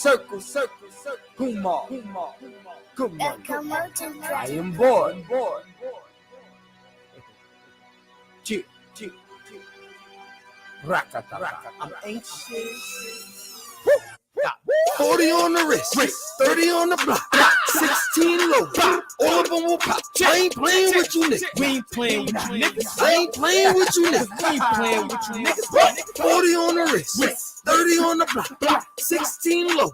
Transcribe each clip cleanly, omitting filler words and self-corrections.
circle, Kumar, come on, I am bored. Chip, rakata, I'm anxious. 40 on the wrist, 30 on the block, 16 low, all of them will pop. I ain't playing with you niggas. We ain't playing with you niggas. I ain't playing with you niggas. We ain't playing with you niggas. 40 on the wrist, 30 on the block, 16 low,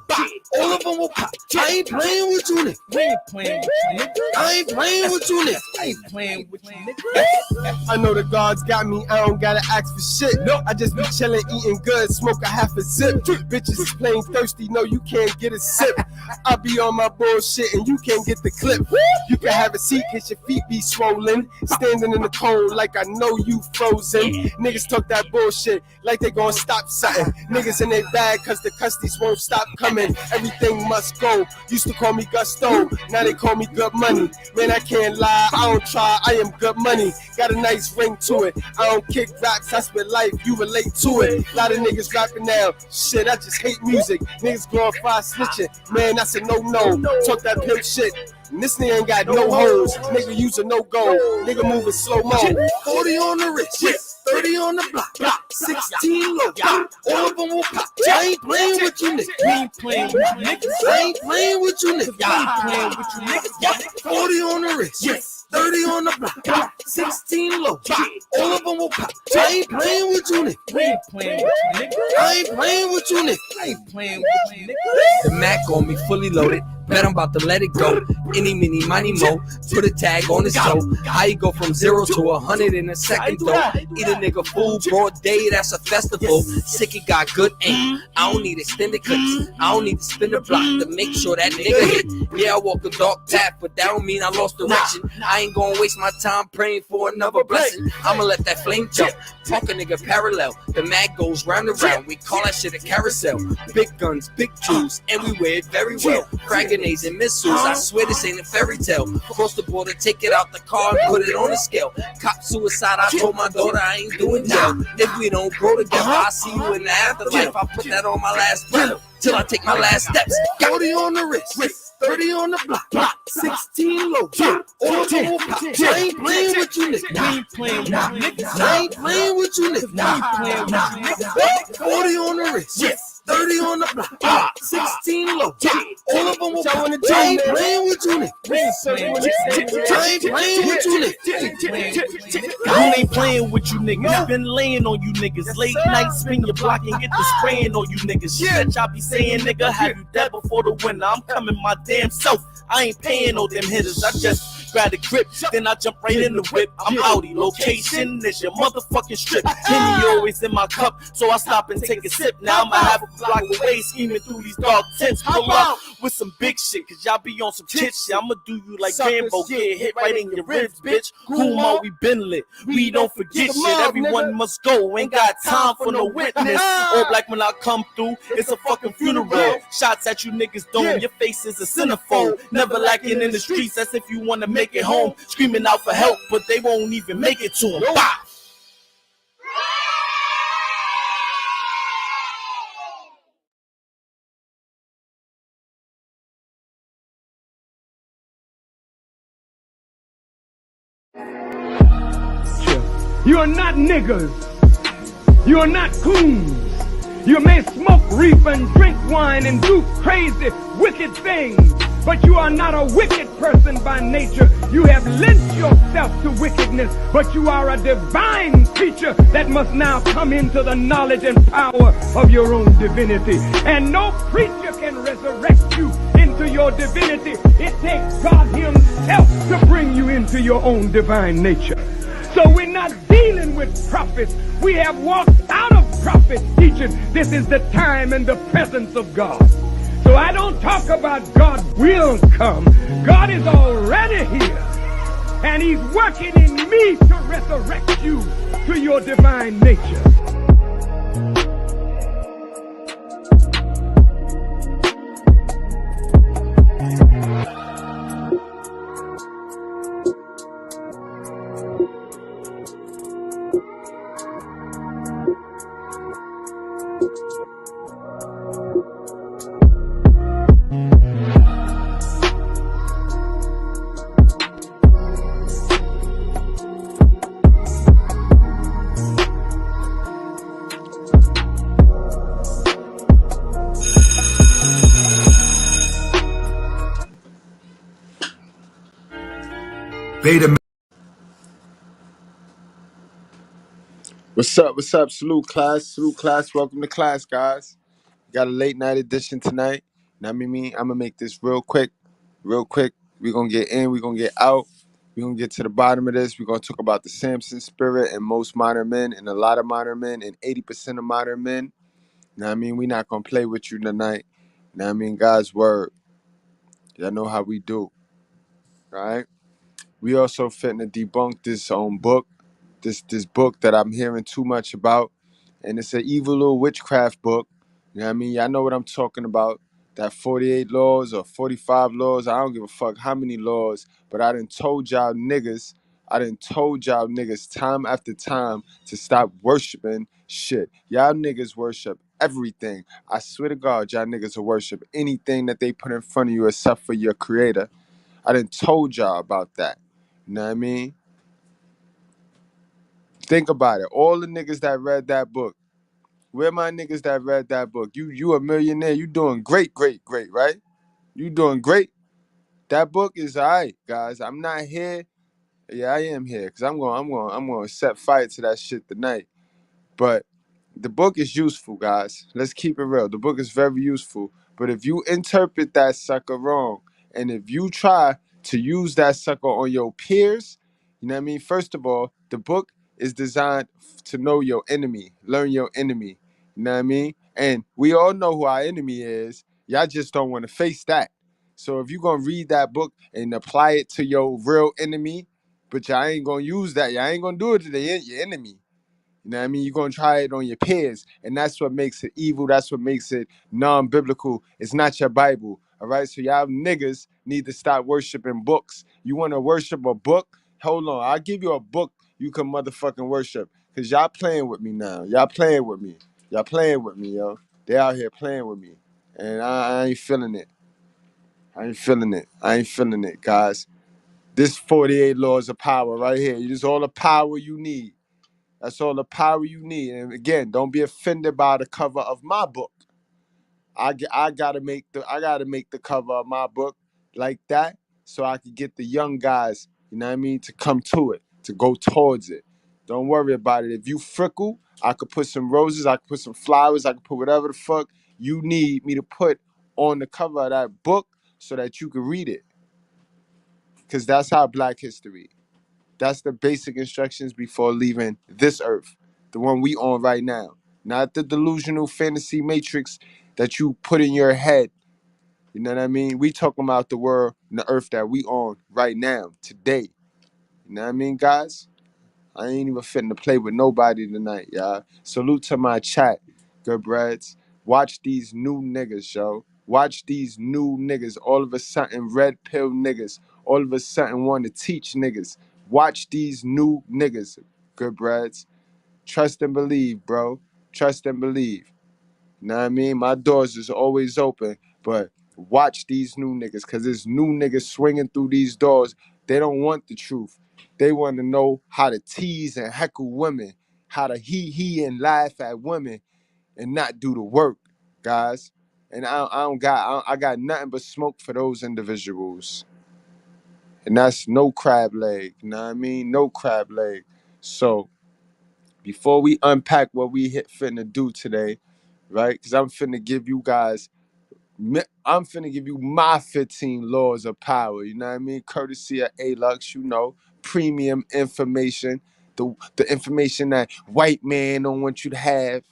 all of them will pop. I ain't playing with you niggas. We ain't playing with you niggas. I ain't playing with you niggas. I ain't playing with you niggas. I know the gods got me, I don't gotta ask for shit. Nope. I just be chillin', eating good, smoke a half a zip. Bitches is plain thirsty, no, you can't get a sip. I be on my bullshit and you can't get the clip. You can have a seat, cause your feet be swollen. Standing in the cold like I know you frozen. Niggas talk that bullshit like they gon' stop something. Niggas in their bag cause the custies won't stop coming. Everything must go. Used to call me Gusto, now they call me Good Money. Man, I can't lie, I don't try, I am good money. Got a nice ring to it. I don't kick raps, I spit life, you relate to it. Lot of niggas rapping now, shit, I just hate music. Niggas glorify snitching, man, that's a no-no. Talk that pimp shit. And this nigga ain't got no hoes. Nigga use a no-go. Nigga moving slow-mo. 40 on the wrist, 30 on the block, 16 low, all of them will pop. I ain't playing with you niggas. We ain't playing with you niggas. I ain't playing with you niggas. We ain't playing with you niggas. 40 on the wrist, 30 on the block, 16 low, all of them will pop. I ain't playing with you niggas. We ain't playing with you niggas. I ain't playing with you niggas. I ain't playing with you niggas. The Mac on me fully loaded. Bet I'm about to let it go. Any, mini, money, mo. Put a tag on his toe. How you go from 0 to 100 in a second, though? Eat a nigga food, broad day, that's a festival. Sick, it got good aim. I don't need extended clips. I don't need to spin the block to make sure that nigga hit. Yeah, I walk a dark path, but that don't mean I lost direction. I ain't gonna waste my time praying for another blessing. I'ma let that flame jump. Talk a nigga parallel. The mag goes round and round. We call that shit a carousel. Big guns, big jewels, and we wear it very well. Frag grenades and missiles, I swear this ain't a fairy tale. Cross the border, take it out the car and put it on the scale. Cop suicide, I told my daughter I ain't doing jail. If we don't grow together, I'll see you in the afterlife. I put that on my last breath till I take my last steps. 40 on the wrist, 30 on the block, 16 low, all of them will pop. I ain't playing with you niggas. We ain't playing with you niggas. I ain't playing with you niggas. We ain't playing with you niggas. 40 on the wrist, 30 on the block, 16 low, all of them will pop. I ain't playing with you niggas. We ain't playing with you niggas. I ain't playing with you niggas. I ain't playing with you niggas. Been laying on you niggas. Late night, spin your block and get the spraying on you niggas. Shit, y'all be saying, nigga, have you dead before the winter? I'm coming my damn self. I ain't paying no them hitters. I just grab the grip, then I jump right in the whip. I'm outie. Location is your motherfucking strip. Henny always in my cup, so I stop and take a sip. Now I'ma have a block away, scheming through these dark tents. Pull up with some big shit, cause y'all be on some tit shit. I'ma do you like Rambo, get hit right in your ribs, bitch. Whom are we been lit? We don't forget shit. Everyone must go, ain't got time for no witness. All black when I come through, it's a fucking funeral. Shots at you niggas dome, your face is a centerfold. Never lacking in the streets, that's if you wanna make it home. Screaming out for help, but they won't even make it to them. Bye. You are not niggers. You are not coons. You may smoke reefer and drink wine and do crazy, wicked things, but you are not a wicked person by nature. You have lent yourself to wickedness, but you are a divine creature that must now come into the knowledge and power of your own divinity. And no preacher can resurrect you into your divinity. It takes God himself to bring you into your own divine nature. So we're not dealing with prophets. We have walked out of prophet teaching. This is the time and the presence of God. So I don't talk about God will come. God is already here. And he's working in me to resurrect you to your divine nature. Beta. What's up? What's up? Salute class. Salute class. Welcome to class, guys. Got a late night edition tonight. Now, I'm gonna make this real quick. Real quick. We're gonna get in, we're gonna get out. We're gonna get to the bottom of this. We're gonna talk about the Samson spirit and most modern men and a lot of modern men and 80% of modern men. Now, we're not gonna play with you tonight. Now, God's word. Y'all know how we do. All right. We also finna debunk this book. This book that I'm hearing too much about, and it's an evil little witchcraft book. You know what I mean? Y'all know what I'm talking about. That 48 laws or 45 laws. I don't give a fuck how many laws, but I done told y'all niggas. Time after time to stop worshiping shit. Y'all niggas worship everything. I swear to God, y'all niggas will worship anything that they put in front of you except for your creator. I done told y'all about that. You know what I mean? Think about it. All the niggas that read that book. Where my niggas that read that book? You a millionaire. You doing great, right? You doing great. That book is alright, guys. I'm not here. Yeah, I am here because I'm gonna set fire to that shit tonight. But the book is useful, guys. Let's keep it real. The book is very useful. But if you interpret that sucker wrong, and if you try to use that sucker on your peers, you know what I mean? First of all, the book is designed to know your enemy, learn your enemy. You know what I mean? And we all know who our enemy is. Y'all just don't want to face that. So if you're gonna read that book and apply it to your real enemy, but y'all ain't gonna use that, y'all ain't gonna do it to your enemy. You know what I mean? You're going to try it on your peers. And that's what makes it evil. That's what makes it non-biblical. It's not your Bible. All right? So y'all niggas need to stop worshiping books. You want to worship a book? Hold on. I'll give you a book you can motherfucking worship. Because y'all playing with me now. Y'all playing with me. Y'all playing with me, yo. They out here playing with me. And I ain't feeling it. I ain't feeling it, guys. This 48 laws of power right here. This is all the power you need. That's all the power you need. And again, don't be offended by the cover of my book. I gotta make the cover of my book like that so I can get the young guys, you know what I mean, to come to it, to go towards it. Don't worry about it. If you frickle, I could put some roses, I could put some flowers, I could put whatever the fuck you need me to put on the cover of that book so that you can read it. Because that's how Black history. That's the basic instructions before leaving this earth, the one we on right now. Not the delusional fantasy matrix that you put in your head. You know what I mean? We talking about the world and the earth that we on right now, today. You know what I mean, guys? I ain't even fitting to play with nobody tonight, y'all. Salute to my chat, Goodbreads. Watch these new niggas, yo. Watch these new niggas. All of a sudden, red pill niggas. All of a sudden, want to teach niggas. Watch these new niggas, Goodbreads. Trust and believe, bro. Trust and believe. You know what I mean? My doors is always open, but watch these new niggas, because there's new niggas swinging through these doors. They don't want the truth. They want to know how to tease and heckle women, how to he and laugh at women and not do the work, guys. And I got nothing but smoke for those individuals. And that's no crab leg, you know what I mean? No crab leg. So before we unpack what we finna do today, right? Because I'm finna give you my 15 laws of power, you know what I mean? Courtesy of A-Lux, you know, premium information, the information that white man don't want you to have.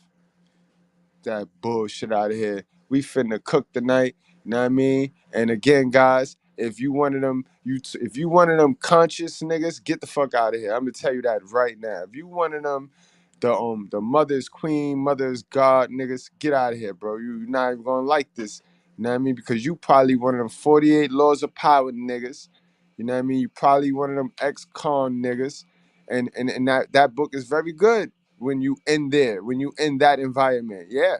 That bullshit out of here. We finna cook tonight, you know what I mean? And again, guys, if you one of them, if you one of them conscious niggas, get the fuck out of here. I'm gonna tell you that right now. If you one of them, the mother's queen, mother's god niggas, get out of here, bro. You're not even gonna like this. You know what I mean? Because you probably one of them 48 laws of power niggas. You know what I mean? You probably one of them ex-con niggas. And that book is very good when you in there, when you in that environment. Yeah.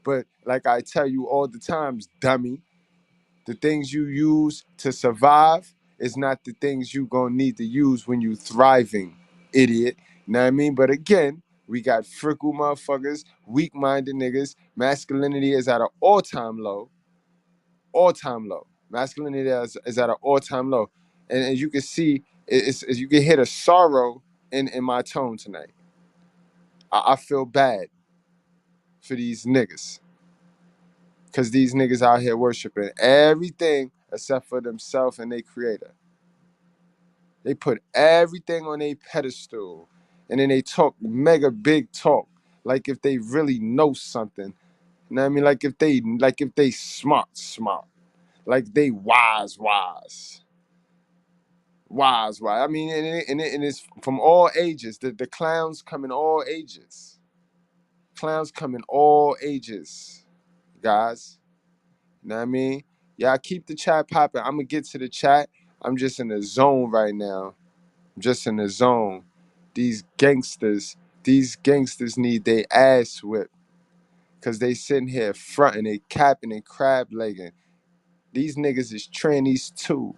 But like I tell you all the times, dummy, the things you use to survive is not the things you gonna need to use when you thriving, idiot. You know what I mean? But again, we got frickle motherfuckers, weak-minded niggas. Masculinity is at an all-time low. All-time low. Masculinity is at an all-time low. And as you can see You can hear the sorrow in my tone tonight. I feel bad for these niggas. Because these niggas out here worshiping everything except for themselves and their creator. They put everything on a pedestal. And then they talk mega big talk. Like if they really know something. You know what I mean? Like if they smart. Like they wise. I mean, and it's from all ages. The clowns come in all ages. Clowns come in all ages, guys. You know what I mean? Y'all keep the chat popping. I'm gonna get to the chat. I'm just in the zone right now. I'm just in the zone. These gangsters need their ass whipped. Cause they sitting here fronting, they capping and crab legging. These niggas is trannies too.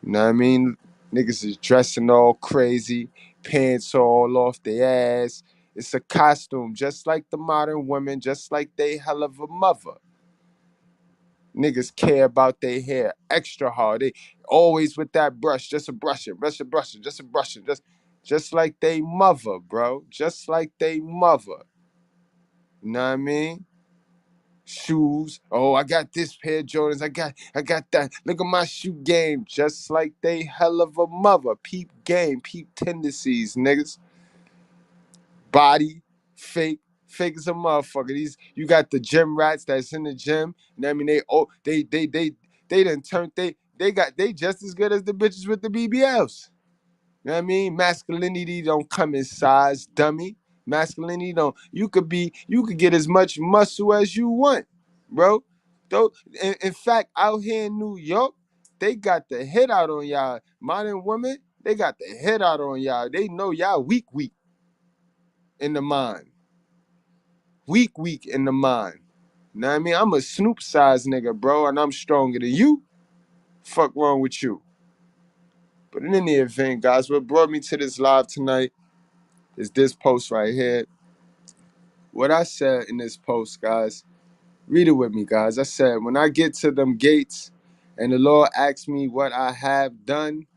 You know what I mean? Niggas is dressing all crazy, pants all off their ass. It's a costume, just like the modern women, just like they hell of a mother. Niggas care about their hair extra hard. They always with that brush, just a brushing, just like they mother, bro. Just like they mother. You know what I mean? Shoes. Oh, I got this pair of Jordans. I got that. Look at my shoe game. Just like they hell of a mother. Peep game, peep tendencies, niggas. Body, fake as a motherfucker. These you got the gym rats that's in the gym. You know what I mean? They done turned they just as good as the bitches with the BBLs. You know what I mean? Masculinity don't come in size, dummy. Masculinity don't. You could get as much muscle as you want, bro. Though, in fact, out here in New York, they got the hit out on y'all. Modern women, they got the hit out on y'all. They know y'all weak in the mind. Weak in the mind. You know what I mean? I'm a Snoop size nigga, bro, and I'm stronger than you. Fuck wrong with you? But in any event, guys, what brought me to this live tonight is this post right here. What I said in this post, guys, read it with me, guys. I said, when I get to them gates and the Lord asks me what I have done,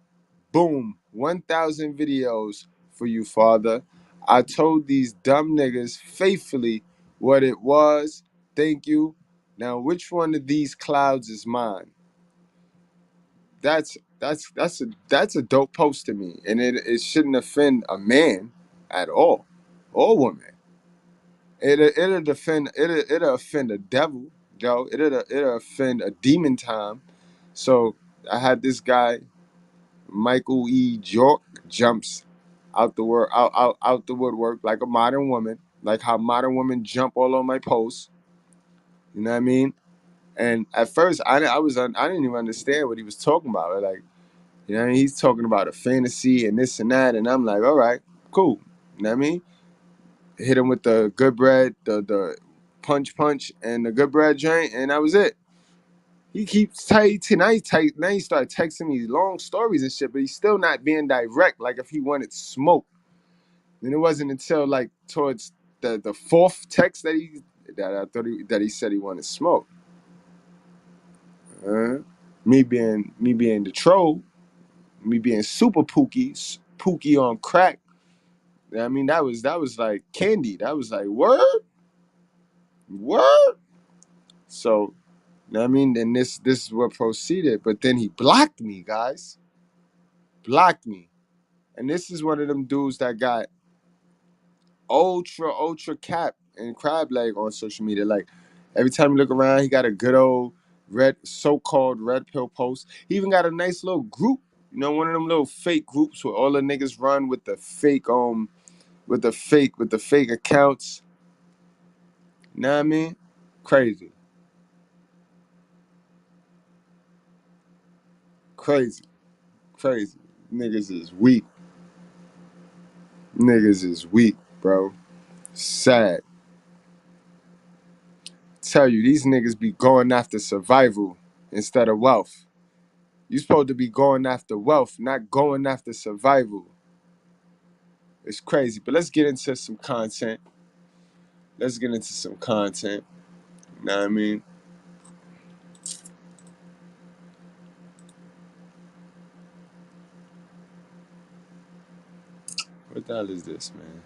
boom, 1,000 videos for you, Father. I told these dumb niggas faithfully what it was. Thank you. Now, which one of these clouds is mine? That's a dope post to me, and it shouldn't offend a man at all, or woman. It'll offend a devil, yo. It'll offend a demon time. So I had this guy, Michael E. York, jumps out the woodwork like a modern woman, like how modern women jump all on my posts. You know what I mean? And at first, I didn't even understand what he was talking about. Like, you know what I mean? He's talking about a fantasy and this and that, and I'm like, all right, cool. You know what I mean? Hit him with the Goodbread, the punch, and the Goodbread joint, and that was it. He keeps tight. Now he started texting me long stories and shit, but he's still not being direct. Like if he wanted smoke. And it wasn't until like towards the fourth text that he said he wanted smoke. Me being the troll, me being super pookie on crack. I mean, that was like candy. That was like word. So, you know what I mean? Then this is what proceeded. But then he blocked me, guys. Blocked me. And this is one of them dudes that got ultra cap and crab leg on social media. Like every time you look around, he got a good old so-called red pill post. He even got a nice little group. You know, one of them little fake groups where all the niggas run with the fake with the fake accounts. You know what I mean? Crazy. Niggas is weak. Niggas is weak, bro. Sad. Tell you, these niggas be going after survival instead of wealth. You supposed to be going after wealth, not going after survival. It's crazy. But let's get into some content. You know what I mean? What the hell is this, man?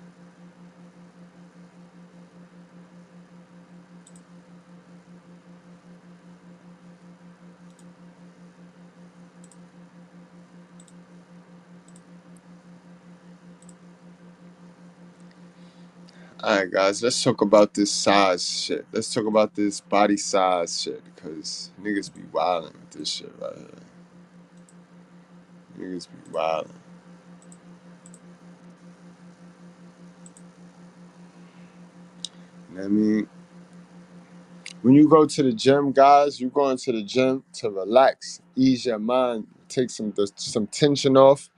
Alright, guys, let's talk about this size shit. Let's talk about this body size shit, because niggas be wildin' with this shit right here. Niggas be wildin'. You know what I mean? When you go to the gym, guys, you going to the gym to relax, ease your mind, take some tension off.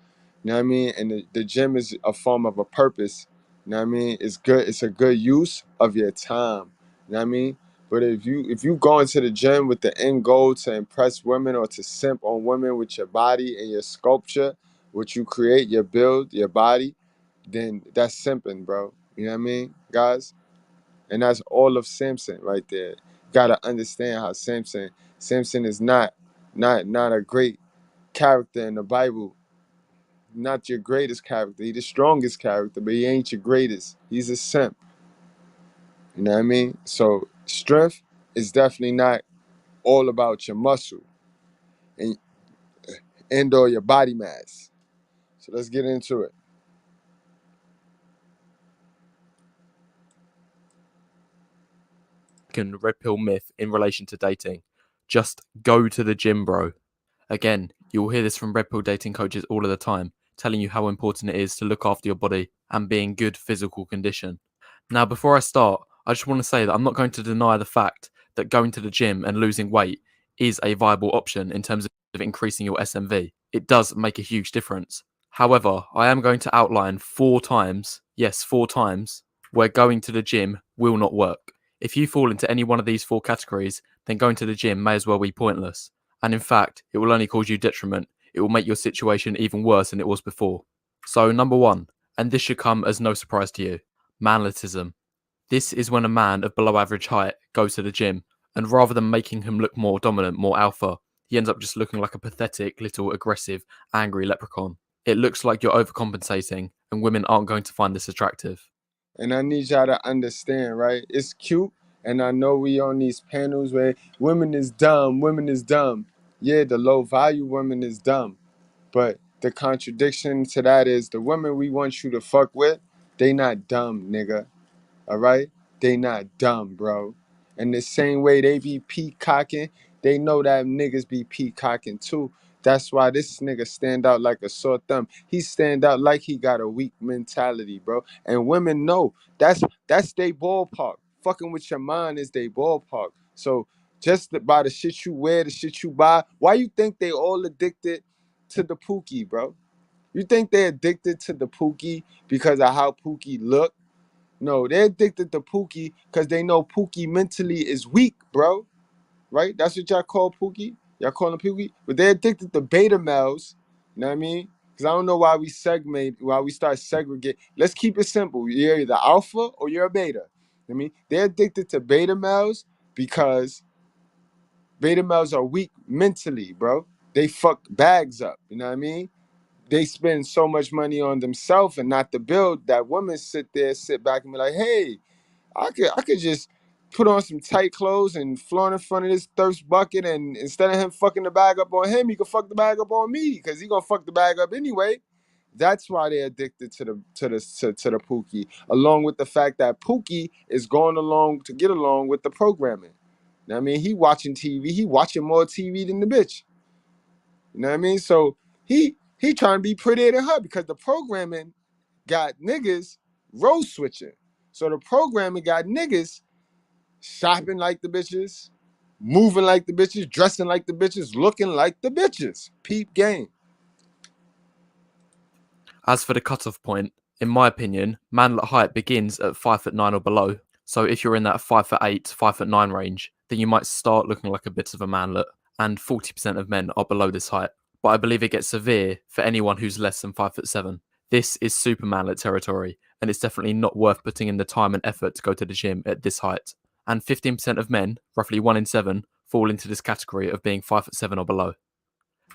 You know what I mean? And the gym is a form of a purpose. You know what I mean? It's good. It's a good use of your time. You know what I mean? But if you go into the gym with the end goal to impress women or to simp on women with your body and your sculpture, what you create, your build, your body, then that's simping, bro. You know what I mean, guys? And that's all of Samson right there. Gotta understand how Samson is not a great character in the Bible. Not your greatest character. He's the strongest character, but he ain't your greatest. He's a simp. You know what I mean? So strength is definitely not all about your muscle and or your body mass. So let's get into it. Red pill myth in relation to dating. Just go to the gym, bro. Again, you'll hear this from red pill dating coaches all of the time, telling you how important it is to look after your body and be in good physical condition. Now, before I start, I just want to say that I'm not going to deny the fact that going to the gym and losing weight is a viable option in terms of increasing your SMV. It does make a huge difference. However, I am going to outline 4 times, yes, 4 times, where going to the gym will not work. If you fall into any one of these 4 categories, then going to the gym may as well be pointless. And in fact, it will only cause you detriment. It will make your situation even worse than it was before. So, number 1, and this should come as no surprise to you, manletism. This is when a man of below average height goes to the gym, and rather than making him look more dominant, more alpha, he ends up just looking like a pathetic, little, aggressive, angry leprechaun. It looks like you're overcompensating, and women aren't going to find this attractive. And I need y'all to understand, right? It's cute, and I know we on these panels where women is dumb. Yeah, the low value women is dumb. But the contradiction to that is the women we want you to fuck with, they not dumb, nigga. All right? They not dumb, bro. And the same way they be peacocking, they know that niggas be peacocking too. That's why this nigga stand out like a sore thumb. He stand out like he got a weak mentality, bro. And women know that's they ballpark. Fucking with your mind is they ballpark. So just by the shit you wear, the shit you buy, why you think they all addicted to the Pookie, bro? You think they addicted to the Pookie because of how Pookie look? No, they're addicted to Pookie because they know Pookie mentally is weak, bro. Right? That's what y'all call Pookie. Y'all call him Pookie, but they're addicted to beta males. You know what I mean? Because I don't know why we start segregate. Let's keep it simple. You're either alpha or you're a beta. I mean, they're addicted to beta males because beta males are weak mentally, bro. They fuck bags up. You know what I mean? They spend so much money on themselves and not the build that women sit back and be like, hey, I could just put on some tight clothes and flaunt in front of this thirst bucket, and instead of him fucking the bag up on him, he could fuck the bag up on me because he gonna fuck the bag up anyway. That's why they're addicted to the Pookie, along with the fact that Pookie is going along to get along with the programming. You know what I mean? He watching TV, he watching more TV than the bitch. You know what I mean? So he trying to be prettier than her because the programming got niggas road switching. So the programming got niggas shopping like the bitches, moving like the bitches, dressing like the bitches, looking like the bitches. Peep game. As for the cutoff point, in my opinion, manlet height begins at 5'9" or below. So if you're in that 5'8", 5'9" range, then you might start looking like a bit of a manlet, and 40% of men are below this height. But I believe it gets severe for anyone who's less than 5'7". This is super manlet territory, and it's definitely not worth putting in the time and effort to go to the gym at this height. And 15% of men, roughly 1 in 7, fall into this category of being 5'7" or below.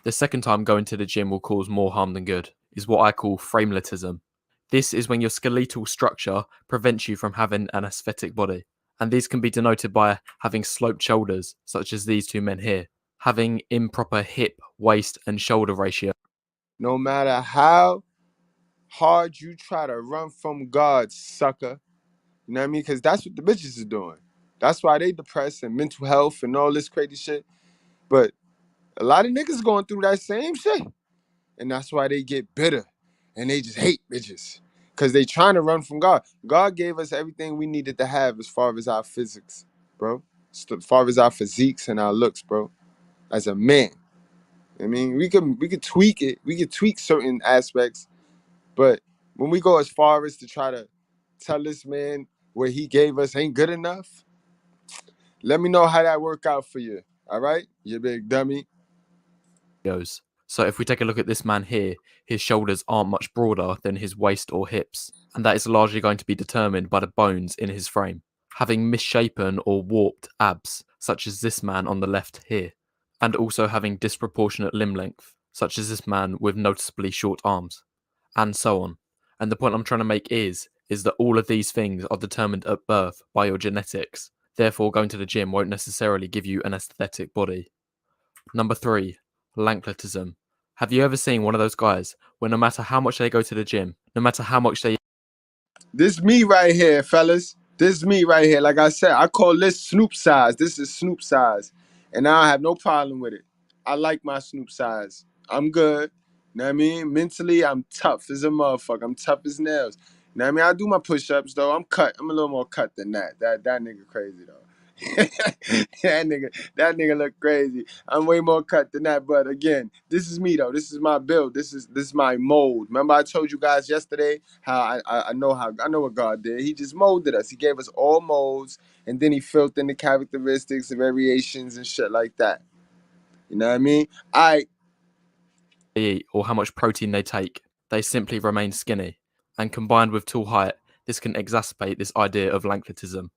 The second time going to the gym will cause more harm than good is what I call frameletism. This is when your skeletal structure prevents you from having an aesthetic body. And these can be denoted by having sloped shoulders, such as these two men here, having improper hip, waist, and shoulder ratio. No matter how hard you try to run from God, sucker. You know what I mean? Because that's what the bitches is doing. That's why they depressed and mental health and all this crazy shit. But a lot of niggas going through that same shit. And that's why they get bitter. And they just hate bitches. Because they trying to run from God. God gave us everything we needed to have as far as our physics, bro. As far as our physiques and our looks, bro. As a man. I mean, we could tweak it. We could tweak certain aspects. But when we go as far as to try to tell this man what he gave us ain't good enough, let me know how that work out for you. All right? You big dummy. So if we take a look at this man here, his shoulders aren't much broader than his waist or hips, and that is largely going to be determined by the bones in his frame, having misshapen or warped abs, such as this man on the left here, and also having disproportionate limb length, such as this man with noticeably short arms, and so on. And the point I'm trying to make is that all of these things are determined at birth by your genetics. Therefore, going to the gym won't necessarily give you an aesthetic body. Number 3, lankletism. Have you ever seen one of those guys where no matter how much they go to the gym, no matter how much they... This me right here, fellas. This me right here. Like I said, I call this Snoop size. This is Snoop size. And I have no problem with it. I like my Snoop size. I'm good. You know what I mean? Mentally, I'm tough as a motherfucker. I'm tough as nails. You know what I mean? I do my push-ups, though. I'm cut. I'm a little more cut than that. That nigga crazy, though. that nigga look crazy. I'm way more cut than that. But again, this is me though. This is my build. This is my mold. Remember I told you guys yesterday how I know what God did. He just molded us. He gave us all molds, and then he filled in the characteristics and variations and shit like that. You know what I mean? eat or how much protein they take, they simply remain skinny. And combined with tall height, this can exacerbate this idea of lankletism.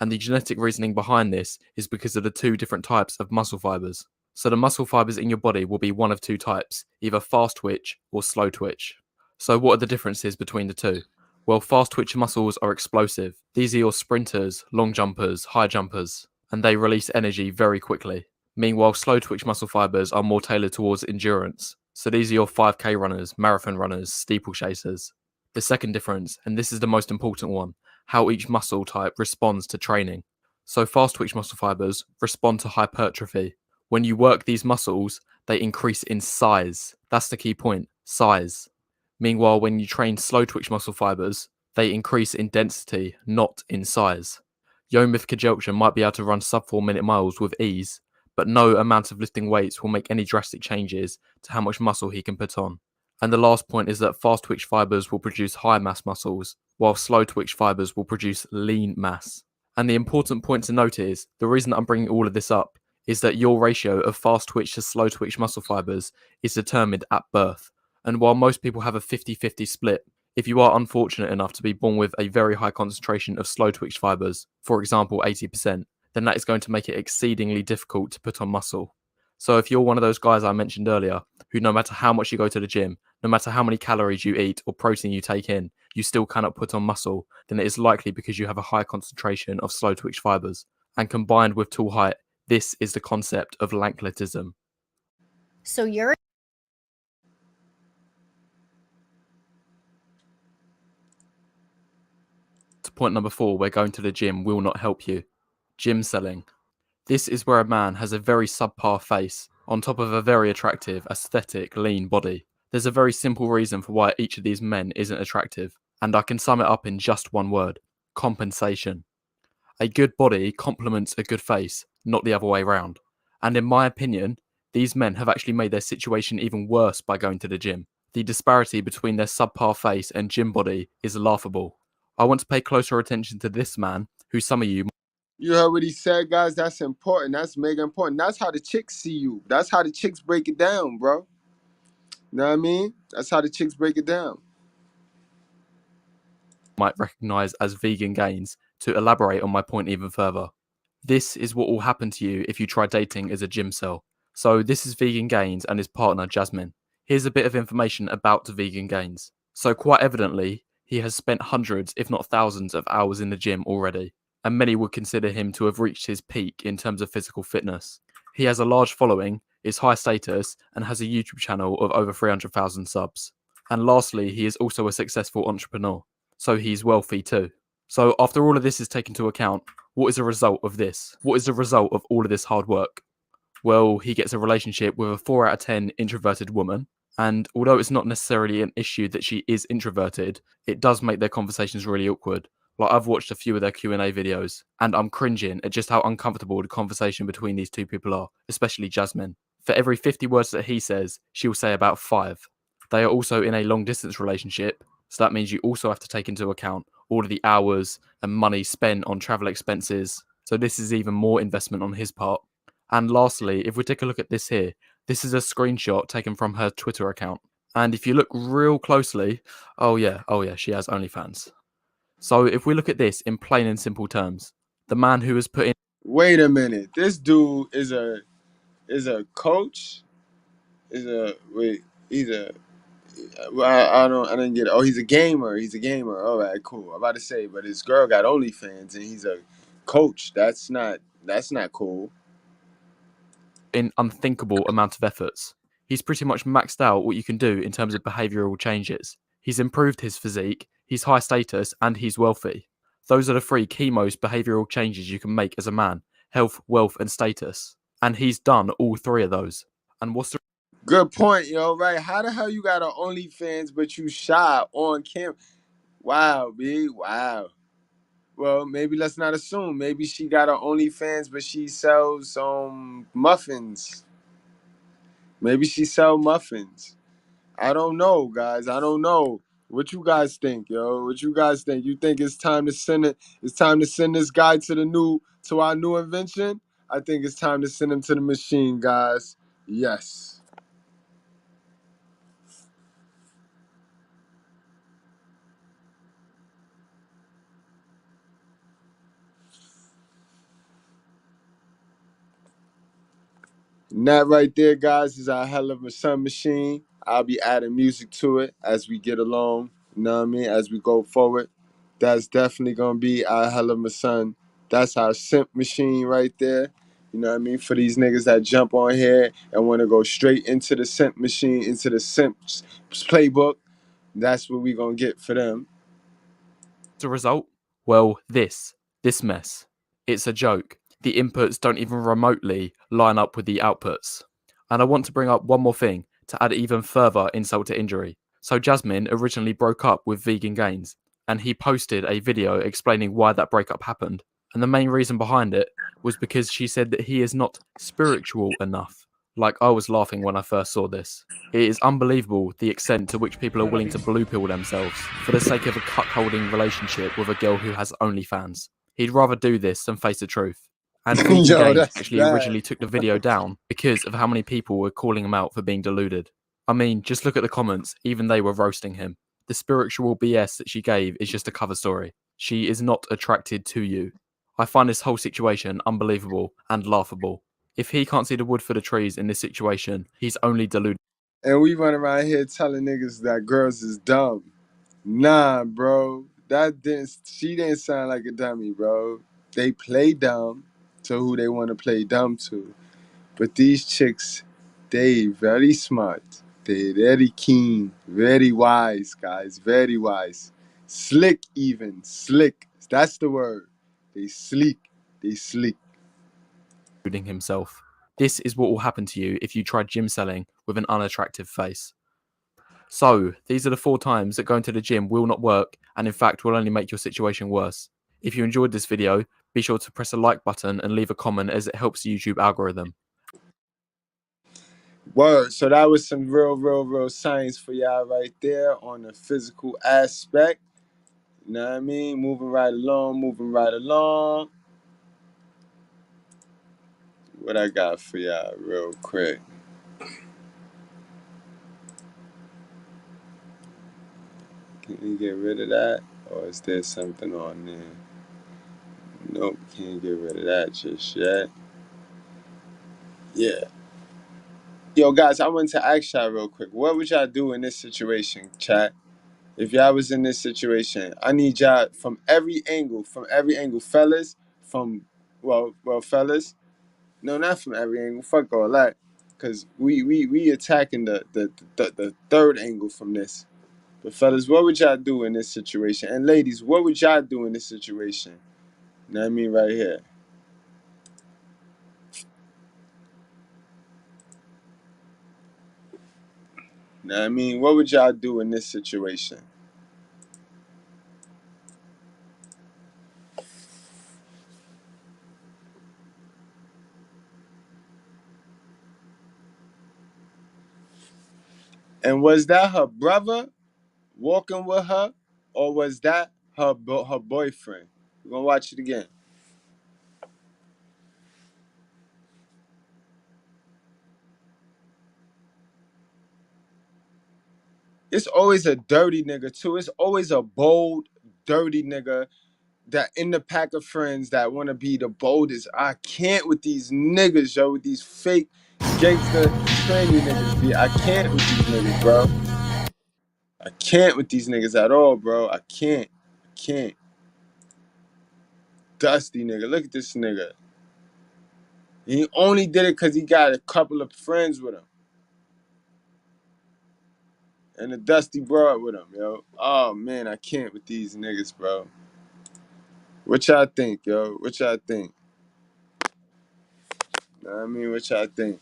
And the genetic reasoning behind this is because of the two different types of muscle fibers. So the muscle fibers in your body will be one of two types, either fast twitch or slow twitch. So what are the differences between the two? Well, fast twitch muscles are explosive. These are your sprinters, long jumpers, high jumpers, and they release energy very quickly. Meanwhile, slow twitch muscle fibers are more tailored towards endurance. So these are your 5K runners, marathon runners, steeplechasers. The second difference, and this is the most important one, how each muscle type responds to training. So fast twitch muscle fibers respond to hypertrophy. When you work these muscles, they increase in size. That's the key point, size. Meanwhile, when you train slow twitch muscle fibers, they increase in density, not in size. Yomif Kajelcha might be able to run sub 4 minute miles with ease, but no amount of lifting weights will make any drastic changes to how much muscle he can put on. And the last point is that fast twitch fibers will produce high mass muscles, while slow twitch fibers will produce lean mass. And the important point to note is, the reason that I'm bringing all of this up is that your ratio of fast twitch to slow twitch muscle fibers is determined at birth. And while most people have a 50-50 split, if you are unfortunate enough to be born with a very high concentration of slow twitch fibers, for example 80%, then that is going to make it exceedingly difficult to put on muscle. So if you're one of those guys I mentioned earlier, who no matter how much you go to the gym, no matter how many calories you eat or protein you take in, you still cannot put on muscle, then it is likely because you have a high concentration of slow twitch fibers. And combined with tall height, this is the concept of lankletism. So you're... To point number 4, where going to the gym will not help you. Gym selling. This is where a man has a very subpar face, on top of a very attractive, aesthetic, lean body. There's a very simple reason for why each of these men isn't attractive, and I can sum it up in just one word: compensation. A good body complements a good face, not the other way around. And in my opinion, these men have actually made their situation even worse by going to the gym. The disparity between their subpar face and gym body is laughable. I want to pay closer attention to this man, who some of you... You heard what he said, guys? That's important. That's mega important. That's how the chicks see you. That's how the chicks break it down, bro. You know what I mean? That's how the chicks break it down. might recognize as vegan gains to elaborate on my point even further. This is what will happen to you if you try dating as a gym cell. So this is Vegan Gains and his partner Jasmine. Here's a bit of information about the Vegan Gains. So quite evidently, He has spent hundreds, if not thousands, of hours in the gym already, and many would consider him to have reached his peak in terms of physical fitness. He has a large following, is high status, and has a YouTube channel of over 300,000 subs. And lastly, he is also a successful entrepreneur, so he's wealthy too. So after all of this is taken into account, what is the result of this? What is the result of all of this hard work? Well, he gets a relationship with a 4 out of 10 introverted woman, and although it's not necessarily an issue that she is introverted, it does make their conversations really awkward. Like, I've watched a few of their Q&A videos, and I'm cringing at just how uncomfortable the conversation between these two people are, especially Jasmine. For every 50 words that he says, she'll say about 5. They are also in a long-distance relationship, so that means you also have to take into account all of the hours and money spent on travel expenses, so this is even more investment on his part. And lastly, if we take a look at this here, this is a screenshot taken from her Twitter account. And if you look real closely, oh yeah, she has OnlyFans. So if we look at this in plain and simple terms, the man who has put in... Wait a minute. This dude is a coach? He's a I didn't get it. Oh, he's a gamer. He's a gamer. All right, cool. I'm about to say, but his girl got OnlyFans and he's a coach. That's not cool. in unthinkable amount of efforts. He's pretty much maxed out what you can do in terms of behavioural changes. He's improved his physique, he's high status, and he's wealthy. Those are the 3 key most behavioural changes you can make as a man: health, wealth, and status. And he's done all 3 of those. And what's the... Good point, yo. Right? How the hell you got an OnlyFans but you shy on camera? Wow, B. Wow. Well, maybe let's not assume. Maybe she got her OnlyFans, but she sells muffins. Maybe she sell muffins. I don't know, guys. I don't know. What you guys think, yo? What you guys think? You think it's time to send it? It's time to send this guy to our new invention? I think it's time to send him to the machine, guys. Yes. And that right there, guys, is our Hell of a Sun machine. I'll be adding music to it as we get along. You know what I mean? As we go forward. That's definitely going to be our Hell of a Sun. That's our simp machine right there. You know what I mean? For these niggas that jump on here and want to go straight into the simp machine, into the simp's playbook, that's what we going to get for them. The result? Well, this mess. It's a joke. The inputs don't even remotely line up with the outputs. And I want to bring up one more thing to add even further insult to injury. So Jasmine originally broke up with Vegan Gains, and he posted a video explaining why that breakup happened. And the main reason behind it was because she said that he is not spiritual enough. Like, I was laughing when I first saw this. It is unbelievable the extent to which people are willing to blue pill themselves for the sake of a cuckolding relationship with a girl who has OnlyFans. He'd rather do this than face the truth. And Vegan Games actually originally took the video down because of how many people were calling him out for being deluded. I mean, just look at the comments, even they were roasting him. The spiritual BS that she gave is just a cover story. She is not attracted to you. I find this whole situation unbelievable and laughable. If he can't see the wood for the trees in this situation, he's only deluded. And we run around here telling niggas that girls is dumb. Nah, bro. She didn't sound like a dummy, bro. They play dumb to who they want to play dumb to. But these chicks, they very smart. They very keen, very wise, guys, very wise. Slick even, slick. That's the word. They sleek, they sleek. Himself. This is what will happen to you if you try gym selling with an unattractive face. So, these are the 4 times that going to the gym will not work, and in fact will only make your situation worse. If you enjoyed this video, be sure to press the like button and leave a comment, as it helps the YouTube algorithm. Word. So that was some real science for y'all right there on the physical aspect. You know what I mean? Moving right along. What I got for y'all real quick. Can you get rid of that? Or is there something on there? Nope, can't get rid of that just yet. Yeah. Yo, guys, I wanted to ask y'all real quick. What would y'all do in this situation, chat? If y'all was in this situation, I need y'all from every angle, fellas, fellas. No, not from every angle. Fuck all that, cause we attacking the third angle from this. But fellas, what would y'all do in this situation? And ladies, what would y'all do in this situation? You know what I mean, right here. You know what I mean, what would y'all do in this situation? And was that her brother walking with her, or was that her boyfriend? We're gonna watch it again. It's always a dirty nigga too. It's always a bold, dirty nigga that in the pack of friends that want to be the boldest. I can't with these niggas, yo, with these fake gangster tranny niggas, B. I can't with these niggas, bro. I can't with these niggas at all, bro. I can't. I can't. Dusty nigga. Look at this nigga. He only did it because he got a couple of friends with him. And a dusty broad with him, yo. Oh, man, I can't with these niggas, bro. What y'all think, yo? What y'all think? Know what I mean, what y'all think?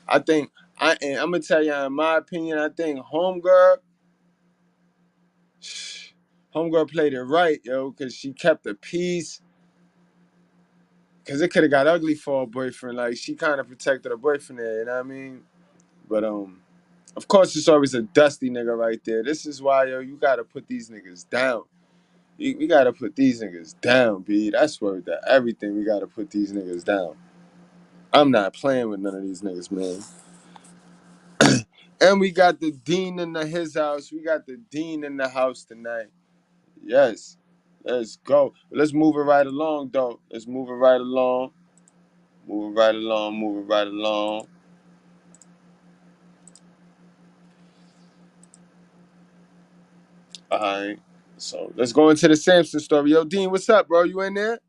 And I'm gonna tell y'all, in my opinion, I think Homegirl played it right, yo, because she kept the peace. Because it could have got ugly for her boyfriend. Like, she kind of protected her boyfriend there, you know what I mean? But, of course, it's always a dusty nigga right there. This is why, yo, you gotta put these niggas down. We gotta put these niggas down, B. That's word to everything. We gotta put these niggas down. I'm not playing with none of these niggas, man. And we got the dean in his house. We got the dean in the house tonight. Yes. Let's go. Let's move it right along, though. Let's move it right along. Move it right along. Move it right along. All right. So let's go into the Samson story. Yo, Dean, what's up, bro? You in there?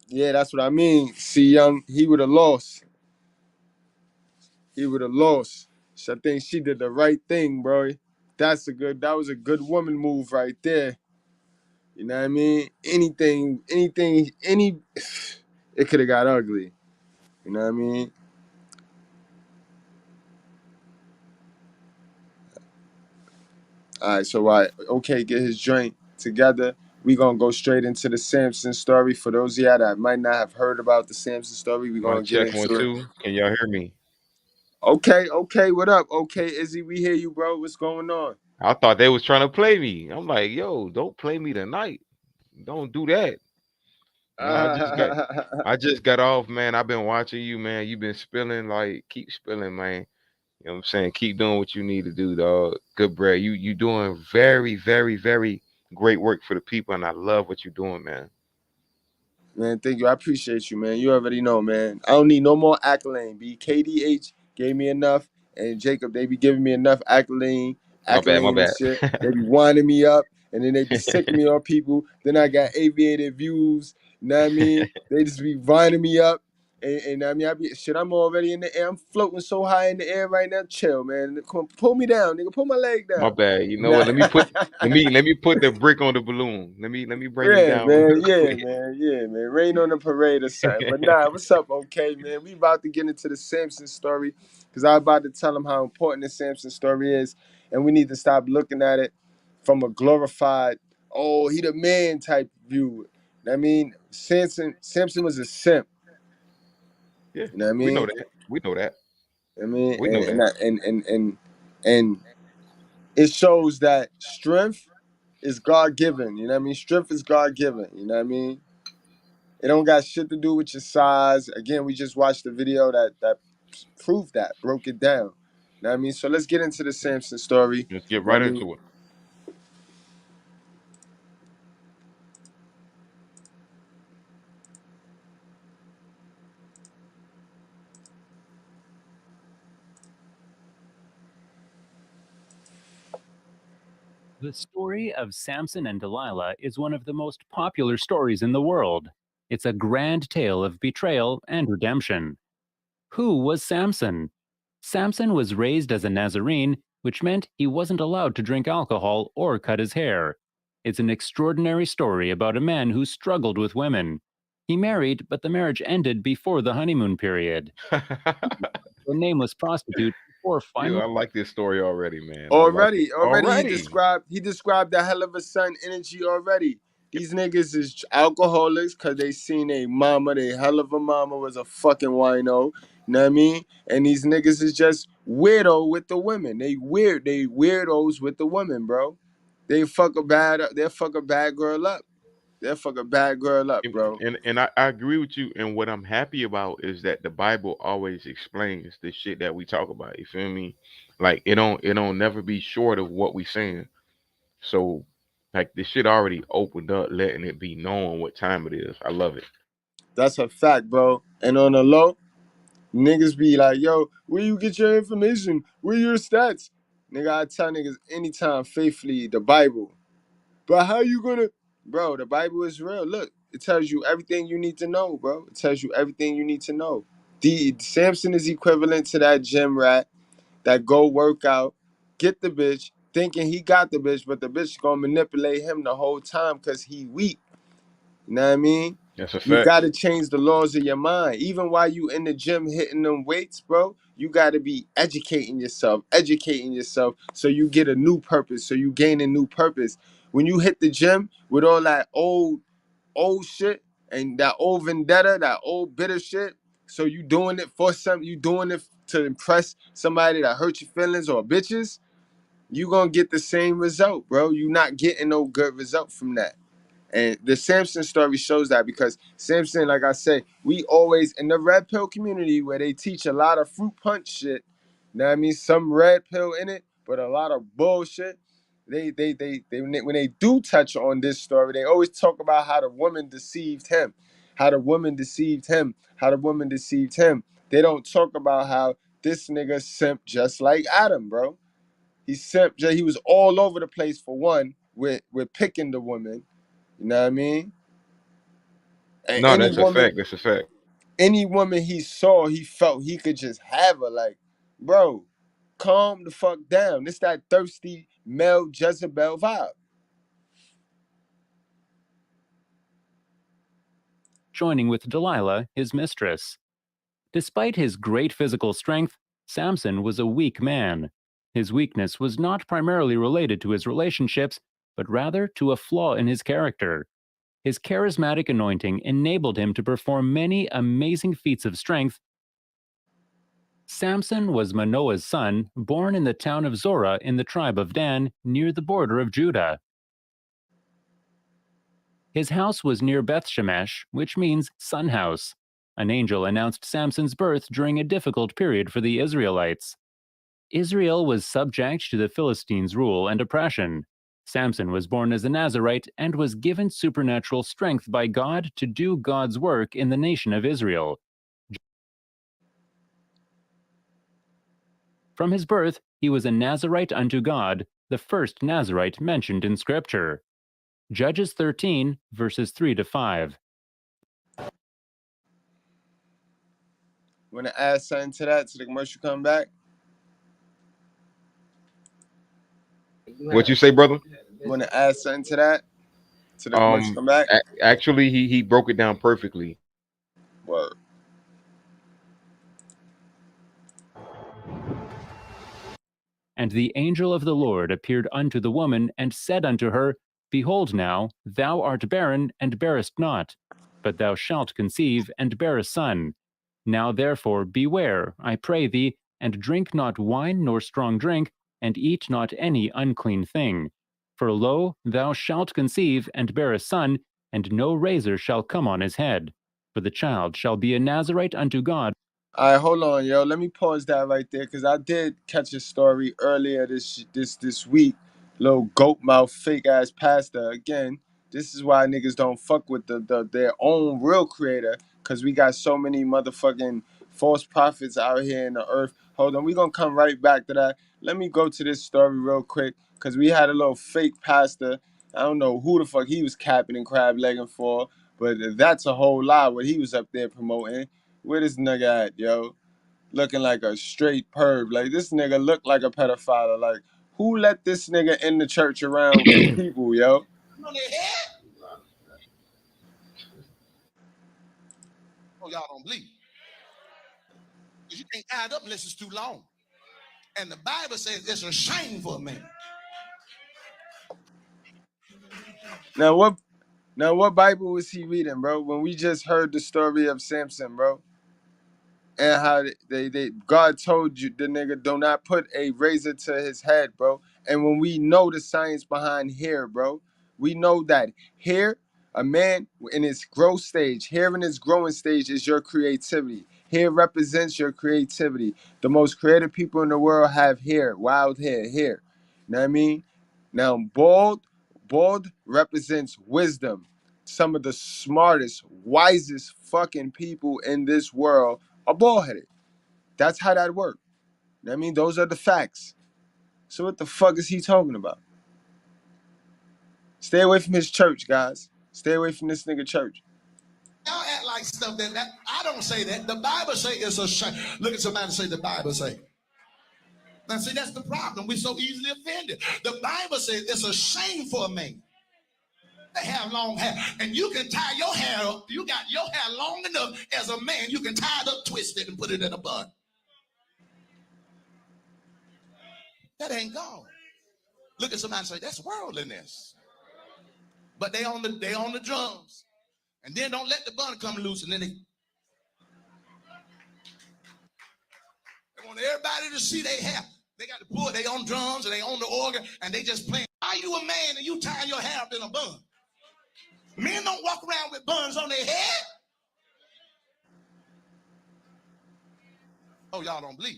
Yeah, that's what I mean. See, young, he would have lost. He would have lost. So I think she did the right thing, bro. That was a good woman move right there. You know what I mean? It could have got ugly. You know what I mean? All right, so okay, get his joint together. We gonna go straight into the Samson story. For those of y'all that might not have heard about the Samson story, we gonna One get check, one into it. two. Can y'all hear me? Okay, what up? Okay, Izzy, we hear you, bro. What's going on? I thought they was trying to play me. I'm like, yo, don't play me tonight. Don't do that. No, I just got off, man. I've been watching you, man. You've been spilling, like, keep spilling, man. You know what I'm saying? Keep doing what you need to do, dog. Good bread. You doing very, very, very great work for the people, and I love what you're doing, man. Man, thank you. I appreciate you, man. You already know, man. I don't need no more accolade. B. KDH gave me enough, and Jacob, they be giving me enough accolade My bad, my and bad. shit. They be winding me up, and then they be sicking me on people. Then I got aviated views. You know what I mean? They just be winding me up. And I mean, I'm already in the air. I'm floating so high in the air right now. Chill, man. Come on, pull me down, nigga. Pull my leg My down. bad. You know Nah. what? Let me put the brick on the balloon. Let me bring him Yeah, down man. real Yeah, quick. man. Yeah, man. Rain on the parade or something. But nah, what's up? Okay, man. We about to get into the Samson story because I'm about to tell them how important the Samson story is, and we need to stop looking at it from a glorified, oh, he the man type view. I mean, Samson was a simp. Yeah, You know what I we know mean? that. We know that. I mean, We know that. and it shows that strength is God given. You know what I mean? Strength is God given. You know what I mean? It don't got shit to do with your size. Again, we just watched the video that proved that, broke it down. You know what I mean? So let's get into the Samson story. Let's get You know what right I mean? into it. The story of Samson and Delilah is one of the most popular stories in the world. It's a grand tale of betrayal and redemption. Who was Samson? Samson was raised as a Nazarene, which meant he wasn't allowed to drink alcohol or cut his hair. It's an extraordinary story about a man who struggled with women. He married, but the marriage ended before the honeymoon period. A nameless prostitute before Yo, finally. I like this story already, man. I like Already, it. he described a hell of a son energy already. These niggas is alcoholics because they seen a mama, they hell of a mama was a fucking wino. You know what I mean? And these niggas is just weirdo with the women. They weirdos with the women, bro. They'll fuck a bad girl up. They'll fuck a bad girl up, bro. And I agree with you. And what I'm happy about is that the Bible always explains the shit that we talk about. You feel me? Like it don't never be short of what we saying. So like the shit already opened up, letting it be known what time it is. I love it. That's a fact, bro. And on the low, niggas be like, yo, where you get your information? Where your stats? Nigga, I tell niggas anytime faithfully the Bible. But how you gonna, bro? The Bible is real. Look, it tells you everything you need to know, bro. It tells you everything you need to know. The Samson is equivalent to that gym rat that go work out, get the bitch, thinking he got the bitch, but the bitch gonna manipulate him the whole time because he weak. You know what I mean? That's a You fact. gotta change the laws of your mind. Even while you in the gym hitting them weights, bro, you gotta be educating yourself so you get a new purpose, so you gain a new purpose. When you hit the gym with all that old shit and that old vendetta, that old bitter shit, so you doing it for something, you doing it to impress somebody that hurt your feelings or bitches, you gonna get the same result, bro. You not getting no good result from that. And the Samson story shows that because Samson, like I say, we always in the red pill community where they teach a lot of fruit punch shit. You know what I mean? Some red pill in it, but a lot of bullshit. They when they do touch on this story, they always talk about how the woman deceived him, how the woman deceived him, how the woman deceived him. They don't talk about how this nigga simp just like Adam, bro. He simp. He was all over the place for one with picking the woman. You know what I mean? And No, that's a fact. That's a fact. any woman he saw, he felt he could just have her. Like, bro, calm the fuck down. It's that thirsty male Jezebel vibe. Joining with Delilah, his mistress. Despite his great physical strength, Samson was a weak man. His weakness was not primarily related to his relationships, but rather to a flaw in his character. His charismatic anointing enabled him to perform many amazing feats of strength. Samson was Manoah's son, born in the town of Zorah in the tribe of Dan, near the border of Judah. His house was near Beth Shemesh, which means sun house. An angel announced Samson's birth during a difficult period for the Israelites. Israel was subject to the Philistines' rule and oppression. Samson was born as a Nazarite and was given supernatural strength by God to do God's work in the nation of Israel. From his birth, he was a Nazarite unto God, the first Nazarite mentioned in Scripture. Judges 13, verses 3 to 5. Want to add something to that to the commercial come back? What you say, brother? Want to add something to that to the commercial come back? Actually, he broke it down perfectly. Word. And the angel of the Lord appeared unto the woman, and said unto her, Behold now, thou art barren, and bearest not, but thou shalt conceive, and bear a son. Now therefore beware, I pray thee, and drink not wine nor strong drink, and eat not any unclean thing. For lo, thou shalt conceive, and bear a son, and no razor shall come on his head. For the child shall be a Nazarite unto God. All right, hold on, yo. Let me pause that right there because I did catch a story earlier this week. Little goat mouth fake ass pastor. Again, this is why niggas don't fuck with their own real creator because we got so many motherfucking false prophets out here in the earth. Hold on, we're going to come right back to that. Let me go to this story real quick because we had a little fake pastor. I don't know who the fuck he was capping and crab legging for, but that's a whole lie what he was up there promoting. Where this nigga at, yo? Looking like a straight perv. Like, this nigga look like a pedophile. Like, who let this nigga in the church around people, yo? On their head? Oh, y'all don't believe. Because you can't tie it up unless it's too long. And the Bible says it's a shame for a man. Now what Bible was he reading, bro? When we just heard the story of Samson, bro, and how they God told you the nigga do not put a razor to his head, bro. And when we know the science behind hair, bro, we know that hair, a man in its growth stage, hair in its growing stage is your creativity. Hair represents your creativity. The most creative people in the world have hair, wild hair, hair. You know what I mean? Now bald represents wisdom. Some of the smartest, wisest fucking people in this world are bald-headed. That's how that works. You know what I mean? Those are the facts. So what the fuck is he talking about? Stay away from his church, guys. Stay away from this nigga church. Y'all act like stuff that I don't say that. The Bible say it's a shame. Look at somebody and say the Bible say. Now see, that's the problem. We're so easily offended. The Bible says it's a shame for a man to have long hair. And you can tie your hair up. You got your hair long enough as a man. You can tie it up, twist it, and put it in a bun. That ain't God. Look at somebody and say, that's worldliness. But they on the drums. And then don't let the bun come loose. And then they want everybody to see they hair. They got to pull they on drums and they on the organ and they just playing. Are you a man and you tying your hair up in a bun? Men don't walk around with buns on their head. Oh, y'all don't believe.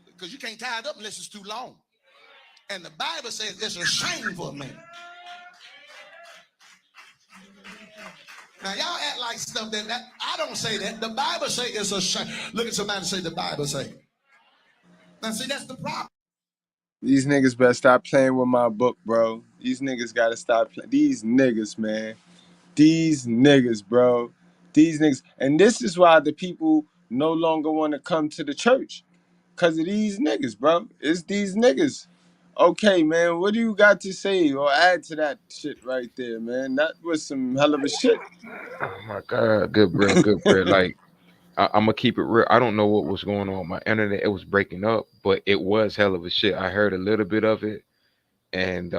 Because you can't tie it up unless it's too long. And the Bible says it's a shame for a man. Now, y'all act like stuff that I don't say that. The Bible say it's a shame. Look at somebody and say the Bible say. Now, see, that's the problem. These niggas better stop playing with my book, bro. These niggas gotta stop playing. These niggas, man. These niggas, bro. These niggas. And this is why the people no longer want to come to the church. Because of these niggas, bro. It's these niggas. Okay, man, what do you got to say or add to that shit right there, man? That was some hell of a shit. Oh my God, good bread. Like I'm gonna keep it real. I don't know what was going on with my internet. It was breaking up, but it was hell of a shit. I heard a little bit of it, and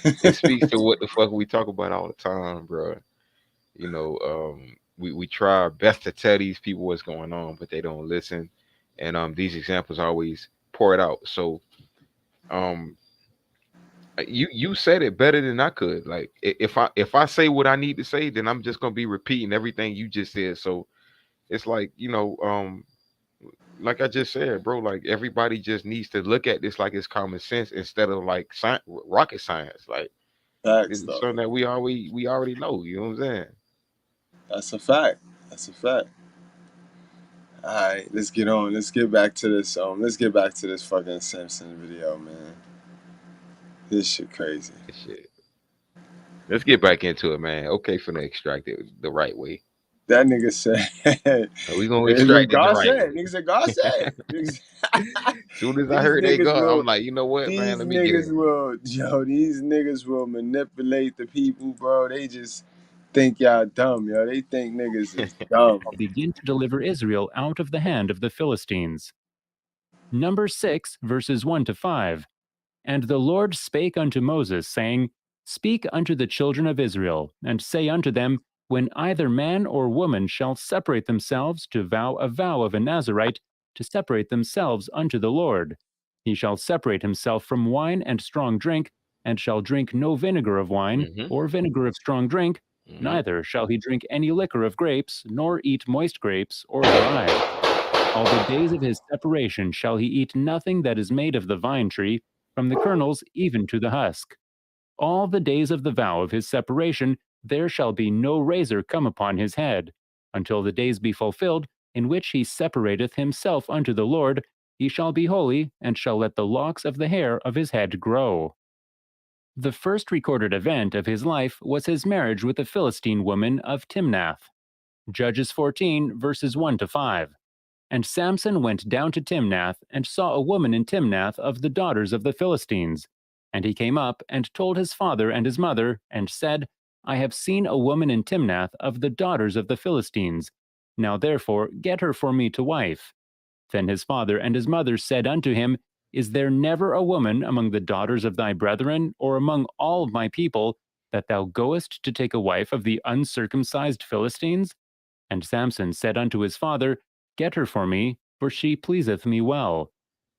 it speaks to what the fuck we talk about all the time, bro. You know, we try our best to tell these people what's going on, but they don't listen, and these examples always pour it out. So, you said it better than I could. Like if I say what I need to say, then I'm just gonna be repeating everything you just said. So it's like, like I just said, bro, like everybody just needs to look at this like it's common sense instead of like rocket science. Like Facts, it's though. something that we already know. You know what I'm saying? That's a fact. That's a fact. All right, let's get on. Let's get back to this. Let's get back to this fucking Samson video, man. This shit crazy. Shit. Let's get back into it, man. Okay, finna extract it the right way. That nigga said. We gonna extract it the God right said. way. Nigga said. God said. Soon as I heard they go, I'm like, you know what, man? Let me get it. These niggas will manipulate the people, bro. They just think y'all dumb, yo. They think niggas is dumb. Begin to deliver Israel out of the hand of the Philistines. Number 6, verses 1 to 5. And the Lord spake unto Moses, saying, Speak unto the children of Israel, and say unto them, When either man or woman shall separate themselves to vow a vow of a Nazarite, to separate themselves unto the Lord, he shall separate himself from wine and strong drink, and shall drink no vinegar of wine, or vinegar of strong drink, neither shall he drink any liquor of grapes, nor eat moist grapes, or dry. All the days of his separation shall he eat nothing that is made of the vine tree, from the kernels even to the husk. All the days of the vow of his separation, there shall be no razor come upon his head, until the days be fulfilled, in which he separateth himself unto the Lord, he shall be holy, and shall let the locks of the hair of his head grow. The first recorded event of his life was his marriage with the Philistine woman of Timnath. Judges 14, verses 1 to 5. And Samson went down to Timnath, and saw a woman in Timnath of the daughters of the Philistines. And he came up, and told his father and his mother, and said, I have seen a woman in Timnath of the daughters of the Philistines. Now therefore get her for me to wife. Then his father and his mother said unto him, Is there never a woman among the daughters of thy brethren, or among all of my people, that thou goest to take a wife of the uncircumcised Philistines? And Samson said unto his father, Get her for me, for she pleaseth me well.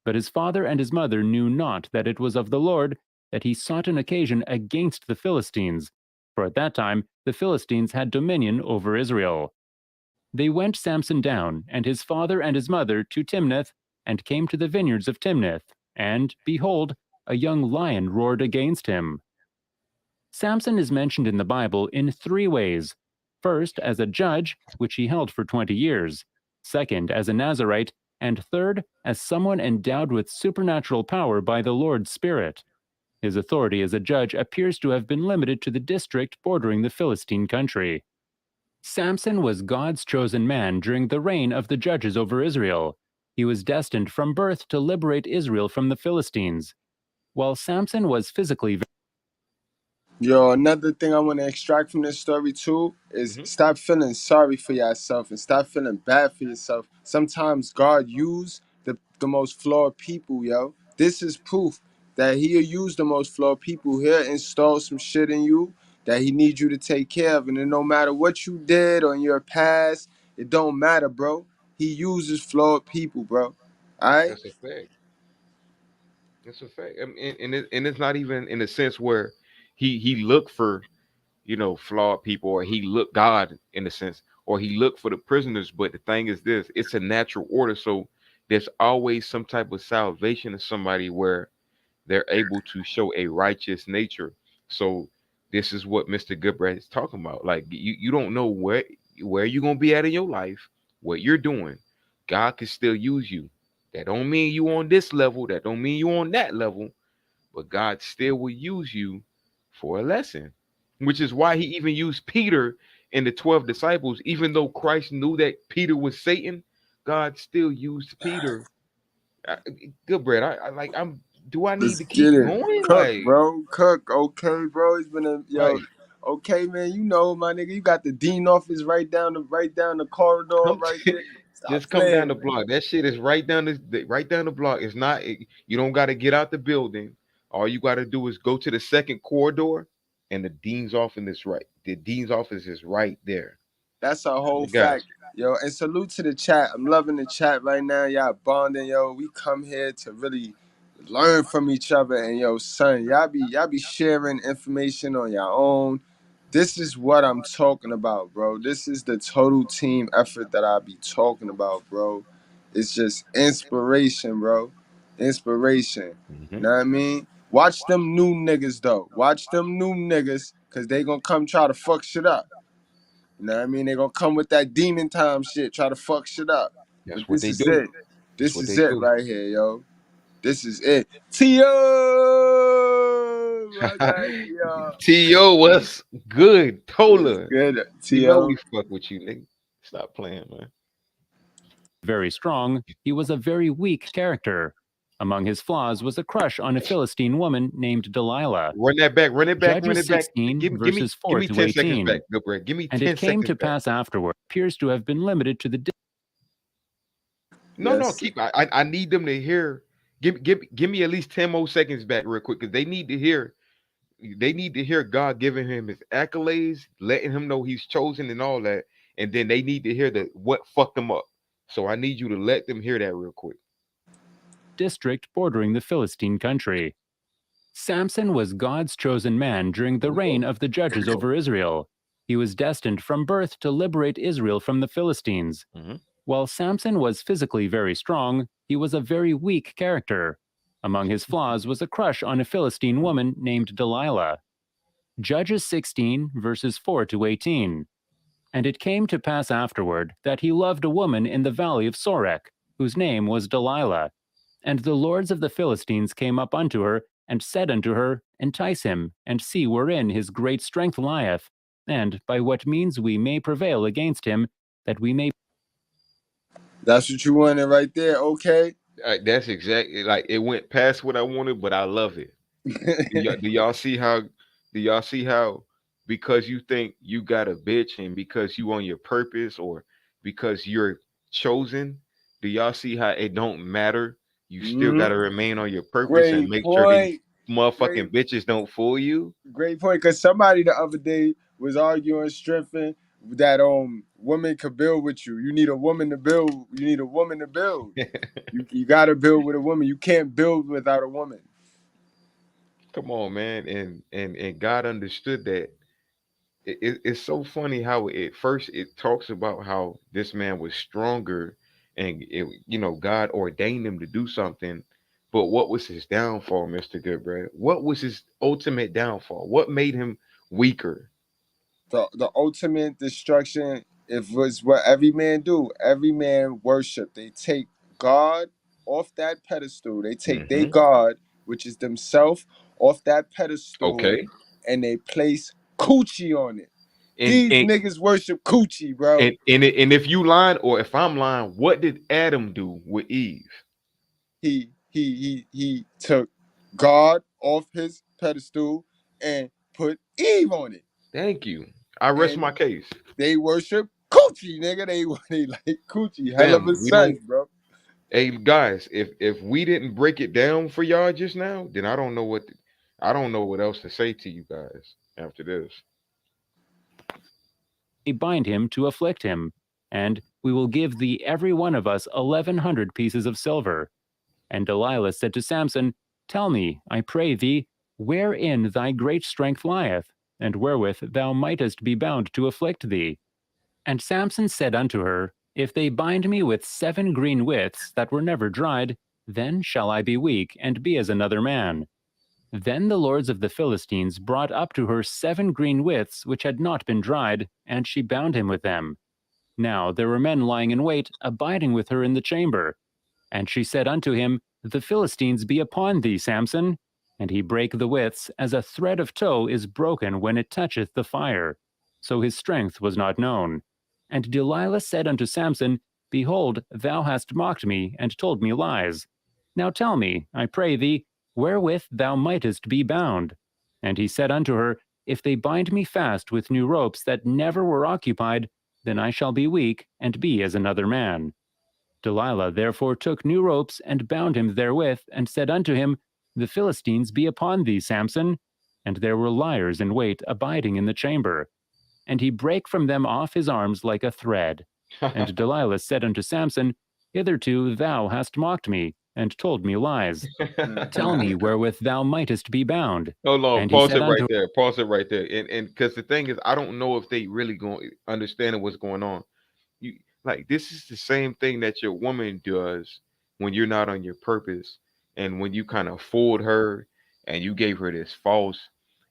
But his father and his mother knew not that it was of the Lord, that he sought an occasion against the Philistines. For at that time the Philistines had dominion over Israel. They went Samson down, and his father and his mother, to Timnath, and came to the vineyards of Timnath, and, behold, a young lion roared against him. Samson is mentioned in the Bible in 3 ways. First, as a judge, which he held for 20 years. Second, as a Nazirite. And third, as someone endowed with supernatural power by the Lord's Spirit. His authority as a judge appears to have been limited to the district bordering the Philistine country. Samson was God's chosen man during the reign of the judges over Israel. He was destined from birth to liberate Israel from the Philistines. While Samson was physically Yo, another thing I want to extract from this story too is stop feeling sorry for yourself and stop feeling bad for yourself. Sometimes God used the most flawed people, yo. This is proof that he'll use the most flawed people. He'll install some shit in you that he needs you to take care of. And then no matter what you did on your past, it don't matter, bro. He uses flawed people, bro. All right? That's a fact. That's a fact. And it's not even in a sense where he looked for, flawed people, or he looked God in a sense, or he looked for the prisoners. But the thing is this, it's a natural order. So there's always some type of salvation in somebody where they're able to show a righteous nature. So this is what Mr. Goodbread is talking about. Like you don't know where you're gonna be at in your life, what you're doing. God can still use you. That don't mean you on this level. That don't mean you on that level. But God still will use you for a lesson, which is why he even used Peter and the 12 disciples. Even though Christ knew that Peter was Satan, God still used Peter. Goodbread, do I need Let's to get keep it. going? Cook, Like, bro. Cook. Okay, bro. It's been a yo. right. Okay, man. You know, my nigga. You got the dean office right down the corridor Come right there. Stop just come down playing, the man. block. That shit is right down right down the block. It's not you don't got to get out the building. All you got to do is go to the second corridor, and the dean's office is right. The dean's office is right there. That's a whole I got fact, yo. And salute to the chat. I'm loving the chat right now. Y'all bonding, yo. We come here to really learn from each other. And yo, son, y'all be sharing information on your own. This is what I'm talking about, bro. This is the total team effort that I be talking about, bro. It's just inspiration, bro. Inspiration. you. You know what I mean? Watch them new niggas though. Watch them new niggas, cause they gonna come try to fuck shit up. You know what I mean? They gonna come with that demon time shit, try to fuck shit up. That's But what this they is do. it. That's This what is they it do. right here, yo. This is it. T.O. My guy, T.O. T.O. was good. What's Tola. good, You know T.O.? we fuck with you, nigga. Stop playing, man. very strong, he was a very weak character. Among his flaws was a crush on a Philistine woman named Delilah. Run that back. Run it back. Run Judges it back. 16, Give verses 4 me to 10 seconds 18. back, Goodbread. Give me And 10 it came seconds to back. pass afterward, appears to have been limited to the No, Yes. keep. I need them to hear. Give me at least 10 more seconds back, real quick, because they need to hear. They need to hear God giving him his accolades, letting him know he's chosen and all that, and then they need to hear the what fucked him up. So I need you to let them hear that real quick. district bordering the Philistine country. Samson was God's chosen man during the reign of the judges over Israel. He was destined from birth to liberate Israel from the Philistines. Mhm. While Samson was physically very strong, he was a very weak character. Among his flaws was a crush on a Philistine woman named Delilah. Judges 16, verses 4 to 18. And it came to pass afterward that he loved a woman in the valley of Sorek, whose name was Delilah. And the lords of the Philistines came up unto her, and said unto her, Entice him, and see wherein his great strength lieth, and by what means we may prevail against him, that we may. That's what you wanted right there, okay? That's exactly, like, it went past what I wanted, but I love it. Do y'all see how? Do y'all see how? Because you think you got a bitch, and because you on your purpose, or because you're chosen, do y'all see how it don't matter? You still got to remain on your purpose and Great make sure these point. motherfucking bitches don't fool you. Great point. Because somebody the other day was arguing, strengthening that women could build with you. You need a woman to build. You need a woman to build. you got to build with a woman. You can't build without a woman. Come on, man, and God understood that. It's so funny how it first it talks about how this man was stronger, and God ordained him to do something. But what was his downfall, Mr. Goodbread? What was his ultimate downfall? What made him weaker? The ultimate destruction, if was what every man do. Every man worship. They take God off that pedestal. They take their God, which is themselves, off that pedestal, Okay. and they place coochie on it. And These niggas worship coochie, bro. and if you lying, or if I'm lying, what did Adam do with Eve? He took God off his pedestal and put Eve on it. Thank you. I rest And my case. they worship coochie, nigga. They like coochie. Hell of a sons, bro. Hey guys, if we didn't break it down for y'all just now, then I don't know what else to say to you guys after this. Bind him to afflict him, and we will give thee every one of us 1,100 pieces of silver. And Delilah said to Samson, Tell me, I pray thee, wherein thy great strength lieth, and wherewith thou mightest be bound to afflict thee. And Samson said unto her, If they bind me with 7 green withs that were never dried, then shall I be weak, and be as another man. Then the lords of the Philistines brought up to her 7 green withs which had not been dried, and she bound him with them. Now there were men lying in wait, abiding with her in the chamber. And she said unto him, The Philistines be upon thee, Samson. And he brake the withs, as a thread of tow is broken when it toucheth the fire. So his strength was not known. And Delilah said unto Samson, Behold, thou hast mocked me, and told me lies. Now tell me, I pray thee, wherewith thou mightest be bound. And he said unto her, If they bind me fast with new ropes that never were occupied, then I shall be weak, and be as another man. Delilah therefore took new ropes, and bound him therewith, and said unto him, The Philistines be upon thee, Samson. And there were liars in wait, abiding in the chamber. And he brake from them off his arms like a thread. And Delilah said unto Samson, Hitherto thou hast mocked me, and told me lies. Tell me wherewith thou mightest be bound. Hold on, And pause it right there. Pause it right there. And because the thing is, I don't know if they really going understanding what's going on. You like, this is the same thing that your woman does when you're not on your purpose, and when you kind of fooled her and you gave her this false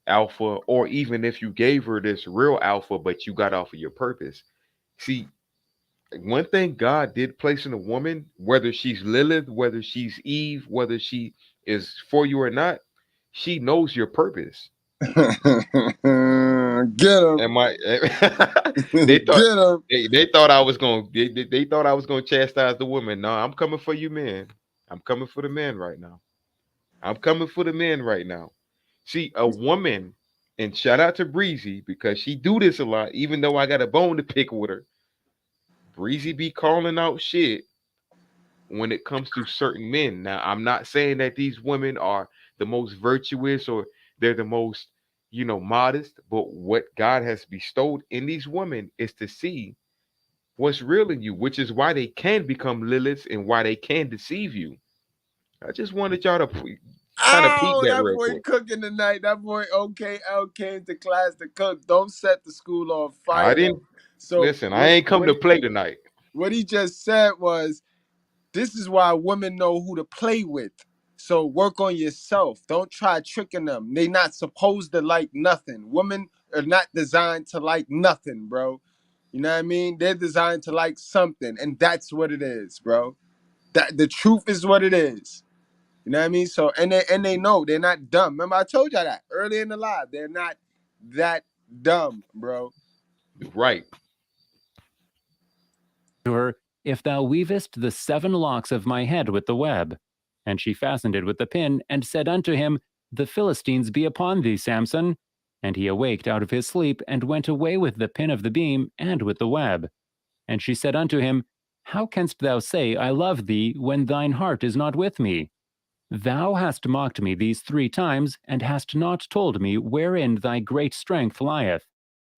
alpha, or even if you gave her this real alpha but you got off of your purpose. See, one thing God did place in a woman, whether she's Lilith, whether she's Eve, whether she is for you or not, she knows your purpose. Get him. Am I? They thought I was going. They thought I was going to chastise the woman. No, I'm coming for you, men. I'm coming for the men right now. I'm coming for the men right now. See, a woman, and shout out to Breezy because she do this a lot. Even though I got a bone to pick with her, Breezy be calling out shit when it comes to certain men. Now, I'm not saying that these women are the most virtuous or they're the most, modest, but what God has bestowed in these women is to see what's real in you, which is why they can become Liliths and why they can deceive you. I just wanted y'all to kind of peek that real boy quick. cooking tonight. That boy OKL came to class to cook. Don't set the school on fire. I didn't. So listen, I ain't come to play tonight. What he just said was, this is why women know who to play with. So work on yourself. Don't try tricking them. They not supposed to like nothing. Women are not designed to like nothing, bro. You know what I mean? They're designed to like something, and that's what it is, bro. That the truth is what it is. You know what I mean? So and they know they're not dumb. Remember, I told y'all that early in the live. They're not that dumb, bro. Right. To her, "If thou weavest the 7 locks of my head with the web." And she fastened it with the pin, and said unto him, "The Philistines be upon thee, Samson." And he awaked out of his sleep, and went away with the pin of the beam, and with the web. And she said unto him, "How canst thou say, I love thee, when thine heart is not with me? Thou hast mocked me these 3 times, and hast not told me wherein thy great strength lieth."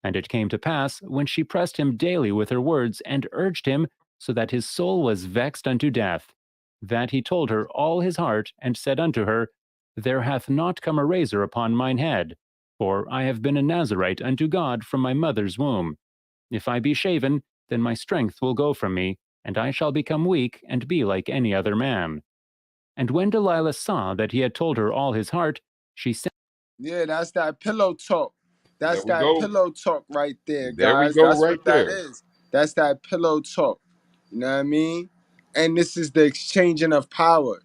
And it came to pass, when she pressed him daily with her words, and urged him, so that his soul was vexed unto death, that he told her all his heart, and said unto her, "There hath not come a razor upon mine head, for I have been a Nazarite unto God from my mother's womb. If I be shaven, then my strength will go from me, and I shall become weak, and be like any other man." And when Delilah saw that he had told her all his heart, she said, Yeah, that's that pillow talk. There That's we that go. pillow talk right there, There we guys. go That's right what that there. is. That's that pillow talk. You know what I mean? And this is the exchanging of power.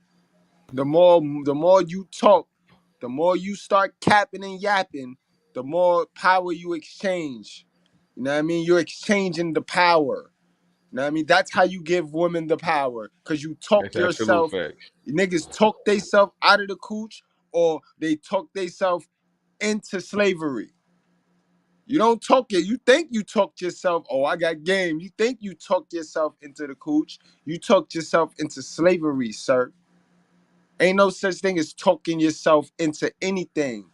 The more you talk, the more you start capping and yapping, the more power you exchange. You know what I mean? You're exchanging the power. You know what I mean? That's how you give women the power. Cause you talk That's absolute yourself. facts. Niggas talk theyself out of the cooch, or they talk theyself into slavery. You don't talk it. You think you talked yourself. Oh, I got game. You think you talked yourself into the cooch. You talked yourself into slavery, sir. Ain't no such thing as talking yourself into anything.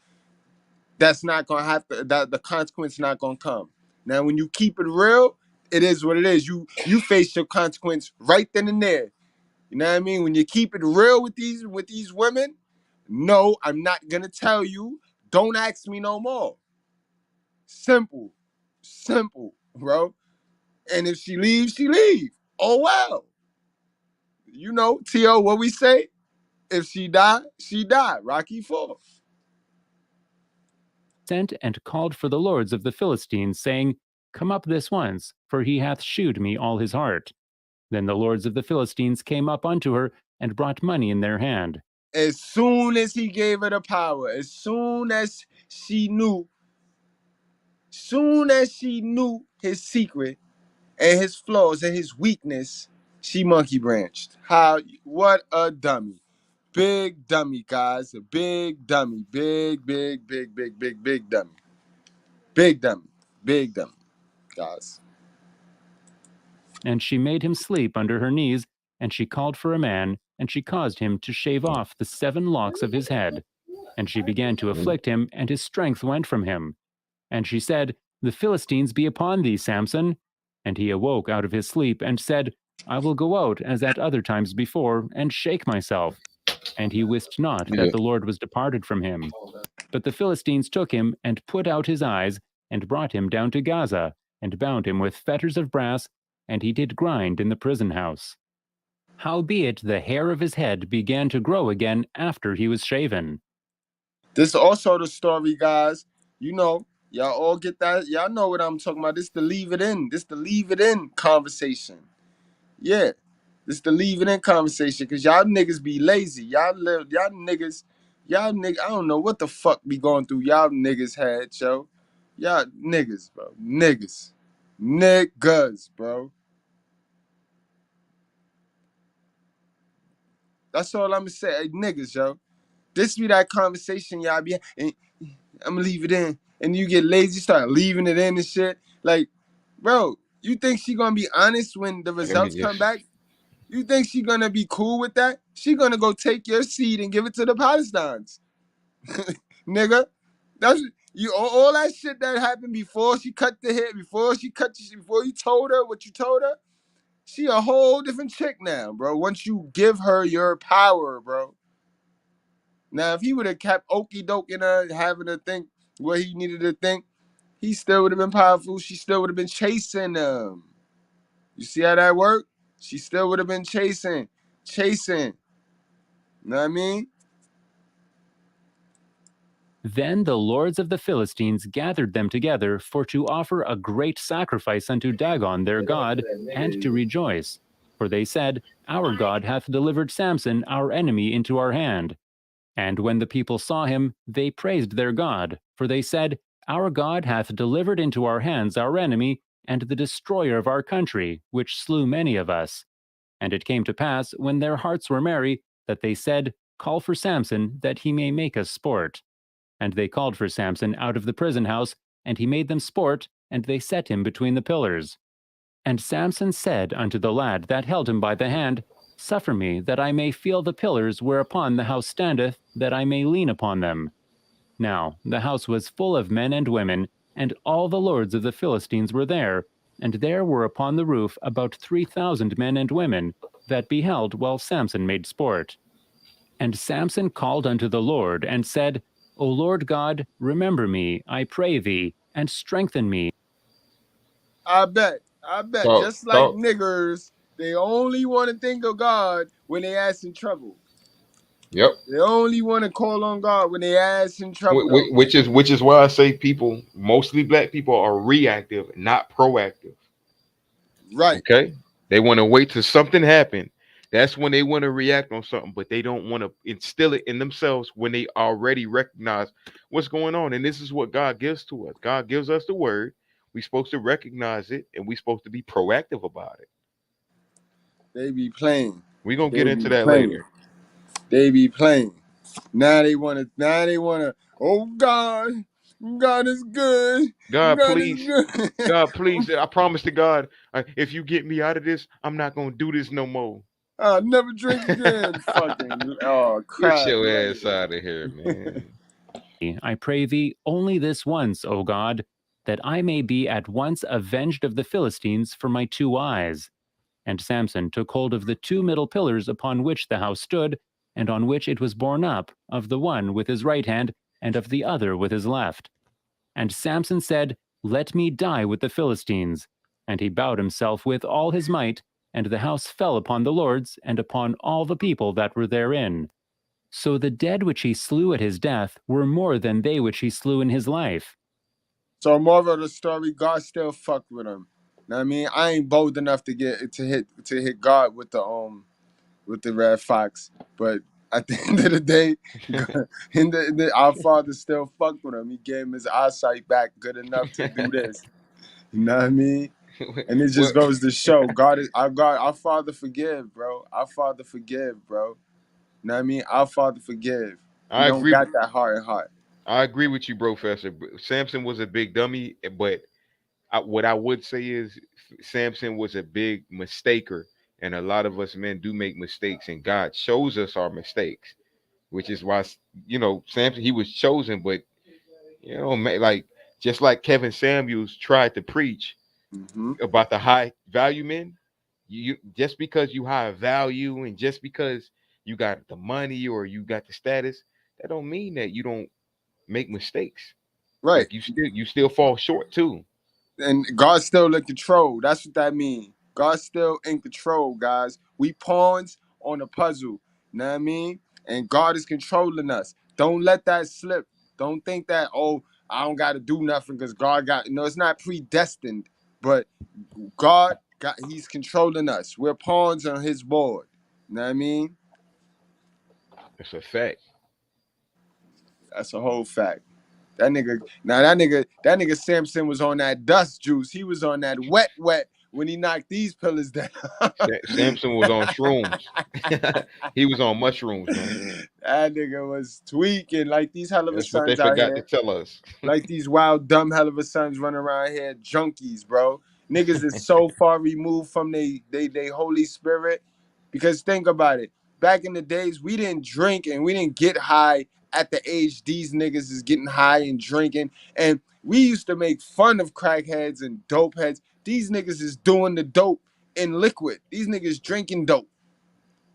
That's not gonna have to. That the consequence not gonna come. Now, when you keep it real, it is what it is. You face your consequence right then and there. You know what I mean? When you keep it real with these women, no, I'm not gonna tell you. Don't ask me no more. Simple, simple, bro. And if she leaves, she leave. Oh well. You know, T.O., what we say? If she die, she die. Rocky 4. sent and called for the lords of the Philistines, saying, "Come up this once, for he hath shewed me all his heart." Then the lords of the Philistines came up unto her, and brought money in their hand. As soon as he gave her the power, as soon as she knew his secret and his flaws and his weakness, she monkey branched. What a dummy. Big dummy, guys. A big dummy. Big dummy. Big dummy. Big dummy, guys. And she made him sleep under her knees, and she called for a man, and she caused him to shave off the 7 locks of his head. And she began to afflict him, and his strength went from him. And she said, "The Philistines be upon thee, Samson." And he awoke out of his sleep, and said, "I will go out as at other times before, and shake myself." And he wist not Yeah. that the Lord was departed from him. But the Philistines took him, and put out his eyes, and brought him down to Gaza, and bound him with fetters of brass, and he did grind in the prison house. Howbeit the hair of his head began to grow again after he was shaven. This is also the story, guys. You know, y'all all get that. Y'all know what I'm talking about. This the leave it in. This the leave it in conversation. Yeah. This the leave it in conversation. Cause y'all niggas be lazy. Y'all niggas, I don't know what the fuck be going through y'all niggas head, yo. Y'all niggas, bro. Niggas. Niggas, bro. That's all I'm gonna say. Hey, niggas, yo. This be that conversation y'all be, and I'm gonna leave it in. And you get lazy, start leaving it in and shit. Like, bro, you think she gonna be honest when the Let me results come just. back? You think she gonna be cool with that? She gonna go take your seed and give it to the Palestinians. Nigga. That's you all that shit that happened before she cut the hair, before you told her what you told her. She a whole different chick now, bro. Once you give her your power, bro. Now, if he would have kept okey doking her, having her think what he needed to think, he still would have been powerful. She still would have been chasing him. You see how that worked? She still would have been chasing. You know what I mean? Then the lords of the Philistines gathered them together for to offer a great sacrifice unto Dagon their god, and to rejoice. For they said, Our God hath delivered Samson our enemy into our hand. And when the people saw him, they praised their God. For they said, Our God hath delivered into our hands our enemy, and the destroyer of our country, which slew many of us. And it came to pass, when their hearts were merry, that they said, Call for Samson, that he may make us sport. And they called for Samson out of the prison house, and he made them sport, and they set him between the pillars. And Samson said unto the lad that held him by the hand, Suffer me, that I may feel the pillars whereupon the house standeth, that I may lean upon them. Now the house was full of men and women, and all the lords of the Philistines were there, and there were upon the roof about 3,000 men and women, that beheld while Samson made sport. And Samson called unto the Lord, and said, O Lord God, remember me, I pray thee, and strengthen me. I bet. Just like niggers, they only want to think of God when they ass in trouble. Yep. They only want to call on God when they ass in trouble. Though. Which is why I say people, mostly black people, are reactive, not proactive. Right. Okay. They want to wait till something happen. That's when they want to react on something, but they don't want to instill it in themselves when they already recognize what's going on. And this is what God gives to us. God gives us the word. We're supposed to recognize it, and we're supposed to be proactive about it. They be playing. We're gonna get into that later. They be playing. Now they wanna. Oh God is good. God, please. Is good. God, please. I promise to God, if you get me out of this, I'm not gonna do this no more. I'll never drink again. Fucking crap. Get your ass out of here, man. I pray thee only this once, O God, that I may be at once avenged of the Philistines for my 2 eyes. And Samson took hold of the 2 middle pillars upon which the house stood, and on which it was borne up, of the one with his right hand, and of the other with his left. And Samson said, Let me die with the Philistines. And he bowed himself with all his might, and the house fell upon the lords, and upon all the people that were therein. So the dead which he slew at his death were more than they which he slew in his life. So moral of the story, God still fucked with him. Know what I mean, I ain't bold enough to hit God with the red fox, but at the end of the day, our Father still fucked with him. He gave him his eyesight back good enough to do this. You know what I mean? And it just goes to show our Father forgive, bro. Our Father forgive, bro. You know what I mean? Our Father forgive. He don't got that hard heart. I agree with you, Professor. Samson was a big dummy, but what I would say is Samson was a big mistaker, and a lot of us men do make mistakes, and God shows us our mistakes, which is why Samson, he was chosen, but like just like Kevin Samuels tried to preach about the high value men, you just because you high value and just because you got the money or you got the status, that don't mean that you don't make mistakes. Right. Like you still fall short too. And God's still in control. That's what that means. God's still in control, guys. We pawns on a puzzle. You know what I mean? And God is controlling us. Don't let that slip. Don't think that, I don't got to do nothing because God it's not predestined. But He's controlling us. We're pawns on his board. You know what I mean? It's a fact. That's a whole fact. That nigga Samson was on that dust juice. He was on that wet when he knocked these pillars down. Samson was on shrooms. He was on mushrooms, man. That nigga was tweaking like these hell of a That's what they sons out forgot here. to tell us. Like these wild, dumb hell of a sons running around here, junkies, bro. Niggas is so far removed from they Holy Spirit. Because think about it. Back in the days, we didn't drink and we didn't get high at the age these niggas is getting high and drinking. And we used to make fun of crackheads and dope heads. These niggas is doing the dope in liquid. These niggas drinking dope.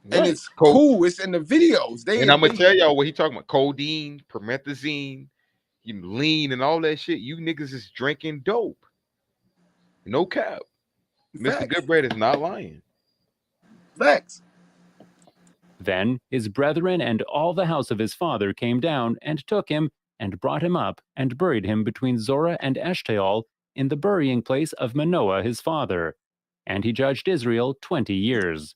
Right. And it's cool. It's in the videos. I'm going to tell y'all what he talking about. Codeine, promethazine, lean, and all that shit. You niggas is drinking dope. No cap. Mr. Goodbread is not lying. Facts. Then his brethren and all the house of his father came down and took him and brought him up and buried him between Zorah and Eshtaol in the burying place of Manoah his father. And he judged Israel 20 years.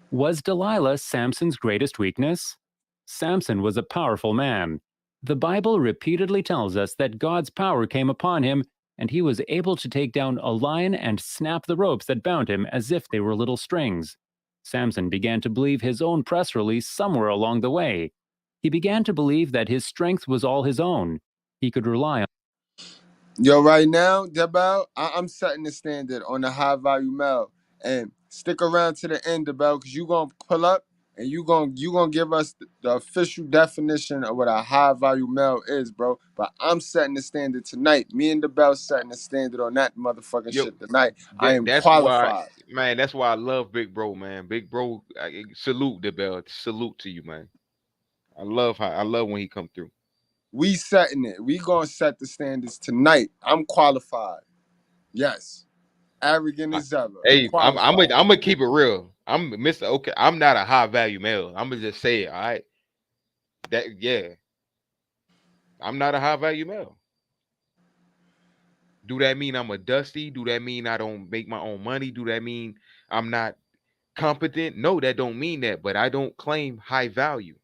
Was Delilah Samson's greatest weakness? Samson was a powerful man. The Bible repeatedly tells us that God's power came upon him, and he was able to take down a lion and snap the ropes that bound him as if they were little strings. Samson began to believe his own press release somewhere along the way. He began to believe that his strength was all his own. He could rely on. Yo, right now, Debel, I'm setting the standard on the high value male. And stick around to the end, Debel, because you're going to pull up and you're gonna give us the official definition of what a high value male is, bro. But I'm setting the standard tonight. Me and Debel setting the standard on that motherfucking Yo, shit tonight. I am that's why, qualified. man. That's why I love Big Bro, man. Big Bro, salute the bell. Salute to you, man. I love when he come through. We setting it. We gonna set the standards tonight. I'm qualified. Yes. Arrogant as ever. Hey, I'm Qualified. gonna keep it real. I'm Mr. Okay. I'm not a high value male. I'm gonna just say it. All right. I'm not a high value male. Do that mean I'm a dusty? Do that mean I don't make my own money? Do that mean I'm not competent? No, that don't mean that. But I don't claim high value.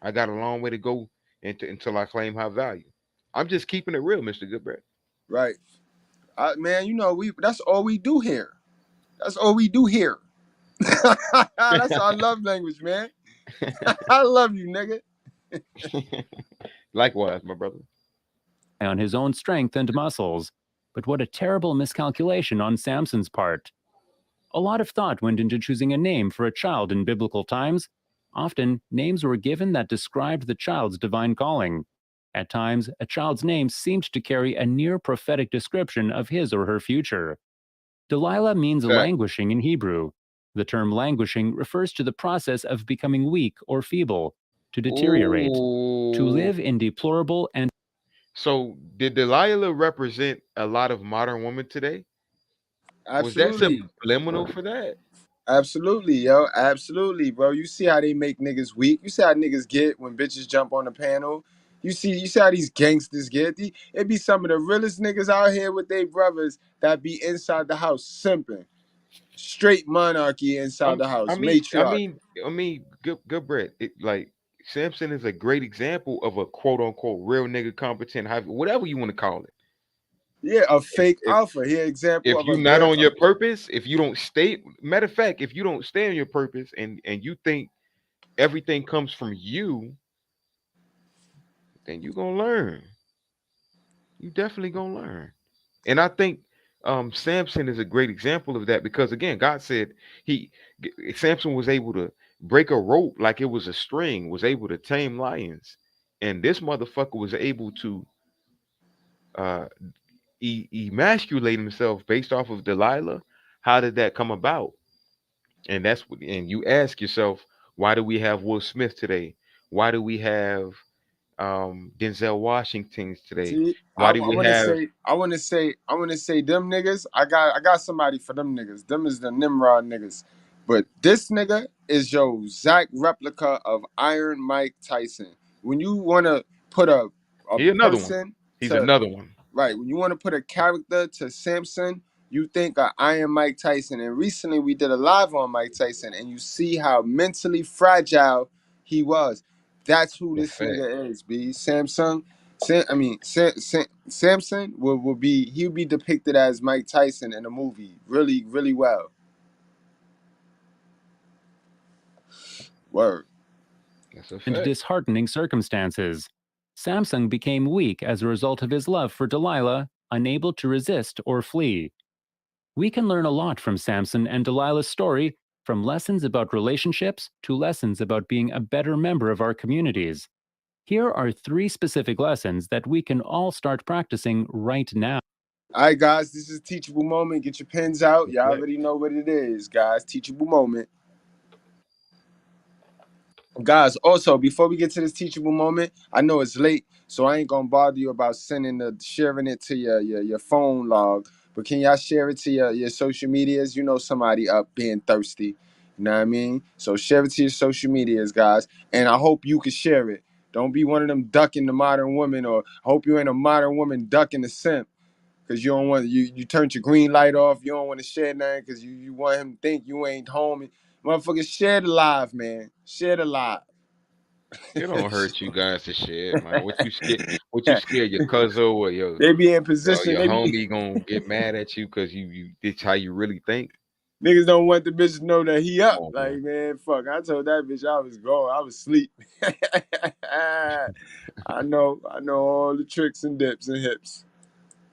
I got a long way to go until I claim high value. I'm just keeping it real, Mr. Goodbread. Right. Man, you know, that's all we do here. That's all we do here. That's our love language, man. I love you, nigga. Likewise, my brother. On his own strength and muscles. But what a terrible miscalculation on Samson's part. A lot of thought went into choosing a name for a child in biblical times. Often, names were given that described the child's divine calling. At times, a child's name seemed to carry a near prophetic description of his or her future. Delilah means languishing in Hebrew. The term languishing refers to the process of becoming weak or feeble, to deteriorate, to live in deplorable and. So, did Delilah represent a lot of modern women today? Absolutely. Was that subliminal for that? Absolutely, yo. Absolutely, bro. You see how they make niggas weak. You see how niggas get when bitches jump on the panel. You see how these gangsters get. It be some of the realest niggas out here with their brothers that be inside the house simping. Straight monarchy inside the house. Matriarch. Goodbread. Like Samson is a great example of a quote unquote real nigga competent, whatever you want to call it. Yeah, a fake alpha. Here, example. If you're not on your purpose, if you don't stay, matter of fact, if you don't stay on your purpose and you think everything comes from you, then you're gonna learn. You definitely gonna learn. And I think Samson is a great example of that because again, God said Samson was able to break a rope like it was a string, was able to tame lions, and this motherfucker was able to emasculate himself based off of Delilah. How did that come about? And you ask yourself, why do we have Will Smith today? Why do we have Denzel Washington today? See, Why do we have? I want to say them niggas. I got somebody for them niggas. Them is the Nimrod niggas. But this nigga is your Zach replica of Iron Mike Tyson. When you want to put a another person, one. He's another one. Right. When you want to put a character to Samson, you think of Iron Mike Tyson. And recently we did a live on Mike Tyson, and you see how mentally fragile he was. That's who this nigga is, B. Samson will be depicted as Mike Tyson in a movie really, really well. Word. That's a fact. And disheartening circumstances. Samson became weak as a result of his love for Delilah, unable to resist or flee. We can learn a lot from Samson and Delilah's story, from lessons about relationships to lessons about being a better member of our communities. Here are 3 specific lessons that we can all start practicing right now. All right, guys, this is a teachable moment. Get your pens out. Y'all already know what it is, guys. Teachable moment. Guys, also, before we get to this teachable moment, I know it's late, so I ain't gonna bother you about sharing it to your phone log. But can y'all share it to your social medias? You know somebody up being thirsty. You know what I mean? So share it to your social medias, guys. And I hope you can share it. Don't be one of them ducking the modern woman, or I hope you ain't a modern woman ducking the simp. Cause you don't want you turned your green light off. You don't want to share nothing because you want him to think you ain't home. Motherfuckers, share the live, man. Share the live. It don't hurt you guys to share it, man. What you scared? What you scared your cousin or They be in position. your They be, homie gonna get mad at you because you it's how you really think? niggas don't want the bitch to know that he Come up. on, Like, man. man, fuck. I told that bitch I was gone. I was asleep. I know all the tricks and dips and hips.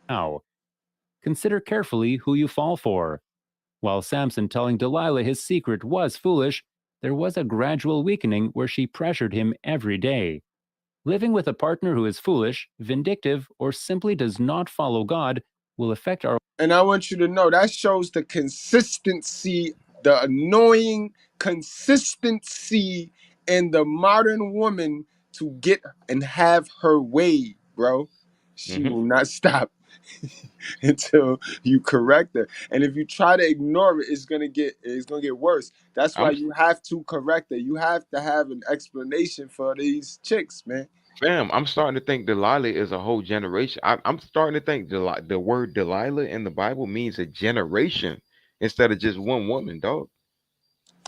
Now, consider carefully who you fall for. While Samson telling Delilah his secret was foolish, there was a gradual weakening where she pressured him every day. Living with a partner who is foolish, vindictive, or simply does not follow God will affect our. And I want you to know that shows the consistency, the annoying consistency in the modern woman to get and have her way, bro. She Mm-hmm. will not stop until you correct her. And if you try to ignore it, it's gonna get worse. That's why I'm you have to correct her. You have to have an explanation for these chicks, man. Fam, I'm starting to think Delilah is a whole generation. I'm starting to think the word Delilah in the Bible means a generation instead of just one woman, dog.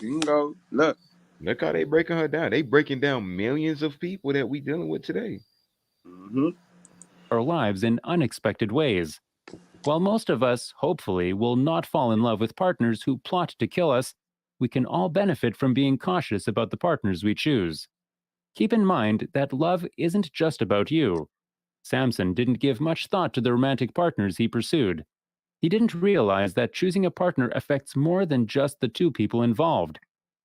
You can go look. Look how they breaking her down. They breaking down millions of people that we dealing with today. Mm-hmm. Our lives in unexpected ways. While most of us, hopefully, will not fall in love with partners who plot to kill us, we can all benefit from being cautious about the partners we choose. Keep in mind that love isn't just about you. Samson didn't give much thought to the romantic partners he pursued. He didn't realize that choosing a partner affects more than just the two people involved.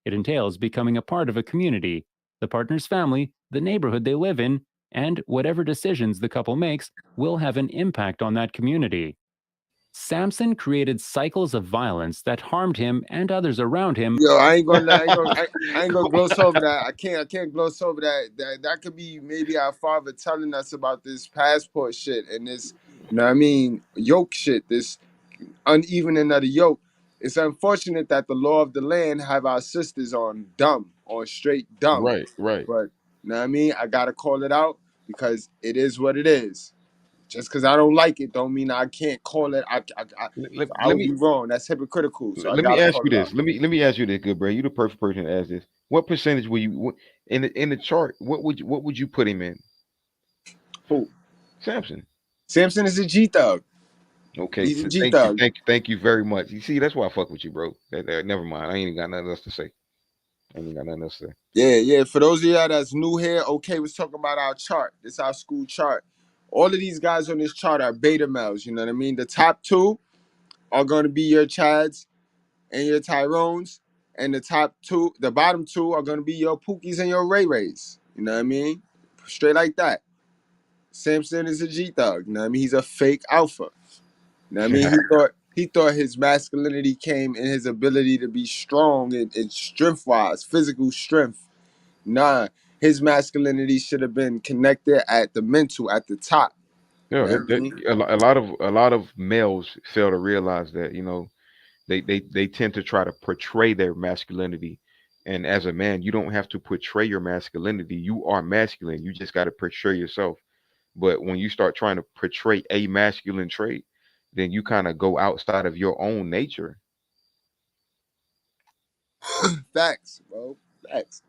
It entails becoming a part of a community, the partner's family, the neighborhood they live in, and whatever decisions the couple makes will have an impact on that community. Samson created cycles of violence that harmed him and others around him. Yo, I ain't gonna gloss over that. I can't gloss over that. That could be maybe our father telling us about this passport shit and this, you know what I mean, yoke shit, this unevening of the yoke. It's unfortunate that the law of the land have our sisters on dumb, on straight dumb. Right, right. But you know what I mean? I gotta call it out because it is what it is. Just because I don't like it don't mean I can't call it. I Let would me be wrong. That's hypocritical. So I let me gotta ask call you it out. this. Let me ask you this, good bro. You the perfect person to ask this. What percentage will you in the chart? What would you put him in? Who? Samson. Samson is a G thug. Okay, He's a so G thug. thank you very much. You see, that's why I fuck with you, bro. Never mind. I ain't even got nothing else to say. I ain't even got nothing else to say. Yeah. For those of y'all that's new here, okay, we're talking about our chart. This is our school chart. All of these guys on this chart are beta males. You know what I mean? The top two are going to be your Chads and your Tyrones, and the bottom two are going to be your Pookies and your Ray Rays. You know what I mean? Straight like that. Samson is a G thug. You know what I mean? He's a fake alpha. You know what I mean? He thought his masculinity came in his ability to be strong and strength wise, physical strength. Nah, his masculinity should have been connected at the mental, at the top. You Yeah, know what I mean? a lot of males fail to realize that, you know, they tend to try to portray their masculinity. And as a man, you don't have to portray your masculinity. You are masculine. You just got to portray yourself. But when you start trying to portray a masculine trait, then you kind of go outside of your own nature. Facts, bro. Facts.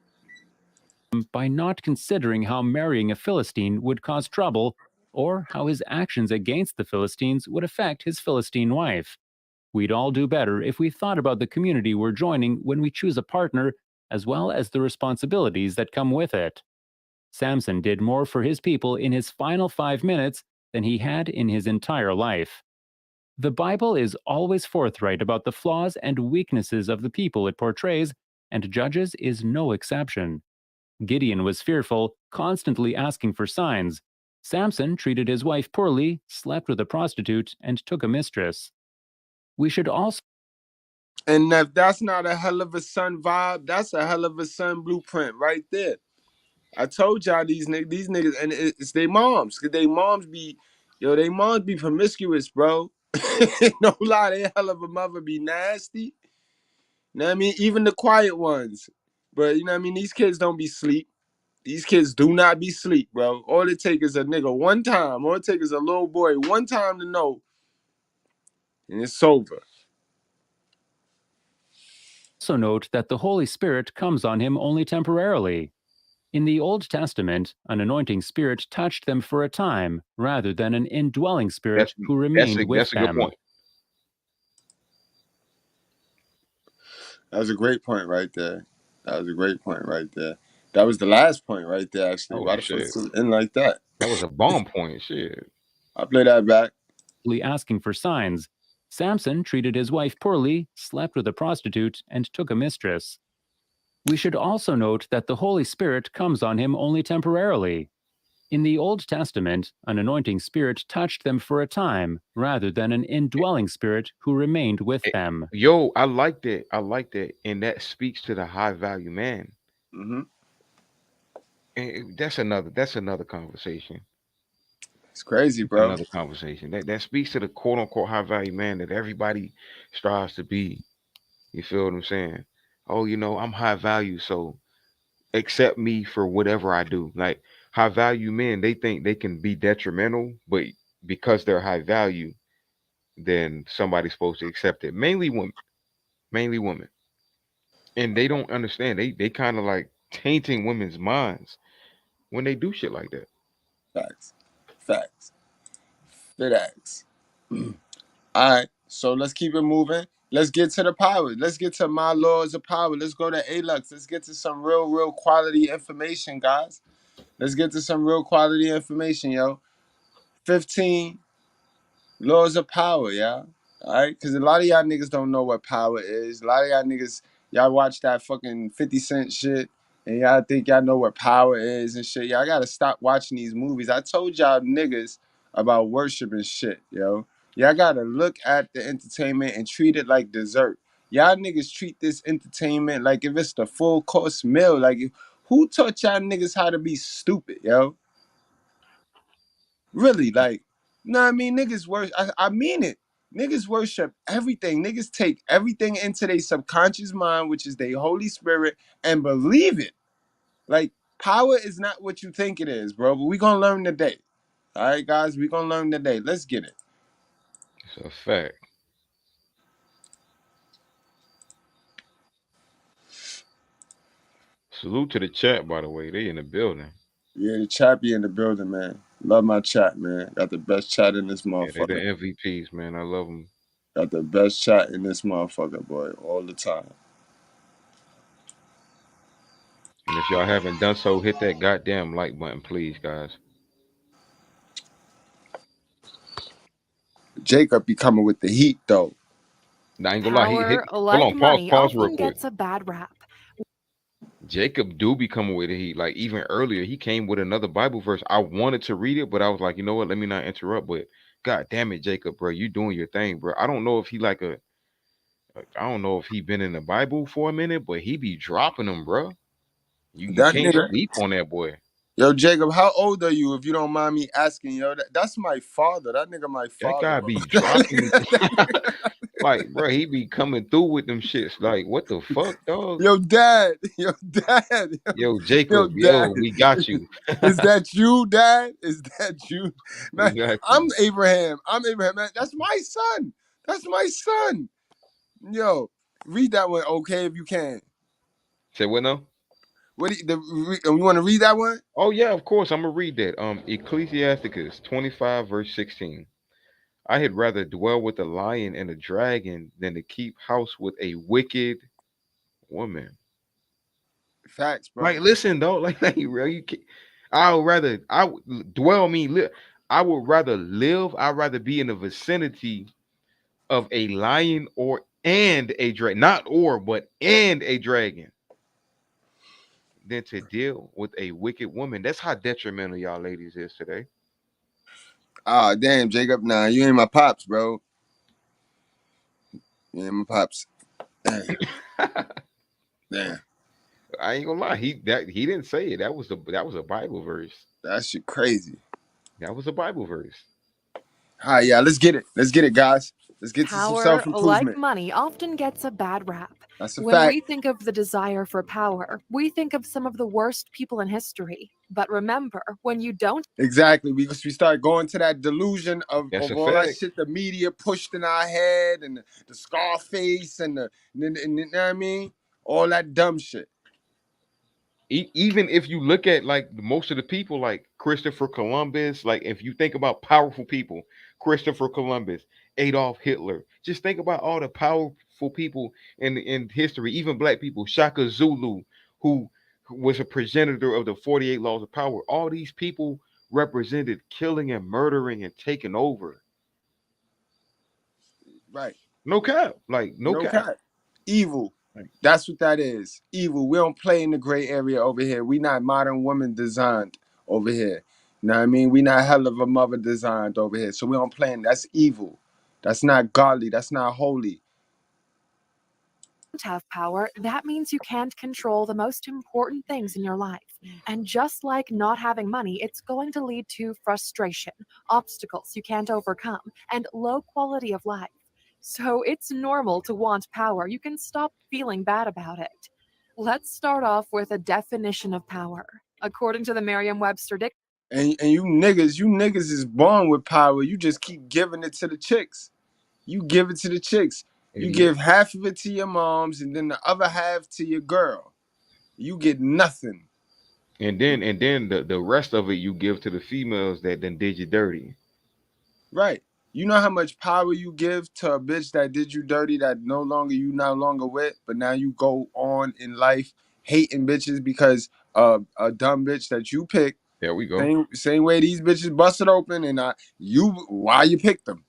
By not considering how marrying a Philistine would cause trouble or how his actions against the Philistines would affect his Philistine wife. We'd all do better if we thought about the community we're joining when we choose a partner, as well as the responsibilities that come with it. Samson did more for his people in his final 5 minutes than he had in his entire life. The Bible is always forthright about the flaws and weaknesses of the people it portrays, and Judges is no exception. Gideon was fearful, constantly asking for signs. Samson treated his wife poorly, slept with a prostitute, and took a mistress. We should also. And if that's not a hell of a son vibe, that's a hell of a son blueprint right there. I told y'all these niggas, and it's their moms, cause they moms be promiscuous, bro. No lie, they hell of a mother be nasty. You know what I mean? Even the quiet ones. But you know what I mean? These kids don't be sleep. These kids do not be sleep, bro. All it take is a nigga one time. All it take is a little boy one time to know, and it's over. Also note that the Holy Spirit comes on him only temporarily. In the Old Testament, an anointing spirit touched them for a time, rather than an indwelling spirit who remained with that's a good them. point. That was a great point right there. That was a great point right there. That was the last point right there, actually. Oh, Why the shit. fuck in like that? That was a bomb point. Shit. I'll play that back. Asking for signs. Samson treated his wife poorly, slept with a prostitute, and took a mistress. We should also note that the Holy Spirit comes on him only temporarily. In the Old Testament, an anointing spirit touched them for a time, rather than an indwelling spirit who remained with them. Yo, I like that. I like that. And that speaks to the high value man. Mm-hmm. And that's another conversation. It's crazy, bro. Another conversation. That speaks to the quote unquote high value man that everybody strives to be. You feel what I'm saying? Oh, you know, I'm high value, so accept me for whatever I do. Like high value men, they think they can be detrimental, but because they're high value, then somebody's supposed to accept it. Mainly women. And they don't understand. They kind of like tainting women's minds when they do shit like that. Facts. Facts. All right, so let's keep it moving. Let's get to the power. Let's get to my laws of power. Let's go to ALUX. Let's get to some real quality information, guys. Let's get to some real quality information, yo. 15 laws of power, y'all. All right, because a lot of y'all niggas don't know what power is. A lot of y'all niggas, y'all watch that fucking 50 Cent shit, and y'all think y'all know what power is and shit. Y'all gotta stop watching these movies. I told y'all niggas about worship and shit, yo. Y'all gotta look at the entertainment and treat it like dessert. Y'all niggas treat this entertainment like if it's the full course meal. Like, who taught y'all niggas how to be stupid, yo? Really, like, you know what I mean? Niggas worship, I mean it. Niggas worship everything. Niggas take everything into their subconscious mind, which is their Holy Spirit, and believe it. Like, power is not what you think it is, bro. But we gonna learn today. All right, guys, we gonna learn today. Let's get it. It's a fact. Salute to the chat, by the way. They in the building. Yeah, the chat be in the building, man. Love my chat, man. Got the best chat in this Yeah, they motherfucker. the MVPs, man. I love them. Got the best chat in this motherfucker, boy, all the time. And if y'all haven't done so, hit that goddamn like button, please, guys. Jacob be coming with the heat, though. I ain't gonna lie. Power, Hold like on, money, pause real often quick. gets a bad rap. Jacob do be coming with it. He like even earlier he came with another Bible verse. I wanted to read it, but I was like, you know what? Let me not interrupt. But God damn it, Jacob, bro, you doing your thing, bro. I don't know if he I don't know if he been in the Bible for a minute, but he be dropping them, bro. You That can't nigga. sleep on that boy. Yo, Jacob, how old are you, if you don't mind me asking, yo? That's my father. That nigga my That father, guy bro. be dropping like, bro, he be coming through with them shits. Like, what the fuck, dog? Yo, dad. Yo, dad. Yo, Jacob, yo, we got you. Is that you, dad? Is that you? We Man, got I'm you. Abraham. Man. That's my son. That's my son. Yo, read that one, okay, if you can. Say what now? You want to read that one? Oh yeah, of course. I'm gonna read that. Ecclesiasticus 25 verse 16. I had rather dwell with a lion and a dragon than to keep house with a wicked woman. Facts, bro. Like, listen, though, like, I would rather dwell mean live. I would rather live. I'd rather be in the vicinity of a lion and a dragon, not but and a dragon, than to deal with a wicked woman. That's how detrimental y'all ladies is today. Ah, damn, Jacob. Nah, you ain't my pops, bro. You ain't my pops. Damn. Damn. I ain't gonna lie. He didn't say it. That was a Bible verse. That shit crazy. That was a Bible verse. All right, yeah, let's get it. Let's get it, guys. Let's get to some Power, self-improvement. like money, often gets a bad rap. That's a When fact. we think of the desire for power, we think of some of the worst people in history. But remember, when you don't Exactly. We start going to that delusion of That's a all that fact. shit the media pushed in our head and the Scarface and you know what I mean? All that dumb shit. Even if you look at like most of the people, like Christopher Columbus, like if you think about powerful people, Christopher Columbus, Adolf Hitler, just think about all the powerful people in history, even black people, Shaka Zulu, who was a progenitor of the 48 laws of power. All these people represented killing and murdering and taking over. Right. No cap, like no No cap. cap. Evil. Like, That's what that is. Evil. We don't play in the gray area over here. We not modern woman designed over here. You know what I mean? We not hell of a mother designed over here. So we don't play in. That's evil. That's not godly. That's not holy. have power, that means you can't control the most important things in your life. And just like not having money, it's going to lead to frustration, obstacles you can't overcome, and low quality of life. So it's normal to want power. You can stop feeling bad about it. Let's start off with a definition of power. According to the Merriam-Webster dictionary, And you niggas is born with power. You just keep giving it to the chicks. You give it to the chicks. You give half of it to your moms and then the other half to your girl. You get nothing. and then the rest of it you give to the females that then did you dirty. Right. You know how much power you give to a bitch that did you dirty that no longer with, but now you go on in life hating bitches because a dumb bitch that you picked. There we go. Same way these bitches busted open and why you picked them.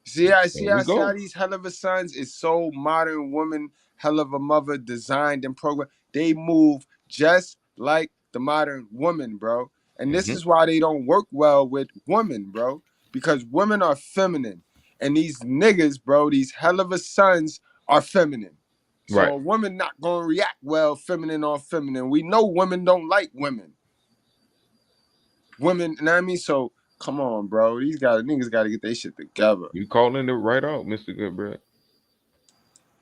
See how these hell of a sons is so modern woman, hell of a mother designed and programmed. They move just like the modern woman, bro. And this is why they don't work well with women, bro. Because women are feminine. And these niggas, bro, these hell of a sons are feminine. So Right. a woman not gonna react well, feminine or feminine. We know women don't like women. Women, you know what I mean? So come on, bro. Niggas gotta get their shit together. You calling it right out, Mr. Goodbread.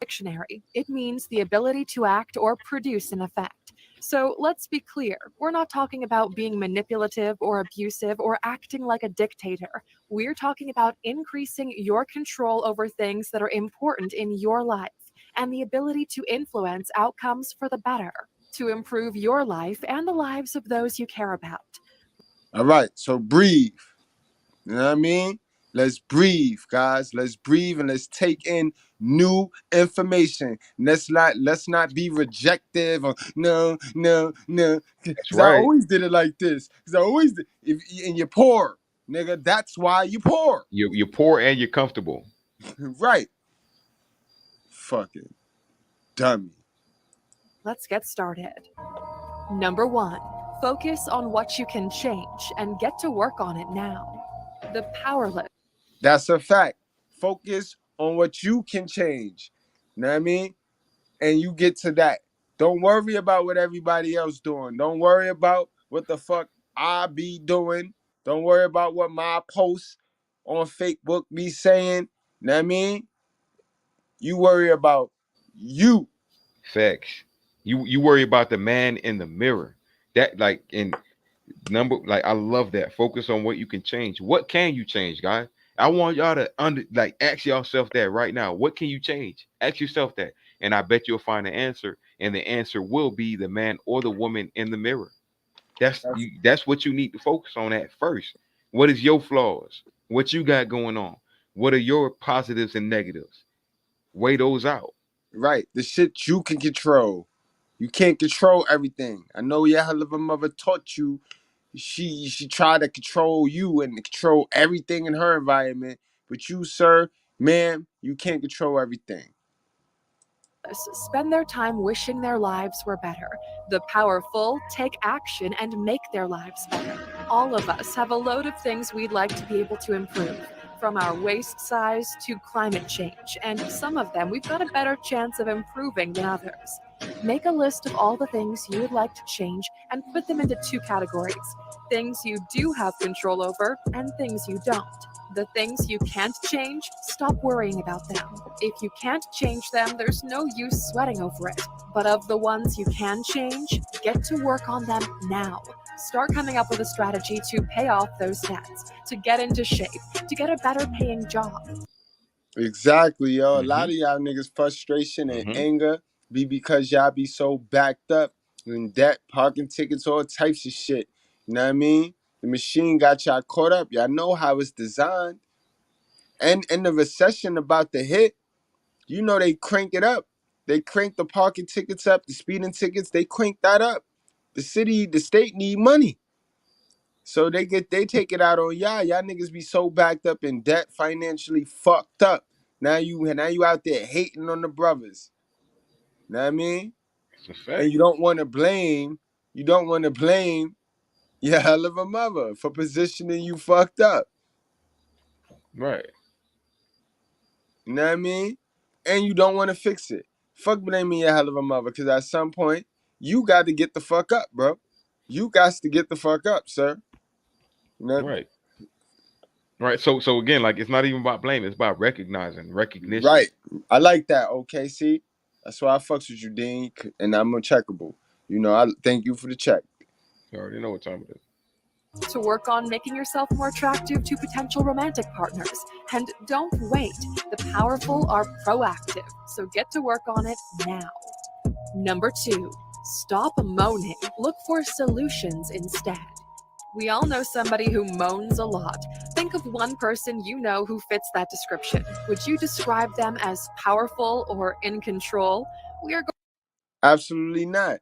dictionary. It means the ability to act or produce an effect. So let's be clear, we're not talking about being manipulative or abusive or acting like a dictator. We're talking about increasing your control over things that are important in your life and the ability to influence outcomes for the better, to improve your life and the lives of those you care about. All right, so breathe. You know what I mean? Let's breathe, guys. Let's breathe and let's take in new information. Let's not be rejective or no. That's Because I right. always did it like this. Because I always did. And you're poor, nigga. That's why you poor. You're poor and you're comfortable. Right. Fucking dummy. Let's get started. Number 1, focus on what you can change and get to work on it now. The powerless. That's a fact. Focus on what you can change. You know what I mean? And you get to that. Don't worry about what everybody else doing. Don't worry about what the fuck I be doing. Don't worry about what my posts on Facebook be saying. You know what I mean? You worry about you. Facts. You worry about the man in the mirror. That like in number like I love that. Focus on what you can change. What can you change, guys? I want y'all to ask yourself that right now. What can you change? Ask yourself that. And I bet you'll find the answer. And the answer will be the man or the woman in the mirror. That's what you need to focus on at first. What is your flaws? What you got going on? What are your positives and negatives? Weigh those out. Right. The shit you can control. You can't control everything. I know your hell of a mother taught you. She tried to control you and control everything in her environment. But you, sir, ma'am, you can't control everything. Spend their time wishing their lives were better. The powerful take action and make their lives better. All of us have a load of things we'd like to be able to improve, from our waist size to climate change, and some of them we've got a better chance of improving than others. Make a list of all the things you would like to change and put them into 2 categories: things you do have control over and things you don't. The things you can't change, stop worrying about them. If you can't change them, there's no use sweating over it. But of the ones you can change, get to work on them now. Start coming up with a strategy to pay off those debts, to get into shape, to get a better paying job. Exactly, yo. A lot of y'all niggas frustration and anger be because y'all be so backed up in debt, parking tickets, all types of shit. You know what I mean? The machine got y'all caught up. Y'all know how it's designed. And in the recession about to hit, you know they crank it up. They crank the parking tickets up, the speeding tickets, they crank that up. The state need money. So they take it out on y'all. Y'all niggas be so backed up in debt, financially fucked up. Now you out there hating on the brothers. Know what I mean? It's a fact. And you don't want to blame your hell of a mother for positioning you fucked up. Right. You know what I mean? And you don't want to fix it. Fuck blaming your hell of a mother, because at some point, you got to get the fuck up, bro. You got to get the fuck up, sir. You know? Right. Right. So again, like, it's not even about blame, it's about recognition. Right. I like that, OKC. That's why I fucks with you, Dean, and I'm uncheckable. You know, I thank you for the check. You already know what time it is. To work on making yourself more attractive to potential romantic partners. And don't wait. The powerful are proactive, so get to work on it now. Number 2, stop moaning. Look for solutions instead. We all know somebody who moans a lot. Think of one person you know who fits that description. Would you describe them as powerful or in control? We are Absolutely not.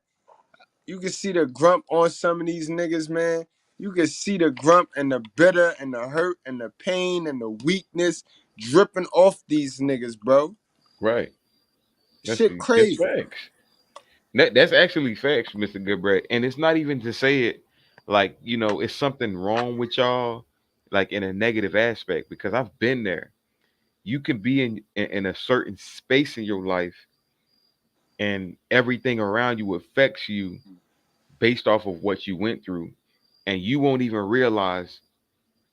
You can see the grump on some of these niggas, man. You can see the grump and the bitter and the hurt and the pain and the weakness dripping off these niggas, bro. Right. Shit crazy. That's facts. That's actually facts, Mr. Goodbread. And it's not even to say it like, you know, it's something wrong with y'all, like in a negative aspect, because I've been there. You can be in a certain space in your life, and everything around you affects you based off of what you went through, and you won't even realize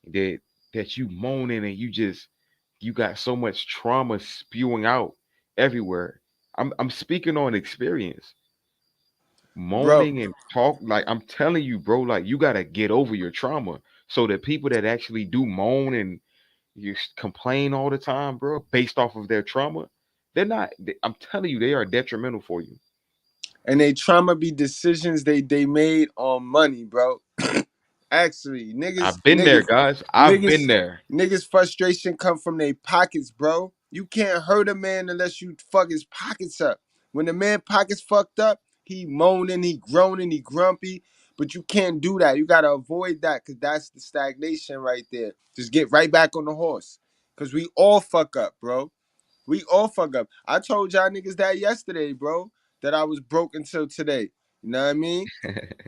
that you moaning, and you got so much trauma spewing out everywhere. I'm speaking on experience. Bro. Moaning and talk, like, I'm telling you, bro, like, you gotta get over your trauma. So the people that actually do moan and complain all the time, bro, based off of their trauma, I'm telling you, they are detrimental for you. And they trauma be decisions they made on money, bro. Actually, I've been there, guys. I've been there. Niggas frustration come from their pockets, bro. You can't hurt a man unless you fuck his pockets up. When the man pockets fucked up, he moaning, he groaning, he grumpy. But you can't do that. You gotta avoid that, because that's the stagnation right there. Just get right back on the horse. Because we all fuck up, bro. We all fuck up. I told y'all niggas that yesterday, bro, that I was broke until today. You know what I mean?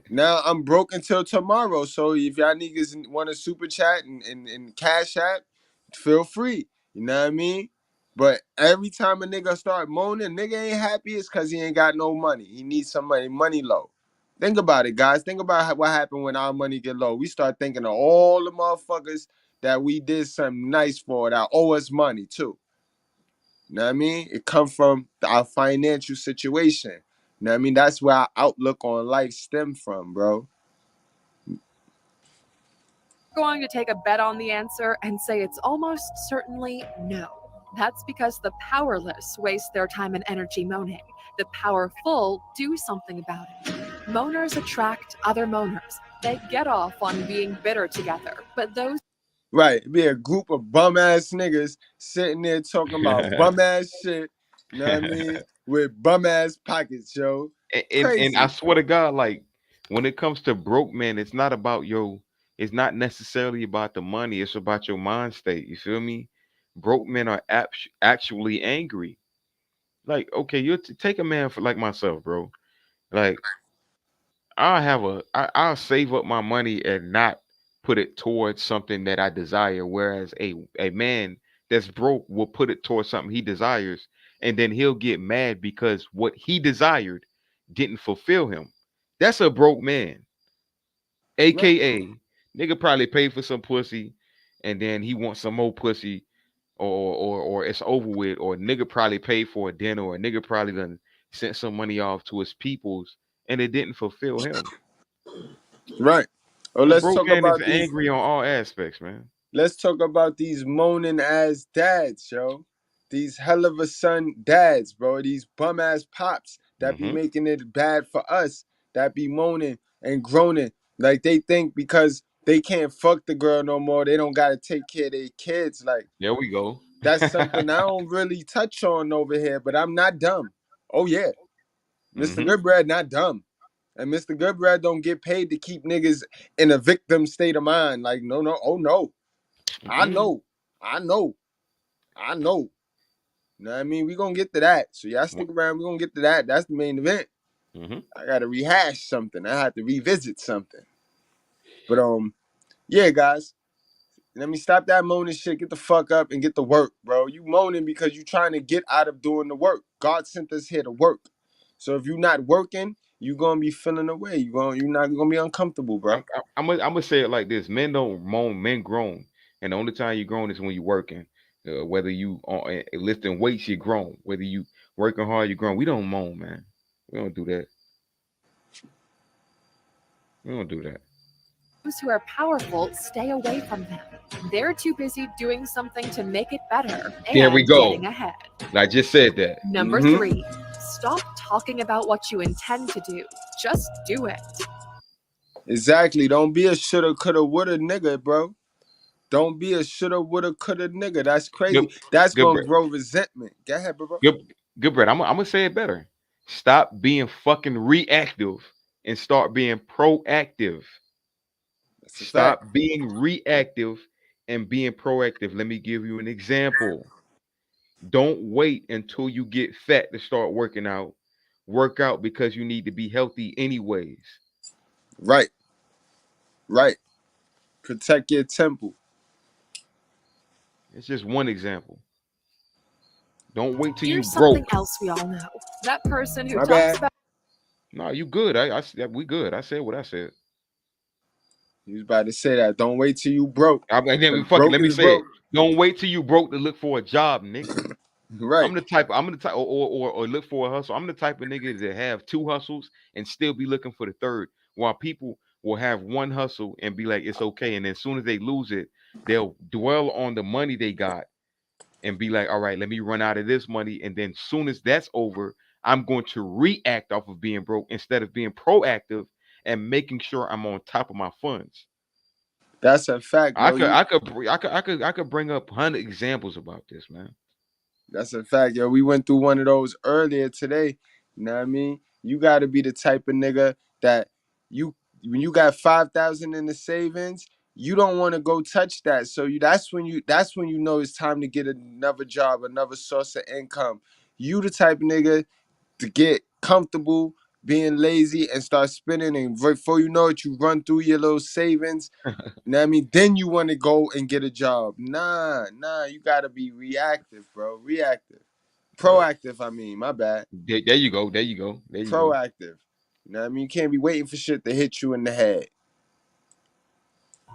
Now I'm broke until tomorrow. So if y'all niggas want to super chat and cash app, feel free. You know what I mean? But every time a nigga start moaning, nigga ain't happy, it's because he ain't got no money. He needs some money, money low. Think about it, guys. Think about what happened when our money get low. We start thinking of all the motherfuckers that we did something nice for that owe us money too. You know what I mean? It come from our financial situation. You know what I mean? That's where our outlook on life stem from, bro. going to take a bet on the answer and say it's almost certainly no. That's because the powerless waste their time and energy moaning. The powerful do something about it. Moaners attract other moaners. They get off on being bitter together, but those Right, be a group of bum ass niggas sitting there talking about bum ass shit, you know what I mean? With bum ass pockets, yo. And I Crazy. swear to God, like, when it comes to broke man, it's not about it's not necessarily about the money, it's about your mind state. You feel me? Broke men are actually angry. Like, okay, you take a man for like myself, bro. Like, I'll save up my money and not put it towards something that I desire. Whereas a man that's broke will put it towards something he desires, and then he'll get mad because what he desired didn't fulfill him. That's a broke man. Right. AKA nigga probably paid for some pussy and then he wants some more pussy, or it's over with, or a nigga probably paid for a dinner, or a nigga probably done sent some money off to his peoples, and it didn't fulfill him. Right. Oh, A let's broke talk man is about these. angry on all aspects, man. Let's talk about these moaning ass dads, yo. These hell of a son dads, bro. These bum ass pops that be Mm-hmm. making it bad for us, that be moaning and groaning. Like they think because they can't fuck the girl no more, they don't gotta take care of their kids. Like There we go. that's something I don't really touch on over here, but I'm not dumb. Oh yeah. Mr. Mm-hmm. Goodbread not dumb. And Mr. Goodbread don't get paid to keep niggas in a victim state of mind. Like, no, oh no. I Mm-mm. know. I know. I know. You know what I mean? We gonna get to that. So y'all stick around, we gonna get to that. That's the main event. Mm-hmm. I gotta rehash something. I had to revisit something. But yeah, guys. Let me stop that moaning shit. Get the fuck up and get to work, bro. You moaning because you trying to get out of doing the work. God sent us here to work. So if you're not working, you're gonna be feeling away. You're not gonna be uncomfortable, bro. I'm gonna say it like this: men don't moan, men groan, and the only time you groan is when you're working. Whether you are lifting weights, you groan. Whether you working hard, you groan. We don't moan, man. We don't do that. We don't do that. Those who are powerful, stay away from them. They're too busy doing something to make it better There and we go. getting ahead. I just said that. Number 3, stop talking about what you intend to do. Just do it. Exactly. Don't be a shoulda, coulda, woulda nigga, bro. Don't be a shoulda, woulda, coulda nigga. That's crazy. That's gonna grow resentment. Go ahead, bro. Goodbread. I'm gonna say it better. Stop being fucking reactive and start being proactive. Stop being reactive and being proactive. Let me give you an example. Don't wait until you get fat to start working out. Work out because you need to be healthy anyways. Right. Right. Protect your temple. It's just one example. Don't wait till Here's you broke. something else we all know. That person who My talks bad. about No, you good. We good. I said what I said. You was about to say that. Don't wait till you broke. And then Broke let me is say broke. it. Don't wait till you broke to look for a job, nigga. Right. I'm the type, or look for a hustle. I'm the type of nigga that have 2 hustles and still be looking for the third. While people will have one hustle and be like, it's okay. And then as soon as they lose it, they'll dwell on the money they got and be like, all right, let me run out of this money. And then as soon as that's over, I'm going to react off of being broke instead of being proactive and making sure I'm on top of my funds. That's a fact, I yo. could bring up 100 examples about this, man. That's a fact, yo. We went through one of those earlier today. You know what I mean? You got to be the type of nigga that when you got 5,000 in the savings, you don't want to go touch that. So that's when you know it's time to get another job, another source of income. You the type of nigga to get comfortable being lazy and start spending, and before you know it, you run through your little savings. You know what I mean? Then you want to go and get a job. Nah, you gotta be reactive, bro. Reactive. Proactive, I mean, my bad. There you go. Proactive. You know what I mean? You can't be waiting for shit to hit you in the head.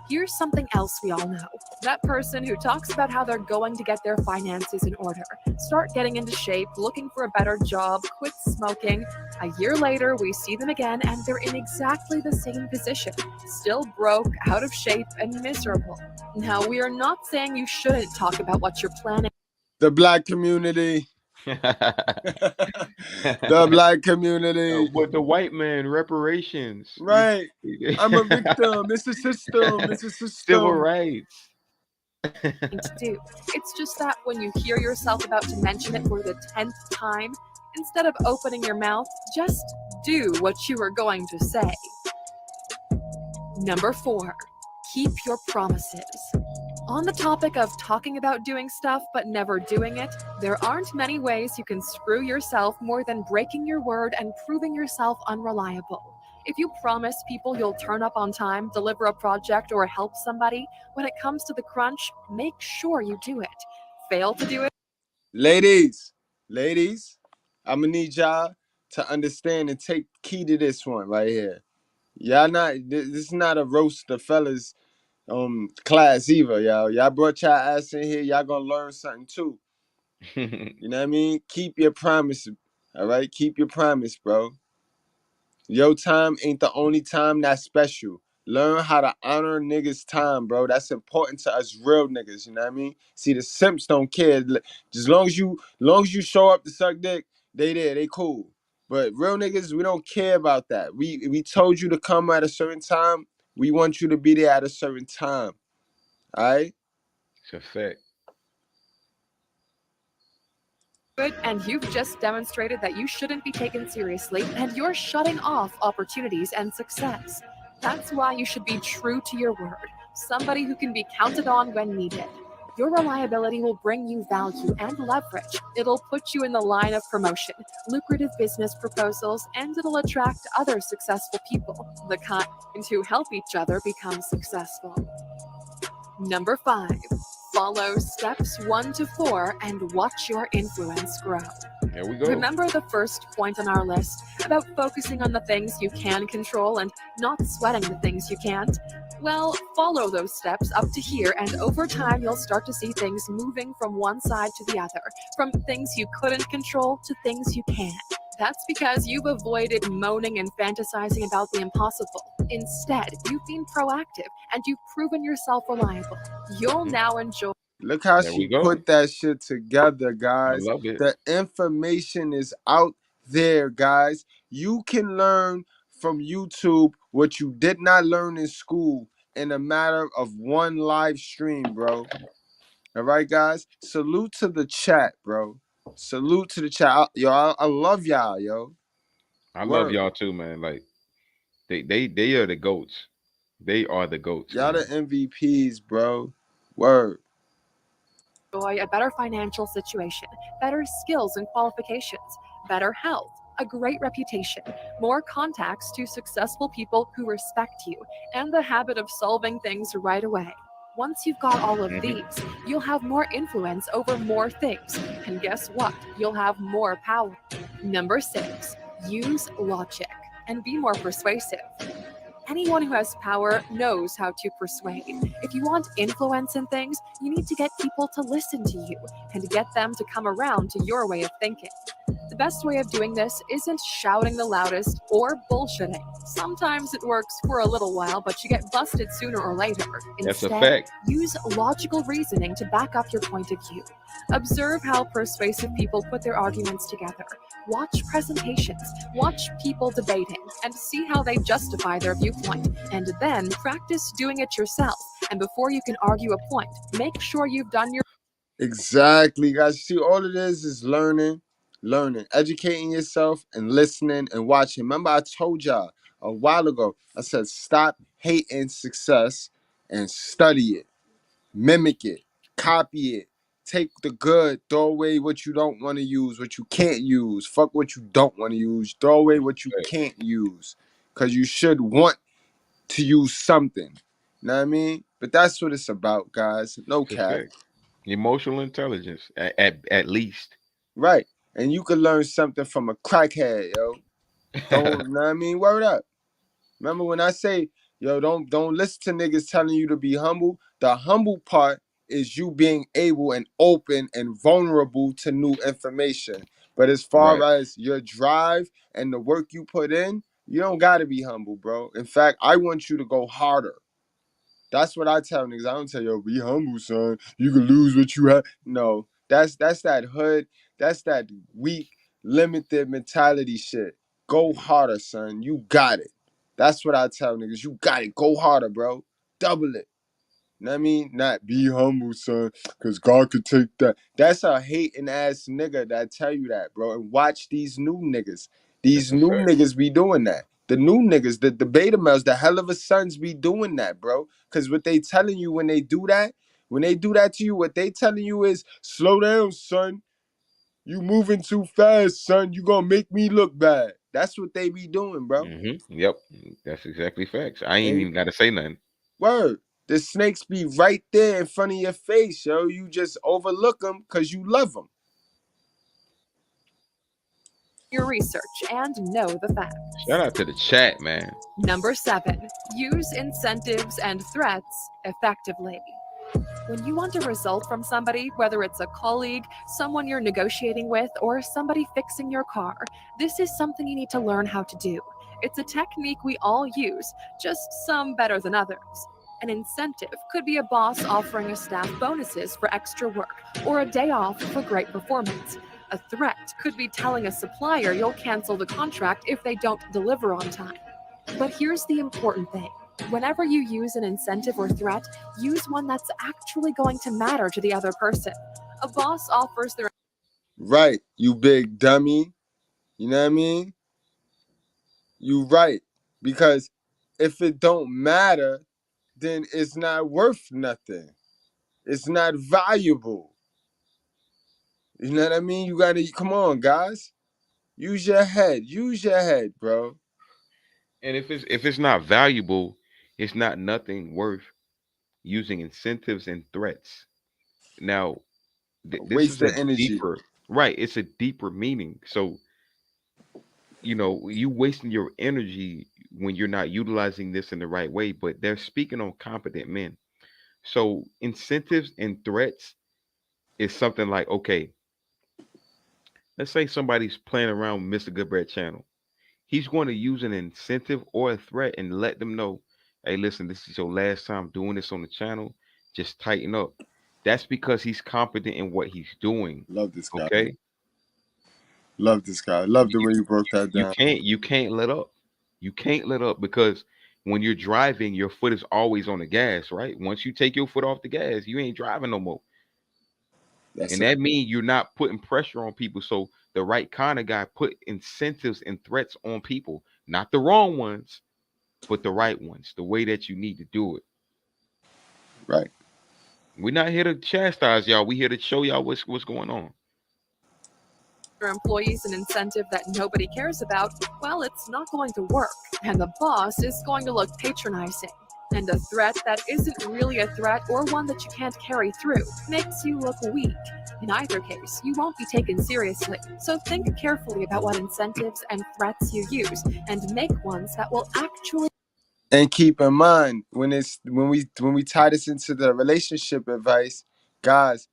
Here's something else we all know. That person who talks about how they're going to get their finances in order, start getting into shape, looking for a better job, quit smoking. A year later, we see them again and they're in exactly the same position, still broke, out of shape, and miserable. Now, we are not saying you shouldn't talk about what you're planning. The black community. The black community. But the white man, reparations. Right. I'm a victim. It's a system. It's a system. Civil rights. To do. It's just that when you hear yourself about to mention it for the 10th time, instead of opening your mouth, just do what you were going to say. Number 4, keep your promises. On the topic of talking about doing stuff but never doing it, there aren't many ways you can screw yourself more than breaking your word and proving yourself unreliable. If you promise people you'll turn up on time, deliver a project, or help somebody, when it comes to the crunch, make sure you do it. Fail to do it? Ladies, I'm gonna need y'all to understand and take key to this one right here. Y'all not, this is not a roast of fellas class either, y'all. Y'all brought y'all ass in here. Y'all gonna learn something too. You know what I mean? Keep your promise. All right, keep your promise, bro. Your time ain't the only time that's special. Learn how to honor niggas' time, bro. That's important to us real niggas. You know what I mean? See, the simps don't care. Just long as you show up to suck dick, they there, they cool. But real niggas, we don't care about that. We told you to come at a certain time. We want you to be there at a certain time. All right? It's a fact. Good, and you've just demonstrated that you shouldn't be taken seriously, and you're shutting off opportunities and success. That's why you should be true to your word, somebody who can be counted on when needed. Your reliability will bring you value and leverage. It'll put you in the line of promotion, lucrative business proposals, and it'll attract other successful people, the kind who help each other become successful. Number 5. Follow steps 1 to 4 and watch your influence grow. There we go. Remember the first point on our list about focusing on the things you can control and not sweating the things you can't? Well, follow those steps up to here, and over time you'll start to see things moving from one side to the other, from things you couldn't control to things you can. That's because you've avoided moaning and fantasizing about the impossible. Instead, you've been proactive and you've proven yourself reliable. You'll now enjoy. Look how There she we go. put that shit together, I guys. love it. The information is out there, guys. You can learn from YouTube what you did not learn in school in a matter of one live stream, bro. All right, guys. Salute to the chat, bro. Salute to the chat. I love y'all, yo. I love Word. y'all too, man. Like they are the goats. They are the goats. Y'all the Man. MVPs, bro. Word. A better financial situation, better skills and qualifications, better health, a great reputation, more contacts to successful people who respect you, and the habit of solving things right away. Once you've got all of these, you'll have more influence over more things. And guess what? You'll have more power. Number 6, use logic and be more persuasive. Anyone who has power knows how to persuade. If you want influence in things, you need to get people to listen to you and get them to come around to your way of thinking. The best way of doing this isn't shouting the loudest or bullshitting. Sometimes it works for a little while, but you get busted sooner or later. That's a Instead, fact. use logical reasoning to back up your point of view. Observe how persuasive people put their arguments together. Watch presentations, watch people debating, and see how they justify their viewpoint. And then practice doing it yourself. And before you can argue a point, make sure you've done your. Exactly, guys. See, all it is learning, educating yourself, and listening and watching. Remember, I told y'all a while ago, I said, stop hating success and study it, mimic it, copy it. Take the good, throw away what you don't want to use, what you can't use. Fuck what you don't want to use, throw away what you can't use. Because you should want to use something. You know what I mean? But that's what it's about, guys. No It's a cap. fact. Emotional intelligence, at least. Right. And you can learn something from a crackhead, yo. Don't know what I mean? Word up. Remember when I say, yo, don't listen to niggas telling you to be humble. The humble part is you being able and open and vulnerable to new information. But as far Right. as your drive and the work you put in, you don't gotta be humble, bro. In fact, I want you to go harder. That's what I tell niggas. I don't tell yo, be humble, son. You can lose what you have. No, that's that hood. That's that weak, limited mentality shit. Go harder, son. You got it. That's what I tell niggas. You got it. Go harder, bro. Double it. You know what I mean? Not be humble, son, because God could take that. That's a hating ass nigga that tell you that, bro. And watch these new niggas. These That's a new fact. niggas be doing that. The new niggas, the beta males, the hell of a sons be doing that, bro. Because what they telling you when they do that to you, what they telling you is, slow down, son. You moving too fast, son. You gonna make me look bad. That's what they be doing, bro. Yep. That's exactly facts. I ain't And even got to say nothing. word. The snakes be right there in front of your face, yo. You just overlook them because you love them. your research and know the facts. Shout out to the chat, man. Number 7, use incentives and threats effectively. When you want a result from somebody, whether it's a colleague, someone you're negotiating with, or somebody fixing your car, this is something you need to learn how to do. It's a technique we all use, just some better than others. An incentive could be a boss offering a staff bonuses for extra work or a day off for great performance. A threat could be telling a supplier you'll cancel the contract if they don't deliver on time. But here's the important thing. Whenever you use an incentive or threat, use one that's actually going to matter to the other person. A boss offers their Right, you big dummy. You know what I mean? You right. Because if it don't matter, then it's not worth nothing. It's not valuable. You know what I mean? You gotta, come on, guys. Use your head. Use your head, bro. And if it's not valuable, it's not nothing worth using incentives and threats. Now, this Waste is a of energy. deeper, right? It's a deeper meaning. So, you wasting your energy when you're not utilizing this in the right way. But they're speaking on competent men. So, incentives and threats is something like, okay, let's say somebody's playing around with Mr. Goodbread channel. He's going to use an incentive or a threat and let them know, hey, listen, this is your last time doing this on the channel. Just tighten up. That's because he's competent in what he's doing. Love this guy. Okay. Love this guy. Love the You, way you broke that you down. can't let up. You can't let up because when you're driving, your foot is always on the gas, right? Once you take your foot off the gas, you ain't driving no more. And that means you're not putting pressure on people. So the right kind of guy put incentives and threats on people, not the wrong ones, but the right ones, the way that you need to do it. Right. We're not here to chastise y'all. We're here to show y'all what's going on. employees an incentive that nobody cares about, well, it's not going to work. And the boss is going to look patronizing. And a threat that isn't really a threat or one that you can't carry through makes you look weak. In either case, you won't be taken seriously. So think carefully about what incentives and threats you use and make ones that will actually. And keep in mind when we tie this into the relationship advice, guys,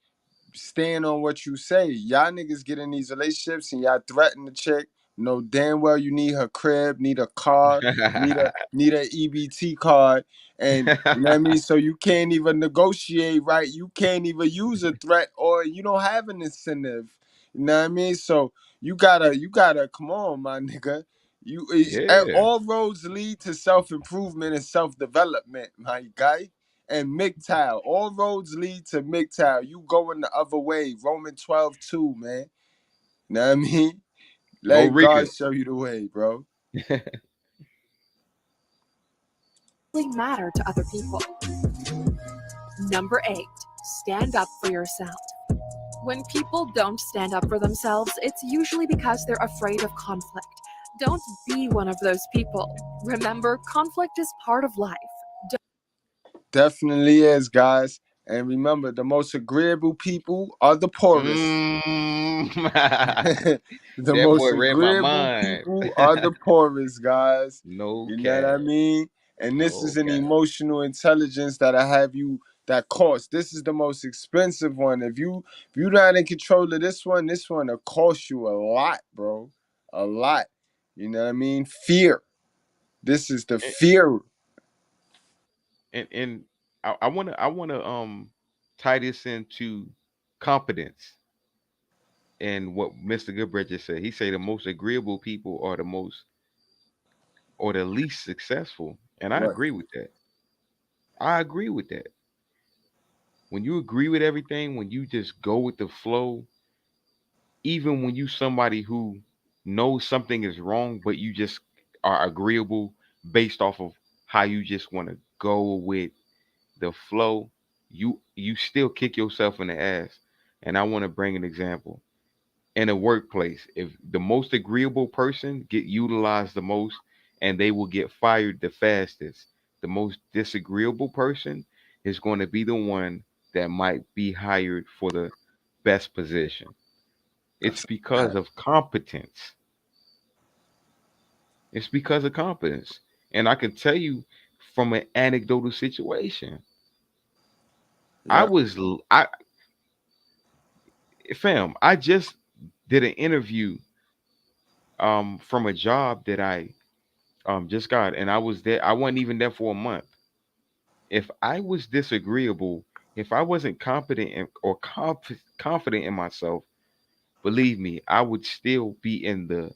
stand on what you say. Y'all niggas get in these relationships and y'all threaten the chick. Know damn well you need her crib, need a car, need a EBT card, and you know what I mean. So you can't even negotiate right. You can't even use a threat, or you don't have an incentive. You know what I mean. So you gotta come on, my nigga. Yeah. All roads lead to self-improvement and self-development, my guy. And MGTOW. All roads lead to MGTOW. You going the other way. Romans 12:2, man. Know what I mean? Go Let read God it. show you the way, bro. Matter to other people. Number 8, stand up for yourself. When people don't stand up for themselves, it's usually because they're afraid of conflict. Don't be one of those people. Remember, conflict is part of life. Definitely is, guys. And remember, the most agreeable people are the poorest. That The boy most read my agreeable mind. people are the poorest, guys. No You know what I cap. mean? And this No is an cap. emotional intelligence that I have you that costs. This is the most expensive one. If you're not in control of this one will cost you a lot, bro. A lot. You know what I mean? Fear. This is the fear. And I wanna tie this into competence and what Mr. Goodbread just said. He said the most agreeable people are the most or the least successful. And I Right. agree with that. I agree with that. When you agree with everything, when you just go with the flow, even when you somebody who knows something is wrong, but you just are agreeable based off of how you just want to go with the flow, you still kick yourself in the ass. And I want to bring an example. In a workplace, if the most agreeable person get utilized the most and they will get fired the fastest, the most disagreeable person is going to be the one that might be hired for the best position. It's That's because of competence. It's because of confidence. And I can tell you from an anecdotal situation. I Yeah. was I fam, I just did an interview from a job that I just got, and I was there. I wasn't even there for a month. If I was disagreeable, if I wasn't competent or confident in myself, believe me, I would still be in the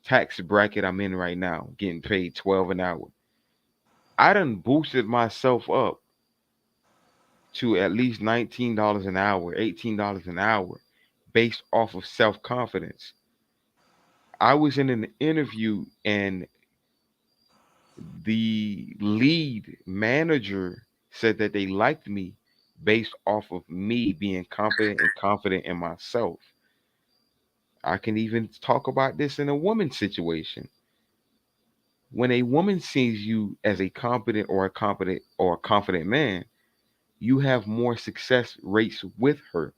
tax bracket I'm in right now, getting paid 12 an hour. I done boosted myself up to at least $19 an hour, $18 an hour, based off of self confidence. I was in an interview and the lead manager said that they liked me based off of me being confident in myself. I can even talk about this in a woman's situation. When a woman sees you as a confident man, you have more success rates with her.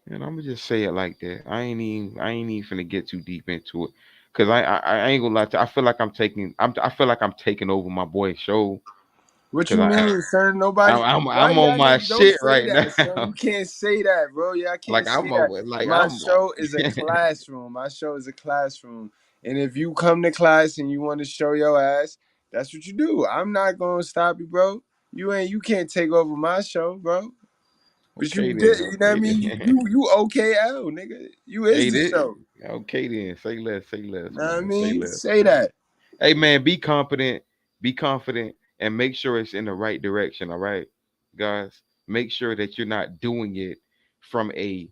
And I'm gonna just say it like that. I ain't even finna get too deep into it. Cause I ain't gonna lie to you. I feel like I'm taking over my boy's show. What Cause you mean, son? Nobody. Why I'm on y'all my niggas don't shit say right that, son? now. You can't say that, bro. Y'all Like can't say that. My I'm show is a classroom. My show is a classroom. And if you come to class and you want to show your ass, that's what you do. I'm not gonna stop you, bro. You can't take over my show, bro. But you okay did, then, you know what I okay mean? then. You OKL, nigga. You is Hey, the show. okay then. Say You less, know what I man. Say mean? less, Say man. that. Hey man, be confident, and make sure it's in the right direction. All right, guys. Make sure that you're not doing it from a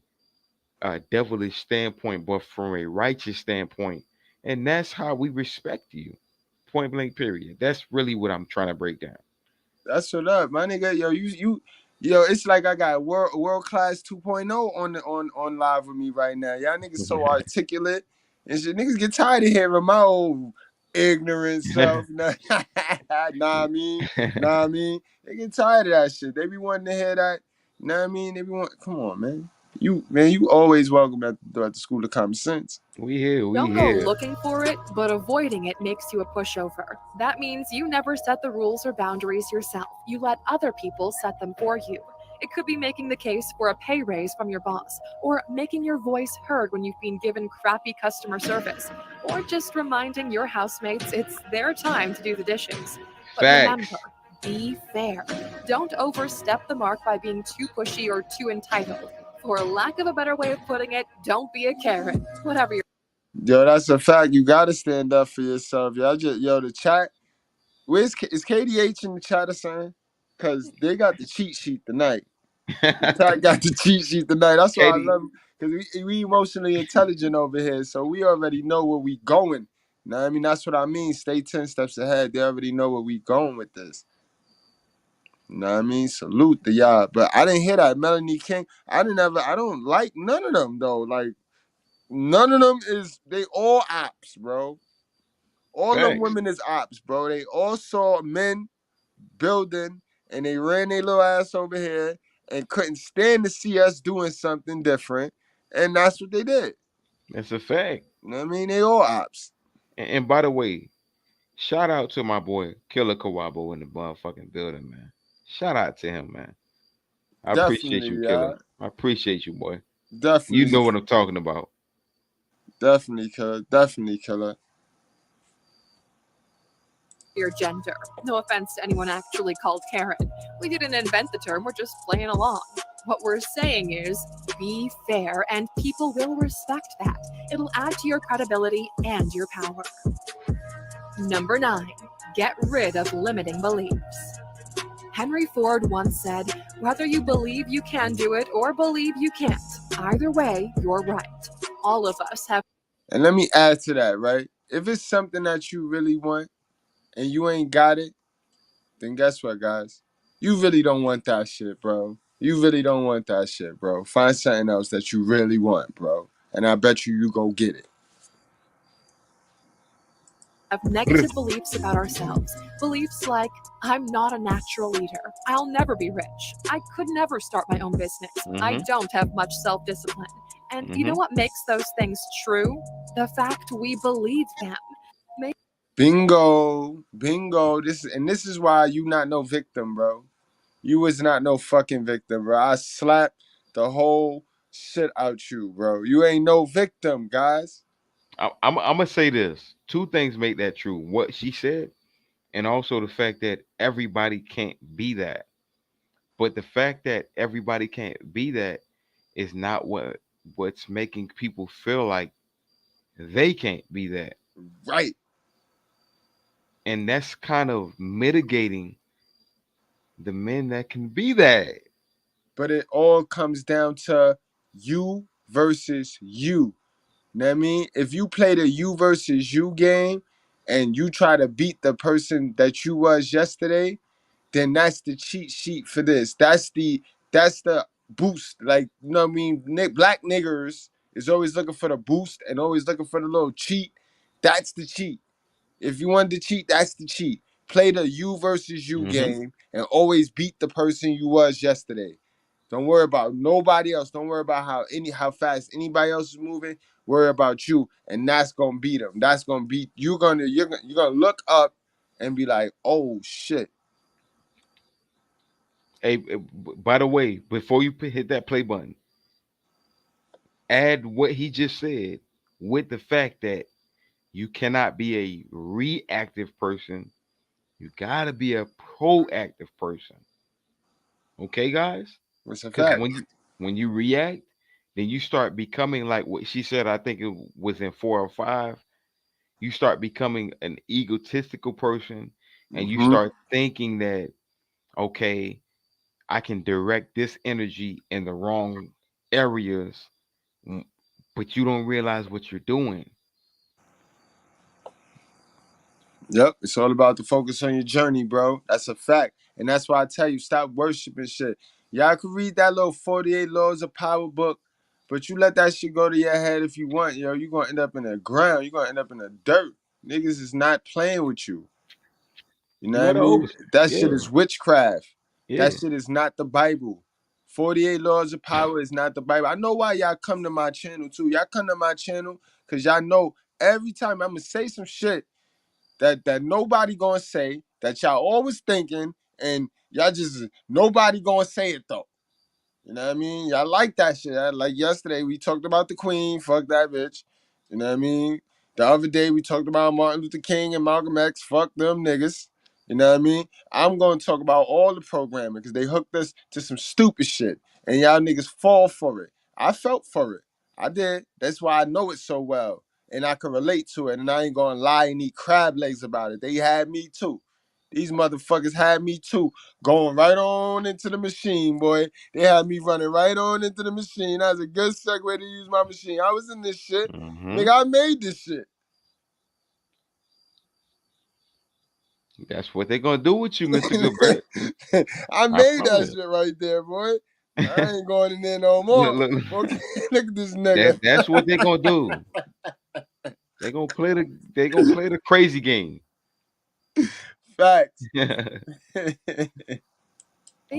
devilish standpoint, but from a righteous standpoint. And that's how we respect you. Point blank, period. That's really what I'm trying to break down. That's what up, my nigga. Yo, it's like I got world class 2.0 on live with me right now. Y'all niggas so articulate and shit. Niggas get tired of hearing my old ignorant self. Nah, I mean, they get tired of that shit. They be wanting to hear that. Nah, I mean, they be want. Come on, man. You always welcome at the School of Common Sense. We here. Don't go looking for it, but avoiding it makes you a pushover. That means you never set the rules or boundaries yourself. You let other people set them for you. It could be making the case for a pay raise from your boss, or making your voice heard when you've been given crappy customer service, or just reminding your housemates it's their time to do the dishes. But remember, Facts. be fair. Don't overstep the mark by being too pushy or too entitled. For lack of a better way of putting it, don't be a Karen. Whatever you're. Yo, that's a fact. You gotta stand up for yourself. The chat. Is KDH in the chat or something? Cause they got the cheat sheet tonight. The chat got the cheat sheet tonight. That's why I Katie, love. Cause we emotionally intelligent over here, so we already know where we going. Know what I mean? That's what I mean. Stay 10 steps ahead. They already know where we going with this. Know what I mean? Salute to y'all. But I didn't hear that. Melanie King. I don't like none of them though. Like none of them they all ops, bro. All them facts. women is ops, bro. They all saw men building and they ran their little ass over here and couldn't stand to see us doing something different. And that's what they did. That's a fact. You know what I mean? They all ops. And by the way, shout out to my boy Killer Kawabo in the motherfucking building, man. Shout out to him, man. I appreciate you, Definitely, Killer. y'all. I appreciate you, boy. You Definitely. know what I'm talking about. Definitely, killer. Definitely, killer. Your gender. No offense to anyone actually called Karen. We didn't invent the term, we're just playing along. What we're saying is be fair, and people will respect that. It'll add to your credibility and your power. Number 9, get rid of limiting beliefs. Henry Ford once said, whether you believe you can do it or believe you can't, either way, you're right. All of us have. And let me add to that, right? If it's something that you really want and you ain't got it, then guess what, guys? You really don't want that shit, bro. You really don't want that shit, bro. Find something else that you really want, bro. And I bet you go get it. Have negative beliefs about ourselves. Beliefs like, I'm not a natural leader. I'll never be rich. I could never start my own business. I don't have much self-discipline. And you know what makes those things true? The fact we believe them. Bingo. This is why you not no victim, bro. You was not no fucking victim, bro. I slapped the whole shit out you, bro. You ain't no victim, guys. I'm gonna say this. Two things make that true. What she said, and also the fact that everybody can't be that. But the fact that everybody can't be that is not what's making people feel like they can't be that. Right. And that's kind of mitigating the men that can be that. But it all comes down to you versus you. Know what I mean? If you play the you versus you game and you try to beat the person that you was yesterday, then that's the cheat sheet for this. That's the boost. Like, you know what I mean? Black niggers is always looking for the boost and always looking for the little cheat. That's the cheat. If you want to cheat, that's the cheat. Play the you versus you game and always beat the person you was yesterday. Don't worry about nobody else. Don't worry about how fast anybody else is moving. Worry about you, and that's gonna beat them. That's gonna beat you're gonna look up and be like, oh shit. Hey, by the way, before you hit that play button, add what he just said with the fact that you cannot be a reactive person. You gotta be a proactive person. Okay, guys? What's a Because fact? when you react, then you start becoming like what she said. I think it was in 4 or 5. You start becoming an egotistical person, and you start thinking that, okay, I can direct this energy in the wrong areas, but you don't realize what you're doing. Yep, it's all about the focus on your journey, bro. That's a fact. And that's why I tell you, stop worshiping shit. Y'all can read that little 48 Laws of Power book, but you let that shit go to your head if you want, yo. You're going to end up in the ground. You're going to end up in the dirt. Niggas is not playing with you. You know You what I know the mean? old, That yeah, shit is witchcraft. That yeah. shit is not the Bible. 48 Laws of Power is not the Bible. I know why y'all come to my channel, too. Y'all come to my channel because y'all know every time I'm going to say some shit that nobody gonna say, that y'all always thinking, and y'all just nobody gonna say it though. You know what I mean? Y'all like that shit. Like yesterday we talked about the Queen, fuck that bitch. You know what I mean? The other day we talked about Martin Luther King and Malcolm X, fuck them niggas. You know what I mean? I'm gonna talk about all the programming because they hooked us to some stupid shit. And y'all niggas fall for it. I felt for it. I did. That's why I know it so well. And I can relate to it. And I ain't gonna lie and eat crab legs about it. They had me too. These motherfuckers had me too. Going right on into the machine, boy. They had me running right on into the machine. That was a good segue to use my machine. I was in this shit. Nigga, I made this shit. That's what they're gonna do with you, Mr. Goodbread. I I made that promise. shit right there, boy. I ain't going in there no Look, more. look, Okay, look at this nigga. that's what they're gonna do. They're gonna play the crazy game. Facts.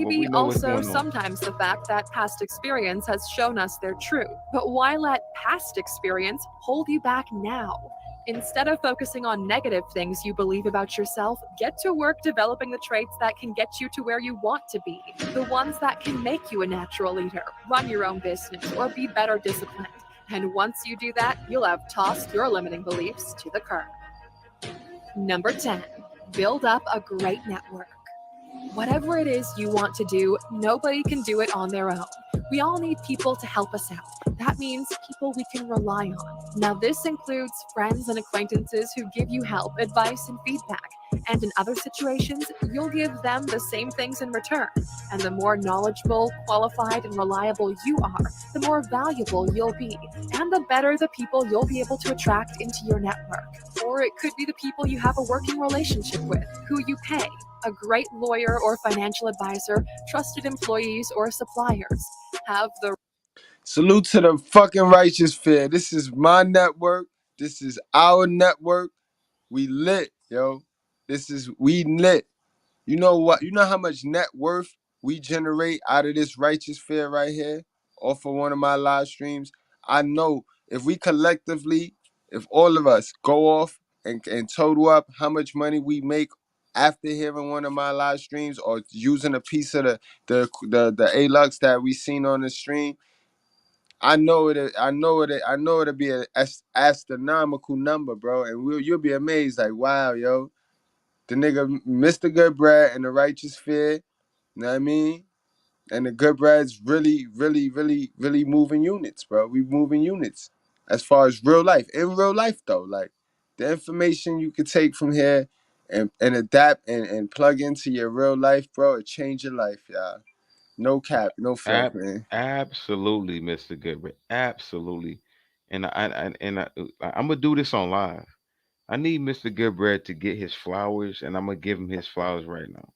But Maybe we know what's also going on. sometimes the fact that past experience has shown us they're true. But why let past experience hold you back now? Instead of focusing on negative things you believe about yourself, get to work developing the traits that can get you to where you want to be. The ones that can make you a natural leader, run your own business, or be better disciplined. And once you do that, you'll have tossed your limiting beliefs to the curb. Number 10, build up a great network. Whatever it is you want to do, nobody can do it on their own. We all need people to help us out. That means people we can rely on. Now, this includes friends and acquaintances who give you help, advice, and feedback. And in other situations, you'll give them the same things in return. And the more knowledgeable, qualified, and reliable you are, the more valuable you'll be. And the better the people you'll be able to attract into your network. Or it could be the people you have a working relationship with, who you pay, a great lawyer or financial advisor, trusted employees or suppliers. Have the Salute to the fucking righteous fear. This is my network. This is our network. We lit, yo. We lit. You know what? You know how much net worth we generate out of this righteous fear right here off of one of my live streams? I know if we collectively, if all of us go off and total up how much money we make after hearing one of my live streams or using a piece of the A-Lux that we seen on the stream, I know it'll be an astronomical number, bro. And you'll be amazed, like, wow, yo, the nigga Mr.Goodbread and the Righteous Fear, you know what I mean? And the Goodbread's really, really, really, really moving units, bro. We moving units as far as real life. In real life, though, like the information you could take from here and adapt and plug into your real life, bro, it change your life, y'all. No cap, no flex, man. Absolutely, Mr. Goodbread. Absolutely. I'm gonna do this on live. I need Mr. Goodbread to get his flowers, and I'm gonna give him his flowers right now.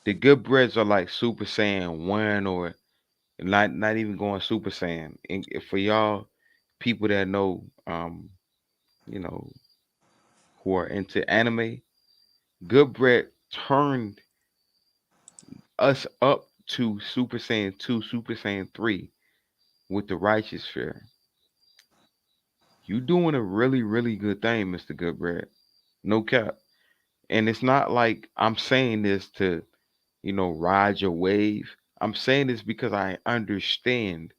The Goodbreads are like Super Saiyan 1 or not even going Super Saiyan. And for y'all people that know you know, who are into anime, Goodbread turned us up to Super Saiyan 2, Super Saiyan 3 with the righteous fear. You doing a really, really good thing, Mr. Goodbread. No cap. And it's not like I'm saying this to, ride your wave. I'm saying this because I understand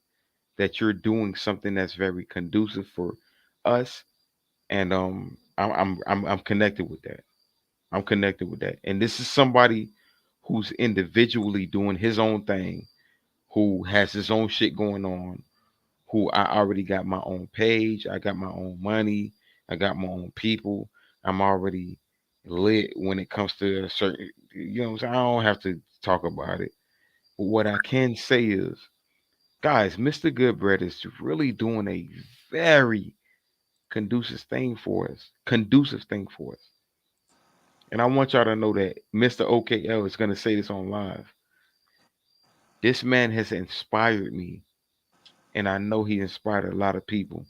that you're doing something that's very conducive for us. And I'm connected with that. I'm connected with that. And this is somebody who's individually doing his own thing, who has his own shit going on, who I already got my own page, I got my own money, I got my own people. I'm already lit when it comes to a certain, what I'm saying? I don't have to talk about it. But what I can say is, guys, Mr. Goodbread is really doing a very conducive thing for us. Conducive thing for us. And I want y'all to know that Mr. OKL is going to say this on live. This man has inspired me, and I know he inspired a lot of people.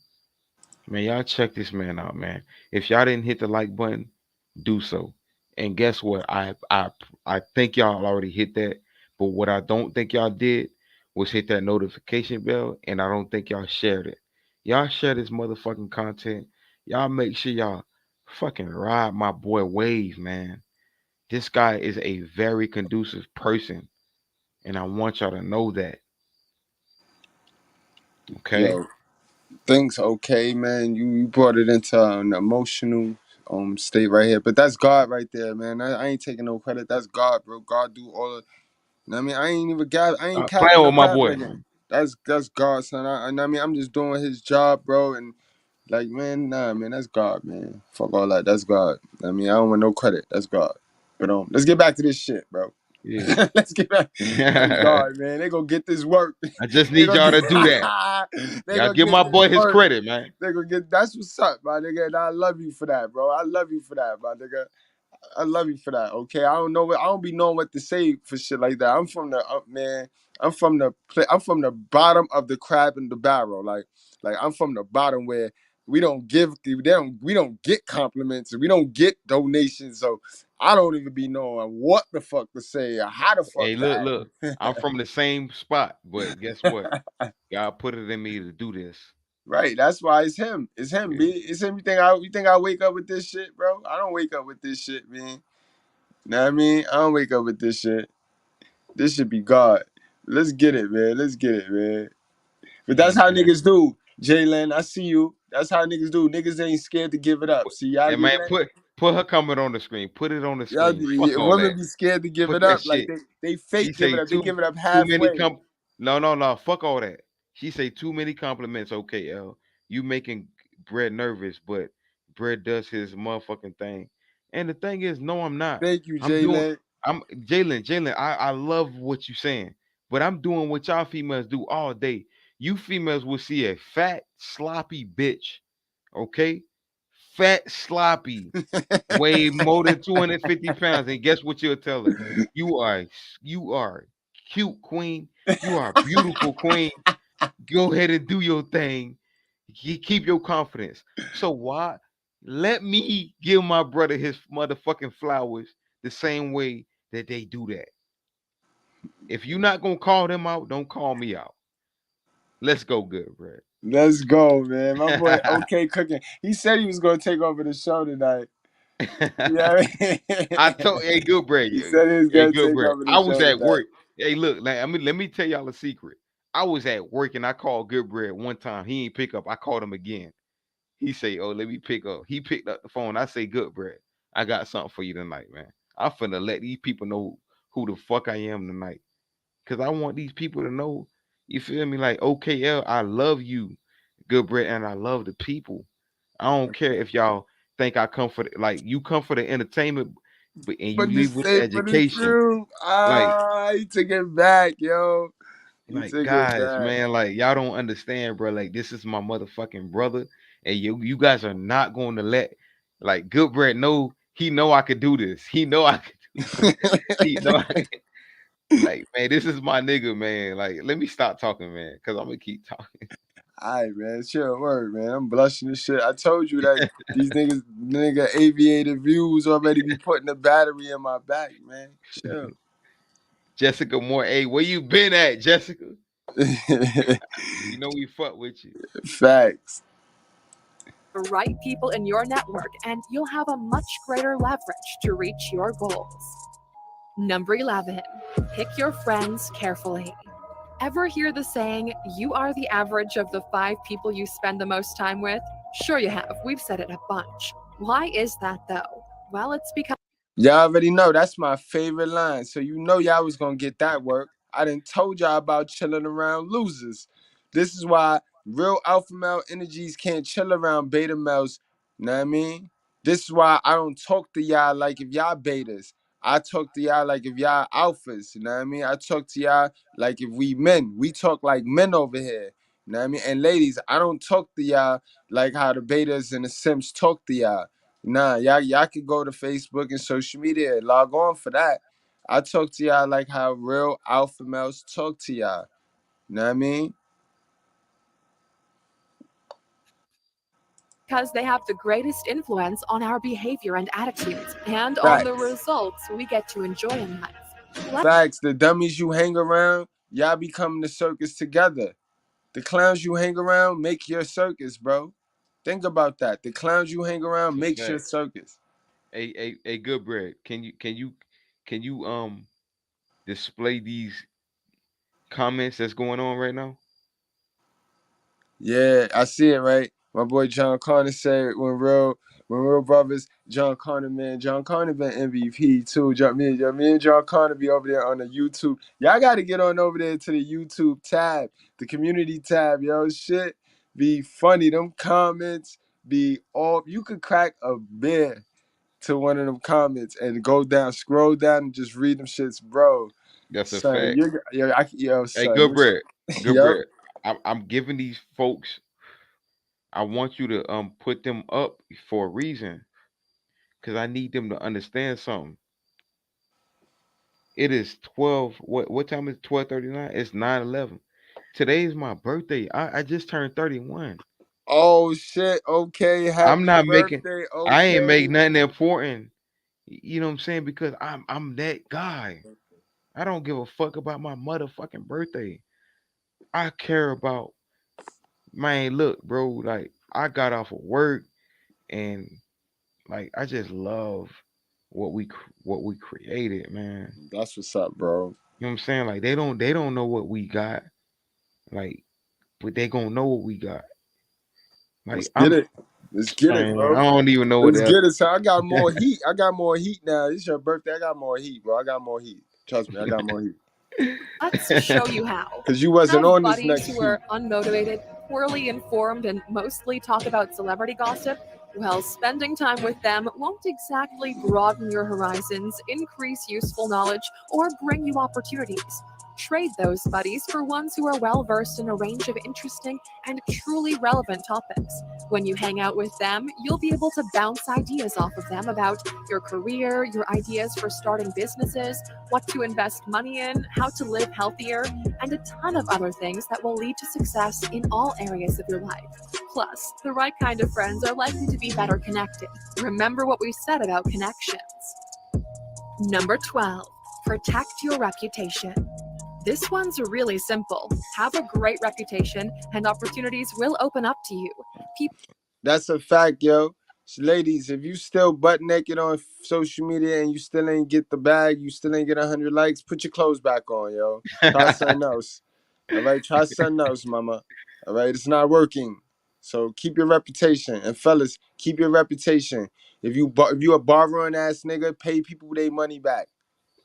Man, y'all check this man out, man. If y'all didn't hit the like button, do so. And guess what? I think y'all already hit that, but what I don't think y'all did was hit that notification bell, and I don't think y'all shared it. Y'all share this motherfucking content. Y'all make sure y'all fucking ride my boy Wave, man. This guy is a very conducive person, and I want y'all to know that. Okay? Yo, things okay, man. You brought it into an emotional state right here. But that's God right there, man. I ain't taking no credit. That's God, bro. God do all of, I mean, I ain't even I ain't capping. Playing with I'm my not boy. nigga. That's God, son. I mean, I'm just doing his job, bro. And like, man, nah, man, that's God, man. Fuck all that. That's God. I mean, I don't want no credit. That's God. But let's get back to this shit, bro. Yeah. Let's get back. That's God, man. They gonna get this work. I just They need gonna y'all get. to do that. They Y'all gonna give get my this boy his work. credit, man. They gonna get. That's what's up, my nigga. And I love you for that, bro. I love you for that, my nigga. I love you for that. Okay, I don't know what I don't be knowing what to say for shit like that. I'm from the man. I'm from the bottom of the crab in the barrel. Like I'm from the bottom where we don't get compliments and we don't get donations. So I don't even be knowing what the fuck to say or how the fuck Hey, look. I'm to from the same spot, but guess what? act. God put it in me to do this. Right, that's why it's him. It's him, Yeah. B. It's him. You think I wake up with this shit, bro? I don't wake up with this shit, man. Know what I mean? I don't wake up with this shit. This should be God. Let's get it, man. Let's get it, man. But that's Hey, how man. niggas do. Jalen, I see you. That's how niggas do. Niggas ain't scared to give it up. See, y'all Hey, be man, put her comment on the screen. Put it on the y'all screen. Fuck all women that. be scared to give Put it that up. Like shit. they She fake give it say up. They too give it up too many halfway. No. Fuck all that. She say too many compliments. Okay, L. You making Brett nervous, but Brett does his motherfucking thing. And the thing is, no, I'm not. Thank you, I'm doing. Jalen. I'm Jalen. I love what you saying, but I'm doing what y'all females do all day. You females will see a fat, sloppy bitch. Okay, fat, sloppy, weigh more than 250 pounds, and guess what you'll tell her? You are you are cute, queen. You are beautiful, queen. Go ahead and do your thing. Keep your confidence. So why? Let me give my brother his motherfucking flowers the same way that they do that. If you're not gonna call them out, don't call me out. Let's go, Goodbread. Let's go, man. My boy, OK Cooking. He said he was gonna take over the show tonight. Yeah, I told, hey, Goodbread, he said he was hey, gonna take Goodbread. over the I was show at tonight. work. Hey, look, like, let me tell y'all a secret. I was at work and I called Goodbread one time. He ain't pick up. I called him again. He say, "Oh, let me pick up." He picked up the phone. I say, "Goodbread, I got something for you tonight, man. I'm finna let these people know who the fuck I am tonight, cause I want these people to know. You feel me? Like OKL, I love you, Goodbread, and I love the people. I don't care if y'all think I come for like you come for the entertainment, but and you But the leave with the same for the education. truth. Like, He took it back, yo. He like took it guys, back. man, like y'all don't understand, bro. Like this is my motherfucking brother, and you guys are not going to let like Goodbread know. He know I could do this. He know I could do this. He know like, man, this is my nigga, man. Like, let me stop talking, man, because I'm gonna keep talking. All right, man. Chill, word, man. I'm blushing this shit. I told you that these nigga aviator views already be putting the battery in my back, man. Chill. Jessica Moore, hey, where you been at, Jessica? You know we fuck with you. Facts. The right people in your network, and you'll have a much greater leverage to reach your goals. Number 11, pick your friends carefully. Ever hear the saying, you are the average of the 5 people you spend the most time with? Sure you have. We've said it a bunch. Why is that though? Well, it's because Y'all already know that's my favorite line. So you know y'all was gonna get that work. I done told y'all about chilling around losers. This is why real alpha male energies can't chill around beta males. Know what I mean? This is why I don't talk to y'all like if y'all betas. I talk to y'all like if y'all alphas. You know what I mean? I talk to y'all like if we men. We talk like men over here. You know what I mean? And ladies, I don't talk to y'all like how the betas and the simps talk to y'all. Nah, y'all could go to Facebook and social media and log on for that. I talk to y'all like how real alpha males talk to y'all. You know what I mean? they have the greatest influence on our behavior and attitudes, and on the Facts. results we get to enjoy in life. Facts. The dummies you hang around, y'all become the circus together. The clowns you hang around make your circus, bro. Think about that. The clowns you hang around That's a makes your fact. circus. Hey, Goodbread, can you display these comments that's going on right now? Yeah, I see it, right? My boy John Connor said when real brothers, John Connor, man, John Connor been MVP too. Me and John Connor be over there on the YouTube. Y'all gotta get on over there to the YouTube tab, the community tab, yo. Shit be funny. Them comments be all you could crack a beer to one of them comments and go down, scroll down and just read them shits, bro. That's a Son, fact. yo, Hey, son. Goodbread, Yup. Goodbread. I'm giving these folks. I want you to put them up for a reason, because I need them to understand something. It is 12. What time is 12:39? It's 9:11. Today is my birthday. I just turned 31. Oh shit, okay, I'm happy not making. birthday, I ain't okay. make nothing important. You know what I'm saying? Because I'm that guy. I don't give a fuck about my motherfucking birthday. I care about, man. Look, bro. Like I got off of work and like I just love what we created, man. That's what's up, bro. You know what I'm saying? Like they don't know what we got. Like, but they gonna know what we got. Let's Like get I'm, it. Let's get it, man. bro. I don't even know what Let's else. get it. So I got more heat. I got more heat now. It's your birthday. I got more heat, bro. I got more heat. Trust me, I got more heat. Let's show you how. Cause you wasn't Have on this buddies next who heat. are unmotivated, poorly informed, and mostly talk about celebrity gossip? Well, spending time with them won't exactly broaden your horizons, increase useful knowledge, or bring you opportunities. Trade those buddies for ones who are well versed in a range of interesting and truly relevant topics. When you hang out with them, you'll be able to bounce ideas off of them about your career, your ideas for starting businesses, what to invest money in, how to live healthier, and a ton of other things that will lead to success in all areas of your life. Plus, the right kind of friends are likely to be better connected. Remember what we said about connections. Number 12, protect your reputation. This one's really simple. Have a great reputation and opportunities will open up to you. That's a fact, yo. So ladies, if you still butt naked on social media and you still ain't get the bag, you still ain't get 100 likes, put your clothes back on, yo. Try something else. All right, try something else, mama. All right, it's not working. So keep your reputation. And fellas, keep your reputation. If you a borrowing ass nigga, pay people their money back.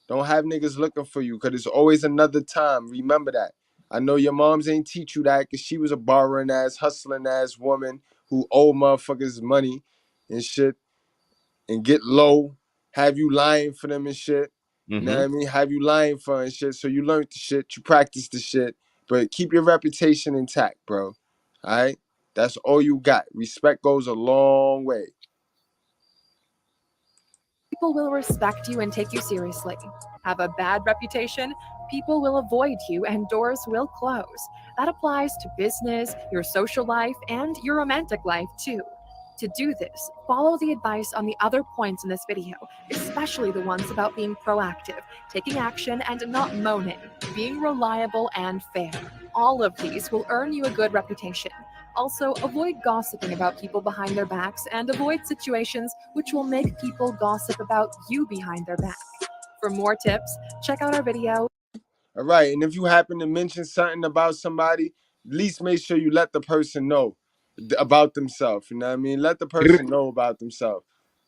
Don't have niggas looking for you, because it's always another time. Remember that. I know your moms ain't teach you that, because she was a borrowing ass, hustling ass woman who owe motherfuckers money and shit and get low, have you lying for them and shit. You know what I mean? Have you lying for her and shit. So you learned the shit, you practice the shit, but keep your reputation intact, bro. All right? That's all you got. Respect goes a long way. People will respect you and take you seriously. Have a bad reputation, people will avoid you and doors will close. That applies to business, your social life, and your romantic life too. To do this, follow the advice on the other points in this video, especially the ones about being proactive, taking action, and not moaning, being reliable and fair. All of these will earn you a good reputation. Also, avoid gossiping about people behind their backs and avoid situations which will make people gossip about you behind their back. For more tips, check out our video. All right, and if you happen to mention something about somebody, at least make sure you let the person know about themselves. You know what I mean? Let the person know about themselves.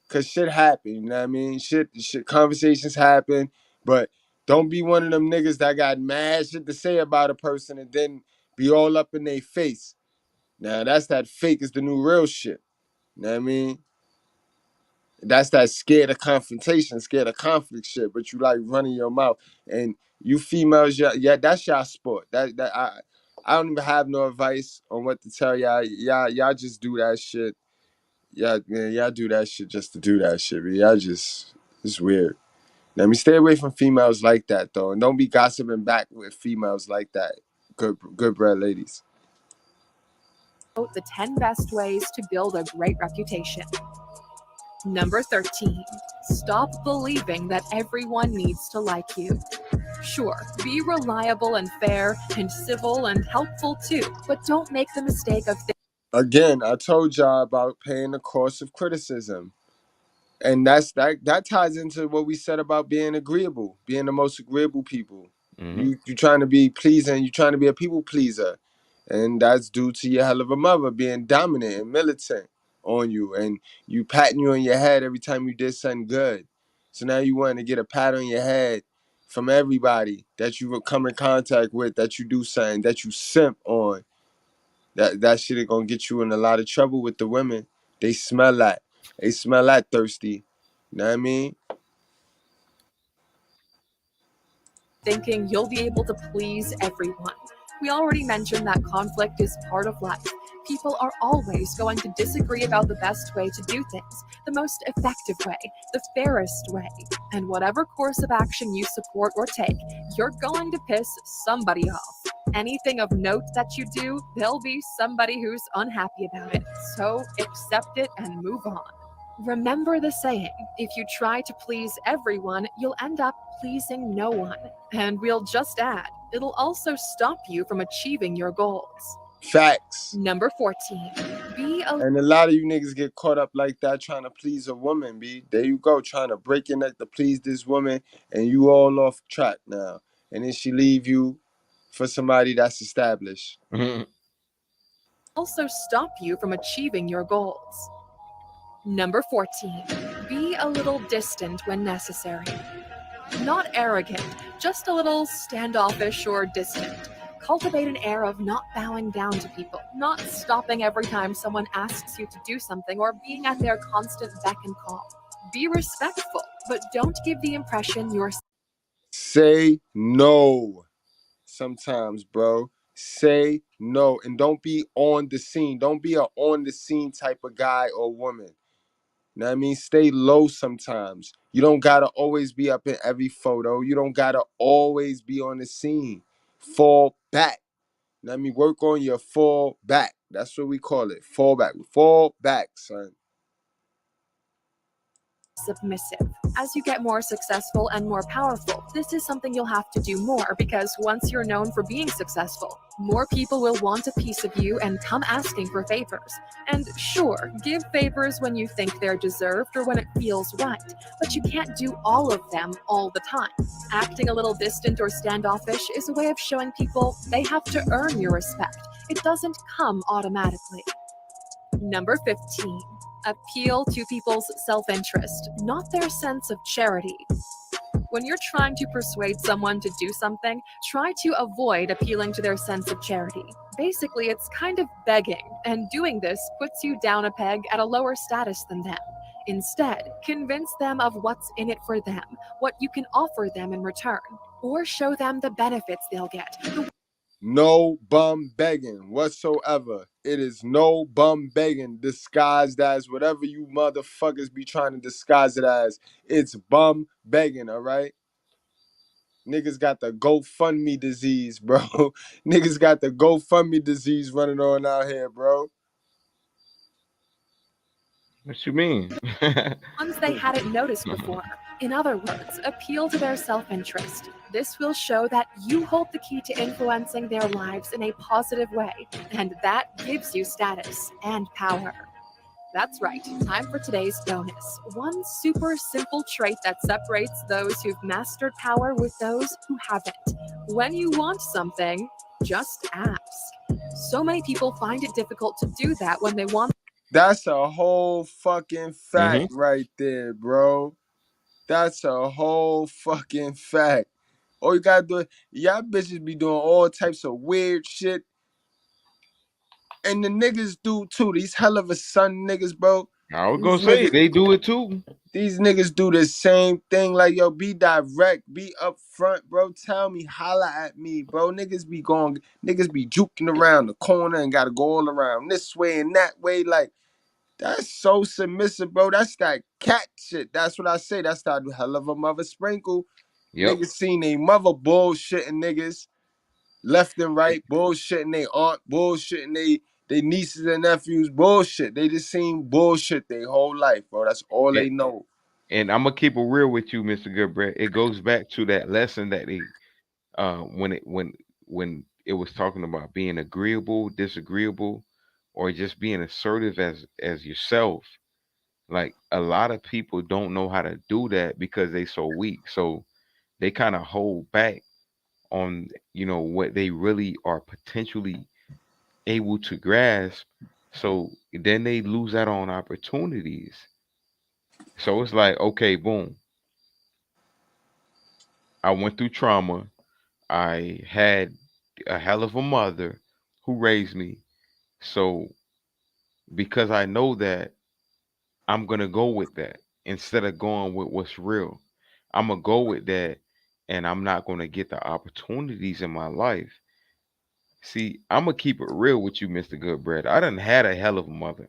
Cause shit happen, you know what I mean? Shit, conversations happen, but don't be one of them niggas that got mad shit to say about a person and then be all up in their face. Now that's that fake is the new real shit. You know what I mean? That's that scared of confrontation, scared of conflict shit, but you like running your mouth. And you females, yeah, that's y'all sport. I don't even have no advice on what to tell y'all. Y'all just do that shit. Yeah, man, y'all do that shit just to do that shit. Man. It's weird. Let me stay away from females like that though, and don't be gossiping back with females like that. Good bread ladies. The 10 best ways to build a great reputation. Number 13, stop believing that everyone needs to like you. Sure, be reliable and fair and civil and helpful too, but don't make the mistake of Again, I told y'all about paying the cost of criticism. And that ties into what we said about being agreeable, being the most agreeable people. You trying to be pleasing, you trying to be a people pleaser. And that's due to your hell of a mother being dominant and militant on you, and you patting you on your head every time you did something good. So now you want to get a pat on your head from everybody that you come in contact with, that you do something, that you simp on. That shit is gonna get you in a lot of trouble with the women. They smell that. They smell that thirsty. You know what I mean? thinking you'll be able to please everyone. We already mentioned that conflict is part of life. People are always going to disagree about the best way to do things, the most effective way, the fairest way. And whatever course of action you support or take, you're going to piss somebody off. Anything of note that you do, there'll be somebody who's unhappy about it. So accept it and move on. Remember the saying, if you try to please everyone, you'll end up pleasing no one. And we'll just add, it'll also stop you from achieving your goals. Facts. Number 14, and a lot of you niggas get caught up like that trying to please a woman, B. There you go, trying to break your neck to please this woman, and you all off track now. And then she leave you for somebody that's established. Also stop you from achieving your goals. Number 14, be a little distant when necessary. Not arrogant, just a little standoffish or distant. Cultivate an air of not bowing down to people, not stopping every time someone asks you to do something or being at their constant beck and call. Be respectful, but don't give the impression you're... Say no sometimes, bro. Say no, and don't be on the scene. Don't be a on the scene type of guy or woman. You know what I mean? Stay low sometimes. You don't gotta always be up in every photo. You don't gotta always be on the scene. Fall back. You know what I mean? Work on your fall back. That's what we call it. Fall back. Fall back, son. submissive. As you get more successful and more powerful, this is something you'll have to do more because once you're known for being successful, more people will want a piece of you and come asking for favors. And sure, give favors when you think they're deserved or when it feels right, but you can't do all of them all the time. Acting a little distant or standoffish is a way of showing people they have to earn your respect. It doesn't come automatically. Number 15. Appeal to people's self-interest, not their sense of charity. When you're trying to persuade someone to do something, try to avoid appealing to their sense of charity. Basically, it's kind of begging, and doing this puts you down a peg at a lower status than them. Instead, convince them of what's in it for them, what you can offer them in return, or show them the benefits they'll get. No bum begging whatsoever. It is no bum begging disguised as whatever you motherfuckers be trying to disguise it as. It's bum begging, all right? Niggas got the GoFundMe disease, bro. Niggas got the GoFundMe disease running on out here, bro. What you mean? Ones they hadn't noticed before. In other words, appeal to their self-interest. This will show that you hold the key to influencing their lives in a positive way, and that gives you status and power. That's right, time for today's bonus. One super simple trait that separates those who've mastered power with those who haven't. When you want something, just ask. So many people find it difficult to do that when they want. That's a whole fucking fact right there, bro. That's a whole fucking fact. All you gotta do, y'all bitches be doing all types of weird shit. And the niggas do too. These hell of a son niggas, bro. I was gonna say they do it too. These niggas do the same thing. Like, yo, be direct, be upfront, bro. Tell me, holla at me, bro. Niggas be juking around the corner and gotta go all around this way and that way. Like, that's so submissive, bro. That's that cat shit. That's what I say. That's that hell of a mother sprinkle. Yep. Niggas seen a mother bullshitting niggas left and right, bullshitting they aunt, bullshitting they nieces and nephews, bullshit. They just seen bullshit their whole life, bro. That's all they know. And I'm gonna keep it real with you, Mr. Goodbread. It goes back to that lesson that they when it was talking about being agreeable, disagreeable, or just being assertive as yourself. Like a lot of people don't know how to do that because they so weak. So they kind of hold back on what they really are potentially able to grasp. So then they lose out on opportunities. So it's like, okay, boom. I went through trauma. I had a hell of a mother who raised me. So because I know that, I'm gonna go with that instead of going with what's real. I'm gonna go with that, and I'm not gonna get the opportunities in my life. See, I'm gonna keep it real with you, Mr. Goodbread. I done had a hell of a mother.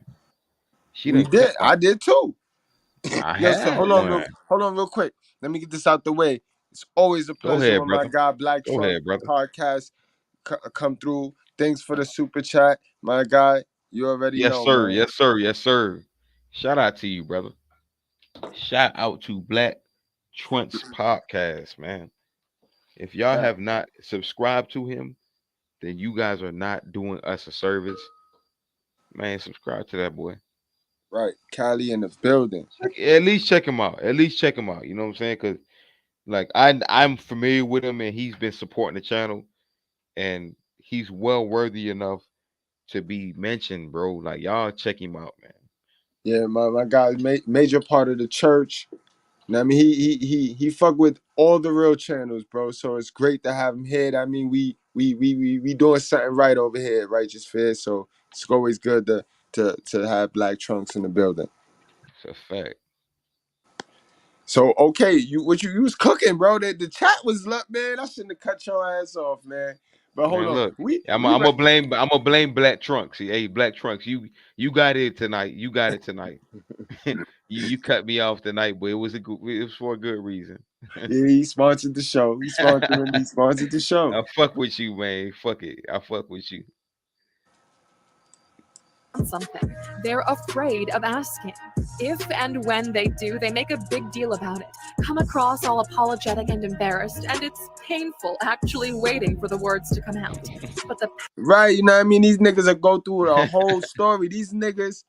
She done cut my. I did too. I Yo, so had hold one. on real quick. Let me get this out the way. It's always a Go pleasure ahead, when my brother. guy Black Go Trump ahead, brother. podcast come through. Thanks for the super chat, my guy. You already Yes, know, sir. man. Yes, sir. Yes, sir. Shout out to you, brother. Shout out to Black Trump's podcast, man. If y'all have not subscribed to him, then you guys are not doing us a service. Man, subscribe to that boy. Right. Cali in the building. At least check him out. At least check him out. You know what I'm saying? Because like I'm familiar with him and he's been supporting the channel and he's well worthy enough to be mentioned, bro. Like y'all check him out, man. Yeah, my guy's major part of the church. I mean, he fuck with all the real channels, bro. So it's great to have him here. I mean, we doing something right over here at Righteous Fair. So it's always good to have Black Trunks in the building. It's a fact. So okay, you was cooking, bro. The chat was up, man. I shouldn't have cut your ass off, man. But hold Man, on, look, I'm gonna blame Black Trunks. See, hey, Black Trunks, you got it tonight. You got it tonight. you cut me off tonight, but it was for a good reason. Yeah, he sponsored the show. He sponsored the show. I fuck with you, man. Fuck it. I fuck with you. something, they're afraid of asking. If and when they do, they make a big deal about it, come across all apologetic and embarrassed, and it's painful actually waiting for the words to come out. But the Right, you know what I mean? These niggas will go through the whole story. These niggas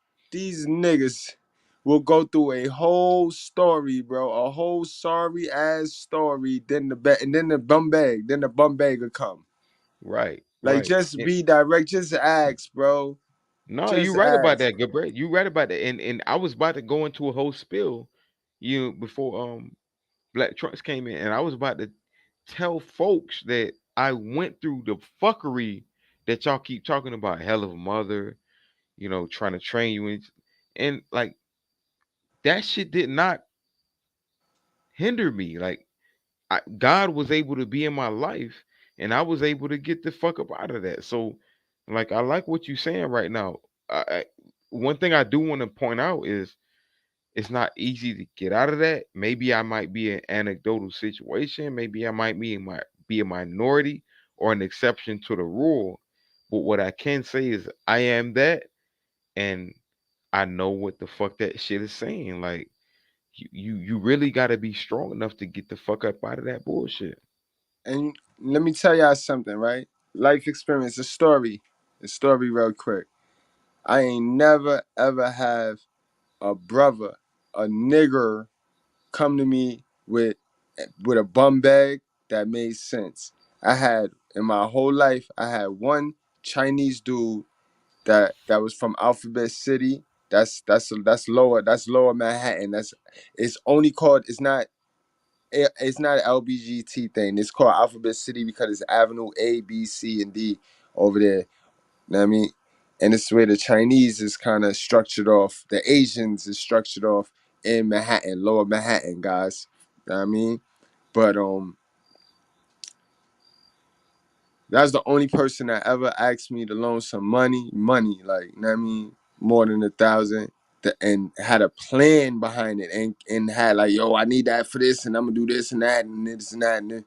will go through a whole story, bro. A whole sorry ass story. Then the bum bag will come. Right, Like, right. just be direct. Just ask, bro. No, you Just right about ask. that, Goodbread. You right about that. And I was about to go into a whole spill, before Black Trunks came in, and I was about to tell folks that I went through the fuckery that y'all keep talking about. Hell of a mother, trying to train you, and like that shit did not hinder me. Like God was able to be in my life, and I was able to get the fuck up out of that. So, like, I like what you're saying right now. One thing I do want to point out is it's not easy to get out of that. Maybe I might be an anecdotal situation. Maybe I might be a minority or an exception to the rule. But what I can say is I am that, and I know what the fuck that shit is saying. Like you really got to be strong enough to get the fuck up out of that bullshit. And let me tell y'all something, right? Life experience, a story real quick. I ain't never ever have a brother, a nigger, come to me with a bum bag that made sense. I had in my whole life, I had one Chinese dude that was from Alphabet City. That's lower Manhattan. It's not an LBGT thing. It's called Alphabet City because it's Avenue A, B, C, and D over there. You know what I mean? And it's where the Chinese is kind of structured off. The Asians is structured off in Manhattan, lower Manhattan, guys. You know what I mean? But that's the only person that ever asked me to loan some money, like, you know what I mean? More than 1,000. And had a plan behind it and had like, yo, I need that for this, and I'm gonna do this and that and this and that.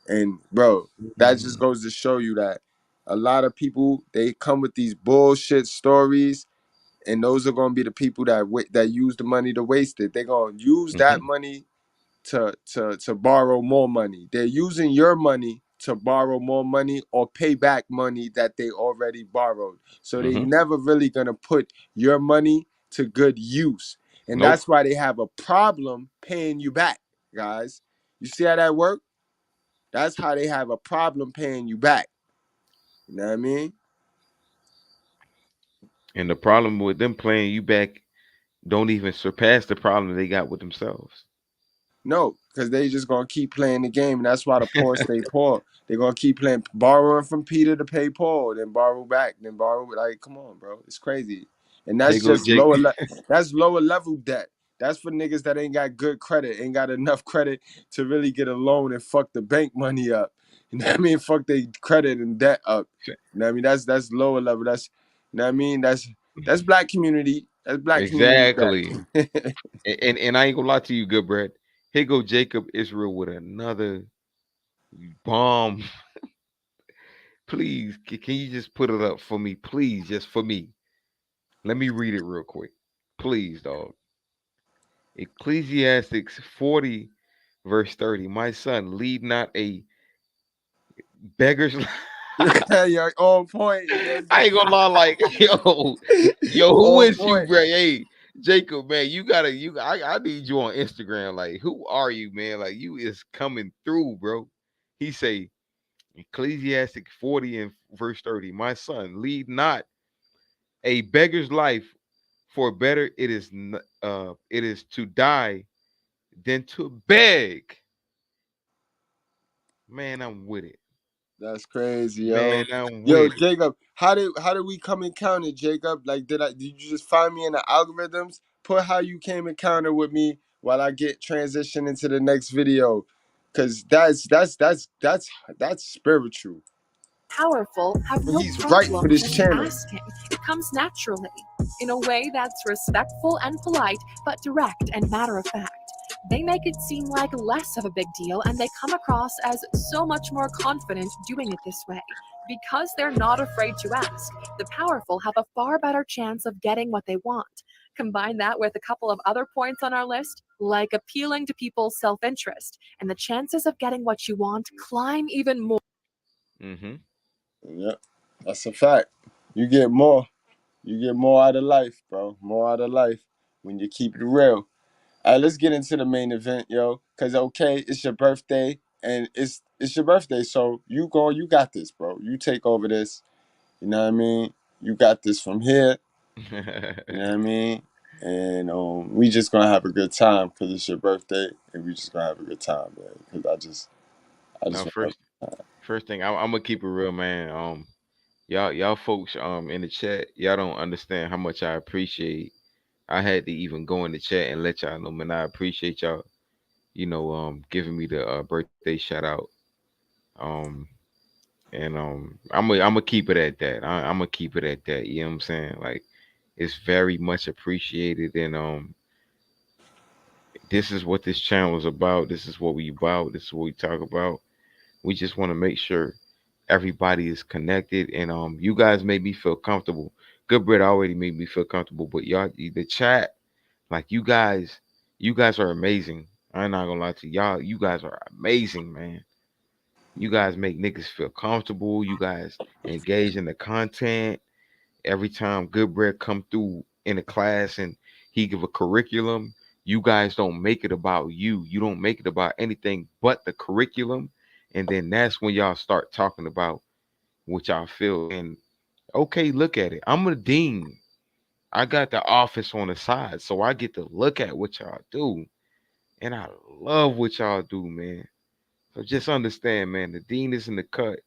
And bro, that just goes to show you that a lot of people, they come with these bullshit stories, and those are gonna be the people that use the money to waste it. They're gonna use that money to borrow more money. They're using your money to borrow more money or pay back money that they already borrowed. So they never really gonna put your money to good use. And Nope. that's why they have a problem paying you back, guys. You see how that works? That's how they have a problem paying you back. You know what I mean? And the problem with them playing you back don't even surpass the problem they got with themselves. No, because they just gonna keep playing the game, and that's why the poor stay poor. They're gonna keep playing, borrowing from Peter to pay Paul, then borrow back, then borrow. Like, come on, bro, it's crazy. And Here that's go just Jake. that's lower level debt. That's for niggas that ain't got good credit, ain't got enough credit to really get a loan and fuck the bank money up. You know what I mean? Fuck their credit and debt up. You know what I mean? That's lower level. That's, you know what I mean? That's black community. That's black community Exactly. debt. and I ain't gonna lie to you, Goodbread. Here go Jacob Israel with another bomb. Please, can you just put it up for me? Please, just for me. Let me read it real quick. Please, dog. Ecclesiastics 40, verse 30. My son, lead not a beggar's You're on point. Yes. I ain't gonna lie, like, yo, who On is you, point. bro? Hey, Jacob, man, I need you on Instagram. Like, who are you, man? Like, you is coming through, bro. He say, Ecclesiastic 40 and verse 30, my son, lead not a beggar's life, for better it is to die than to beg. Man, I'm with it. That's crazy, yo. Man, I'm Yo, with it. Jacob, how did we come encounter, Jacob? Like, did you just find me in the algorithms? Put how you came encounter with me while I get transition into the next video, cause that's spiritual. powerful have And no he's right for problem this just channel. asking. It comes naturally, in a way that's respectful and polite, but direct and matter of fact. They make it seem like less of a big deal, and they come across as so much more confident doing it this way. Because they're not afraid to ask, the powerful have a far better chance of getting what they want. Combine that with a couple of other points on our list, like appealing to people's self-interest, and the chances of getting what you want climb even more. Mm-hmm. Yeah, that's a fact. You get more. You get more out of life, bro. More out of life when you keep it real. All right, let's get into the main event, yo. Cause okay, it's your birthday, and it's your birthday, so you got this, bro. You take over this. You know what I mean? You got this from here. You know what I mean? And we just gonna have a good time because it's your birthday, and we just gonna have a good time, man. Because I Now, just want first thing, I'm gonna keep it real, man. Y'all folks, in the chat, y'all don't understand how much I appreciate. I had to even go in the chat and let y'all know, man. I appreciate y'all, giving me the birthday shout out. Um, and I'm gonna keep it at that. I'm gonna keep it at that. You know what I'm saying? Like, it's very much appreciated, and this is what this channel is about. This is what we about. This is what we talk about. We just want to make sure everybody is connected, and you guys made me feel comfortable. Goodbread already made me feel comfortable, but y'all, the chat, like you guys are amazing. I'm not gonna lie to y'all. You guys are amazing, man. You guys make niggas feel comfortable. You guys engage in the content. Every time Goodbread come through in a class and he give a curriculum, you guys don't make it about you. You don't make it about anything but the curriculum. And then that's when y'all start talking about what y'all feel. And okay, look at it. I'm a dean. I got the office on the side, so I get to look at what y'all do. And I love what y'all do, man. So just understand, man, the dean is in the cut.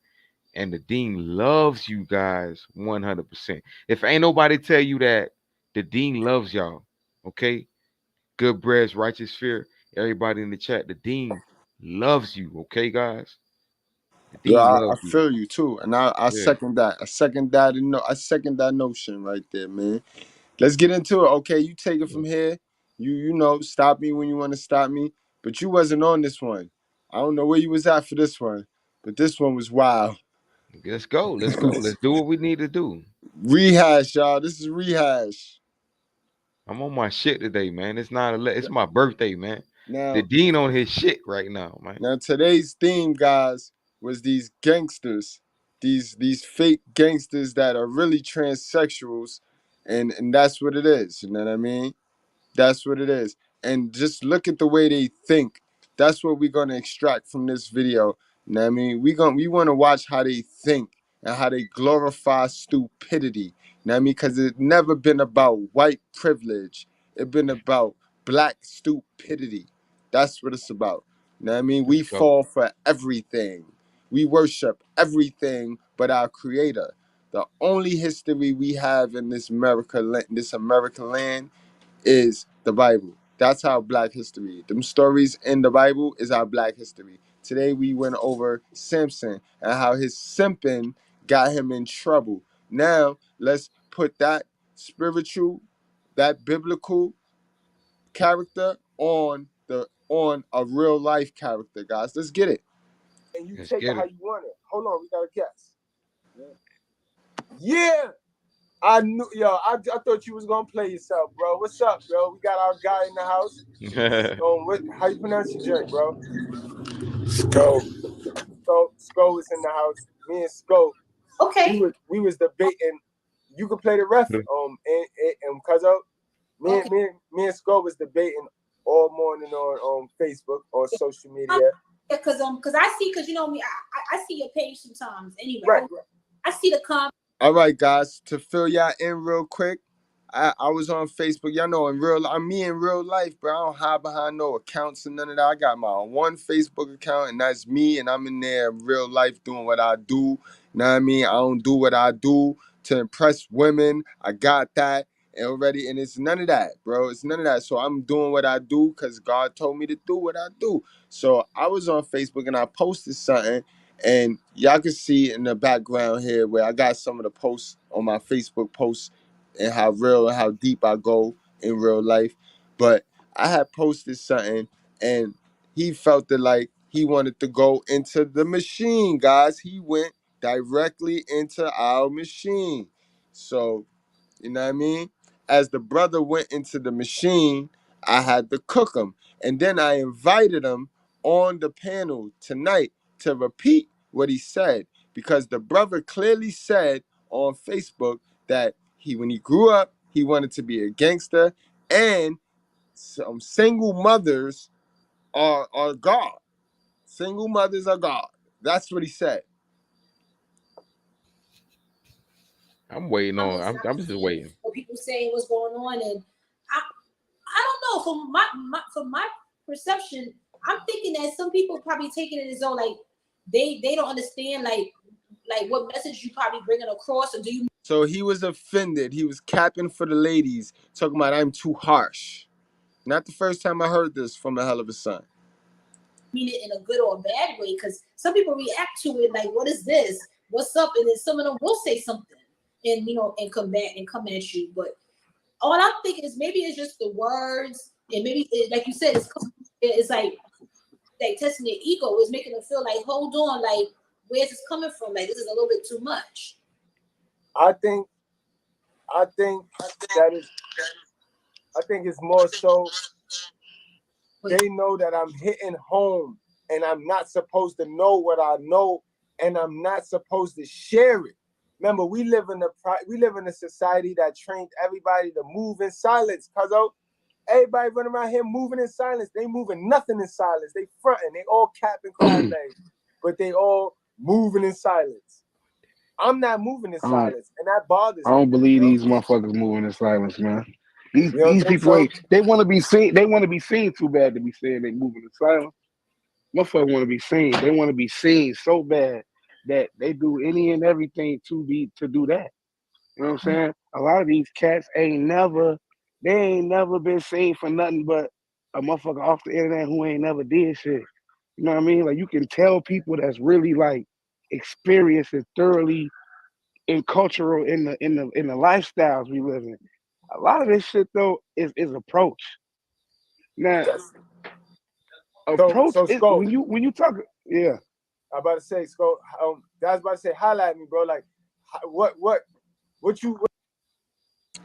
And the dean loves you guys 100%. If ain't nobody tell you that, the dean loves y'all. Okay, good breads, righteous fear. Everybody in the chat, the dean loves you. Okay, guys, the yeah, dean I loves you. feel you too, and I Yeah, second that. I second that notion right there, man. Let's get into it. Okay, you take it from here. You stop me when you want to stop me, but you wasn't on this one. I don't know where you was at for this one, but this one was wild. let's go. Let's go. Let's do what we need to do. Rehash, y'all. This is rehash. I'm on my shit today, man. It's my birthday, man. The Now, dean on his shit right now, man. now today's theme, guys, was these gangsters, these fake gangsters that are really transsexuals, and that's what it is. You know what I mean? That's what it is. And just look at the way they think. That's what we're gonna extract from this video. You know what I mean? We wanna watch how they think and how they glorify stupidity. You know what I mean? Because it's never been about white privilege. It's been about black stupidity. That's what it's about. You know what I mean? We Let's go. fall for everything. We worship everything but our creator. The only history we have in this American land is the Bible. That's our black history. Them stories in the Bible is our black history. Today we went over Samson and how his simping got him in trouble. Now let's put that spiritual, that biblical character on a real life character, guys. Let's get it. And you Let's take it get how it. you want it. Hold on, we got a guess. Yeah. I knew, I thought you was gonna play yourself, bro. What's up, bro? We got our guy in the house. How you pronounce your joint, bro? Sko. So Sko is in the house. Me and Sko. Okay. We was debating. You could play the ref. And Cuzzo. Me and Sko was debating all morning on Facebook or social media. Yeah, cause you know me, I see your page sometimes. Anyway, right. I see the comment. All right, guys, to fill y'all in real quick, I was on Facebook. Y'all know I'm me in real life, bro. I don't hide behind no accounts and none of that. I got my one Facebook account, and that's me, and I'm in there in real life doing what I do. You know what I mean? I don't do what I do to impress women. I got that already, and it's none of that, bro. It's none of that. So I'm doing what I do because God told me to do what I do. So I was on Facebook, and I posted something. And y'all can see in the background here where I got some of the posts on my Facebook posts and how real and how deep I go in real life. But I had posted something and he felt that like he wanted to go into the machine, guys. He went directly into our machine. So, you know what I mean? As the brother went into the machine, I had to cook him. And then I invited him on the panel tonight to repeat what he said, because the brother clearly said on Facebook that when he grew up, he wanted to be a gangster, and some single mothers are God. Single mothers are God. That's what he said. I'm waiting on. I'm just waiting. What people saying, what's going on, and I don't know. From my perception, I'm thinking that some people probably taking it as though like they don't understand like what message you probably bringing across, or do you? So he was offended. He was capping for the ladies, talking about I'm too harsh. Not the first time I heard this from a hell of a son. Mean it in a good or a bad way, because some people react to it like, what is this? What's up? And then some of them will say something and and come back and come at you. But all I'm thinking is maybe it's just the words, and maybe like you said, it's like testing their ego. It's making them feel like, hold on, like where's this coming from? Like this is a little bit too much. I think that is. I think it's more so they know that I'm hitting home, and I'm not supposed to know what I know, and I'm not supposed to share it. Remember, we live in a society that trained everybody to move in silence. Cause everybody running around here moving in silence. They moving nothing in silence. They fronting. They all capping crab legs, but they all moving in silence. I'm not moving in silence, and that bothers me. I don't believe these motherfuckers moving in silence, man. These people so? they want to be seen. They want to be seen too bad to be saying they moving in silence. Motherfuckers want to be seen. They want to be seen so bad that they do any and everything to do that. You know what I'm saying? A lot of these cats ain't never been seen for nothing but a motherfucker off the internet who ain't never did shit. You know what I mean? Like you can tell people that's really like experienced and thoroughly in cultural in the lifestyles we live in. A lot of this shit though is approach. Now, approach is when you talk. Yeah, I'm about to say, Sco. I was about to say, highlight me, bro. Like, what you?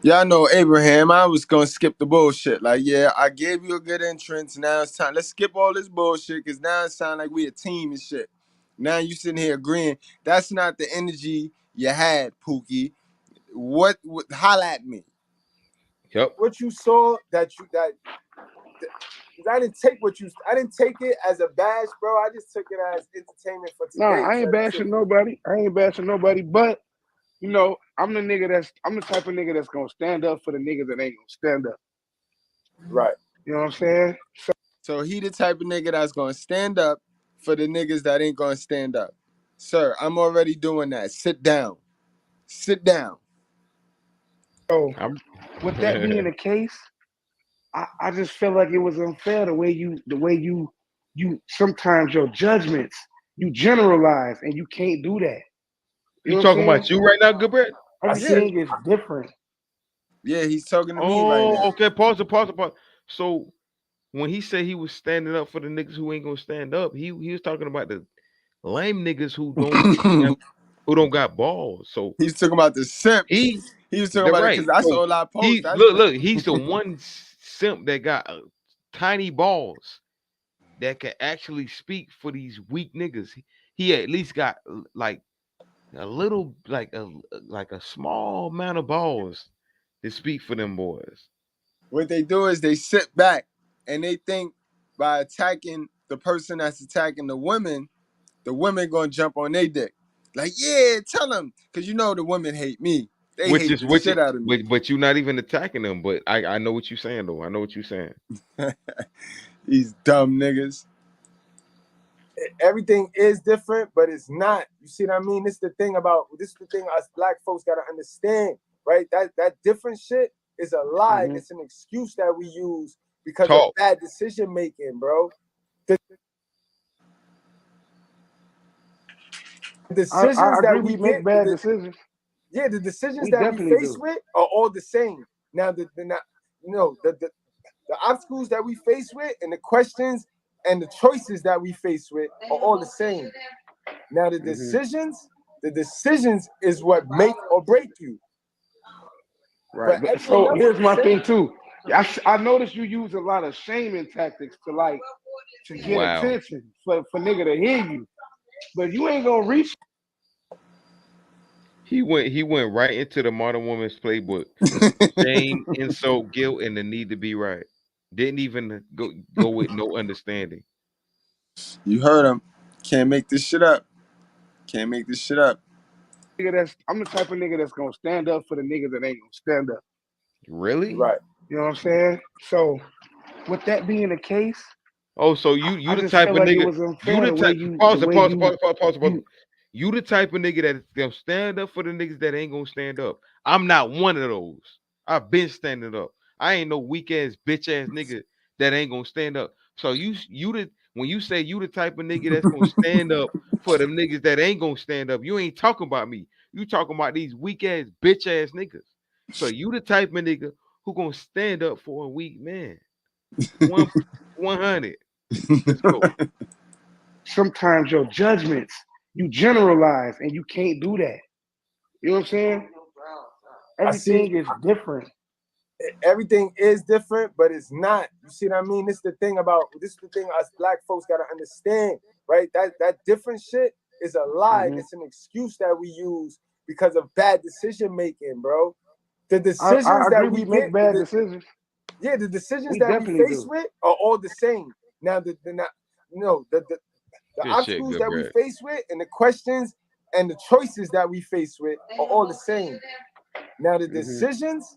Y'all know Abraham. I was gonna skip the bullshit. Like, yeah, I gave you a good entrance. Now it's time. Let's skip all this bullshit, because now it sounds like we a team and shit. Now you sitting here agreeing. That's not the energy you had, Pookie. What holla at me. Yep. What you saw that I didn't take it as a bash, bro. I just took it as entertainment for today. Nah, I ain't bashing nobody. But you know, I'm the type of nigga that's gonna stand up for the niggas that ain't gonna stand up. Right. You know what I'm saying? So he the type of nigga that's gonna stand up for the niggas that ain't gonna stand up. Sir, I'm already doing that. Sit down. Sit down. So with that being the case, I just feel like it was unfair the way you sometimes your judgments, you generalize and you can't do that. You talking about you right now, Goodbread? Everything is different. Yeah, he's talking to me right now. Okay, pause. So when he said he was standing up for the niggas who ain't gonna stand up, he was talking about the lame niggas who don't got balls. So he's talking about the simp. He was talking about it because I saw a lot of posts. Look, he's the one simp that got tiny balls that can actually speak for these weak niggas. He at least got like a little, like a small amount of balls to speak for them boys. What they do is they sit back and they think by attacking the person that's attacking the women gonna jump on their dick. Like, yeah, tell them, because you know the women hate me. They hate the shit out of me. But you're not even attacking them. But I know what you're saying though. I know what you're saying. These dumb niggas. Everything is different, but it's not. You see what I mean? This is the thing us black folks gotta understand, right? That different shit is a lie. Mm-hmm. It's an excuse that we use because of bad decision making, bro. The decisions that we make bad decisions. Yeah, the decisions that we face with are all the same. Now, the obstacles that we face with and the questions and the choices that we face with are all the same. Now the decisions is what make or break you. Right. But so here's my thing too. I noticed you use a lot of shaming tactics to get attention for nigga to hear you, but you ain't gonna reach. He went right into the modern woman's playbook. Shame, insult, guilt, and the need to be right. Didn't even go with no understanding. You heard him. Can't make this shit up. Can't make this shit up. I'm the type of nigga that's gonna stand up for the niggas that ain't gonna stand up. Really? Right. You know what I'm saying? So with that being the case, oh, so you the type of nigga. You the type. Pause. You the type of nigga that gonna stand up for the niggas that ain't gonna stand up. I'm not one of those. I've been standing up. I ain't no weak ass bitch ass nigga that ain't gonna stand up. So when you say you the type of nigga that's gonna stand up for them niggas that ain't gonna stand up, you ain't talking about me. You talking about these weak ass bitch ass niggas. So you the type of nigga who gonna stand up for a weak man. 100. Let's go. Sometimes your judgments, you generalize and you can't do that. You know what I'm saying? Everything is different. Everything is different, but it's not. You see what I mean? This is the thing us black folks gotta understand, right? That different shit is a lie. It's an excuse that we use because of bad decision making, bro. The decisions that we make bad decisions. Yeah, the decisions that we face with are all the same. Now the obstacles that we face with and the questions and the choices that we face with are all the same. Now the decisions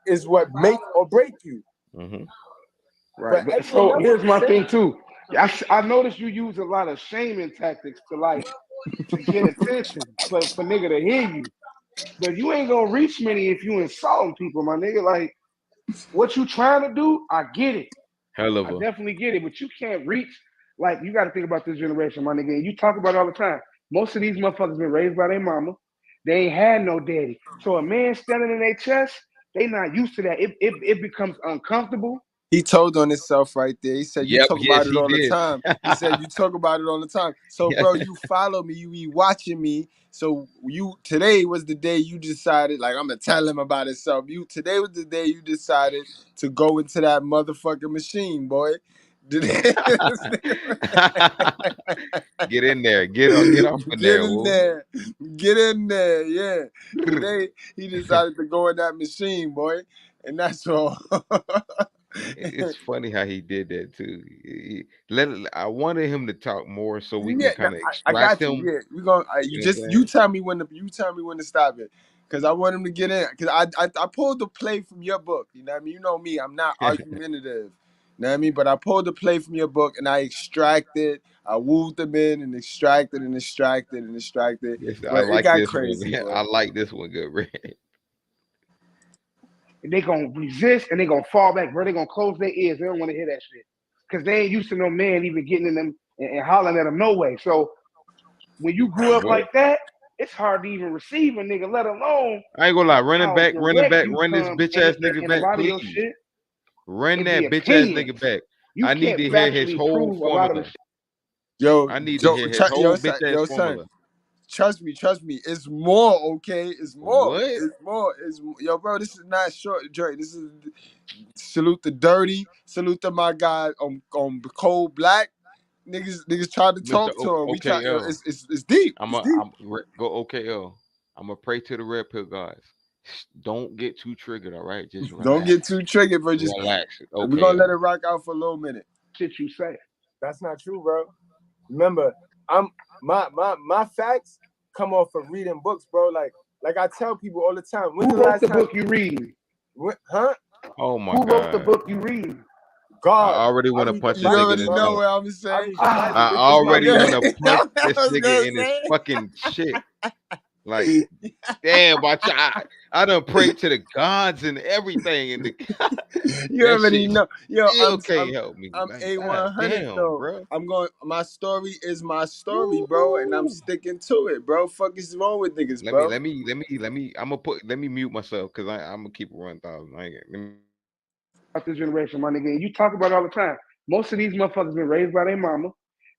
is what make or break you. Right. But so here's my thing too. I noticed you use a lot of shaming tactics to get attention for nigga to hear you. But you ain't gonna reach many if you insulting people, my nigga. Like what you trying to do, I get it. I definitely get it, but you can't reach. Like you got to think about this generation, my nigga. And you talk about it all the time. Most of these motherfuckers been raised by their mama. They ain't had no daddy. So a man standing in their chest, they not used to that. It becomes uncomfortable. He told on himself right there. He said, you talk about it all the time. He said, you talk about it all the time. So, bro, you follow me. You be watching me. So today was the day you decided, like, I'm going to tell him about himself. Today was the day you decided to go into that motherfucking machine, boy. Get in there. Get off in there. Get in there. Yeah. Today he decided to go in that machine, boy. And that's all. It's funny how he did that too. I wanted him to talk more so we can kind of extract him. Yeah, we're gonna. You tell me when to stop it, because I want him to get in. Because I pulled the play from your book. You know what I mean? You know me. I'm not argumentative. You know what I mean? But I pulled the play from your book and I extracted. I wooed them in and extracted. Yes, But I like it got this crazy. one. I like this one, Goodbread. They gonna resist and they gonna fall back, bro. They gonna close their ears. They don't want to hear that shit because they ain't used to no man even getting in them and hollering at them no way. So when you grew up like that, it's hard to even receive a nigga, let alone. I ain't gonna lie, running back, run this bitch ass nigga back, please. Run that bitch ass nigga back. I need to hear his whole formula. Yo, I need to hear his whole bitch ass formula. Trust me. It's more, okay? It's more. What? It's more. Yo, bro, this is not short, Dre. This is salute the dirty. Salute to my guy on Cold Black. Niggas tried to talk to him. It's deep. I'm go OKL. I'm gonna pray to the red pill guys. Don't get too triggered, all right? Just relax. Don't get too triggered, bro. Just relax. Okay, we're gonna let it rock out for a little minute. Shit you say. That's not true, bro. Remember, my facts come off of reading books, bro. Like I tell people all the time. Who wrote the book you reading? Huh? Oh my God. Who wrote the book you reading? God. I already want to punch this nigga. You already know what I'm saying. I already want to punch this nigga in his fucking shit. Like, damn, watch I done prayed to the gods and everything, and you already know. Yo, I'm help me. I'm like, A100 though. Bro. My story is my story, bro, and I'm sticking to it, bro. Fuck is wrong with niggas, bro? Let me mute myself because I'm gonna keep it 1,000. About this generation, my nigga. And you talk about it all the time. Most of these motherfuckers been raised by their mama.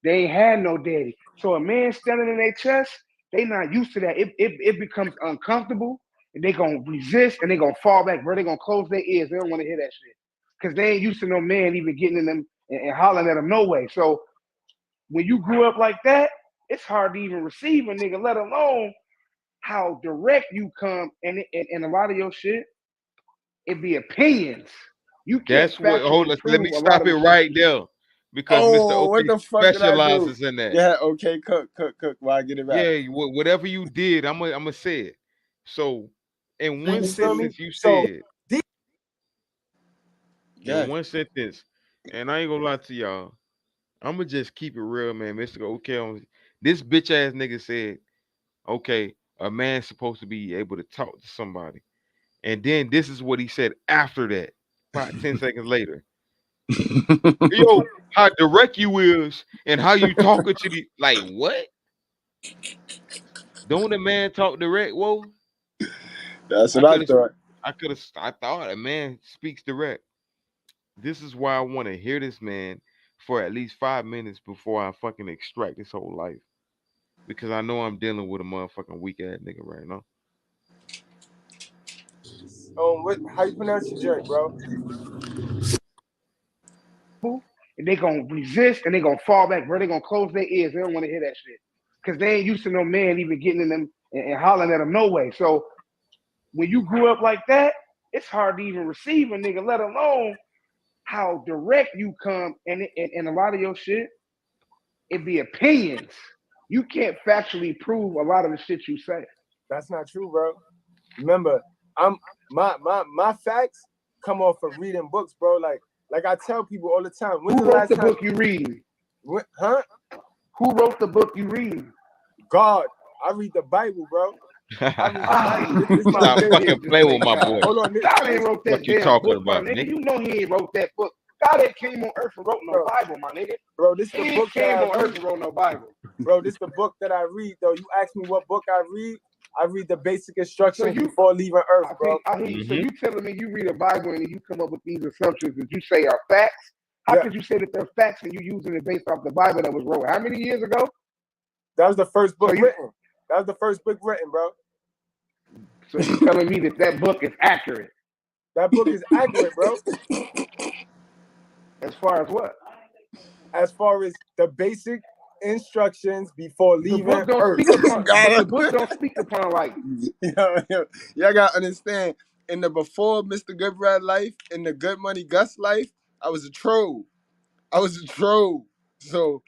They ain't had no daddy. So a man standing in their chest, they not used to that. It becomes uncomfortable, and they gonna resist, and they gonna fall back, bro. They gonna close their ears. They don't want to hear that shit. Because they ain't used to no man even getting in them and hollering at them no way. So when you grew up like that, it's hard to even receive a nigga, let alone how direct you come. And a lot of your shit, it be opinions. You can't That's what. Hold on. Let me a lot stop of it the right shit. there, because Mr. Oh, what OK the fuck did I do? specializes in that. Yeah, okay, cook. While I get it back. Yeah, whatever you did, I'm gonna say it. So, in one You feel me? sentence, you So, said in one sentence, and I ain't gonna lie to y'all. I'm gonna just keep it real, man. Mr. OK, this bitch ass nigga said, okay, a man's supposed to be able to talk to somebody. And then this is what he said after that, about 10 seconds later. Yo, how direct you is and how you talking to the like what? Don't a man talk direct? Whoa. That's what I thought. I thought a man speaks direct. This is why I want to hear this man for at least 5 minutes before I fucking extract his whole life. Because I know I'm dealing with a motherfucking weak ass nigga right now. How you pronounce your joint, bro? And they gonna resist, and they gonna fall back, bro. They gonna close their ears. They don't want to hear that shit. Because they ain't used to no man even getting in them and hollering at them no way. So when you grew up like that, it's hard to even receive a nigga, let alone how direct you come. And a lot of your shit, it be opinions. You can't factually prove a lot of the shit you say. That's not true, bro. Remember, my facts come off of reading books, bro. Like I tell people all the time. Who wrote the book you reading? Huh? Who wrote the book you reading? God. I read the Bible, bro. I read the Bible. This my Stop favorite. fucking playing with my boy. Hold on, God ain't wrote that What you damn talking book, about, my nigga. nigga? You know he ain't wrote that book. God ain't came on earth and wrote no Bible, my nigga. Bro, this He the book came that on I earth read. and wrote no Bible. Bro, this the book that I read, though. You ask me what book I read the basic instructions before leaving Earth, bro. I hear you. So you telling me you read a Bible and you come up with these assumptions that you say are facts? How could you say that they're facts and you using it based off the Bible that was wrote how many years ago? That was the first book written. That was the first book written, bro. So you telling me that book is accurate? That book is accurate, bro. As far as what? As far as the basic instructions before leaving the book don't Earth. Speak upon, but the book don't speak upon like. Y'all gotta understand. In the before Mr.Goodbread life, in the Good Money Gus life, I was a troll. So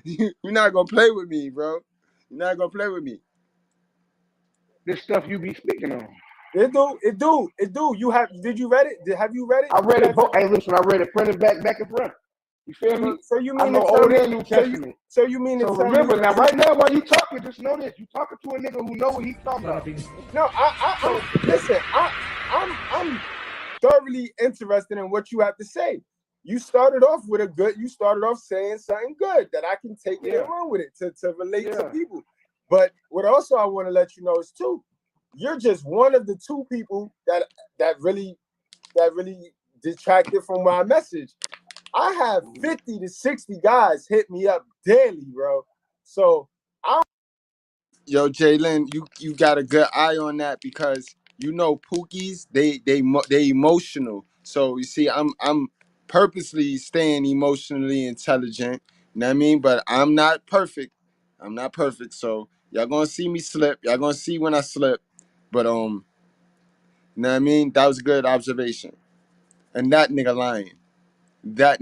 you're not gonna play with me, bro. You're not gonna play with me. This stuff you be speaking on. It do. Did you read it? Have you read it? I read it. Hey, listen, I read it front and back and front. You feel me? So you I mean know Old and New Testament. So you mean to tell remember me? Now, right now, while you talking, just know this: you talking to a nigga who know what he's talking about. No, listen. I'm thoroughly interested in what you have to say. You started off saying something good that I can take it and run with it to relate to people. But what also I want to let you know is too, you're just one of the two people that really detracted from my message. I have 50 to 60 guys hit me up daily, bro. So Yo, Jalen, you got a good eye on that because you know Pookies, they emotional. So you see, I'm purposely staying emotionally intelligent. You know what I mean? But I'm not perfect. So y'all gonna see me slip. Y'all gonna see when I slip. But you know what I mean? That was a good observation. And that nigga lying. I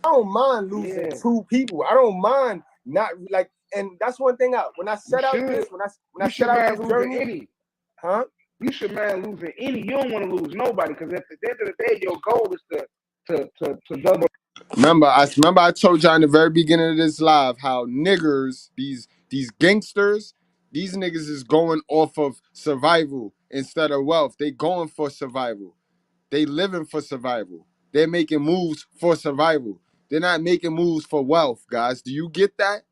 don't mind losing two people. I don't mind not like, and that's one thing out. When I set out this, when I set out this journey, you should mind losing any. You don't want to lose nobody because at the end of the day, your goal is to double. Remember I told y'all in the very beginning of this live how niggers, these gangsters, these niggas is going off of survival instead of wealth. They going for survival. They living for survival. They're making moves for survival. They're not making moves for wealth, guys. Do you get that?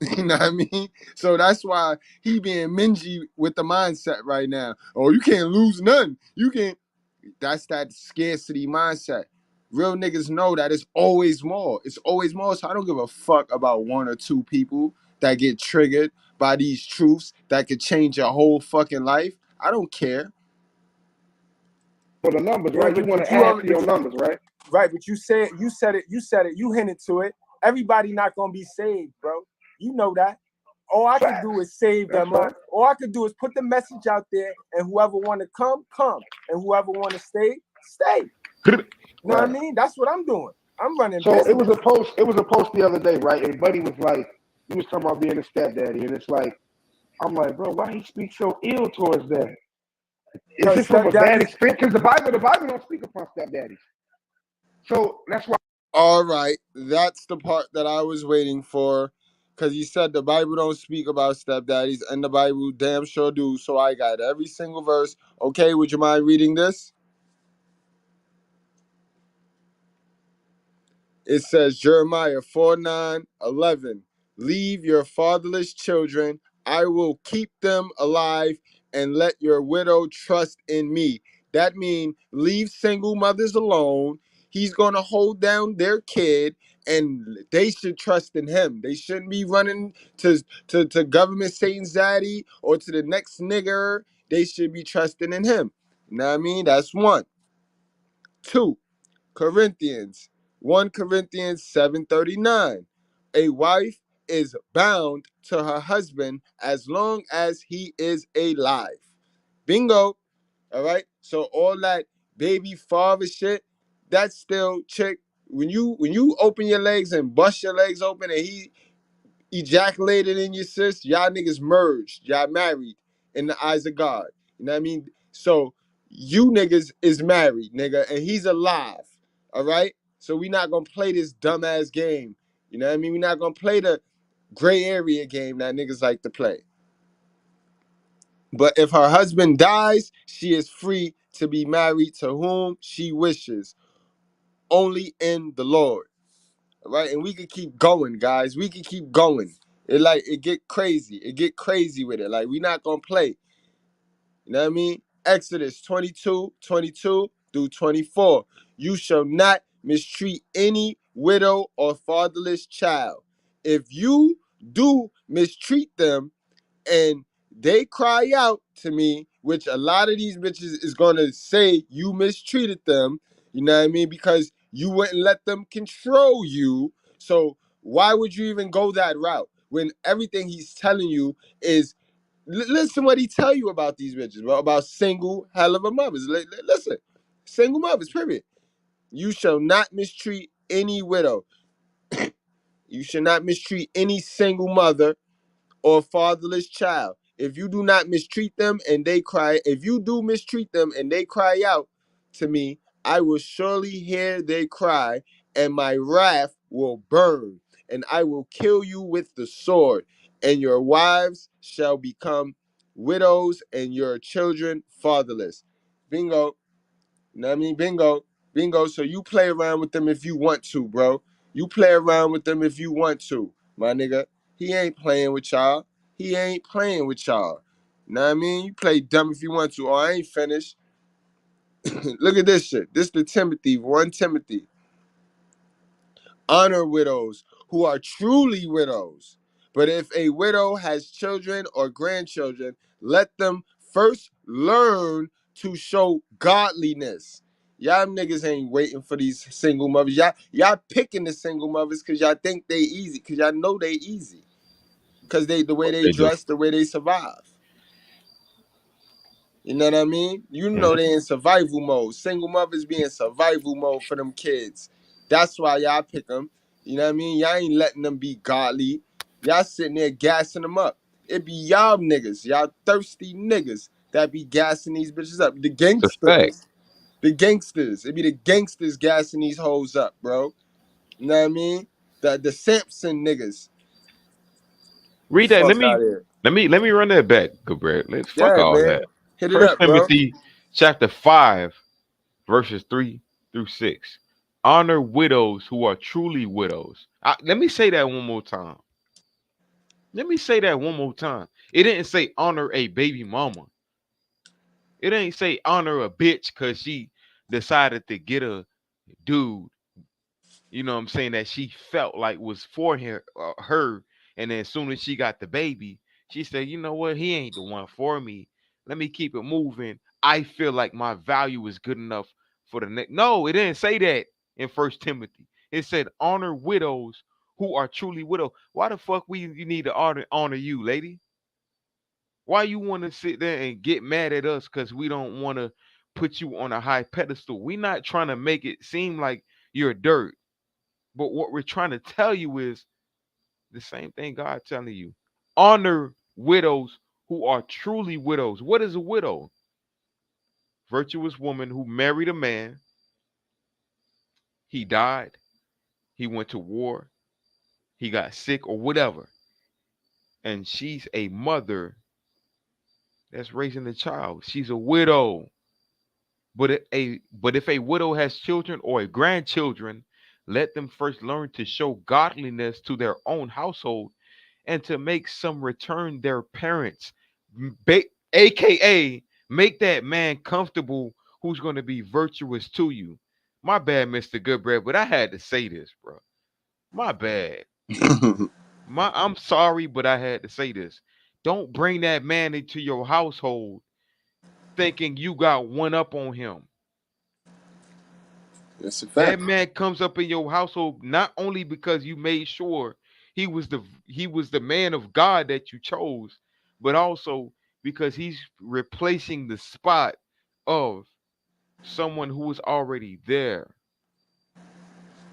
You know what I mean? So that's why he being mingy with the mindset right now. Oh, you can't lose none. You can't. That's that scarcity mindset. Real niggas know that it's always more. It's always more. So I don't give a fuck about one or two people that get triggered by these truths that could change your whole fucking life. I don't care. For the numbers, right? You want to add to your numbers, right? Right, but you said it, you hinted to it. Everybody not gonna be saved, bro. You know that. All I can do is save them up. All I can do is put the message out there, and whoever want to come, and whoever want to stay, stay. You know what I mean? That's what I'm doing. I'm running. So business. it was a post the other day, right? And Buddy was like, he was talking about being a stepdaddy, and it's like, I'm like, bro, why he speak so ill towards that? Is it from a bad experience? Because the Bible don't speak about stepdaddies. So that's why. All right, that's the part that I was waiting for, because you said the Bible don't speak about stepdaddies, and the Bible damn sure do. So I got every single verse. Okay, would you mind reading this? It says Jeremiah 4:9-11. Leave your fatherless children. I will keep them alive, and let your widow trust in me. That means leave single mothers alone. He's going to hold down their kid, and they should trust in him. They shouldn't be running to government Satan's daddy or to the next nigger. They should be trusting in him. You know what I mean? That's one. Two. Corinthians, 1 Corinthians 7:39. A wife is bound to her husband as long as he is alive. Bingo. All right. So all that baby father shit, that's still chick. When you open your legs and bust your legs open and he ejaculated in your sis, y'all niggas merged. Y'all married in the eyes of God. You know what I mean? So you niggas is married, nigga, and he's alive. All right? So we not gonna play this dumbass game. You know what I mean? We're not gonna play the gray area game that niggas like to play. But if her husband dies, she is free to be married to whom she wishes, only in the Lord. Right, and we could keep going, guys. We could keep going. It get crazy. It get crazy with it. Like, we not gonna play. You know what I mean? Exodus 22:22-24. You shall not mistreat any widow or fatherless child. If you do mistreat them, and they cry out to me, which a lot of these bitches is gonna say you mistreated them, you know what I mean? Because you wouldn't let them control you. So why would you even go that route when everything he's telling you is listen what he tell you about these bitches, bro, about single hell of a mothers. Listen, single mothers, period. You shall not mistreat any widow. You shall not mistreat any single mother or fatherless child. If you do not mistreat them and they cry, if you do mistreat them and they cry out to me, I will surely hear their cry, and my wrath will burn, and I will kill you with the sword, and your wives shall become widows, and your children fatherless. Bingo. You know what I mean? Bingo. Bingo. So you play around with them if you want to, bro. You play around with them if you want to, my nigga. He ain't playing with y'all. He ain't playing with y'all. You know what I mean? You play dumb if you want to. Oh, I ain't finished. Look at this shit. This the Timothy, 1 Timothy. Honor widows who are truly widows. But if a widow has children or grandchildren, let them first learn to show godliness. Y'all niggas ain't waiting for these single mothers. Y'all picking the single mothers because y'all think they easy, because y'all know they easy. Because the way they dress, the way they survive. You know what I mean? You know they in survival mode. Single mothers be in survival mode for them kids. That's why y'all pick them. You know what I mean? Y'all ain't letting them be godly. Y'all sitting there gassing them up. It be y'all niggas, y'all thirsty niggas that be gassing these bitches up. The gangsters. The gangsters. It be the gangsters gassing these hoes up, bro. You know what I mean? The Samson niggas. Read that. Let me run that back, Goodbread. Let's fuck all man. that. Hit it First up, bro. Timothy chapter 5, verses 3-6. Honor widows who are truly widows. Let me say that one more time. Let me say that one more time. It didn't say honor a baby mama. It ain't say honor a bitch because she decided to get a dude, you know what I'm saying, that she felt like was for her. And then as soon as she got the baby, she said, you know what, he ain't the one for me. Let me keep it moving. I feel like my value is good enough for the next. No, it didn't say that in First Timothy. It said honor widows who are truly widows. Why the fuck you need to honor you, lady? Why you want to sit there and get mad at us because we don't want to put you on a high pedestal? We're not trying to make it seem like you're dirt. But what we're trying to tell you is the same thing God telling you. Honor widows who are truly widows. What is a widow? Virtuous woman who married a man. He died. He went to war. He got sick or whatever. And she's a mother that's raising a child. She's a widow. But if a widow has children or a grandchildren, let them first learn to show godliness to their own household and to make some return their parents, aka make that man comfortable who's going to be virtuous to you. My bad, Mr. Goodbread, but I had to say this, bro. My bad. I'm sorry, but I had to say this. Don't bring that man into your household thinking you got one up on him. That's a fact. That man comes up in your household not only because you made sure he was the man of God that you chose, but also because he's replacing the spot of someone who was already there.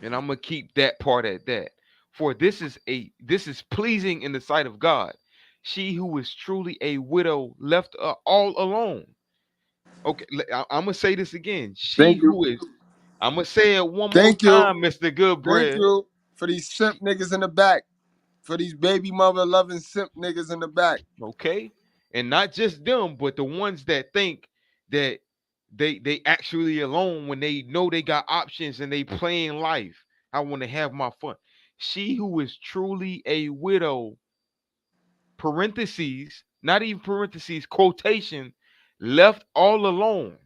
And I'm gonna keep that part at that. For this is pleasing in the sight of God. She who is truly a widow left all alone. Okay, I'm gonna say this again. I'm gonna say it one more time, Mr. Goodbread. Thank you for these simp niggas in the back. For these baby mother loving simp niggas in the back. Okay. And not just them, but the ones that think that they actually alone when they know they got options and they playing life. I want to have my fun. She who is truly a widow, parentheses, not even parentheses, quotation, left all alone.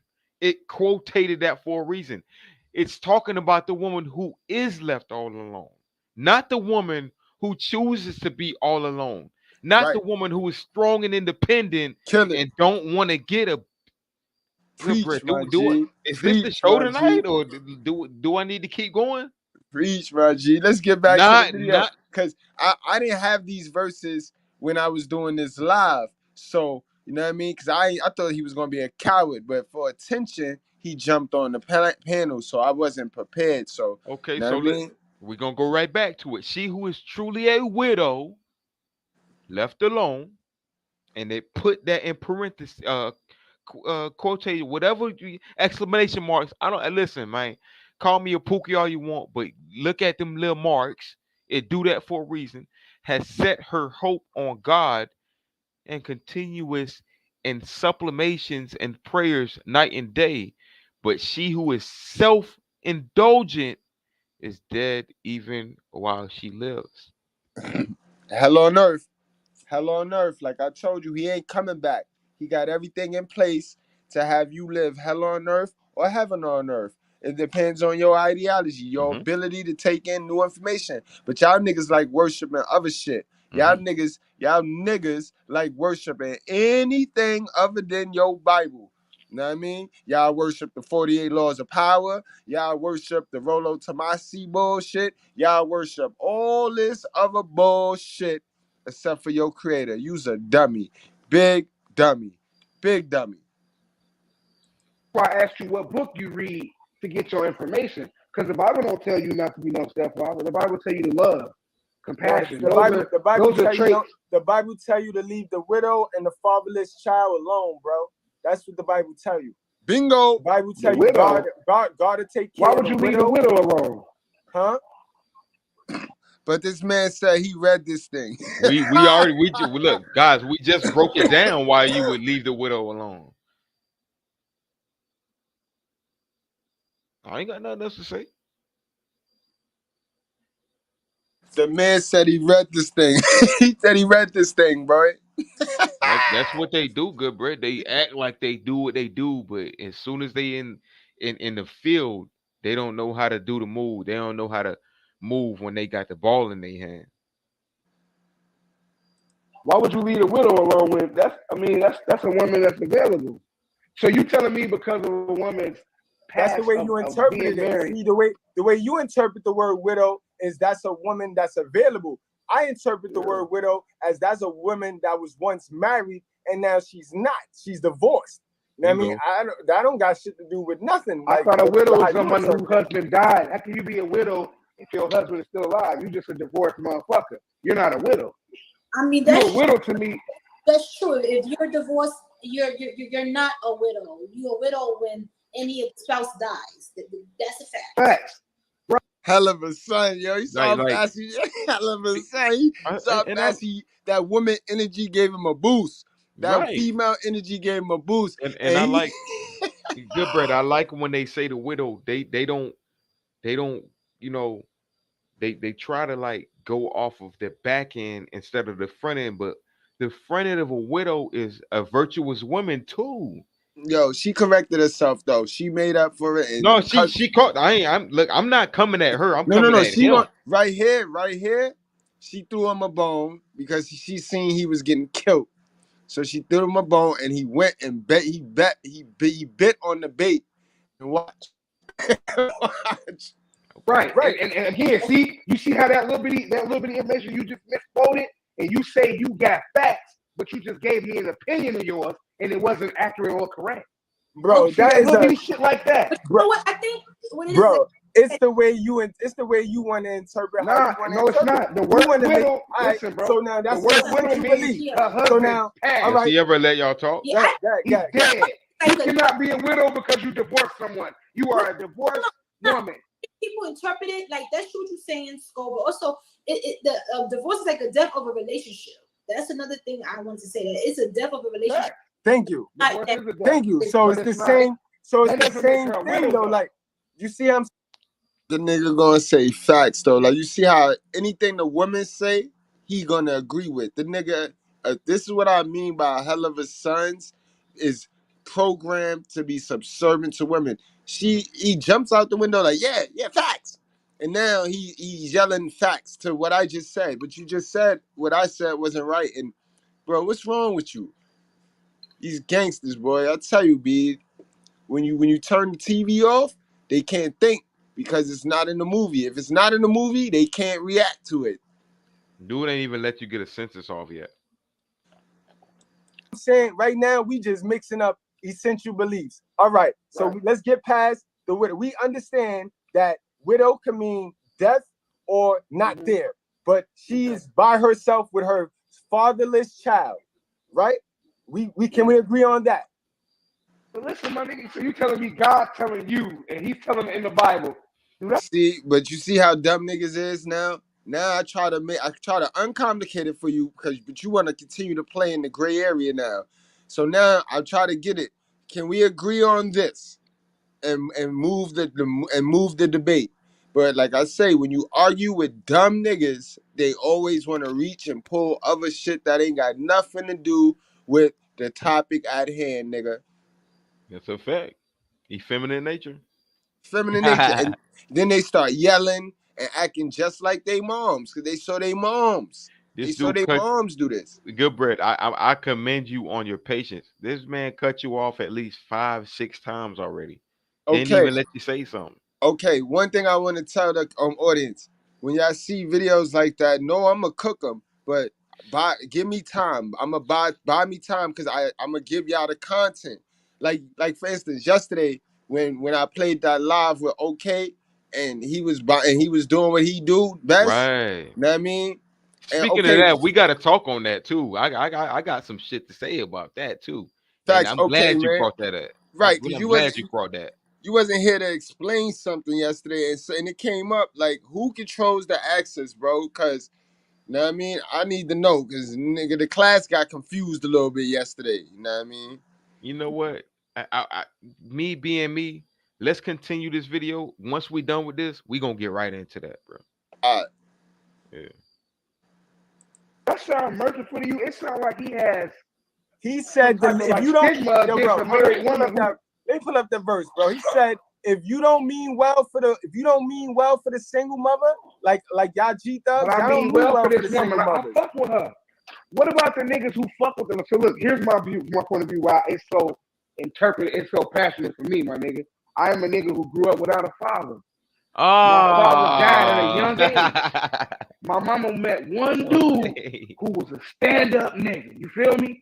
It quotated that for a reason. It's talking about the woman who is left all alone, not the woman who chooses to be all alone, not the woman who is strong and independent and don't want to get a preach. Is this the show tonight, or do I need to keep going? Preach, my G. Let's get back to the video because I didn't have these verses when I was doing this live. So you know what I mean? Because I thought he was gonna be a coward, but for attention, he jumped on the panel, so I wasn't prepared. So okay, you know so we're gonna go right back to it. She who is truly a widow, left alone, and they put that in parentheses, quotation, whatever exclamation marks. I don't listen, man. Call me a pookie all you want, but look at them little marks. It do that for a reason. Has set her hope on God and continuous in supplications and prayers night and day. But she who is self-indulgent is dead even while she lives. Hell on earth. Hell on earth. Like I told you, he ain't coming back. He got everything in place to have you live hell on earth or heaven on earth. It depends on your ideology, your ability to take in new information. But y'all niggas like worshiping other shit. Y'all niggas like worshiping anything other than your Bible. You know what I mean? Y'all worship the 48 laws of power. Y'all worship the Rollo Tomasi bullshit. Y'all worship all this other bullshit except for your creator. You's a dummy. Big dummy. Big dummy. I asked you what book you read to get your information. Because the Bible don't tell you not to be no stepfather. The Bible tell you to love, compassion. The Bible tell you to leave the widow and the fatherless child alone, bro. That's what the Bible tell you. Bingo. The Bible tell you God to take care of the widow. Why would you leave the widow alone? Huh? But this man said he read this thing. we look, guys, we just broke it down why you would leave the widow alone. I ain't got nothing else to say. The man said he read this thing. He said he read this thing, bro. That's what they do, Goodbread. They act like they do what they do, but as soon as they in in the field, they don't know how to do the move. They don't know how to move when they got the ball in their hand. Why would you leave a widow alone with? That's a woman that's available. So you telling me because of a woman's That's past the way you of interpret being it. married? See, the way you interpret the word widow is that's a woman that's available. I interpret the word widow as that's a woman that was once married and now she's not. She's divorced. You know what I mean? I don't got shit to do with nothing. I Like, thought a widow is someone interpret whose husband died. How can you be a widow if your husband is still alive? You just a divorced motherfucker. You're not a widow. I mean, You're that's a widow to me. That's true. If you're divorced, you're not a widow. You're a widow when any spouse dies. That's a fact. Facts. Hell of a son, yo. You saw how fast he hell of a son. He saw how fast that woman energy gave him a boost. That female energy gave him a boost. And I like Goodbread. I like when they say the widow, they don't, you know, they try to like go off of the back end instead of the front end, but the front end of a widow is a virtuous woman too. Yo, she corrected herself though. She made up for it. And no, she caught. I'm not coming at her. I'm no, coming at she him. right here. She threw him a bone because she seen he was getting killed. So she threw him a bone, and he went and he bit on the bait and watch. Right. And again, see, you see how that little bitty information you just misquoted, and you say you got facts, but you just gave me an opinion of yours, and it wasn't accurate or correct. Bro, that is little bitty shit like that. Bro, I think bro, it's the way you want to interpret. No, it's not. The word widow. Listen, bro. So now that's the word widow means her husband. So now, all right. Does he ever let y'all talk? Yeah, he's dead. You cannot be a widow because you divorced someone. You are a divorced woman. People interpret it like that's what you're saying, Sco. But also, the divorce is like a death of a relationship. That's another thing I want to say. That it's a death of a relationship. Thank you. Thank you. So it's the same. So it's the same thing though. Like, you see how the nigga gonna say facts though. Like, you see how anything the women say, he gonna agree with. The nigga, this is what I mean by a hell of a sons is programmed to be subservient to women. He jumps out the window like, yeah, facts. And now he's yelling facts to what I just said. But you just said what I said wasn't right. And bro, what's wrong with you? These gangsters, boy. I tell you, B, when you turn the TV off, they can't think because it's not in the movie. If it's not in the movie, they can't react to it. Dude ain't even let you get a census off yet. I'm saying right now we just mixing up essential beliefs. All right, so let's get past the widow. We understand that widow can mean death or not there, but she is by herself with her fatherless child, right? We agree on that? But listen, my nigga, so you telling me God telling you, and he's telling it in the Bible. See, but you see how dumb niggas is now? Now I try to uncomplicate it for you but you want to continue to play in the gray area now. So now I try to get it. Can we agree on this and move the debate? But like I say, when you argue with dumb niggas, they always want to reach and pull other shit that ain't got nothing to do with the topic at hand, nigga. That's a fact. Effeminate nature. Feminine nature. And then they start yelling and acting just like they moms because they saw they moms. Moms do this. Goodbread, I commend you on your patience. This man cut you off at least 5-6 times already. Didn't even let you say something. Okay, one thing I want to tell the audience: when y'all see videos like that, no, I'm gonna cook them, but give me time. I'm gonna buy me time because I'm gonna give y'all the content. Like for instance, yesterday when I played that live with OK and he was doing what he do best. Right. You know what I mean? Speaking of that, we got to talk on that too. I got some shit to say about that too. Facts. And I'm glad you brought that up. Right? I'm glad you brought that. You wasn't here to explain something yesterday, and it came up like who controls the access, bro? Because, you know what I mean? I need to know because nigga, the class got confused a little bit yesterday. You know what I mean? You know what? Me being me, let's continue this video. Once we done with this, we gonna get right into that, bro. All right. Yeah. That sound merciful to you. It sounds like he has. He said that if you don't, Let me pull up the verse, bro. He said, if you don't mean well for the single mother, like y'all G thugs, But I y'all mean don't mean well well for for the this single woman. I mothers. fuck with her. What about the niggas who fuck with them? So look, here's my view, my point of view. Why it's so interpreted, it's so passionate for me, my nigga. I am a nigga who grew up without a father. My father died at a young age. My mama met one dude who was a stand-up nigga. You feel me?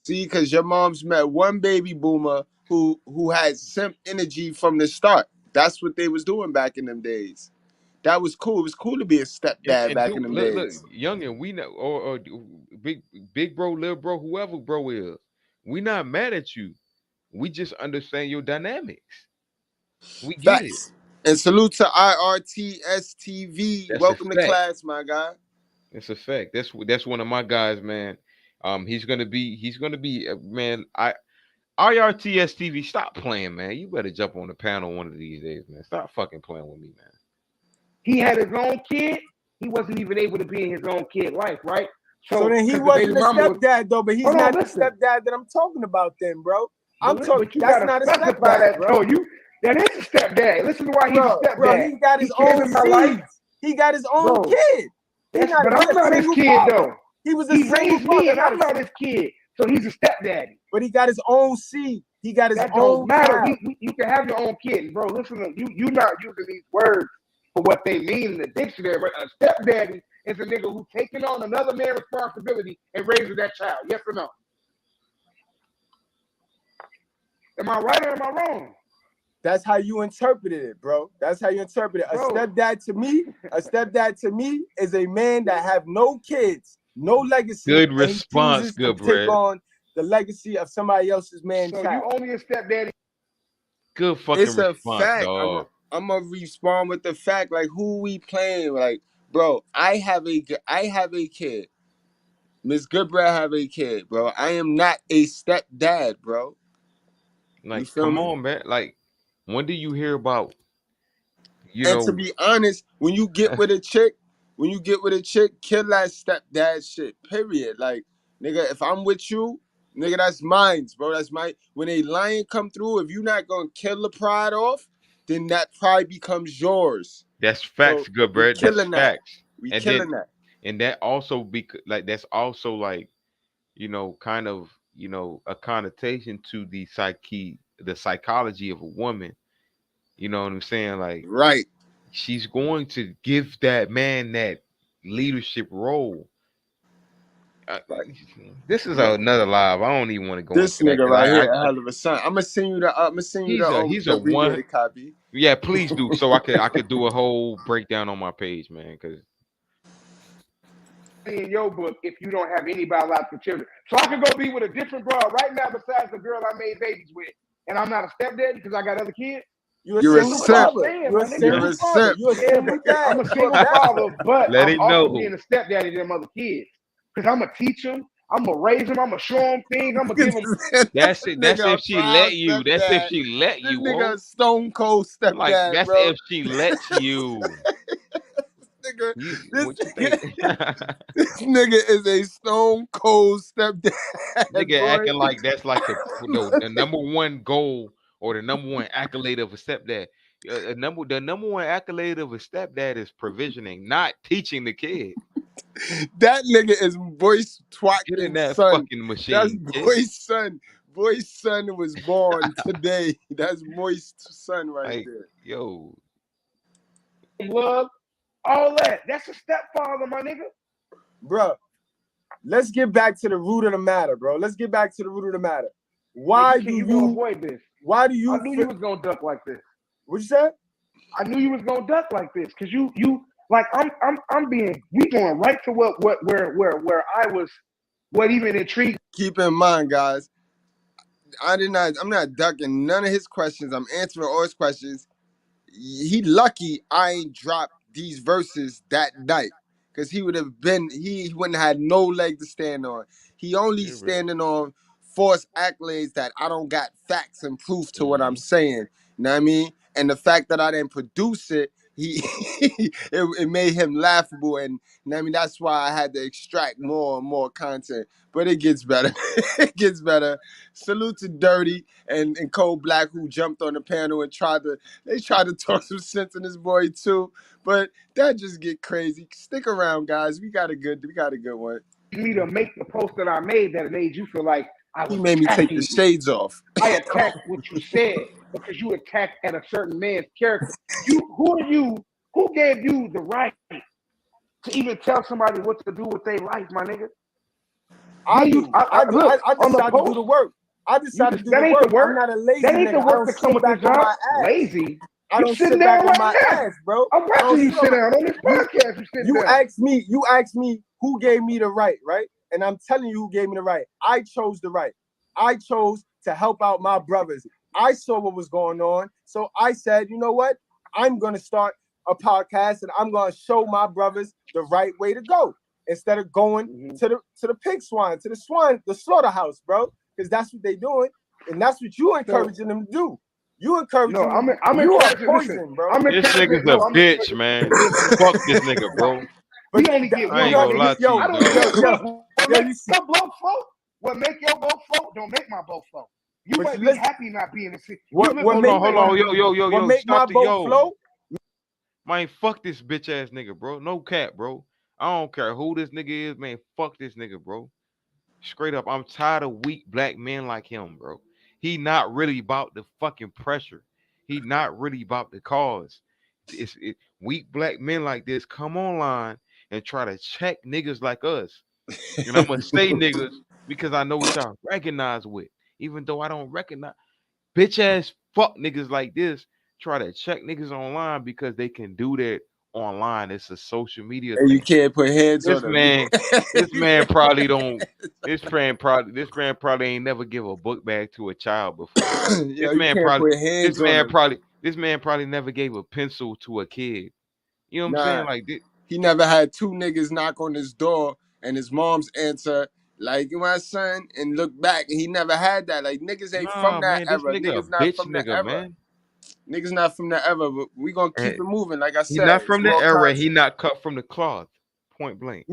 See, because your mom's met one baby boomer who had simp energy from the start. That's what they was doing back in them days. That was cool. It was cool to be a stepdad and back dude, in them look, days. youngin, we know, or big bro, little bro, whoever bro is, we not mad at you. We just understand your dynamics. We get it. Facts. And salute to IRTSTV. That's a Welcome to fact. class, my guy. It's a fact. That's one of my guys, man. He's gonna be man. IRTS TV. Stop playing, man. You better jump on the panel one of these days, man. Stop fucking playing with me, man. He had his own kid. He wasn't even able to be in his own kid life, right? So then he wasn't a stepdad though, but he's not the stepdad that I'm talking about then, bro. I'm talking. That's not a stepdad, bro. That is a stepdad. Listen to why he's a stepdad. Bro, he got his own seeds. He got his own kid. But I'm not his kid though. He was a He single raised me, and father. I'm not his kid. So he's a stepdaddy. But he got his own seed. He got his that own. Don't matter. You can have your own kid, bro. Listen to you. You're not using these words for what they mean in the dictionary. But a stepdaddy is a nigga who's taking on another man's responsibility and raising that child. Yes or no? Am I right or am I wrong? That's how you interpreted it, bro. That's how you interpret it. A stepdad to me is a man that have no kids, no legacy. Good response, Goodbread. Take on the legacy of somebody else's man. So you only a stepdaddy. Good fucking It's a response, fact. dog. I'm gonna respond with the fact, like, who we playing? Like, bro, I have a kid. Miss Goodbread have a kid, bro. I am not a stepdad, bro. Like, come on, man. Like, when do you hear about, to be honest, when you get with a chick, kill that stepdad shit. Period. Like, nigga, if I'm with you, nigga, that's mine, bro. That's my. When a lion come through, if you not gonna kill the pride off, then that pride becomes yours. That's facts, so Goodbread. That's facts. We killing that. And that also that's also like, kind of, a connotation to the psychology of a woman. You know what I'm saying? Like, right. She's going to give that man that leadership role. This is another live. I don't even want to go this into nigga that, right here, a hell of a son. I'm gonna send you the. He's a one copy. Yeah, please do, so I could do a whole breakdown on my page, man. Because in your book, if you don't have any biological children, so I could go be with a different broad right now besides the girl I made babies with, and I'm not a stepdaddy because I got other kids. You're a simp. You're a simp. I'm a single father, but Let I'm it also know. being a stepdaddy to them other kids. Because I'm gonna teach them, I'm gonna raise them, I'm gonna show them things, I'm gonna give them. That's it. That's if she let you. That's if she let you. This nigga stone cold stepdad, like, that's bro. if she lets you. This nigga is a stone cold stepdad. Nigga boy. acting like that's like the number one goal or the number one accolade of a stepdad. The number one accolade of a stepdad is provisioning, not teaching the kid. That nigga is voice twatting. Get in that son. fucking machine. That's boy's son. Boy's son was born today. That's Moist son right there. Yo. Love, all that. That's a stepfather, my nigga. Bro, let's get back to the root of the matter, bro. Let's get back to the root of the matter. Why do you avoid this? Why do you? I knew you was gonna duck like this. What you said? I knew you was gonna duck like this because you like we going right to where I was. What even intrigued? Keep in mind, guys, I'm not ducking none of his questions. I'm answering all his questions. He lucky I ain't dropped these verses that night, because he wouldn't have had no leg to stand on. He only standing on false accolades that I don't got facts and proof to what I'm saying. You know what I mean? And the fact that I didn't produce it it made him laughable, and I mean that's why I had to extract more and more content. But it gets better. It gets better. Salute to Dirty and Cold Black, who jumped on the panel and tried to talk some sense in this boy too. But that just get crazy. Stick around, guys. We got a good one. Me to make the post that I made that made you feel like I was He made me take attacking the you. shades off. I attacked what you said because you attacked at a certain man's character. Who are you? Who gave you the right to even tell somebody what to do with their life, my nigga? I decided to do the work. I decided to do the work. I'm not a lazy that ain't nigga. the work to come with the job. Lazy. I don't sit back on my ass, bro. I'm watching you sit down on this podcast. You asked me who gave me the right? And I'm telling you who gave me the right. I chose the right. I chose to help out my brothers. I saw what was going on. So I said, you know what? I'm going to start a podcast and I'm going to show my brothers the right way to go instead of going to the pig swine, to the slaughterhouse, bro. Because that's what they're doing. And that's what you encouraging them to do. You encouraging them. You are poison, bro. This nigga's a bitch, man. Fuck this nigga, bro. But you only get I ain't gonna lie to you. What make your boat float don't make my boat float. You might be happy not being in the city. Hold on, yo, make stop my boat float? Man, fuck this bitch ass nigga, bro. No cap, bro. I don't care who this nigga is, man. Fuck this nigga, bro. Straight up, I'm tired of weak black men like him, bro. He not really about the fucking pressure. He not really about the cause. Weak black men like this come online and try to check niggas like us. And I'm gonna say niggas because I know what y'all recognize with. Even though I don't recognize bitch ass fuck niggas like this try to check niggas online because they can do that online. It's a social media And thing. you can't put hands on them. This man probably don't. This man probably ain't never give a book bag to a child before. Yo, This man probably never gave a pencil to a kid. You know what I'm saying? Like this. He never had two niggas knock on his door and his mom's answer like, my son, and look back. And he never had that. Like niggas ain't from that era. Niggas not from that era. Man. Niggas not from that era, but we gonna keep it moving. Like I said, he not from the era. He not cut from the cloth. Point blank.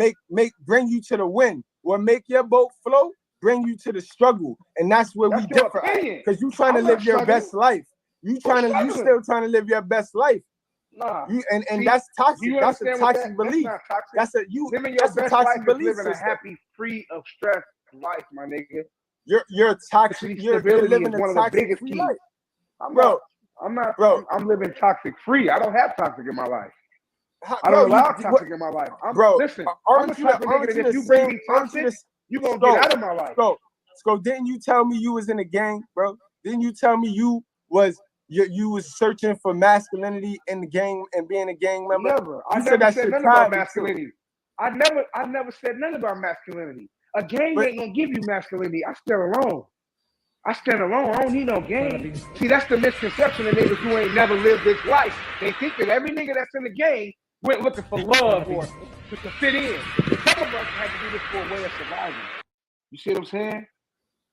Bring you to the win. What make your boat float? Bring you to the struggle, and that's where we differ. Because you trying to live your best life. You still trying to live your best life. Nah. That's toxic. That's a toxic belief. That's a toxic belief living a happy, free of stress life, my nigga. You're toxic. You're living one a of the toxic biggest free keys. life. I'm living toxic free. I don't have toxic in my life. I don't allow toxic in my life. Listen, I'm the type of nigga that if you bring me toxic, you gonna get out of my life. So didn't you tell me you was in a gang, bro? Didn't you tell me you was searching for masculinity in the gang and being a gang member? Never. I never said nothing about masculinity. I never said nothing about masculinity. A gang ain't gonna give you masculinity. I stand alone. I don't need no gang. See, that's the misconception of niggas who ain't never lived this life. They think that every nigga that's in the gang went looking for love or just to fit in. Some of us had to do this for a way of surviving. You see what I'm saying?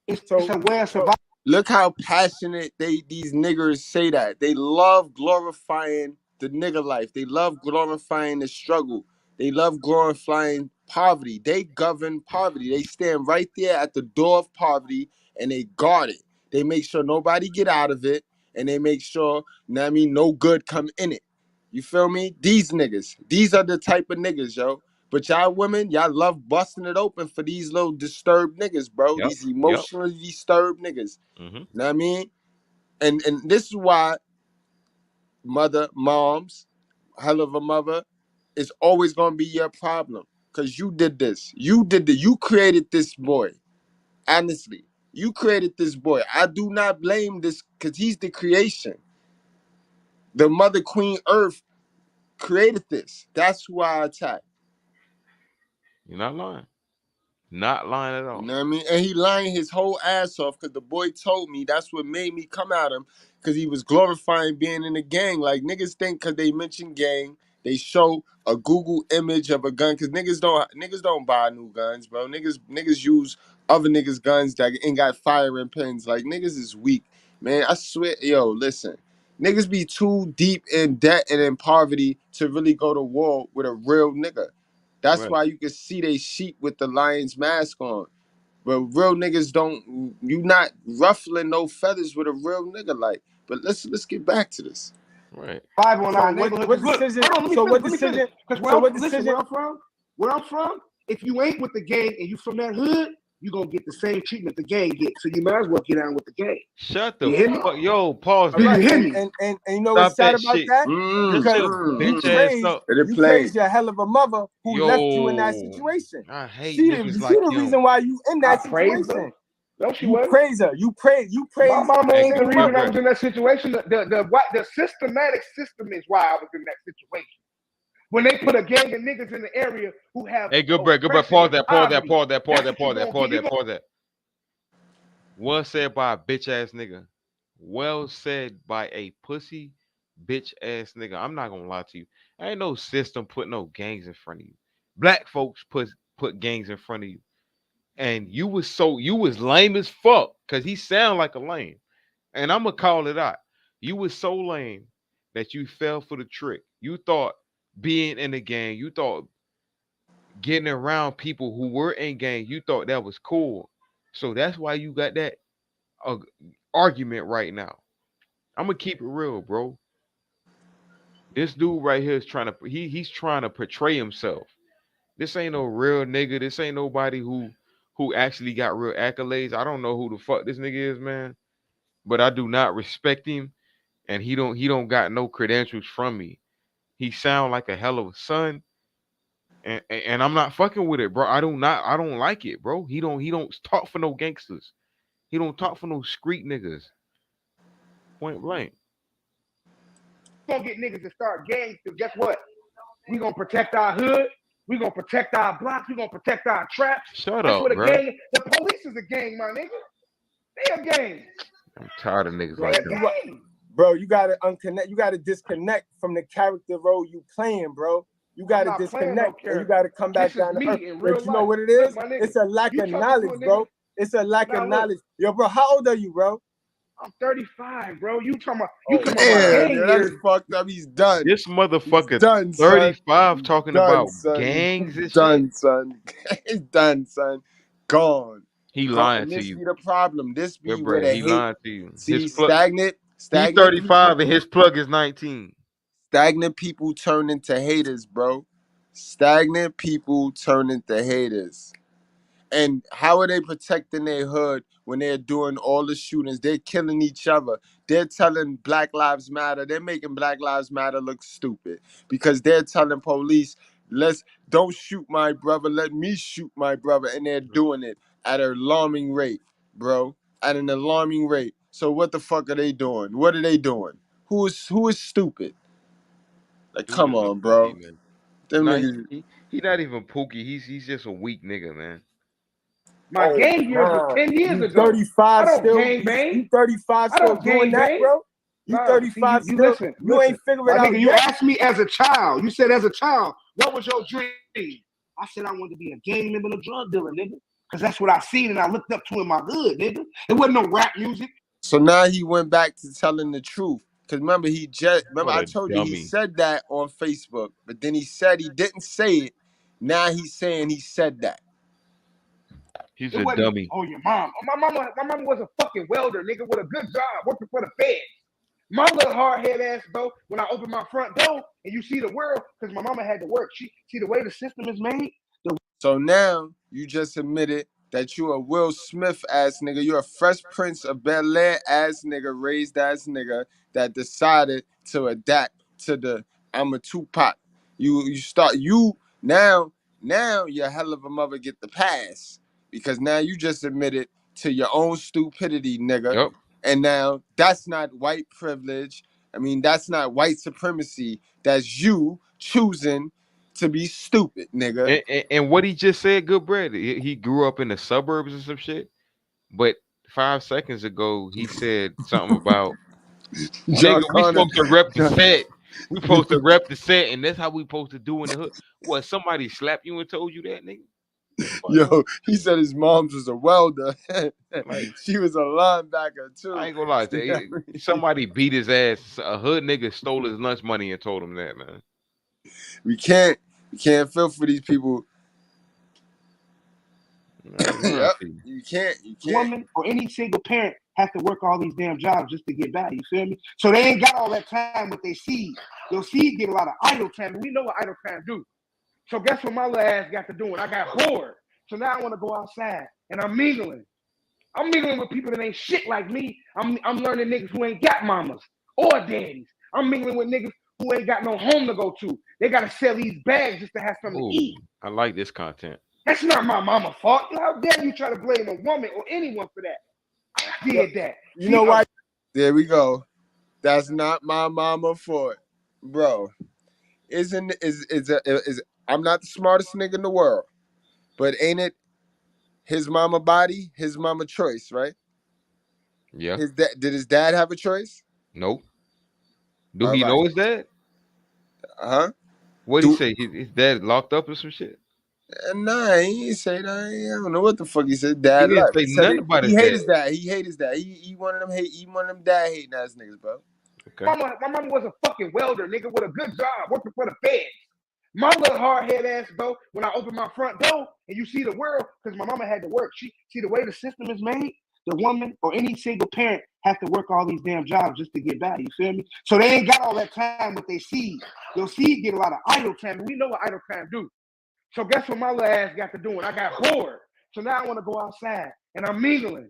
It's a way of surviving. Look how passionate these niggers say that. They love glorifying the nigga life. They love glorifying the struggle. They love glorifying poverty. They govern poverty. They stand right there at the door of poverty and they guard it. They make sure nobody get out of it, and they make sure, no good come in it. You feel me? These niggas. These are the type of niggas, yo. But y'all women, y'all love busting it open for these little disturbed niggas, bro. These emotionally disturbed niggas. Mm-hmm. You know what I mean? And this is why moms, hell of a mother, is always going to be your problem. Because you did this. You created this boy. Honestly. You created this boy. I do not blame this because he's the creation. The Mother Queen Earth created this. That's who I attack. You're not lying. Not lying at all. You know what I mean? And he lying his whole ass off because the boy told me that's what made me come at him because he was glorifying being in a gang. Like niggas think because they mention gang, they show a Google image of a gun because niggas don't buy new guns, bro. Niggas use other niggas' guns that ain't got firing pins. Like niggas is weak, man. I swear, yo, listen. Niggas be too deep in debt and in poverty to really go to war with a real nigga. That's Right. why you can see they sheep with the lion's mask on. But real niggas don't. You not ruffling no feathers with a real nigga. Like, but let's get back to this. Right. 519 neighborhood. what Look, decision? hold on, So what let me decision? finish. Because So what listen, decision? where I'm from, if you ain't with the gang and you from that hood, you gonna get the same treatment the gang gets. So you might as well get on with the gang. Shut You the hear me? fuck, yo, pause Do you that. hear me? And you know what's Stop sad that about shit. that? Just Because your you bitch ass praise up. you praise your hell of a mother who left you in that Yo, situation. I hate She niggas the like him. reason why you in that I praised situation. her. No, she You wasn't. praise her. You praise My mama Hey, ain't the single reason mother. I was in that situation. The systematic system is why I was in that situation. When they put a gang of niggas in the area who have Hey, Goodbread, oppression pause and that. poverty, that's what you gonna get. Well said by a bitch ass nigga. Well said by a pussy bitch ass nigga. I'm not gonna lie to you. Ain't no system put no gangs in front of you. Black folks put gangs in front of you. And you was lame as fuck because he sound like a lame. And I'm gonna call it out. You was so lame that you fell for the trick. You thought being in the gang, you thought getting around people who were in gang, you thought that was cool. So that's why you got that argument right now. I'm gonna keep it real, bro. This dude right here is trying to he's trying to portray himself. This ain't no real nigga. This ain't nobody who actually got real accolades. I don't know who the fuck this nigga is, man. But I do not respect him, and he don't got no credentials from me. He sound like a hell of a son, and I'm not fucking with it, bro. I don't like it, bro. He don't talk for no gangsters. He don't talk for no street niggas. Point blank. Gonna get niggas to start gangs. Cause guess what? We gonna protect our hood. We gonna protect our blocks. We gonna protect our traps. Shut That's up, what a bro. gang. The police is a gang, my nigga. They a gang. I'm tired of niggas They like a that. gang. Bro, you gotta unconnect. You gotta disconnect from the character role you playing, bro. You gotta not playing disconnect no and you gotta come back This is down to me earth. in real But you know life. what it Look, is? my nigga, It's a lack you of talking to knowledge, a nigga- bro. It's a lack Now of look. knowledge. Yo, bro, how old are you, bro? I'm 35, bro. You talking about Oh, about Damn, gang yeah, that's years? fucked up. He's done. This He's motherfucker done, son. 35 He's talking done, about son. gangs and He's shit. done, son. He's done, son. Gone. He Gone. lying And to this you. be the problem. This be Good where bro. the He hate. lying to you. See, His plug. stagnant He people. 35 and his plug is 19. Stagnant people turn into haters, bro. Stagnant people turn into haters. And how are they protecting their hood when they're doing all the shootings? They're killing each other. They're telling Black Lives Matter. They're making Black Lives Matter look stupid because they're telling police, don't shoot my brother. Let me shoot my brother. And they're doing it at an alarming rate, bro. At an alarming rate. So what the fuck are they doing? What are they doing? Who is stupid? Like, Dude come is a on, bro. pookie, man. Them Nah, niggas. he not even pookie. He's just a weak nigga, man. My Oh, gang years was nah. 10 years You ago. 35 I don't still? gang bang. You 35 I still don't doing gang that, bang. bro? You No, 35 see, you still? listen. You ain't figured My it out nigga, you yet? asked me as a child. You said as a child, what was your dream? I said I wanted to be a gang member and a drug dealer, nigga. Because that's what I seen and I looked up to in my hood, nigga. It wasn't no rap music. So now he went back to telling the truth. Because remember, What I a told you he dummy. said that on Facebook, but then he said he didn't say it. Now he's saying he said that. He's It a wasn't, dummy. oh, your mom. My mama was a fucking welder, nigga, with a good job, working for the feds. My little hard head ass, bro, when I open my front door and you see the world, because my mama had to work. She see the way the system is made. So now you just admitted that you a Will Smith ass nigga. You're a Fresh Prince of Bel-Air ass nigga, raised ass nigga that decided to adapt to the I'm a Tupac. You now your hell of a mother get the pass because now you just admitted to your own stupidity, nigga. Yep. And now that's not white privilege. I mean, that's not white supremacy. That's you choosing to be stupid, nigga. And what he just said, good bread. He grew up in the suburbs and some shit. But 5 seconds ago, he said something about John nigga. We Connor. supposed to rep the set. We supposed to rep the set, and that's how we supposed to do in the hood. What? Somebody slapped you and told you that, nigga? Yo, he said his mom's was a welder. Like, She was a linebacker too. I ain't gonna lie. Somebody beat his ass. A hood nigga stole his lunch money and told him that, man. We can't feel for these people. Yep, you can't. Woman or any single parent has to work all these damn jobs just to get by. You feel me? So they ain't got all that time with their seed. Your seed get a lot of idle time, and we know what idle time do. So guess what my little ass got to do? And I got bored. So now I want to go outside and I'm mingling. I'm mingling with people that ain't shit like me. I'm learning niggas who ain't got mamas or daddies. I'm mingling with niggas who ain't got no home to go to. They gotta sell these bags just to have something to eat. I like this content. That's not my mama's fault. How dare you try to blame a woman or anyone for that? I did that. You know why? There we go. That's not my mama fault, bro. I'm not the smartest nigga in the world, but ain't it his mama body, his mama choice, right? Yeah. Did his dad have a choice? Nope. Do he know his dad? Huh? What did he say? His dad locked up or some shit? Nah, he ain't say that. I don't know what the fuck he said. Dad He didn't left. say nothing about he his hate dad. his dad. He hate his dad. He one of them dad hating ass niggas, bro. Okay. My mama was a fucking welder, nigga, with a good job, working for the feds. My little hard head ass, though, when I open my front door and you see the world, because my mama had to work. She see the way the system is made, the woman or any single parent has to work all these damn jobs just to get by. You feel me? So they ain't got all that time with their seed. Your seed get a lot of idle time, and we know what idle time do. So guess what my little ass got to do? And I got bored. So now I want to go outside and I'm mingling.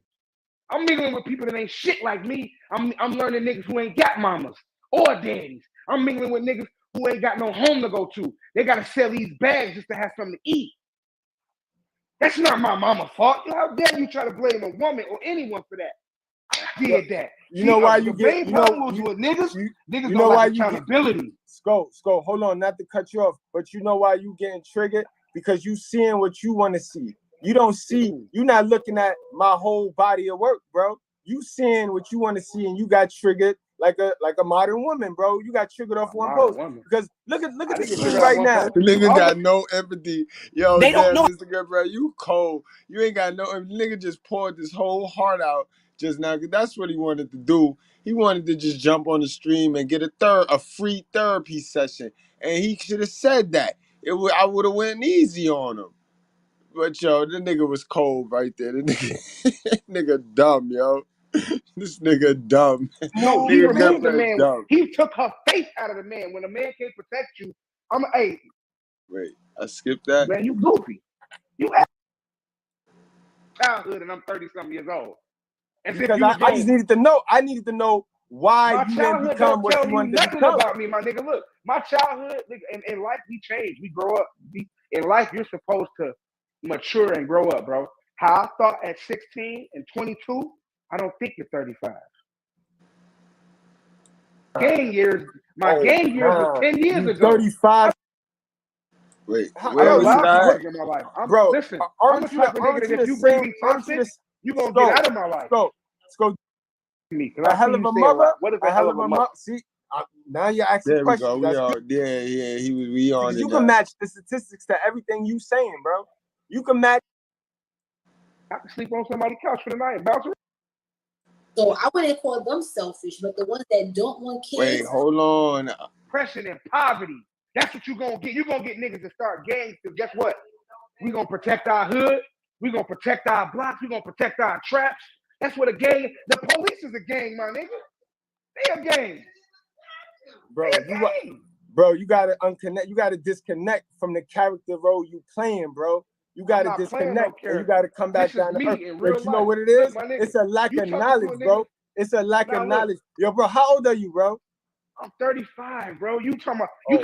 I'm mingling with people that ain't shit like me. I'm learning niggas who ain't got mamas or daddies. I'm mingling with niggas who ain't got no home to go to. They gotta sell these bags just to have something to eat. That's not my mama's fault. How dare you try to blame a woman or anyone for that? I did that. You know why you get? You know with niggas. Niggas you know don't why like you accountability. Sko, hold on, not to cut you off, but you know why you getting triggered? Because you seeing what you want to see. You don't see. You not looking at my whole body of work, bro. You seeing what you want to see, and you got triggered like a modern woman, bro. You got triggered off one post. Because look at the screen right now. The nigga got no empathy. Yo, They don't damn, know. Mr.Goodbread, you cold. You ain't got no. Nigga just poured this whole heart out just now. Cause that's what he wanted to do. He wanted to just jump on the stream and get a free therapy session, and he should have said that. I would have went easy on him. But yo, the nigga was cold right there. The nigga dumb, yo. This nigga dumb. No, he Nigga removed the Goodbread man. dumb. He took her face out of the man. When a man can't protect you, Wait, I skipped that. Man, you goofy. You childhood, and I'm 30-something years old. And Because I just needed to know. I needed to know why my you didn't childhood become don't what tell you you wanted to nothing become. about me, my nigga. Look, my childhood, in life, we change. We grow up. In life, you're supposed to mature and grow up, bro. How I thought at 16 and 22, I don't think you're 35. Gang years, my gang years was 10 years ago. 35. Wait, I where don't was lie that? in my life. Bro, Listen, I'm aren't the you type of nigga that if you bring me toxic, you gonna get out of my life. Go. Me, A hell of a mother. What is a hell of a mother? See, now you're asking There we questions. go. We That's are. good. Yeah. We on Because it you now. can match the statistics to everything you saying, bro. You can match. I can sleep on somebody's couch for the night, bounce around. So I wouldn't call them selfish, but the ones that don't want kids. Wait, hold on. Depression and poverty. That's what you're gonna get. You're gonna get niggas to start gangs. Because guess what? We're gonna protect our hood. We're gonna protect our blocks. We're gonna protect our traps. That's what a gang. The police is a gang, my nigga. They a gang. Bro, you gotta unconnect. You gotta disconnect from the character role you playing, bro. You gotta disconnect, and you gotta come back down to earth. But you know what it is? It's a lack of knowledge, bro. It's a lack of knowledge. Yo, bro, how old are you, bro? I'm 35, bro. You talking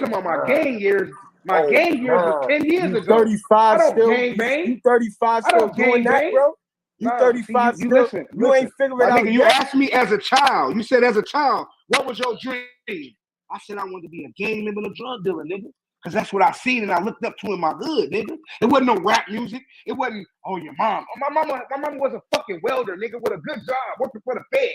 about my gang years? My gang years was 10 years ago. 35 I don't still. gang bang. You 35 still doing that, bro? You 35 still. Listen, you ain't figured it out. Nigga, you asked me as a child. You said as a child, what was your dream? I said I wanted to be a gang member and a drug dealer, nigga. Because that's what I seen and I looked up to in my hood, nigga. It wasn't no rap music. It wasn't, your mom. My mama was a fucking welder, nigga, with a good job, working for the feds.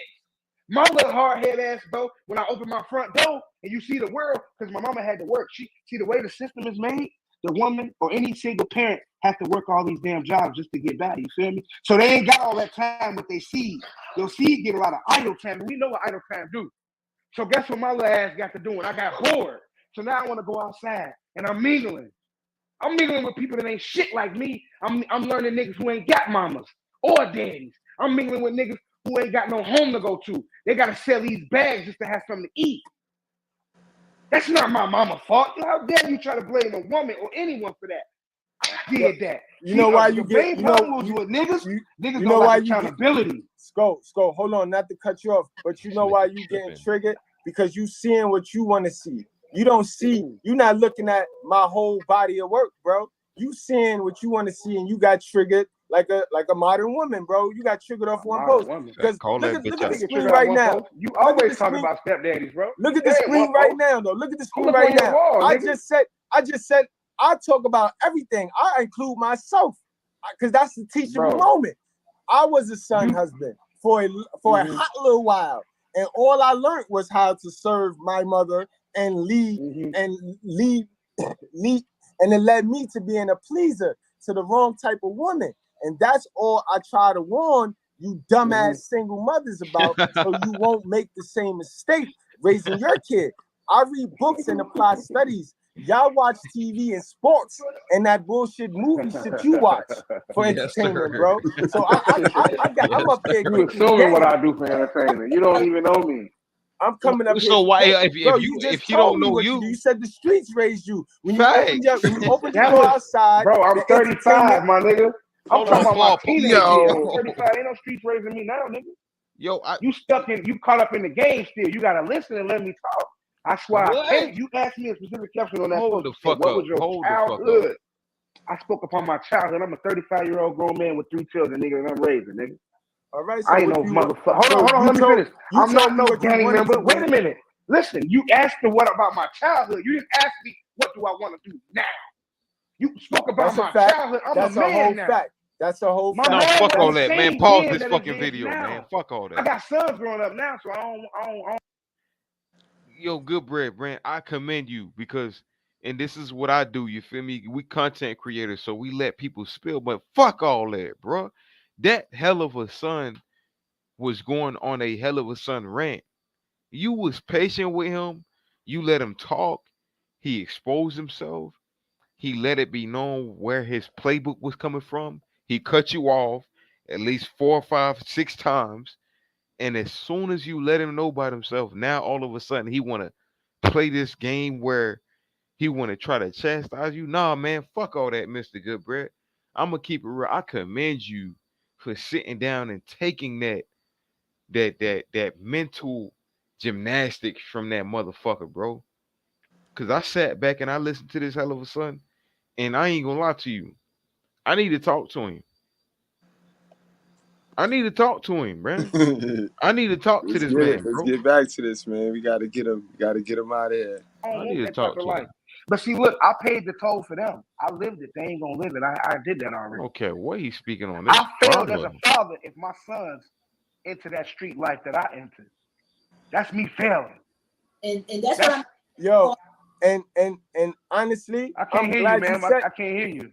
My little hard head ass, though, when I open my front door and you see the world, because my mama had to work. She see the way the system is made, the woman or any single parent has to work all these damn jobs just to get by. You feel me? So they ain't got all that time with their seed. Your seed get a lot of idle time, and we know what idle time do. So guess what my little ass got to do when I got bored? So now I want to go outside and I'm mingling. I'm mingling with people that ain't shit like me. I'm learning niggas who ain't got mamas or daddies. I'm mingling with niggas who ain't got no home to go to. They gotta sell these bags just to have something to eat. That's not my mama's fault. How dare you try to blame a woman or anyone for that? I did that. You know why you get, main problem was with niggas. Niggas you don't know like why accountability. Sko, hold on, not to cut you off, but you know why you getting triggered? Because you seeing what you want to see. You don't see, you not looking at my whole body of work, bro. You seeing what you want to see, and you got triggered like a modern woman, bro. You got triggered off one post. Because look at the screen right now. You always talking about stepdaddies, bro. Look at the screen right now, though. Look at the screen right now. I just said I talk about everything. I include myself because that's the teachable moment. I was a son husband for a hot little while, and all I learned was how to serve my mother and lead, and it led me to being a pleaser to the wrong type of woman. And that's all I try to warn you dumbass single mothers about, so you won't make the same mistake raising your kid. I read books and apply studies. Y'all watch TV and sports and that bullshit movie shit you watch for entertainment, bro. So I'm up there. You assuming what I do for entertainment. You don't even know me. I'm coming up. So why if you don't know you said the streets raised you when you Facts. opened your door outside. Bro, I'm 35, my nigga. I'm talking about my teenage years. Yo. I'm 35. Ain't no streets raising me now, nigga. Yo, you caught up in the game still. You gotta listen and let me talk. That's why I paid. You asked me a specific question on that. Hold the fuck what up. was your Hold the fuck childhood? up. I spoke upon my childhood. I'm a 35-year-old grown man with 3 children, nigga, and I'm raising, nigga. All right, so I ain't no motherfucker. Hold on, let me finish. I'm not no gang member. Wait a minute. Listen, you asked me what about my childhood. You didn't ask me what do I want to do now. You spoke about my childhood. I'm a man now. That's a whole fact. No, fuck all that, man. Pause this fucking video, man. Fuck all that. I got sons growing up now, so I don't. Yo, Goodbread, Brand, I commend you because, and this is what I do. You feel me? We content creators, so we let people spill. But fuck all that, bro. That hell of a son was going on a hell of a son rant. You was patient with him. You let him talk. He exposed himself. He let it be known where his playbook was coming from. He cut you off at least 4, 5, 6 times. And as soon as you let him know about himself, now all of a sudden he want to play this game where he want to try to chastise you. Nah, man, fuck all that, Mr. Goodbread. I'm going to keep it real. I commend you for sitting down and taking that mental gymnastics from that motherfucker, bro. Because I sat back and I listened to this hell of a son, and I ain't going to lie to you. I need to talk to him. I need to talk to him, man. I need to talk to this man, bro. Let's get back to this, man. We got to get him. Got to get him out of here. I need to talk to him. But see, look, I paid the toll for them. I lived it. They ain't gonna live it. I did that already. Okay, what he's speaking on? This I failed as a father if my sons enter that street life that I entered. That's me failing. And that's what I'm. Yo, and honestly, I can't hear you, man. I can't hear you.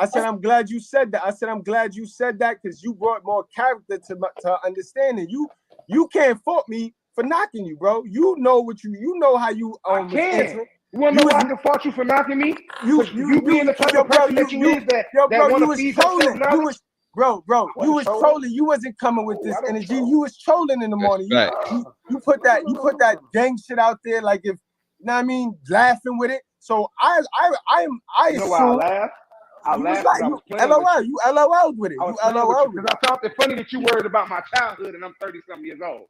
I said, I'm glad you said that. I said, I'm glad you said that because you brought more character to understanding. You can't fault me for knocking you, bro. You know what you know how you I can. You want to know why I can fault you for knocking me? You being the type of person that you is that want to feed yourself knowledge. Bro, you was trolling. You wasn't coming with this energy. You was trolling in the morning. You put that gang shit out there like if, you know what I mean, laughing with it. So I you know why I laugh? I laughed. You LOL'd with it. You LOL'd because I found it funny that you worried about my childhood and I'm 30-something years old.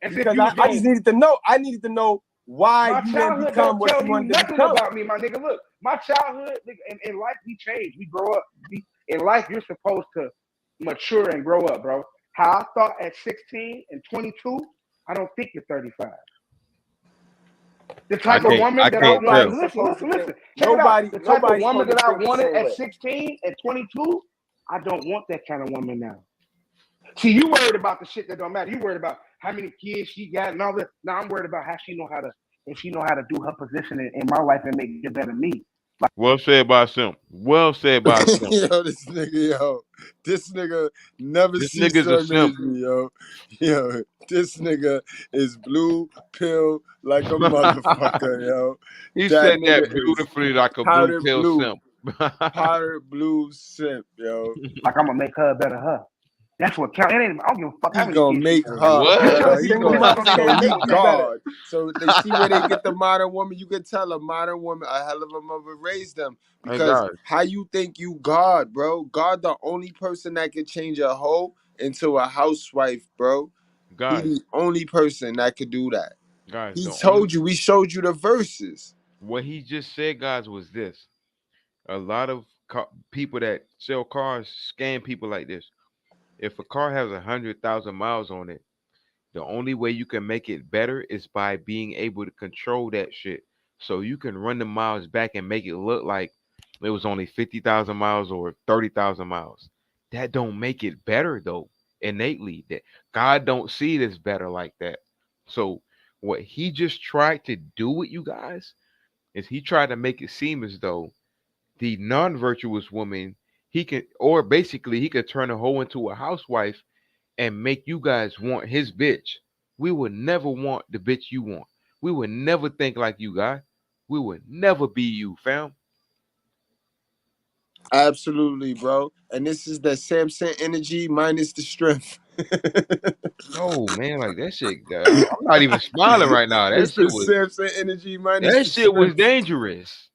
And because I just needed to know. I needed to know why you didn't become what you wanted to become. About me, my nigga. Look, my childhood, in life, we change. We grow up. In life, you're supposed to mature and grow up, bro. How I thought at 16 and 22, I don't think you're 35. The type of woman that I wanted. Listen. The type of woman that I wanted at 16 and 22, I don't want that kind of woman now. See, you worried about the shit that don't matter. You worried about how many kids she got and all that. Now I'm worried about how she know how to, if she know how to do her position in my life and make it better than me. Well said by Simp. Well said by Simp. Yo, this nigga never This ceased nigga's to a amaze simp. me, yo, this nigga is blue pill like a motherfucker, yo. He That said that nigga is beautifully like a blue powder pill blue, simp. powder blue simp, yo. Like I'm gonna make her a better her. That's what counts. I don't give a fuck how He many gonna kids she make got. her What? better. He Single gonna mothers so can't he make you better. God. So they see where they get the modern woman. You can tell a modern woman a hell of a mother raised them. Hey Because guys, how you think you God, bro? God the only person that can change a hoe into a housewife, bro. He guys, the only person that could do that. guys. He The only told you, we showed you the verses. what he just said, guys, was this: a lot of people that sell cars scam people like this. If a car has 100,000 miles on it, the only way you can make it better is by being able to control that shit. So you can run the miles back and make it look like it was only 50,000 miles or 30,000 miles. That don't make it better though. Innately, that God don't see it as better like that. So what he just tried to do with you guys is he tried to make it seem as though the non-virtuous woman he can, or basically he could turn a hoe into a housewife and make you guys want his bitch. We would never want the bitch you want. We would never think like you, guy. We would never be you, fam. Absolutely, bro. And this is the Samson energy minus the strength. No, man, like that shit. I'm not even smiling right now. It's the Samson energy minus That the shit was strength. dangerous.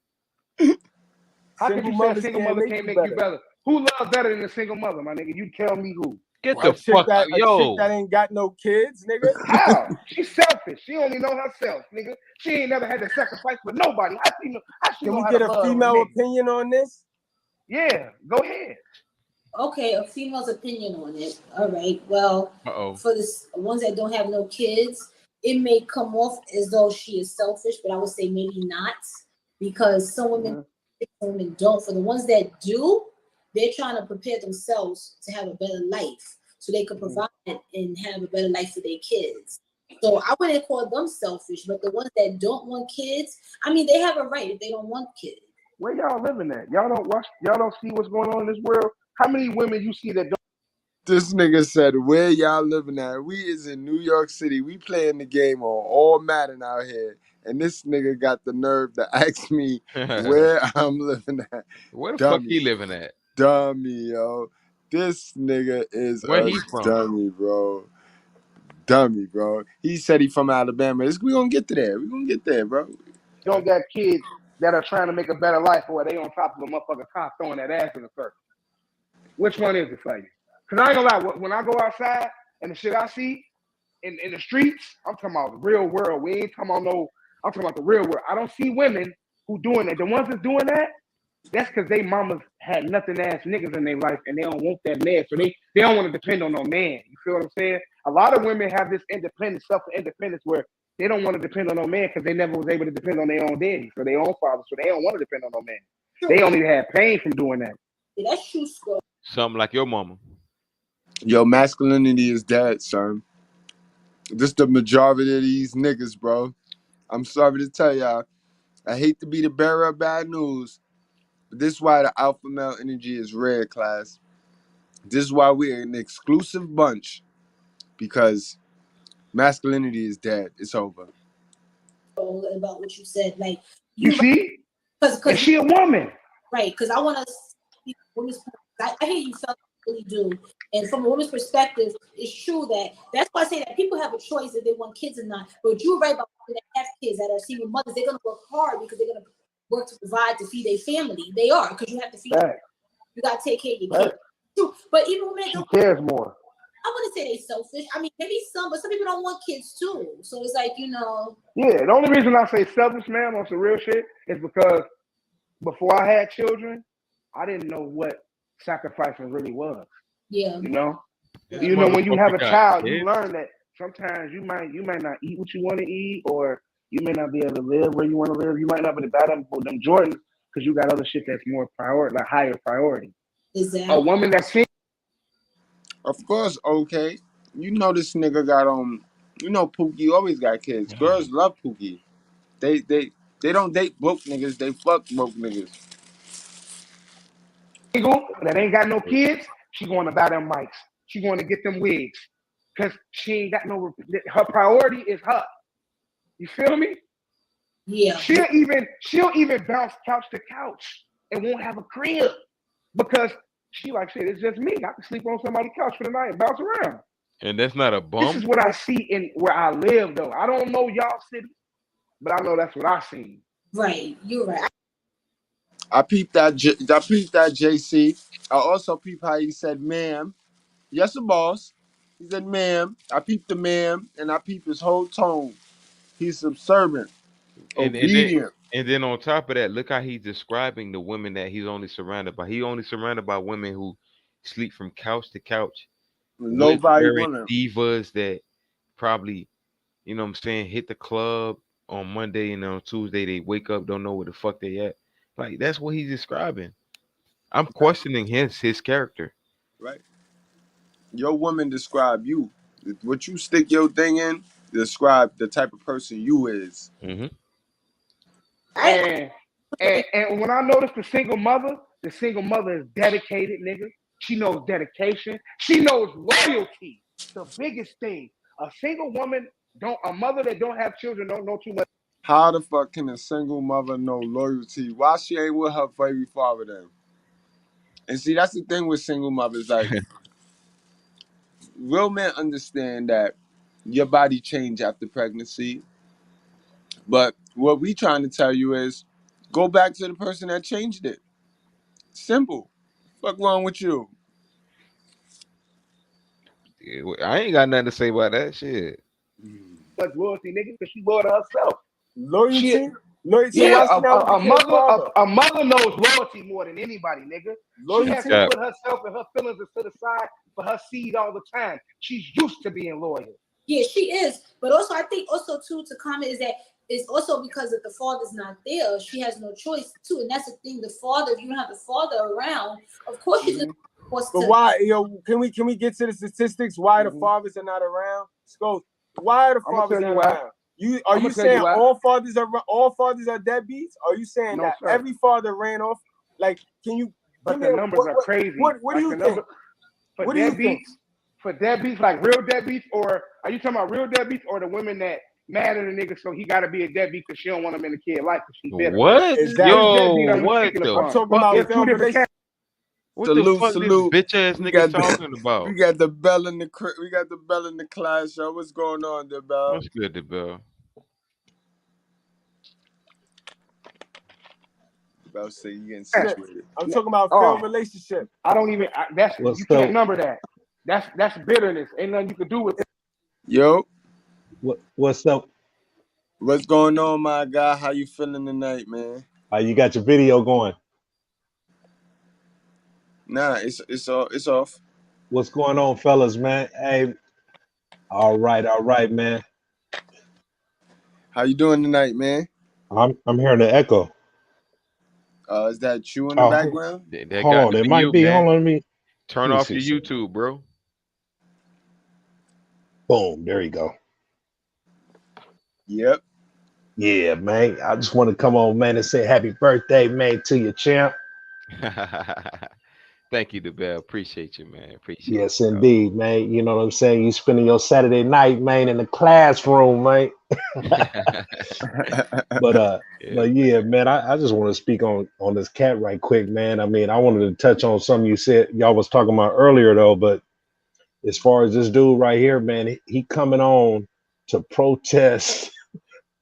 How could you say a single mother can't make you better? Who loves better than a single mother, my nigga? You tell me who. Get the fuck out, yo. That ain't got no kids, nigga. How? She's selfish. She only know herself, nigga. She ain't never had to sacrifice for nobody. How she Can know we how get to a love female nigga? opinion on this? Yeah, go ahead. Okay, a female's opinion on it. All right. Well, for the ones that don't have no kids, it may come off as though she is selfish, but I would say maybe not, because some women don't. For the ones that do, they're trying to prepare themselves to have a better life, so they could provide and have a better life for their kids. So I wouldn't call them selfish, but the ones that don't want kids, I mean, they have a right if they don't want kids. Where y'all living at? Y'all don't watch. Y'all don't see what's going on in this world. How many women you see that don't? This nigga said, where y'all living at? We is in New York City. We playing the game on all Madden out here. And this nigga got the nerve to ask me where I'm living at. Where the fuck Dummy. he living at? Dummy, yo. This nigga is Where a he from? dummy, bro. Dummy, bro. He said he from Alabama. We gonna get to that. We gonna get there, bro. Don't got kids that are trying to make a better life, or they on top of a motherfucking car throwing that ass in the circle. Which one is it for you? Because I ain't gonna lie, when I go outside and the shit I see in the streets, I'm talking about the real world. We ain't talking about I'm talking about the real world. I don't see women who doing that. The ones that's doing that, that's because they mamas had nothing ass niggas in their life and they don't want that man. So they don't want to depend on no man. You feel what I'm saying? A lot of women have this independence, self-independence where they don't want to depend on no man because they never was able to depend on their own daddy, so their own father, so they don't want to depend on no man. They only have pain from doing that. Yeah, that's true, Scott. Something like your mama. Yo, masculinity is dead, son. This the majority of these niggas, bro. I'm sorry to tell y'all. I hate to be the bearer of bad news, but this is why the alpha male energy is rare, class. This is why we're an exclusive bunch, because masculinity is dead. It's over. About what you said, like you see, because she a woman, right? Because I want to speak women's. I hear you, fellas, really do. And from a woman's perspective, it's true that's why I say that people have a choice if they want kids or not. But you're right about women that have kids that are single mothers. They're gonna work hard because they're gonna work to provide to feed their family. They are, because you have to feed. You gotta take care of your kids. Too. But even women that don't cares more. I wouldn't say they selfish. I mean, maybe some, but some people don't want kids too. So it's like, Yeah, the only reason I say selfish, man, on some real shit is because before I had children, I didn't know what sacrificing really was. Yeah. You know, when you have a child, you learn that sometimes you might not eat what you want to eat, or you may not be able to live where you want to live. You might not be able to buy them Jordans because you got other shit that's more priority, like higher priority. Exactly. A woman that's Of course, okay. You know this nigga got Pookie always got kids. Girls love Pookie. They They don't date broke niggas. They fuck broke niggas. Single that ain't got no kids, she going to buy them mics. She going to get them wigs because she ain't got no. Her priority is her. You feel me? Yeah. She'll even bounce couch to couch and won't have a crib because she like shit. It's just me. I can sleep on somebody's couch for the night and bounce around. And that's not a bum. This is what I see in where I live, though. I don't know y'all city, but I know that's what I seen. Right, you're right. I peeped that. I peeped that JC. I also peeped how he said, "Ma'am." Yes, a boss. He said, "Ma'am." I peeped the ma'am, and I peeped his whole tone. He's subservient, obedient. And then on top of that, look how he's describing the women that he's only surrounded by. He only surrounded by women who sleep from couch to couch. Nobody With want divas that probably, you know what I'm saying, hit the club on Monday and on Tuesday they wake up, don't know where the fuck they at. Like, that's what he's describing. I'm questioning his character. Right. Your woman describe you. What you stick your thing in describe the type of person you is. Mm-hmm. And when I notice the single mother is dedicated, nigga. She knows dedication. She knows loyalty. The biggest thing. A single woman a mother that don't have children don't know too much. How the fuck can a single mother know loyalty? Why she ain't with her baby father then? And see, that's the thing with single mothers. Like, real men understand that your body change after pregnancy. But what we trying to tell you is, go back to the person that changed it. Simple. Fuck wrong with you? I ain't got nothing to say about that shit. Much loyalty, nigga, because she loyal to herself. Loyalty? Loyalty. Yeah, a mother knows loyalty more than anybody, nigga. She has to put herself and her feelings to the side for her seed all the time. She's used to being loyal. Yeah, she is. But also, I think also too to comment is that it's also because if the father's not there, she has no choice too. And that's the thing. The father, if you don't have the father around, of course she's gonna be forced to. But why, can we get to the statistics? Why the fathers are not around? Scope. Why are the fathers not around? Are you saying all fathers are deadbeats? Are you saying that every father ran off? Like, can you? But the numbers are crazy. What do you think? What do you think? For deadbeats, like real deadbeats, or are you talking about real deadbeats, or the women that mad at a nigga so he got to be a deadbeat because she don't want him in the kid life because she bitter? What? Exactly. Yo, what the I'm talking about two different cats. What the fuck this bitch ass nigga talking about? We got the bell in the class, yo. What's going on, the bell? What's good, the bell? Bell say you getting situated. I'm talking about failed relationship. I don't even. You can't number that. That's bitterness. Ain't nothing you can do with it. Yo, what's up? What's going on, my guy? How you feeling tonight, man? You got your video going? Nah, it's off. What's going on, fellas, man? Hey, all right, man. How you doing tonight, man? I'm hearing the echo. Is that you in the background? Hold on, it might be. Hold on, me. Turn off your YouTube, bro. Boom, there you go. Yep. Yeah, man. I just want to come on, man, and say happy birthday, man, to your champ. Thank you, DeBell. Appreciate you, man. Appreciate it. Yes, indeed, man. You know what I'm saying? You spending your Saturday night, man, in the classroom, man. But yeah, man, I just want to speak on this cat right quick, man. I mean, I wanted to touch on something you said y'all was talking about earlier, though. But as far as this dude right here, man, he coming on to protest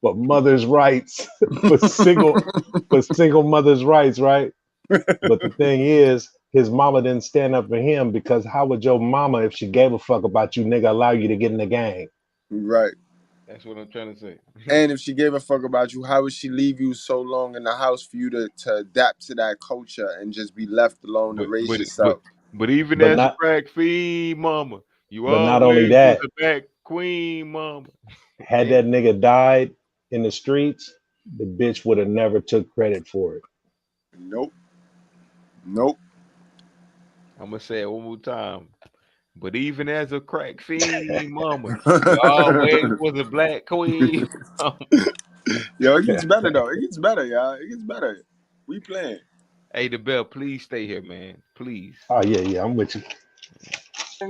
for mothers' rights, for single mothers' rights, right? But the thing is, his mama didn't stand up for him, because how would your mama, if she gave a fuck about you, nigga, allow you to get in the gang? Right. That's what I'm trying to say. And if she gave a fuck about you, how would she leave you so long in the house for you to adapt to that culture and just be left alone to raise yourself? But even as a crack fiend mama, you always not only that, was a back queen mama. Had that nigga died in the streets, the bitch would have never took credit for it. Nope. I'm gonna say it one more time. But even as a crack fiend mama, you always was a black queen. Yo, it gets better though. It gets better, y'all. It gets better. We playing. Hey, the bell, please stay here, man. Please. Oh yeah, I'm with you.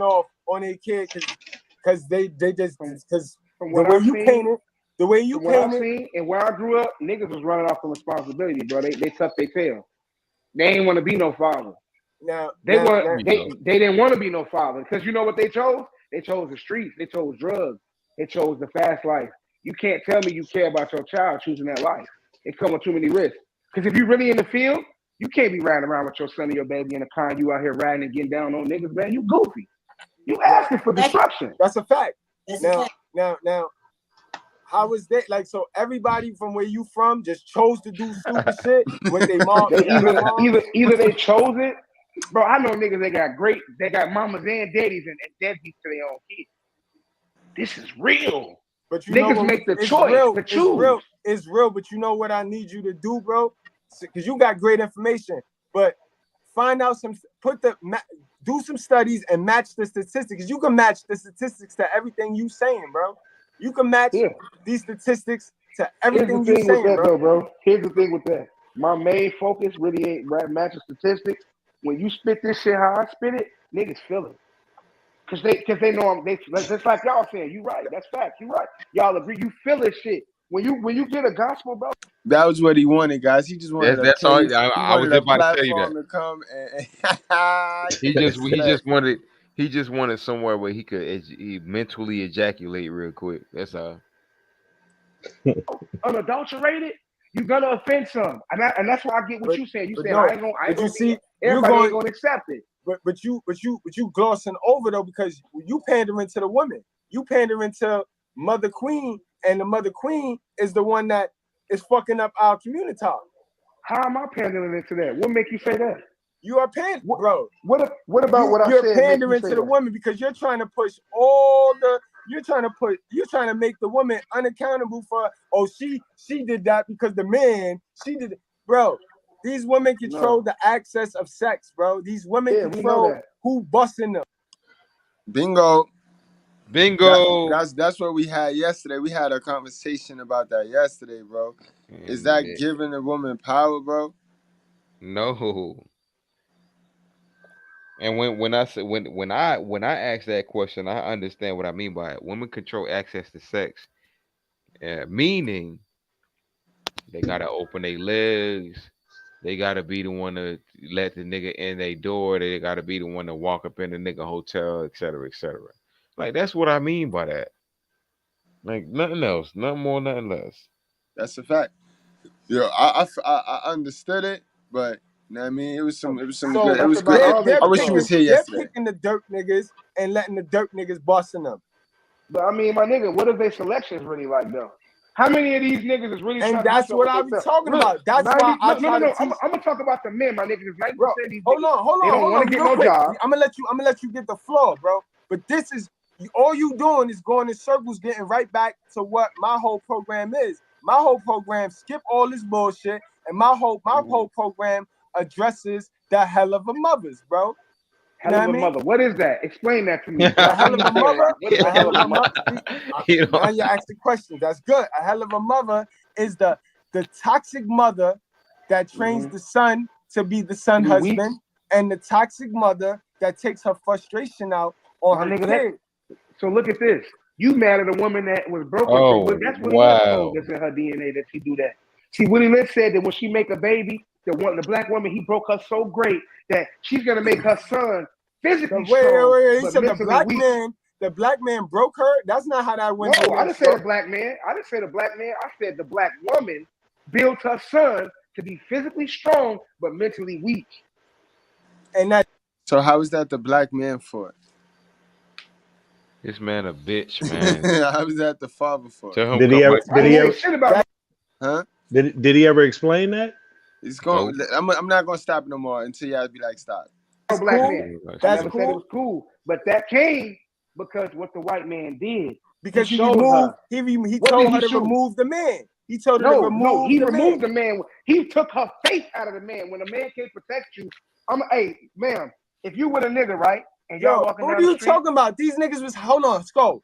Off on their kid because they just because From the what way I've you seen, paint it, the way you from what I've paint it. seen, and where I grew up, niggas was running off from responsibility, bro. They tucked their tail. They ain't want to be no father. They didn't want to be no father because you know what they chose? They chose the streets. They chose drugs. They chose the fast life. You can't tell me you care about your child choosing that life. It comes with too many risks. Because if you're really in the field, you can't be riding around with your son or your baby in a car and you out here riding and getting down on niggas, man. You goofy. You asking for destruction. That's a fact. That's a fact. Now, how is that? Like, so everybody from where you from just chose to do stupid shit with their mom. They either they chose it, bro. I know niggas they got mamas and daddies and deadbeats to their own kids. This is real. But you niggas know what, make the it's choice real, to choose. It's real, but you know what I need you to do, bro? Because you got great information, but find out do some studies and match the statistics. You can match the statistics to everything you saying, bro. You can match these statistics to everything you saying, bro. Here's the thing with that. My main focus really ain't matching statistics. When you spit this shit how I spit it, niggas feel it. Cause they know just like y'all saying, you right. That's fact. You right. Y'all agree. You feel this shit. When you get a gospel, bro. That was what he wanted, guys. He just wanted That's all. he I was wanted a about to tell you platform that. to come and he just wanted somewhere where he could mentally ejaculate real quick. That's all. Unadulterated, you're gonna offend some, and that's why I get what you saying. You saying no, I ain't gonna see, everybody ain't gonna accept it. But you glossing over though, because you pandering to the women. You pandering to Mother Queen, and the Mother Queen is the one that is fucking up our community. How am I pandering into that? What make you say that? You are pandering, bro. What about what I said? You're pandering to the women because you're trying to push you're trying to make the woman unaccountable for, oh, she did that because the man, she did it. Bro, these women control the access of sex, bro. These women control who busting them. Bingo. Bingo. That's what we had yesterday. We had a conversation about that yesterday, bro. Is that giving a woman power, bro? No. And when I ask that question, I understand what I mean by it. Women control access to sex, meaning they gotta open their legs. They gotta be the one to let the nigga in their door. They gotta be the one to walk up in the nigga hotel, etc., etc. Like that's what I mean by that. Like nothing else, nothing more, nothing less. That's a fact. Yo, I understood it, but you know what I mean, it was some good. It was good. I wish you was here yesterday. They're picking the dirt niggas and letting the dirt niggas busting them. But I mean, my nigga, what is their selections really like though? How many of these niggas is really? And that's what I be talking about. That's why I try to teach. I'm gonna talk about the men, my niggas. 90% of these hold on. They don't want to get no job. I'm gonna let you get the floor, bro. But this is all you doing is going in circles, getting right back to what my whole program is. My whole program skip all this bullshit, and my whole program addresses the hell of a mothers, bro. Hell of a mother. What is that? Explain that to me. A hell of a mother. What is a hell of a mother? Now you're asking questions. That's good. A hell of a mother is the toxic mother that trains the son to be the son husband, and the toxic mother that takes her frustration out on her kid. So look at this. You mad at a woman that was broken. Oh, that's Willie Lynch told that's in her DNA that she do that. See, Willie Lynch said that when she make a baby, the black woman, he broke her so great that she's gonna make her son physically strong. Wait. He said the black man broke her. That's not how that went. No, I didn't say the black man. I said the black woman built her son to be physically strong but mentally weak. And that. So how is that the black man for? This man a bitch, man. How was that the father for? Did he ever explain that? It's going. I'm not gonna stop no more until y'all be like, stop. That's black man. I never said it was cool, but that came because what the white man did. Because he told her to remove the man. He told her to remove he removed the man. He took her faith out of the man. When a man can't protect you, hey, ma'am, if you with a nigga, right? And y'all walking what down are you the street, talking about? These niggas was hold on, Sko.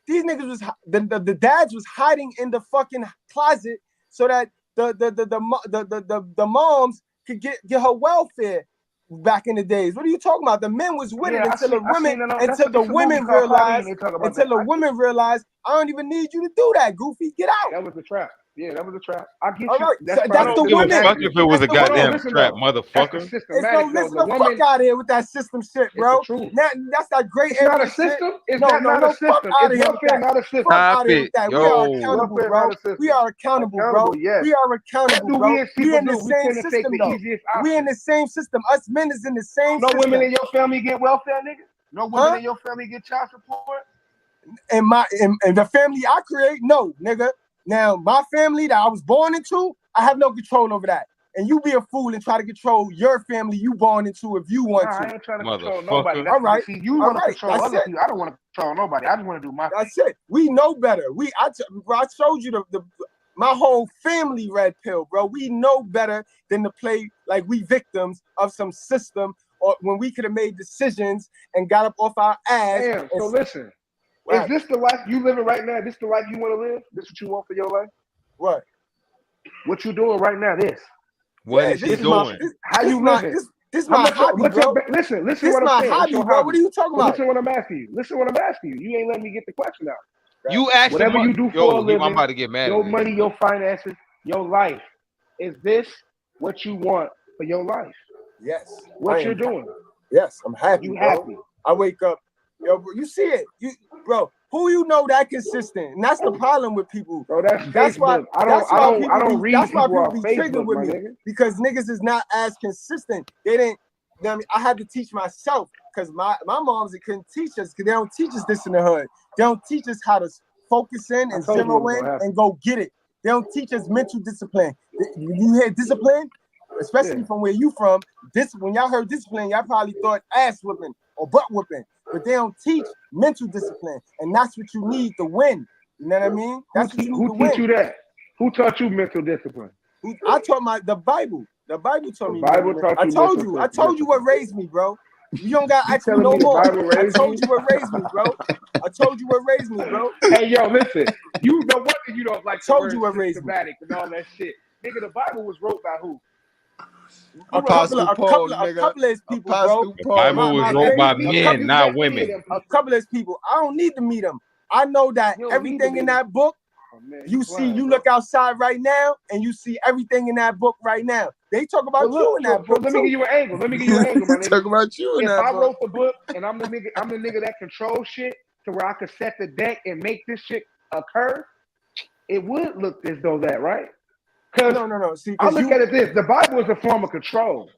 These niggas was the dads was hiding in the fucking closet so that the moms could get her welfare back in the days. What are you talking about? The men was with it until the women realized I don't even need you to do that, Goofy. Get out. That was the trap. Yeah, that was a trap. I get All you. right, That's that's the Give a women. fuck if it was a goddamn trap, That's motherfucker. the It's systematic. no listen the fuck out of here with that system shit, bro. It's the truth. That's that great It's not a area shit. system. It's No, not a system. fuck out of It's here with welfare, that. not a system. Fuck out Stop of here it, with that. We yo. are accountable, Welfare, bro. not a system. We are accountable, bro. Accountable, yes. We are What accountable, do bro. we as We people in the do? We same tend to take system, the though. easiest We in option. the same system. Us men is in the same No system. women in your family get welfare, nigga? No women in your family get child support? In the family I create, no, nigga. Now, my family that I was born into, I have no control over that. And you be a fool and try to control your family you born into if you want to. I ain't trying to control Motherfucker. nobody. All right. See, you want to control That's other it. people. I don't want to control nobody. I just want to do my thing. That's it. We know better. I showed you my whole family red pill, bro. We know better than to play like we victims of some system, or when we could have made decisions and got up off our ass. Damn, so listen. Is this the life you living right now? This the life you want to live? This what you want for your life? What? What you doing right now? This. What is he doing? How you living? This my hobby, bro. Listen This what I'm my saying. hobby, bro. What are you talking about? Listen what I'm asking you. Listen what I'm asking you. You ain't letting me get the question out. You asked whatever him, you do for a living, I'm about to get mad. your money, your finances, your life. Is this what you want for your life? Yes. What you're doing? Yes, I'm happy. You bro. happy? I wake up, yo, bro, you see it, bro. Who you know that consistent, and that's the problem with people. Bro, that's why Facebook. I don't read That's why people people off be Facebook, triggered with my me nigga. because niggas is not as consistent. They didn't. I mean, I had to teach myself because my moms couldn't teach us because they don't teach us this in the hood. They don't teach us how to focus in and zero in and go get it. They don't teach us mental discipline. You hear discipline, especially from where you from. When y'all heard discipline, y'all probably thought ass whipping or butt whipping, but they don't teach mental discipline, and that's what you need to win. You know what I mean? That's what you need to win. Who teach you that? Who taught you mental discipline? I taught the Bible. The Bible taught me. The Bible taught you. I told you what raised me, bro. You don't got to ask me no more. I told you what raised me, bro. I told you what raised me, bro. Hey, yo, listen. You know what? You don't like. Told you what raised me. And all that shit. Nigga, the Bible was wrote by who? A couple of people, bro. The Bible was wrote by men, not women. A couple of people. I don't need to meet them. I know that everything in that book. You look outside right now, and you see everything in that book right now. They talk about you in that book. Let me give you an angle. My nigga. Talk about you in that book. If I book. wrote the book, and I'm the nigga that controls shit to where I could set the deck and make this shit occur, it would look as though that, right? No. See, I look at it this: the Bible is a form of control.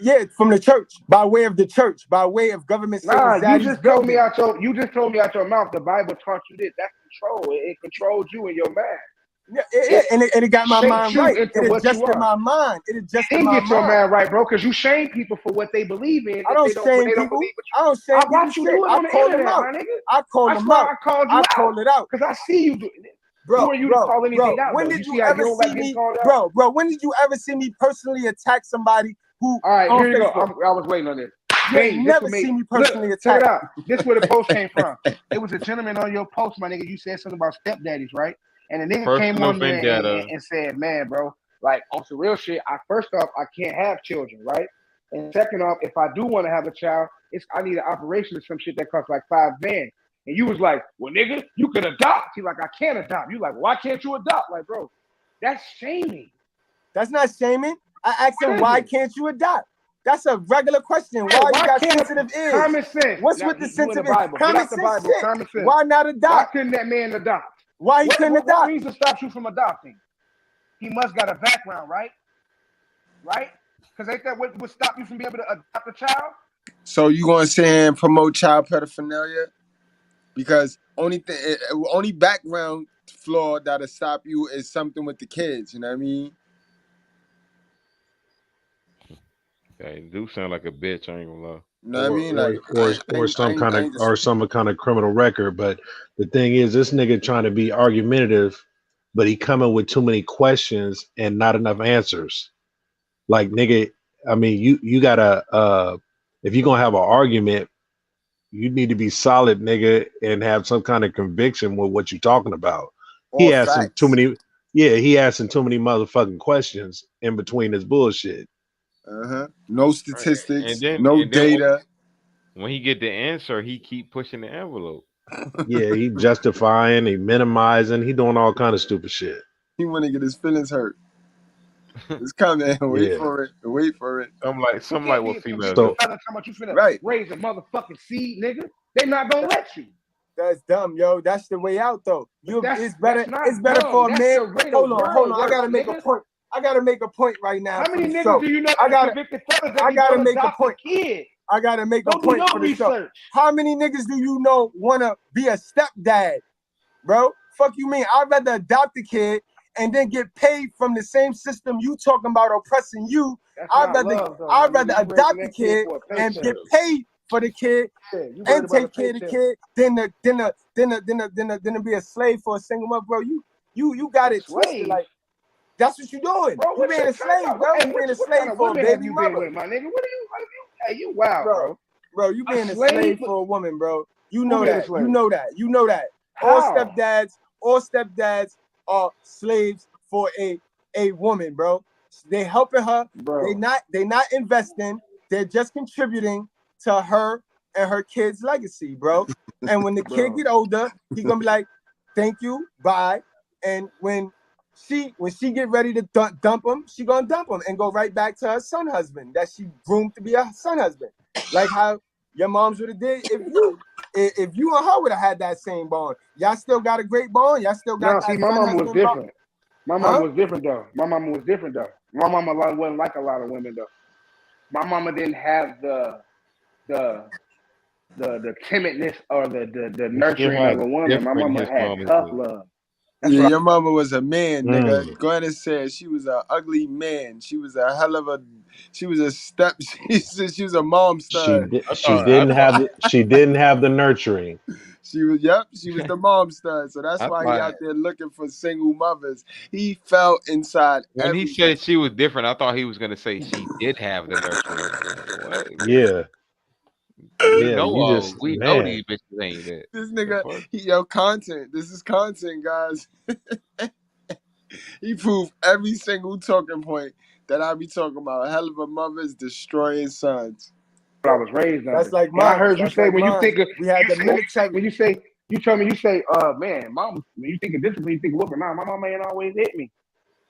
Yeah, from the church, by way of the church, by way of government. Nah, you just told me out your mouth. The Bible taught you this. That's control. It controls you and your mind. Yeah, and it got my mind right. It adjusted my mind. It adjusted my mind. Get your mind right, bro, because you shame people for what they believe in. I don't shame people. I don't shame people. I watch you do it on the internet, my nigga. I called them out. I called it out because I see you doing it. Bro, you to call anything out. When did you ever see me, bro? When did you ever see me personally attack somebody who? All right, here you go. I was waiting on this. You never see me personally attack. Check it out. This is where the post came from. It was a gentleman on your post, my nigga. You said something about stepdaddies, right? And the nigga came on there and said, man, bro, like on some real shit. First off, I can't have children, right? And second off, if I do want to have a child, I need an operation or some shit that costs like $5 grand. And you was like, well, nigga, you can adopt. He's like, I can't adopt. You like, why can't you adopt? Like, bro, that's shaming. That's not shaming. I asked him, why can't you adopt? That's a regular question. Why you got sensitive ears? Common sense. What's with the sensitive ears? Common sense. Why not adopt? Why couldn't that man adopt? Why he couldn't adopt? What reason stops you from adopting? He must got a background, right? Right? Because ain't that what would stop you from being able to adopt a child? So you gonna say and promote child pedophilia? Because only background flaw that'll stop you is something with the kids. You know what I mean? Yeah, it do sound like a bitch. I ain't gonna lie. You know what I mean? Or some kind of criminal record. But the thing is, this nigga trying to be argumentative, but he coming with too many questions and not enough answers. Like, nigga, I mean, you gotta if you're gonna have an argument, you need to be solid, nigga, and have some kind of conviction with what you're talking about. He All asking too facts. many, yeah, he asking too many motherfucking questions in between his bullshit. No Right. statistics, And no then data. when he get the answer, he keep pushing the envelope. Yeah, he justifying, he minimizing, he doing all kind of stupid shit. He want to get his feelings hurt. It's coming. Wait Yeah. for it. Wait for it. Some Can't like be what a females So do. talking about you finna Right. raise a motherfucking seed, nigga. They not gonna let you. That's dumb, yo. That's the way out, though. It's better. That's not It's better dumb. for a That's man. the way the Hold on. world I gotta works, make a nigga. point. I gotta make a point right now. How many for the niggas show. do you know I that gotta. convicted fellas that I be gotta gonna make a adopt a point. kid? I gotta make Go a point do for your the show. research. How many niggas do you know wanna be a stepdad, bro? Fuck you mean? I'd rather adopt a kid and then get paid from the same system you talking about oppressing you. That's I'd not rather love, though. I'd rather You raising adopt the that kid kid for a and paycheck. get paid for the kid Yeah, you worried and about a take care of the paycheck. kid then to be a slave for a single mother, bro. You got it twisted. Slave? Like that's what you doing. Bro, You what being you a slave, talking bro. about? You being a What slave kind of for a women have baby you been mother, with, my nigga? What are you? Hey, you wild, bro. bro. You A being a slave? slave for a woman, bro. You know being a that. slave? You know that. You know that. How? All stepdads are slaves for a woman, bro. They helping her. Bro. They not investing. They're just contributing to her and her kid's legacy, bro. And when the kid get older, he gonna be like, "Thank you, bye." And when she get ready to dump him, she gonna dump him and go right back to her son husband that she groomed to be her son husband, like how your moms would have did if you and her would have had that same bond. Y'all still got a great bond. Y'all still got No, that see, my son mama was husband bond. different. My mama was different though. My mama was different though. My mama wasn't like a lot of women though. My mama didn't have the timidness or the nurturing of a woman. My mama had tough love. Yeah, your mama was a man, nigga. Mm. Glennis said she was an ugly man. She was a hell of a. She was a step. She said she was a mom stud. She didn't have the nurturing. She was she was the mom stud. So that's why he out there looking for single mothers. He felt inside When he said she was different, I thought he was gonna say she did have the nurturing. What? Yeah. We Yeah, know you just we know man. these bitches ain't that. This nigga, content. This is content, guys. He proved every single talking point that I be talking about. Hell of a mother's destroying sons. I was raised on. That's like when I mine. heard you That's say like when you mine. think of We had the military. when you told me man, mom, when you think of discipline, you think of whooping. Nah, my mama ain't always hit me.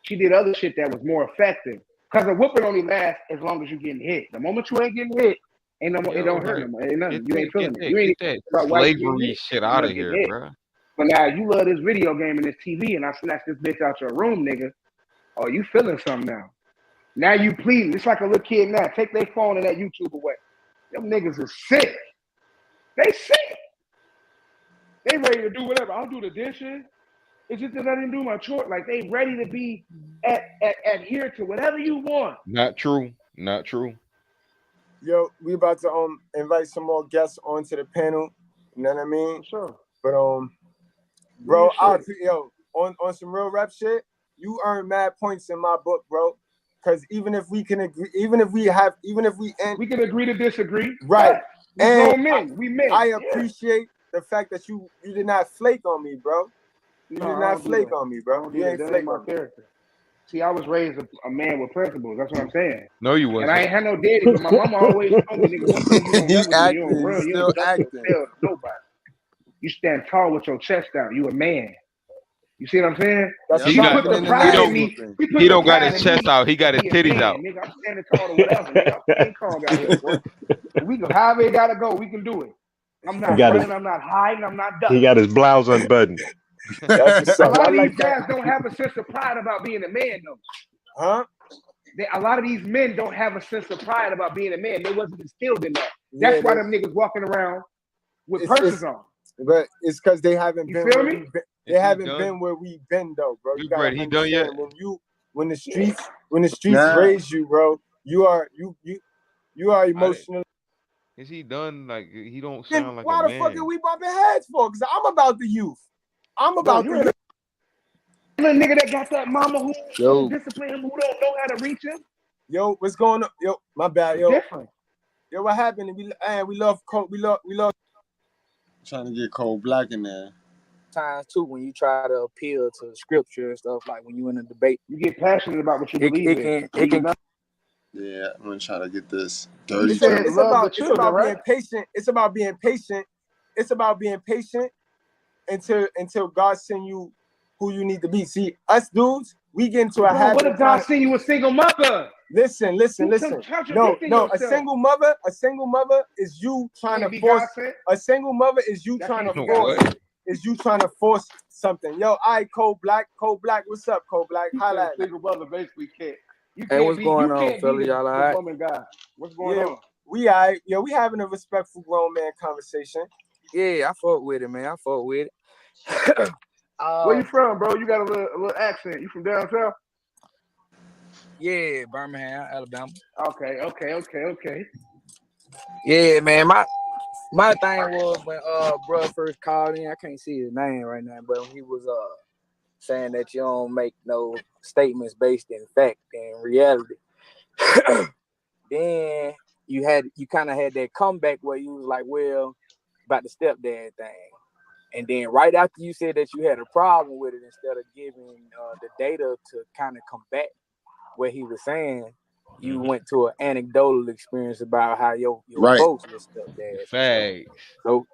She did other shit that was more effective. Cause a whooping only lasts as long as you getting hit. The moment you ain't getting hit, ain't no more. It don't hurt no more. Ain't nothing. You ain't feeling it. You ain't Get about that why you getting slavery hit. shit You out don't of get here, hit. bro. But now you love this video game and this TV, and I snatch this bitch out your room, nigga. Oh, you feeling something now? Now you pleading. It's like a little kid now. Take their phone and that YouTube away. Them niggas is sick. They sick. They ready to do whatever. I'll do the dishes. It's just that I didn't do my chore. Like they ready to be adhere to whatever you want. Not true. Not true. Yo, we about to invite some more guests onto the panel. You know what I mean? Sure. But bro, on some real rap shit, you earn mad points in my book, bro. Cause even if we can agree, even if we can agree to disagree. Right. We grown men. We men. I appreciate the fact that you did not flake on me, bro. You did not flake on me, bro. You ain't flake on me. Character. See, I was raised a man with principles. That's what I'm saying. No, you wasn't. And I ain't had no daddy, but my mama always told me, nigga, one thing you don't never do, you don't run, you don't dump yourself to nobody. You stand tall with your chest out. You a man. You see what I'm saying? He don't got his chest out. He got his titties out. Nigga, I'm standing tall to whatever. Nigga, I'm standing tall out here, boy. We go however it gotta go. We can do it. I'm not running. I'm not hiding. I'm not ducking. He got his blouse unbuttoned. A lot of these guys don't have a sense of pride about being a man, though. Huh? A lot of these men don't have a sense of pride about being a man. They wasn't instilled in that. That's why them niggas walking around with purses on. But it's because they haven't You been. feel me? They haven't been where we've been, though, bro. You gotta he done yet? When the streets raise you, bro, you are emotional. Is he done? Like he don't sound like why a the man. fuck are we bumping heads for? Because I'm about the youth. I'm about the youth. Little nigga that got that mama who discipline him, who don't know how to reach him. Yo, what's going on? Yo, my bad. Yo, different. Yo, what happened? We love Trying to get Cold Black in there. Times too, when you try to appeal to scripture and stuff, like when you in a debate, you get passionate about what you believe in. It can. Yeah, I'm gonna try to get this dirty. It's about being patient. It's about being patient. It's about being patient until God send you who you need to be. See, us dudes, we get into a habit. What if God send you a single mother? Listen. No, yourself. a single mother is you trying to force. A single mother is you trying to force. Is you trying to force something? Yo, Cold Black, what's up, Cold Black? Highlight. Single brother basically can't. Hey, what's going on, fellas? Y'all all right? Woman guy. What's going on? We all right. Yo, we having a respectful grown man conversation. Yeah, I fuck with it, man. I fuck with it. Where you from, bro? You got a little accent. You from down south? Yeah, Birmingham, Alabama. Okay. Yeah, man. My thing was when bro first called in. I can't see his name right now, but he was saying that you don't make no statements based in fact and reality. Then you kind of had that comeback where you was like, well, about the stepdad thing. And then right after you said that you had a problem with it, instead of giving the data to kind of combat what he was saying, you went to an anecdotal experience about how your folks were stepdads. Facts. So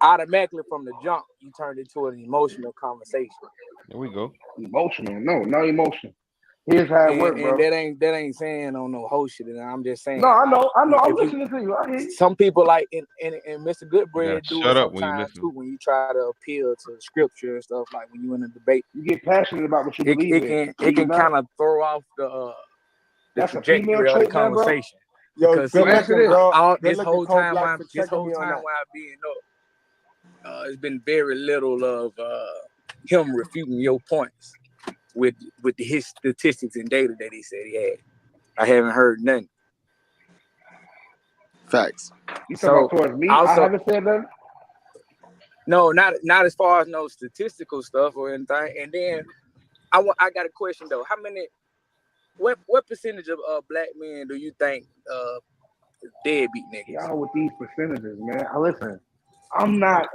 automatically from the jump, you turned into an emotional conversation. There we go. Emotional? No emotion. Here's how it works, bro. And that ain't saying on no whole shit. And I'm just saying. No, I know. I'm listening to you. I hear you. Some people like and Mr.Goodbread do shut it up when you sometimes listen. too. When you try to appeal to scripture and stuff, like when you in a debate, you get passionate about what you believe in. It can kind of throw off the trajectory of the conversation. Yo, because this whole time while I've been up, it's been very little of him refuting your points with his statistics and data that he said he had. I haven't heard nothing. Facts. You talking about towards me? I haven't said that. No, not as far as no statistical stuff or anything. And then I got a question though. What percentage of black men do you think deadbeat niggas? Y'all with these percentages, man. Listen, I'm not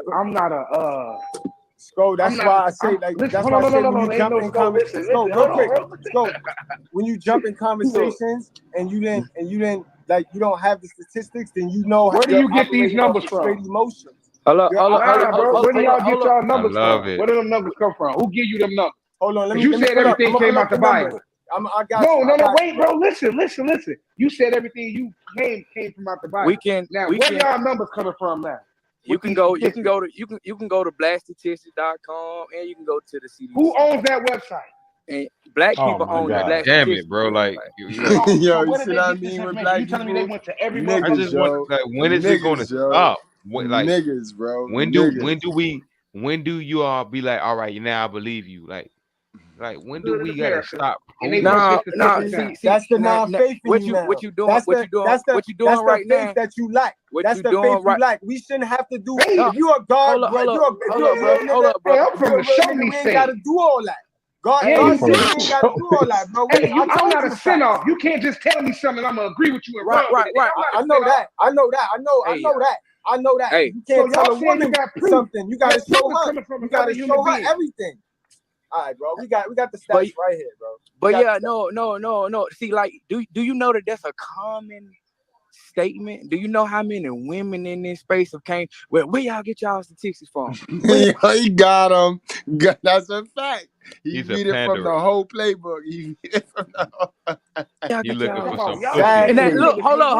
a Scroll, that's why I say when you jump in conversations. When you jump in conversations and you didn't like you don't have the statistics, then you know where do you get these numbers from? Straight emotions. Bro. Where do y'all get y'all numbers from? It. Where do them numbers come from? Who give you them numbers? Hold on, you said everything came out the Bible. I got you. Wait, bro. Listen. You said everything you came from out the Bible. Where y'all numbers coming from now? You can go to blaststatistics.com and you can go to the CDC. Who owns that website? And black people own the black. Damn it, bro! Like, yo, you see what I mean with black people? Me they went to every I just want like, when is it going to stop? Like niggas, bro. When do you all be like, all right, now I believe you? Like when do we gotta stop? No. That's the non-faith in you now. What you doing? That's the right faith now? that you lack. That's the faith you lack. We shouldn't have to do. Hey, if you are God, hold up, bro. I'm from the show me we ain't got to do all that. God ain't got to do all that, bro. I'm not a sin-off. You can't just tell me something. I'm gonna agree with you. Right. I know that. I know that. Hey, you can't tell a woman something. You gotta show her. You gotta show her everything. All right, bro. We got the stats right here, bro. But yeah, no. See, like, do you know that that's a common statement? Do you know how many women in this space have came? Where y'all get y'all statistics from? He got them. That's a fact. He beat it from panderer. the whole playbook. He beat it from the whole. You looking for some pussy. And that, look, hold up.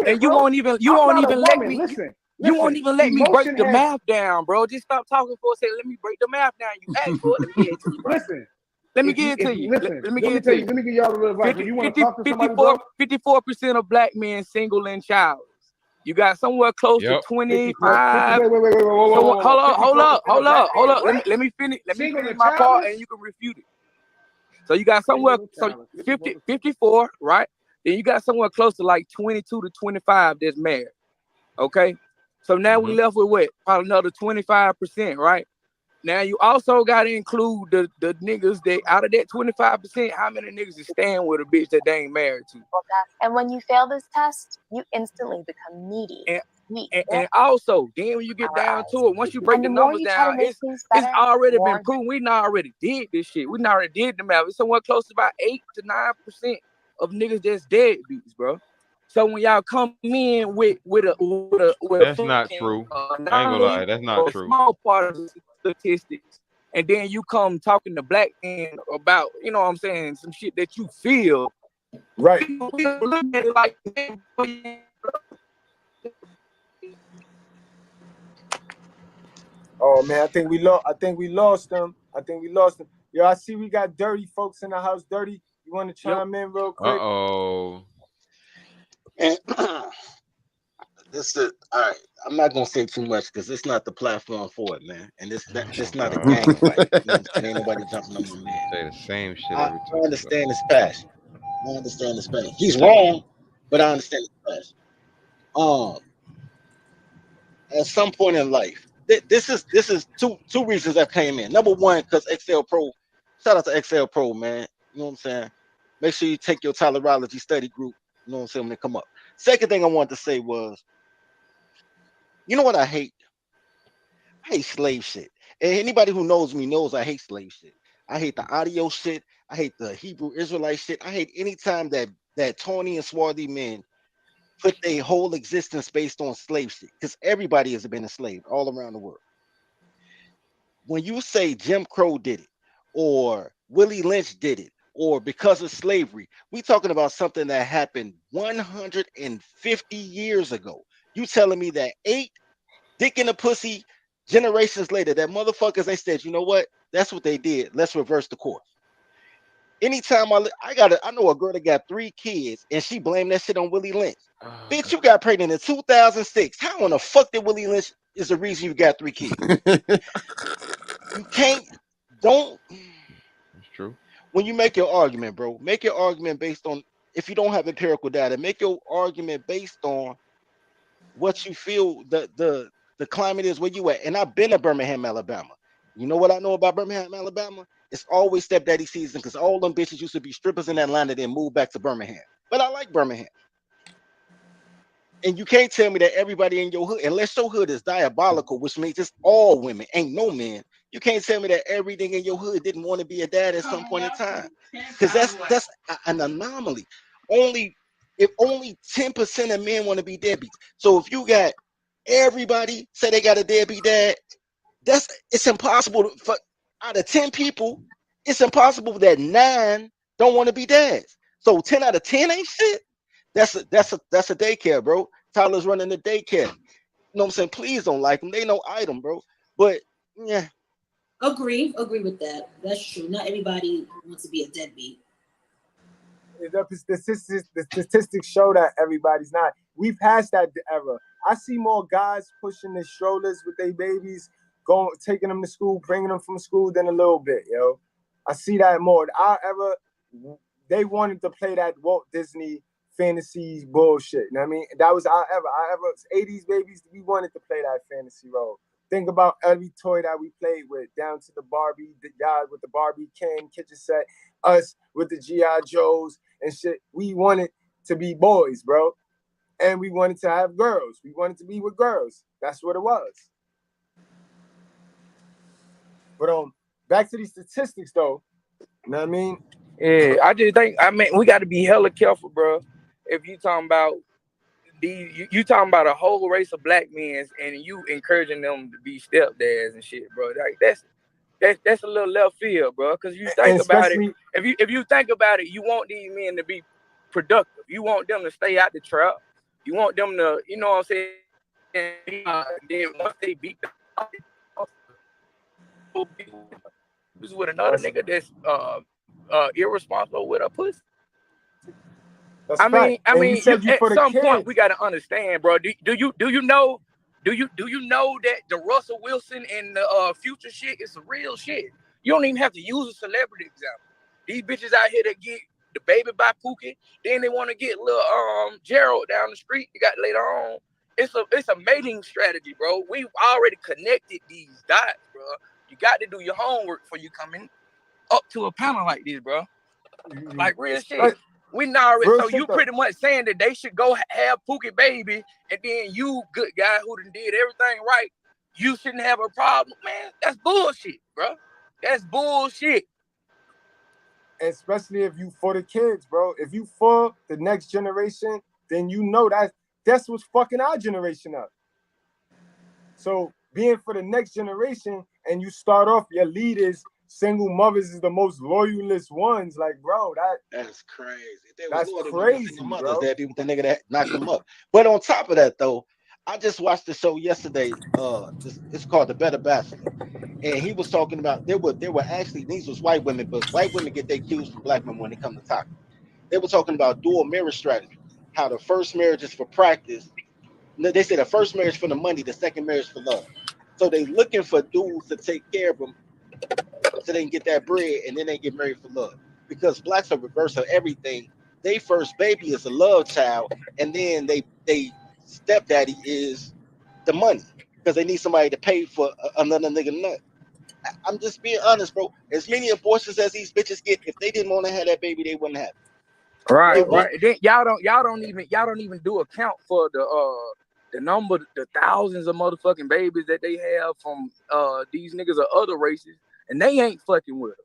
And you won't even let me. Listen. You won't even let me break the math down, bro. Just stop talking for a second. Let me break the math down. You asked for it. Let me get it to you, bro. Listen. Let me give it to you. Let me give it to you. Let me give y'all a little advice. You want to talk to somebody, bro? 54% of black men single and childless. You got somewhere close to 25. Wait. Hold up. Let me finish. Let me finish my part, and you can refute it. So you got somewhere 54, right? Then you got somewhere close to like 22 to 25 that's married. Okay. So now we left with what? Probably another 25%, right? Now you also got to include the niggas that out of that 25%, how many niggas is staying with a bitch that they ain't married to? And when you fail this test, you instantly become needy. And also, then when you get down to it, once you break the numbers down, it's already been proven. We not already did this shit. We not already did the math. It's somewhere close to about 8 to 9% of niggas that's deadbeats, bro. So when y'all come in with That's not true. I ain't gonna lie, that's not true. Small part of the statistics, and then you come talking to black men about, you know what I'm saying, some shit that you feel. Right. We look at it like, oh man, I think we lost them. Yo, I see we got dirty folks in the house. Dirty, you want to chime in real quick? And this is all right. I'm not gonna say too much because it's not the platform for it, man. And this not a gang fight. You know what I'm saying? Ain't nobody jumping on my man. Say the same shit I every time. understand his passion. He's wrong, but I understand his passion. At some point in life, this is two reasons I came in. Number one, because XL Pro, shout out to XL Pro, man. You know what I'm saying? Make sure you take your tolerology study group. You know what I'm saying, when they come up. Second thing I wanted to say was, you know what I hate? I hate slave shit. And anybody who knows me knows I hate slave shit. I hate the audio shit. I hate the Hebrew Israelite shit. I hate any time that Tony and swarthy men put their whole existence based on slave shit, because everybody has been enslaved all around the world. When you say Jim Crow did it, or Willie Lynch did it, or because of slavery, we talking about something that happened 150 years ago. You telling me that 8 dick in the pussy generations later, that motherfuckers, they said, you know what? That's what they did. Let's reverse the course. Anytime I know a girl that got 3 kids and she blamed that shit on Willie Lynch. Bitch, you got pregnant in 2006. How in the fuck did Willie Lynch is the reason you got 3 kids? You can't, It's true. When you make your argument, bro, make your argument based on, if you don't have empirical data, make your argument based on what you feel the climate is where you at. And I've been to Birmingham, Alabama. You know what I know about Birmingham, Alabama? It's always stepdaddy season, because all them bitches used to be strippers in Atlanta, then moved back to Birmingham. But I like Birmingham. And you can't tell me that everybody in your hood, unless your hood is diabolical, which means it's all women, ain't no men. You can't tell me that everything in your hood didn't want to be a dad at some point in time, because that's an anomaly. If only 10% of men want to be deadbeats. So if you got everybody say they got a deadbeat dad, it's impossible for, out of 10 people, it's impossible that 9 don't want to be dads. So 10 out of 10 ain't shit. That's a daycare, bro. Tyler's running the daycare. You know what I'm saying? Please don't like them. They no item, bro. But yeah. Agree with that. That's true. Not everybody wants to be a deadbeat. The statistics show that everybody's not. We passed that era. I see more guys pushing the strollers with their babies, taking them to school, bringing them from school than a little bit, yo. I see that more. Our era, they wanted to play that Walt Disney fantasy bullshit. You know what I mean? That was our era. Our era, 80s babies, we wanted to play that fantasy role. Think about every toy that we played with, down to the Barbie, the guy with the Barbie Ken kitchen set, us with the G.I. Joes and shit. We wanted to be boys, bro. And we wanted to have girls. We wanted to be with girls. That's what it was. But back to these statistics though. You know what I mean? Yeah, I just think, we got to be hella careful, bro. If you talking about you talking about a whole race of black men and you encouraging them to be stepdads and shit, bro. Like that's a little left field, bro. Because you think about it, if you think about it, you want these men to be productive. You want them to stay out the trap. You want them to, you know what I'm saying? Then once they beat was with another nigga that's irresponsible with a pussy. I mean, at some point we gotta understand, bro. Do you know that the Russell Wilson and the Future shit is some real shit? You don't even have to use a celebrity example. These bitches out here that get the baby by Pookie, then they want to get little Gerald down the street. You got later on. It's a mating strategy, bro. We've already connected these dots, bro. You got to do your homework before you come in up to a panel like this, bro. Like real shit. We already. Real So shit you though. pretty much saying that they should go have Pookie baby, and then you, good guy who done did everything right, you shouldn't have a problem, man. That's bullshit, bro. That's bullshit. Especially if you for the kids, bro. If you for the next generation, then you know that's what's fucking our generation up. So being for the next generation, and you start off your leaders, single mothers is the most loyalist ones. Like, bro, that's crazy. That's Single crazy, mothers, bro. there'd be with the nigga that knocked them up. But on top of that, though, I just watched the show yesterday. It's called The Better Bachelor, and he was talking about there were actually, these was white women, but white women get their cues from black men when they come to talk. They were talking about dual marriage strategy. How the first marriage is for practice. They say the first marriage for the money, the second marriage for love. So they looking for dudes to take care of them so they can get that bread, and then they get married for love. Because blacks are reverse of everything. They first baby is a love child, and then they stepdaddy is the money because they need somebody to pay for another nigga nut. I'm just being honest, bro. As many abortions as these bitches get, if they didn't want to have that baby, they wouldn't have it. Right, right. Then y'all don't even do account for the number, the thousands of motherfucking babies that they have from these niggas of other races, and they ain't fucking with them.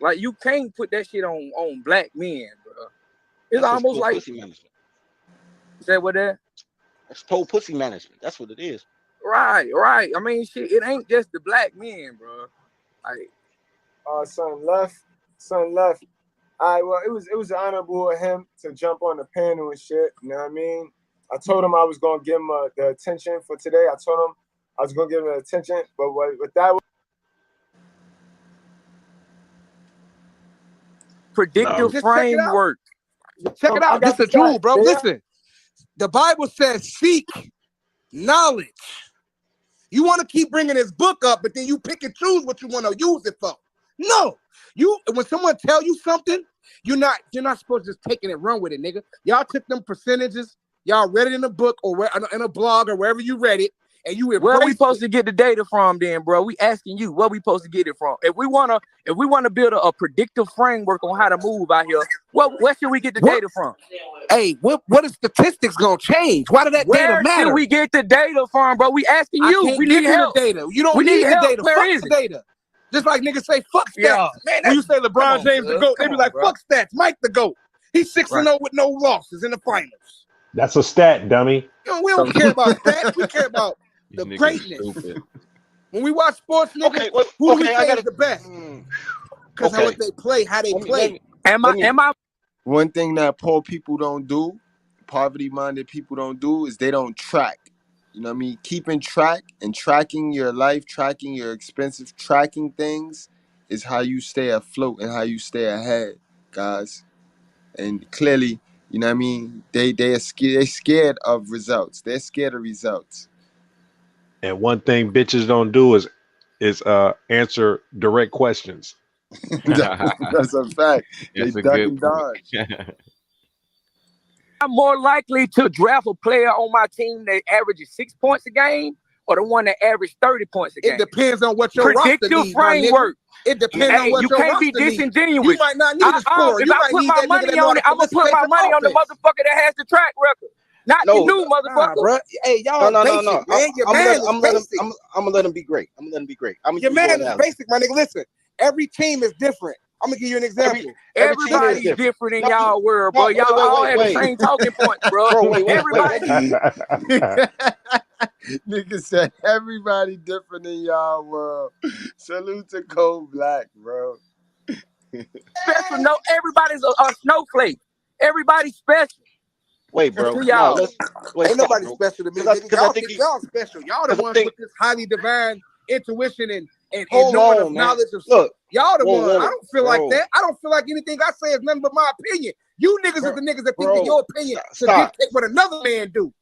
Like, you can't put that shit on black men, bro. It's That's almost like pussy management. Say what that? That's told pussy management. That's what it is. Right. I mean, shit. It ain't just the black men, bro. Like, son left. All right, well, it was honorable of him to jump on the panel and shit. You know what I mean? I told him I was gonna give him the attention for today. I told him I was gonna give him the attention, but with that predictive framework. Check it out. This is the jewel, bro. Listen, the Bible says seek knowledge. You want to keep bringing this book up, but then you pick and choose what you want to use it for. No, when someone tell you something, you're not supposed to just take it and run with it, nigga. Y'all took them percentages, y'all read it in a book or in a blog or wherever you read it, and you where we supposed to get the data from, then, bro? We asking you where we supposed to get it from. If we wanna build a predictive framework on how to move out here, where should we get the data from? Hey, what is statistics gonna change? Why did that data matter? Where should we get the data from, bro? We asking you. I can't We give need you help. the data. You don't We need the help. data. Where Fuck is the it? data. Just like niggas say, fuck stats. Yeah, man, when you say LeBron James the GOAT, they Come be on, like, bro. fuck stats. Mike the GOAT. He's 6-0 with no losses in the finals. That's a stat, dummy. We don't care about stats. We care about the greatness. When we watch sports, nigga, who do we say is the best? Because how what they play, how they play. Am I? One thing that poor people don't do, poverty-minded people don't do, is they don't track. You know what I mean? Keeping track and tracking your life, tracking your expenses, tracking things is how you stay afloat and how you stay ahead, guys. And clearly, you know what I mean? They scared of results. They're scared of results. And one thing bitches don't do is answer direct questions. That's a fact. They duck and dodge. I'm more likely to draft a player on my team that averages 6 points a game, or the one that averages 30 points a game. It depends on what your predictive roster needs, framework. It depends on what you your can't roster be needs. disingenuous. You might not need a scorer. If You I might put need my that nigga money that know on how it, to I'm gonna put participate my for money on the offense. motherfucker that has the track record, not the new motherfucker. Bro. Hey, y'all basic, man. Your man is basic. I'm gonna let him be great. I'm gonna Your man is basic, my nigga. Listen, every team is different. I'm gonna give you an example. Everybody's different in y'all world, bro. Y'all all have the same talking points, bro. Everybody. Nigga said everybody different in y'all world. Salute to Cold Black, bro. Special. No, everybody's a snowflake. Everybody's special. Wait, bro. To y'all. Ain't nobody special to me. Nigga. Y'all think y'all special. Y'all the ones with this highly divine intuition and knowing of knowledge of shit. Y'all the ones. I don't feel like that. I don't feel like anything I say is nothing but my opinion. You niggas are the niggas that think that your opinion should dictate what another man do.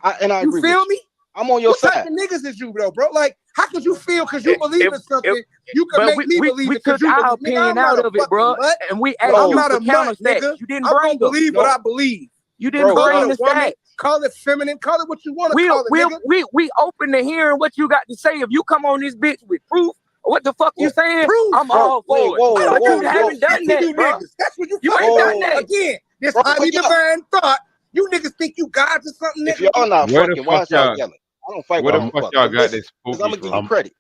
I agree. You feel me? I'm on your what side. What type of niggas is you, bro? Like, how could you feel because you believe in something? You can make me believe we it because took you our believe. opinion out of it, bro. And we asked I'm you not for a mutt, counter nigga. stats. You didn't I'm bring gonna believe what I believe. You didn't bring the woman, stats. Call it feminine. Call it what you want to call it, nigga. We open to hearing what you got to say. If you come on this bitch with proof, what the fuck you saying? Proof. I'm all for it. But you haven't done that, bro. That's what you ain't done that. Again, This Bro, highly y'all- divine thought. You niggas think you gods or something, if nigga? y'all not Where the fucking, why fuck is y'all y'all? yelling? I don't fight Where with the all fuck fuck. y'all But got listen, this because spooky I'm gonna give you from? credit.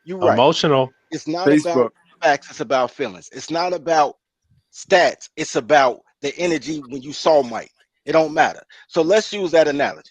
You right. Emotional. It's not Facebook. about facts. It's about feelings. It's not about stats. It's about the energy when you saw Mike. It don't matter. So let's use that analogy.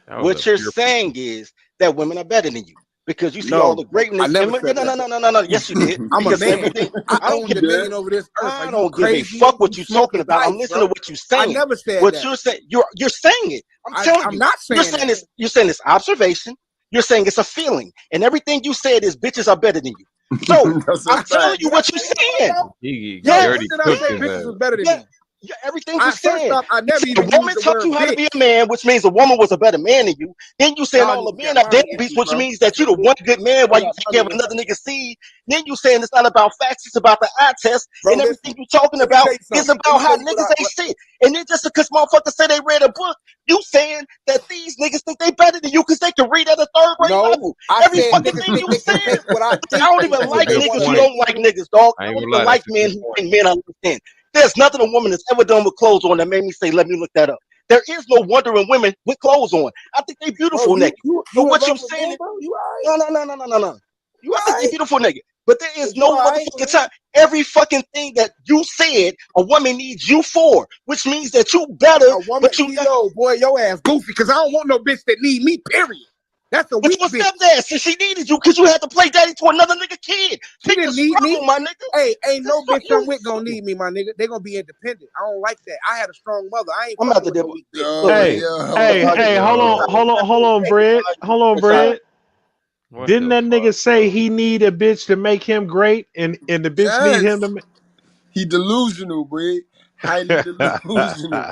That was What a you're pure. saying is that women are better than you because you see all No, the I greatness. never No, said that. no. Yes, you did. I'm a Because man. everything. I I don't own give. dominion over this earth. Are I you don't give a crazy? fuck what You you're talking smoking about. I'm pipes, listening bro. to what you're I saying. never said What that. you're saying, you're saying it. I'm telling I'm you. not You're saying saying that. this. You're saying it's observation. You're saying it's a feeling, and everything you said is bitches are better than you. So That's a I'm telling fact. you Did I what say you're that the saying. fuck out? He Yo, Yes, when dirty did I cooked say his bitches ass. was better than yeah, me? yeah. Everything you First said. off, I You never said a even used woman the taught word you how to bitch. be a man, which means a woman was a better man than you. Then you saying Y'all all the niggas men got are money deadbeats, issues, which bro. means that you the one good man while You you got take care money of another issues. nigga's seed. Then you saying it's not about facts, it's about the eye test, Bro, and everything listen. you talking Let me about tell you is something. Let about me how tell you what niggas I ain't shit. And then just because motherfuckers say they read a book, you saying that these niggas think they better than you because they can read at a third grade no. level. I Every said fucking niggas thing think you they can saying. take what I I think don't and even That's do a what like they good want niggas to who point. do. don't like niggas, dog. I I ain't don't gonna even lie, like that's a men good who point. think men understand. There's nothing a woman has ever done with clothes on that made me say, let me look that up. There is no wonder in women with clothes on. I think they Bro, beautiful naked. you So in what you love with saying men, is, bro? You all right? no. You I think all they right? beautiful naked. But there is Is you no all right? motherfucking time. Every fucking thing that you said, a woman needs you for, which means that you better, A woman, but you see, yo, boy, your ass goofy, because I don't want no bitch that need me, period. That's a but weak you a bitch. stepdad, so she needed you because you had to play daddy to another nigga kid. She Pick the didn't need struggle, me. my nigga. Hey, ain't This no fuck bitch you. I'm with gonna need me, my nigga. They gonna be independent. I don't like that. I had a strong mother. I ain't I'm about fucking to with no deal. weak bitch. Look, Yo, Hey, yo, hey, yo. hold on, Brett. Hold on, Rashad, Brett. What Didn't the that nigga fuck, say bro? he need a bitch to make him great, and the bitch need him to? Yes. He delusional, boy. Highly delusional.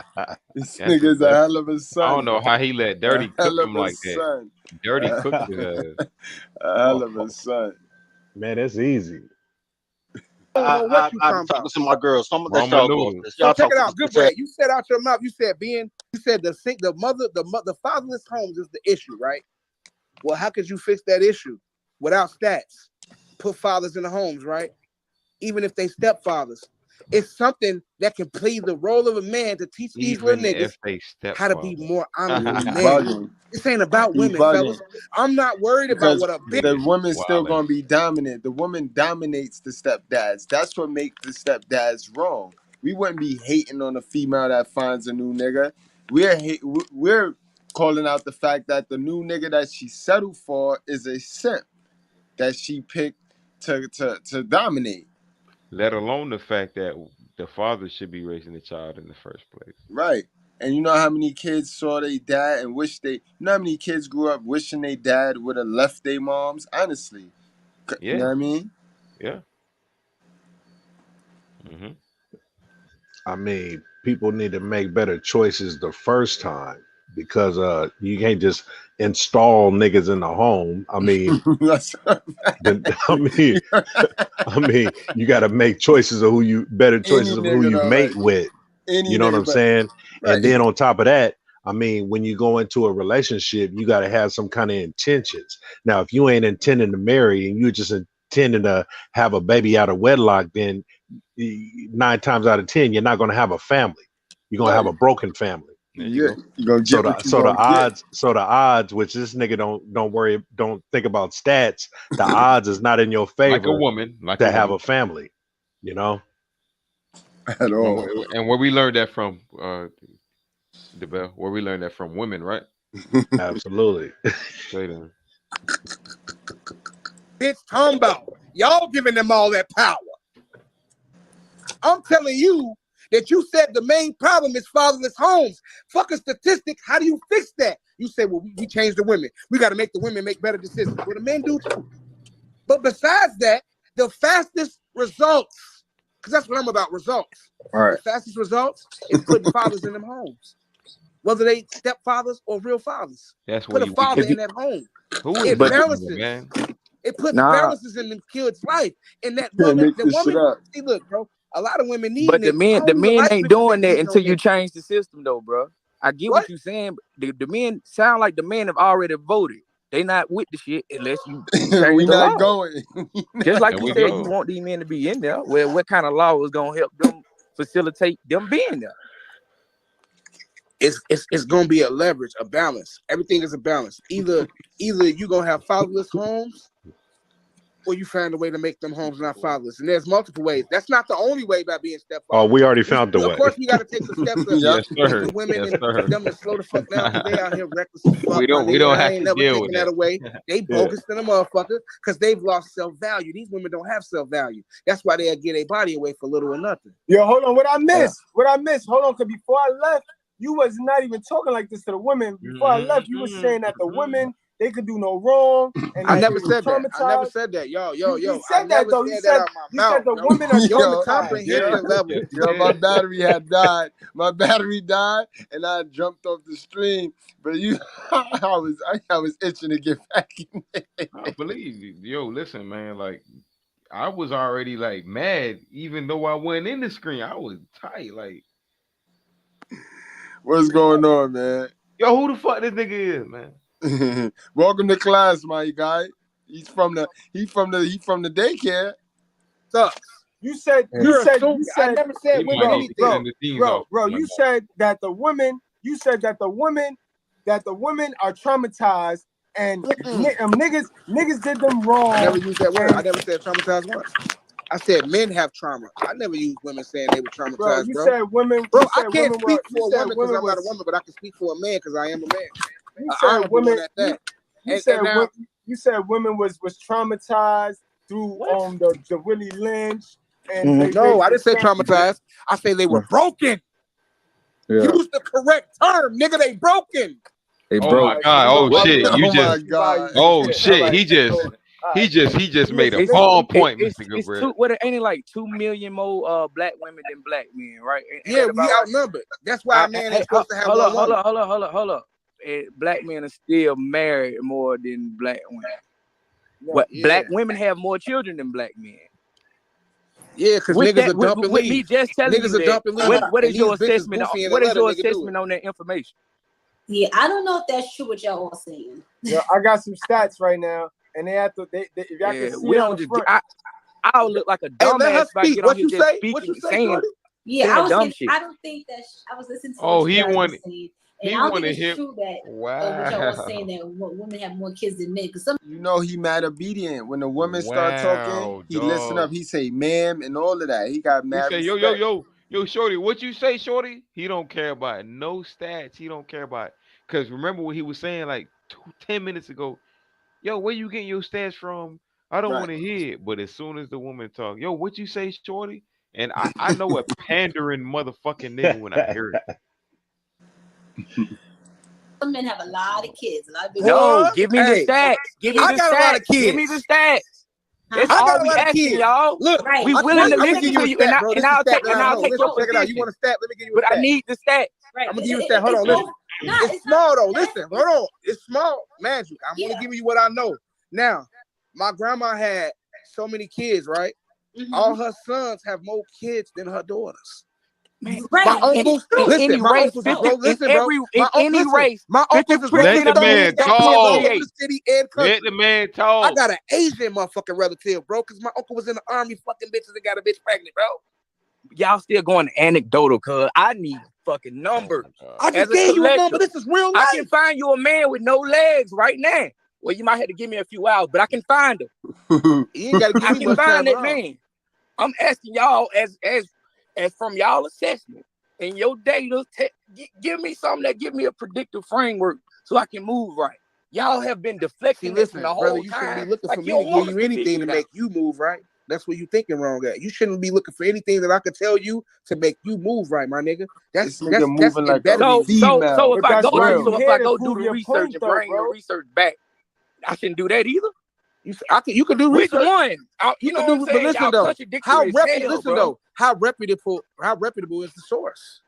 This That's a nigga's a that. hell of a I don't son. know how he let A Dirty cook hell him of a like that. son. Dirty cooked his A ass. hell of a son. Man, that's easy. I don't know what you I'm talking talking about. to my girls. So I'm gonna let Ramen y'all go. noodles. Cause So y'all check talk it to out. this Good bitch ass. bread. You said out your mouth. You said the fatherless homes is the issue, right? Well, how could you fix that issue without stats? Put fathers in the homes, right? Even if they stepfathers. It's something that can play the role of a man to teach these little Even niggas if they how to be stepfather. more Yeah, honorable he men. bugging. This ain't about He women, bugging. fellas. I'm not worried about Because what a bitch. the woman's still Wildin'. gonna be dominant. The woman dominates the stepdads. That's what makes the stepdads wrong. We wouldn't be hating on a female that finds a new nigga. We're calling out the fact that the new nigga that she settled for is a simp that she picked to dominate. Let alone the fact that the father should be raising the child in the first place. Right. And you know how many kids saw their dad and wish they, you know how many kids grew up wishing their dad would have left their moms? Honestly. You know Yeah, what I mean? yeah. Hmm. I mean, people need to make better choices the first time because you can't just install niggas in the home. I mean, That's I mean, I mean, you got to make choices of better any choices of who nigga you though, mate like with. any You know what nigga, I'm but saying? And right. then on top of that, I mean, when you go into a relationship, you got to have some kind of intentions. Now, if you ain't intending to marry and you're just intending to have a baby out of wedlock, then 9 times out of 10, you're not going to have a family. You're going to have Right. a broken family. There You you go. get you gonna So get the what you so the gonna get. odds so the odds, which this nigga don't think about stats. The odds is not in your Like a favor woman, like a to have woman. a family. You know. At all. And where we learned that from, the bell, where we learned that from women, right? Absolutely. Say then. Bitch talking about y'all giving them all that power. I'm telling you that you said the main problem is fatherless homes. Fuck a statistic. How do you fix that? You say, well, we change the women. We got to make the women make better decisions. Well, the men do too. But besides that, the fastest results, because that's what I'm about, results. All right. The fastest results is putting fathers in them homes, whether they stepfathers or real fathers. That's where Put a you weak father at. in that home. Who is It this But nigga, balances. man? It puts nah, balances in the kid's life. And that Can't woman, make the this shit woman, up. see, look, bro, a lot of women need but the niggas. I men, the don't even men like ain't bitches doing that that cheating until on you niggas. change the system, though, bro. I get What? what you're saying, but the men sound like the men have already voted. They not with the shit unless you change We the not law. going. We Just not like There you we said, you go. want these men to be in there. Well, what kind of law is gonna help them facilitate them being there? it's gonna be a leverage, a balance. Everything is a balance. Either you gonna have fatherless homes, or you find a way to make them homes not fatherless. And there's multiple ways. That's not the only way by being stepfather. Oh, we already found the Of way. course, we got to take the steps to Yes, teach sir. the women Yes, and sir. them to slow the fuck down because they out here reckless as fuck. We don't I have ain't to never deal taking with that that. away. They bogus than a motherfucker because they've lost self-value. These women don't have self-value. That's why they'll get their body away for little or nothing. Yo, hold on. What I missed? Hold on, because before I left, you was not even talking like this to the women. Before I left, you was saying that the women, they could do no wrong. And I never they was said that. I never traumatized. said that. Yo. You I said that never though. You said said that out my mouth. the women are Your traumatized. comprehension level. Yo, my battery had died. My battery died, and I jumped off the stream. But I was itching to get back in there. I believe you. Yo, listen, man. Like, I was already like mad, even though I went in the screen. I was tight. Like, What's going on, man? yo, who the fuck this nigga is, man? Welcome to class, my guy. He's from the daycare. Sucks. You said I never said women anything. Bro, you said that the women are traumatized and niggas did them wrong. I never used that word. I never said traumatized once. I said men have trauma. I never used women saying they were traumatized, bro. You said women. Bro, I can't speak for a woman because I'm not a woman, but I can speak for a man because I am a man. You said women. You said women was traumatized through the Willie Lynch. And no, I didn't say traumatized. I say they were broken. Yeah. Use the correct term, nigga. They broken. They Oh broke. my god! Oh shit! You just. God. Oh shit! He just made a palm point, Mr. It's Goodbread. two. What ain't it like 2 million more black women than black men, right? Ain't Yeah, that we about right? outnumbered. That's why a man ain't supposed to have hold one up, woman. hold up. Black men are still married more than black women. Black women have more children than black men. Yeah, because niggas are dumping with me just telling you that. What is your assessment? What is your assessment on that information? Yeah, I don't know if that's true what y'all all saying. Yo, I got some stats right now, and they have to. If y'all can see we don't just. I'll look like a dumbass if I get on here just speaking, saying. Yeah, I was dumb saying, shit. I don't think that I was listening to. Oh, what you he guys wanted. were saying, He and I don't wanted think it's him. true that Wow. what y'all were saying that women have more kids than men. Because some, You know, he mad obedient. When the women start talking, he listen up. He say, "Ma'am," and all of that. He got He mad say, respect. yo, shorty, what you say, shorty? He don't care about no stats. He don't care about. Cause remember what he was saying like 10 minutes ago. Yo, where you getting your stats from? I don't want to hear it. But as soon as the woman talk, yo, what you say, shorty? And I know a pandering motherfucking nigga when I hear it. some men have a lot of kids. A lot of No, give me the stats. Give me the got stats. a lot of kids. Give me the stats. That's I got all a we lot of asking, kids. y'all. Look, we willing to I'm gonna listen give you to a you, stat, bro. and I'll take your Listen, check it out. opinion. You want a stat? Let me give you a But stat. I need the stats. I'm gonna give you a stat. Hold on, listen. It's small though. Listen, hold on. It's small, magic. I'm only giving you what I know. Now, my grandma had so many kids, right? All her sons have more kids than her daughters. Man, my uncles, listen, my uncles is grown. Listen, bro. My uncles is Let the man talk. all over the city and country. Let the man talk. I got an Asian motherfucking relative, bro, because my uncle was in the army fucking bitches and got a bitch pregnant, bro. Y'all still going anecdotal, cuz I need fucking numbers. I just gave you a number. This is real life. I can find you a man with no legs right now. Well, you might have to give me a few hours, but I can find him. You ain't gotta give I me can much find time that at all. man. I'm asking y'all as from y'all assessment and your data, give me something that give me a predictive framework so I can move right. Y'all have been deflecting this from the whole brother, you time. shouldn't be looking like for you me don't to want give us you to anything figure to it make out. you move right. That's what you thinking wrong at. You shouldn't be looking for anything that I could tell you to make you move right, my nigga. That's moving like embedded a in you. female. So if I go to do the research and bring the research back, I shouldn't do that either. You can do Which research. one? You know what I'm saying? But listen Y'all though, contradictory as hell, how reputable is the source?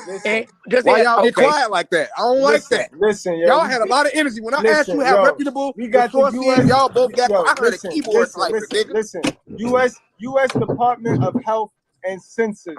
Listen, why y'all get quiet like that? I don't like that. Listen, yo, y'all had a lot of energy when I asked you how reputable we got the source the US, is. Y'all both got. yo, I heard a keyboard slicer, nigga. Listen. U.S. Department of Health and Census.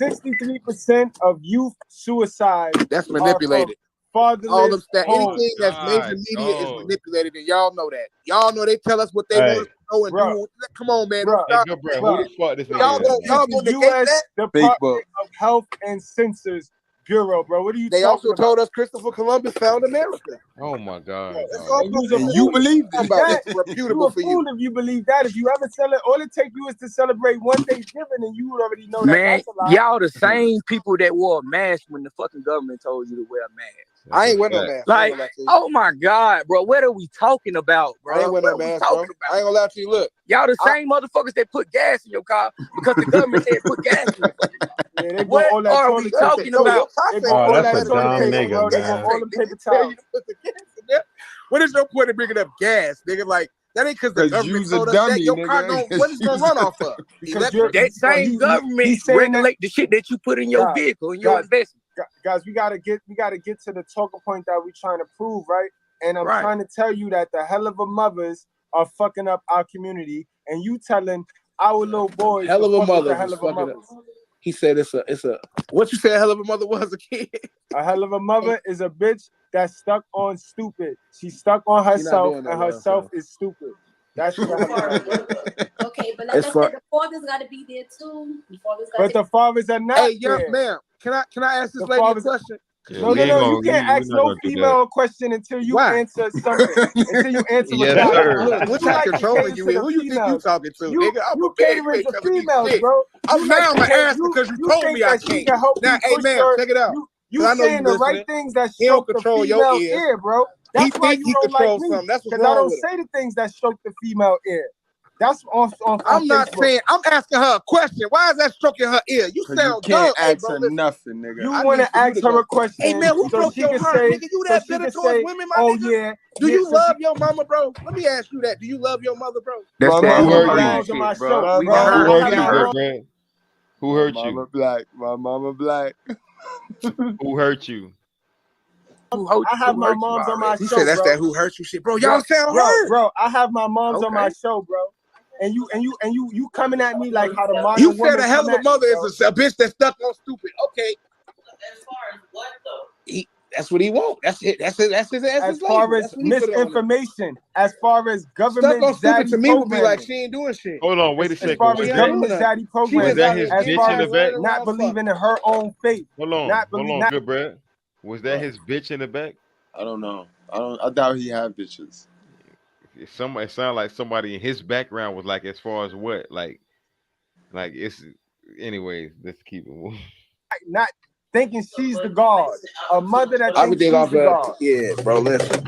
63% of youth suicides. That's manipulated. all them fatherless anything homes. that's major media is manipulated, and y'all know that. Y'all know they tell us what they want us to know and do. Come on, man. Don't Hey, stop. Goodbread, who the fuck this Y'all nigga is, man? gonna The negate U.S. that? Department of Health and Census Bureau, bro. What are you They talking also about? told us Christopher Columbus found America. Oh my God. That's all And you believe that, about. It's you reputable a for you. fool if you believe that. If you ever all it takes you is to celebrate one Thanksgiving, and you would already know that Man, that's a lie. y'all the same people that wore a mask when the fucking government told you to wear a mask. I ain't wear no mask. Like, oh my God, bro, what are we talking about, bro? I ain't wear no mask, bro. I ain't gonna lie to you. Look, y'all the same motherfuckers that put gas in your car because the government said put gas in your fucking car. Yeah, they What all that are toilet we paper. talking Yo, about? They bought all that's that a toilet dumb paper, nigga, bro. They man. bought all the paper tell towels. you to put the gas in there. What is your point of bringing up gas, nigga? Like that ain't because the government you's a told us that dummy, your nigga. car what it's gonna run off of? Because you're That same government he's saying regulate the shit that you put in your vehicle and your investment. Guys, we gotta get to the talking point that we're trying to prove, right? And I'm Right. trying to tell you that the hell of a mothers are fucking up our community, and you telling our little boys Hell of to a fuck with mother the hell was of a fucking mothers. He said it's a what you said. Hell of a mother was a kid. A hell of a mother is a bitch that's stuck on stupid. She's stuck on herself, doing that and by herself is stupid. That's what a hell of a mother is. Okay, but like I said, the fathers got to be there too. The fathers got But the fathers are not Hey, there. ma'am, can I ask this The lady a fathers- question? No, you can't ask no female a question until you Why? answer something. Until you answer Yes, a topic. sir. Look, what You type like of to controlling cater you to in? the Who you think you females. talking to, You nigga? I'm a man. catering You ain't to telling me females, shit. bro. I'm You now like I'm gonna to ask because you told think me I that she can't. can help Now, you hey, push ma'am, your, check it out. you 'Cause I know you saying the right listening. things that He don't stroke the control your female ears. ear, bro. That's He why think you he don't like controls me. something. That's what's Because I wrong don't with him. say the things that stroke the female ear. That's on I'm not Facebook. saying. I'm asking her a question. Why is that stroking her ear? You You sound can't dumb. Hey, ask bro, her listen. nothing, nigga. You I want need to for you ask to her go. a question, Hey, man, who so broke she your can heart, say, nigga? You so that she bitter can towards say, women, my oh nigga? yeah. Do yeah, you so love your mama, bro? Let me ask you that. Do you love your mother, bro? That's My that I have mama my hurt you? moms on my black, show, My bro. mama Who I hurt have you, my black. mom. Goodbread? Who My hurt mama you? black. My mama black. Who hurt you? I have my moms on my He show, said that's bro. that who hurt you shit, bro. Y'all sound hurt. Bro. I have my moms on my Okay. show, bro. And you coming at me like how the modern You woman said a hell come of a at me, mother bro. is a bitch that's stuck on stupid. Okay. As far as what though? That's what he want. That's it. That's his As label. far as That's what he put on it. misinformation, as far as Stuck government on stupid zaddy to me would be like programming, she ain't doing shit. Hold on, wait a as second. far Was as She ain't that government doing nothing. zaddy She programming, was just out that here his as bitch far in the as back? not believing in her own faith, Hold on, Goodbread. Was that his bitch in the back? I don't know. I doubt he had bitches. It sounded like somebody in his background was like, as far as what, like it's. Anyways, let's keep it moving. not thinking she's the God, a mother that thinks Everything she's off the of God. yeah, bro. Listen,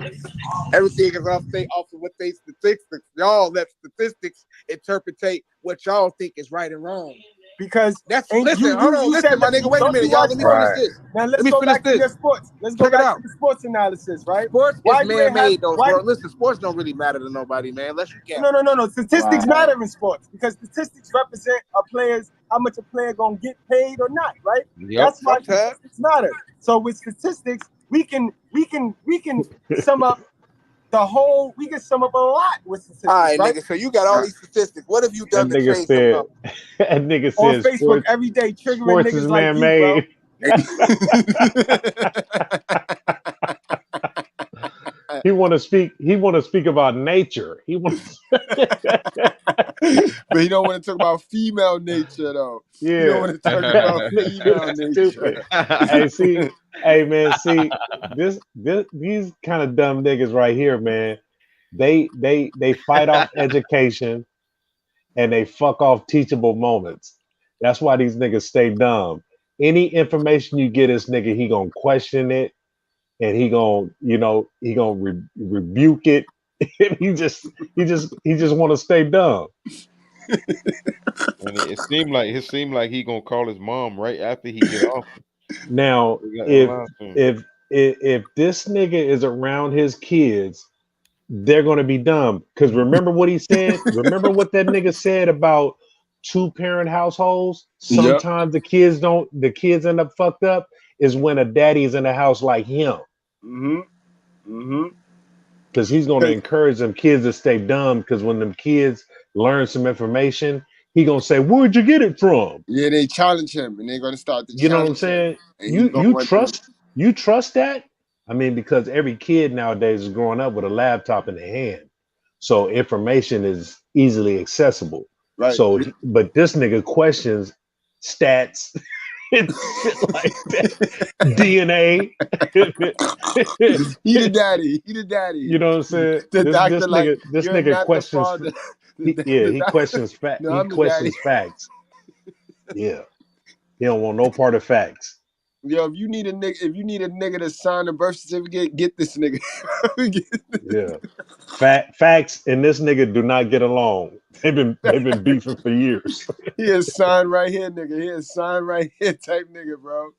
everything is off of what they statistics. Y'all let statistics interpretate what y'all think is right and wrong. Because That's and listen. Hold on, you listen, said my nigga. Wait a don't minute, you y'all. watch Let me sports? finish this. Now Let let's me go finish back to this. your sports. Let's go Check it back out. to the sports analysis, right? Sports Why is you ain't have man-made, though, why? bro. Listen, sports don't really matter to nobody, man. Unless you can. No. Statistics Wow. matter in sports because statistics represent a player's how much a player gonna get paid or not, right? Yep. That's why Sometimes. statistics matter. So with statistics, we can sum up the whole. We can sum up a lot with statistics, All right, right? nigga. So you got all these statistics. What have you That done to nigga change some said. numbers? That nigga On said Facebook every day, triggering sports is niggas like you, bro. man-made. He want to speak. He want to speak about nature. He want. But he don't want to talk about female nature though. Yeah. He don't want to talk about Nigga female nature. stupid. Hey, see, hey man, see these kind of dumb niggas right here, man. They fight off education and they fuck off teachable moments. That's why these niggas stay dumb. Any information you get this nigga, he gonna question it and he gonna rebuke it. he just want to stay dumb. And it seemed like he gonna call his mom right after he get off. Now, We got if in line soon. if this nigga is around his kids, they're gonna be dumb. Because remember what he said. Remember what that nigga said about 2-parent households. Yep. Sometimes the kids end up fucked up. Is when a daddy is in a house like him. Because he's gonna encourage them kids to stay dumb. Because when them kids learn some information, he gonna say, "Where'd you get it from?" Yeah, they challenge him and they're gonna start to You know what I'm challenge him. saying? And he's gonna You want trust that? I mean, because every kid nowadays is growing up with a laptop in their hand, so information is easily accessible. Right. So, but this nigga questions stats and shit like that, DNA. He the daddy. He the daddy. You know what I'm saying? The This doctor like, this you're nigga not the questions. father. He questions fact. No, He I'm the daddy. questions facts. Yeah, he don't want no part of facts. Yo, if you need a nigga to sign a birth certificate, get this nigga. Yeah, facts and this nigga do not get along. They've been beefing for years. He is signed right here, nigga. He is signed right here type nigga, bro.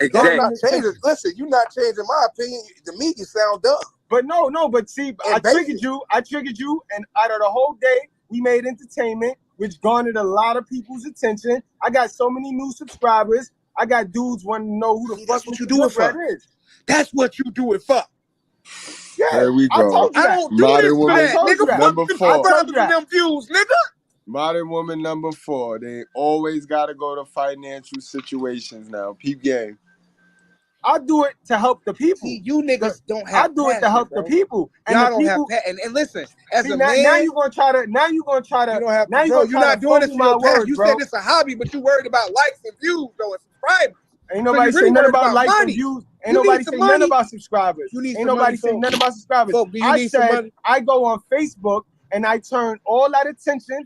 Exactly. Not changing. Listen, you're not changing my opinion. To me, you sound dumb. But no, but see, I triggered you, and out of the whole day, we made entertainment, which garnered a lot of people's attention. I got so many new subscribers. I got dudes wanting to know who the fuck what you do it for. is. That's what you do it for. Yeah, there we go. I told you I that. don't do this for that, nigga. Number Fuck 4. them brothers and them views, nigga. Modern woman number 4. They always gotta go to financial situations now. Peep game. I do it to help the people. See, you niggas don't have. I do it to help the people. And y'all the don't people, have. And listen, as see, a now, man, now you're gonna try to. You don't have. Now Bro, you're not doing this for your passion. You bro. said it's a hobby, but you worried about likes and views, though, and subscribers. Ain't nobody say nothing about likes and views. Ain't nobody say nothing about subscribers. You need Ain't nobody say nothing about subscribers. I said I go on Facebook and I turn all that attention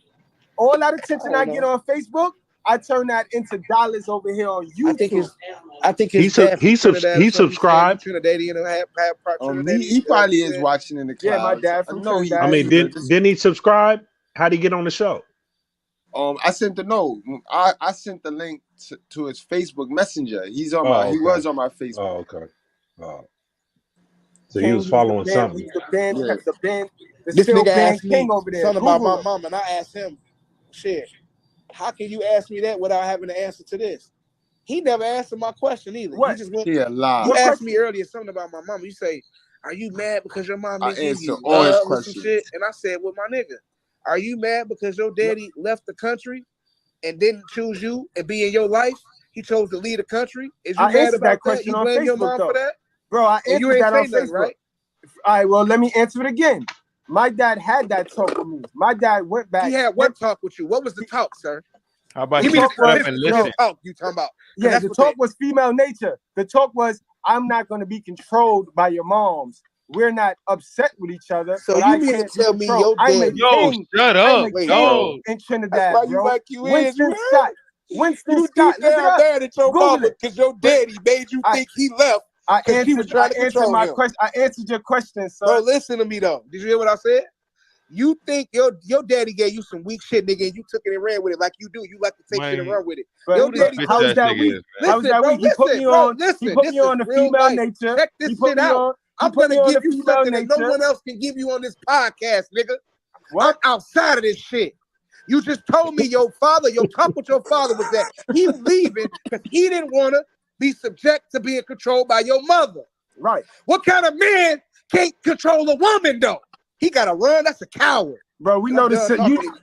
I get on Facebook, I turn that into dollars over here on YouTube. I think he subscribed. He probably is watching in the clouds. Yeah, my dad from Trinidad. I mean, didn't he subscribe? How'd he get on the show? I sent the note. I sent the link to his Facebook Messenger. He's on Oh, He okay. was on my Facebook. Oh, okay. So he was following something. This nigga asked me over there. something about my mom, and I asked him, shit, how can you ask me that without having an answer to this? He never answered my question either. What? He just went. Yeah, lie. You asked me earlier something about my mom. You say, are you mad because your mom didn't give you all his love or some questions. shit? And I said, well, my nigga, are you mad because your daddy left the country and didn't choose you and be in your life? He chose to leave the country. Is you mad about that? You blame your mom for that? Bro, I answered that on Facebook. Right? All right, well, let me answer it again. My dad had that talk with me. My dad went back. He had what talk with you? What was the talk, sir? How about Give you me shut up and listen? talk you talking about? Yeah, the talk was female nature. The talk was, I'm not going to be controlled by your moms. We're not upset with each other. So you mean to tell me your dad? Yo, shut up. Yo, in Trinidad, that's why you like you Winston is. Scott. Winston You Scott. deep down mad at your mama because your daddy made you think he left. I He was trying to control my him. question. I answered your question, sir. Bro, listen to me though. Did you hear what I said? You think your daddy gave you some weak shit, nigga, and you took it and ran with it like you do. You like to take shit and run with it. But Your daddy, how is that weak? How is that weak? He put me on. He put me on the female nature. Check this shit out. I'm gonna give you something that no one else can give you on this podcast, nigga. I'm outside of this shit. You just told me your talk with your father was that he leaving because he didn't want to be subject to being controlled by your mother. Right. What kind of man can't control a woman though? He gotta run. That's a coward. Bro, we know this.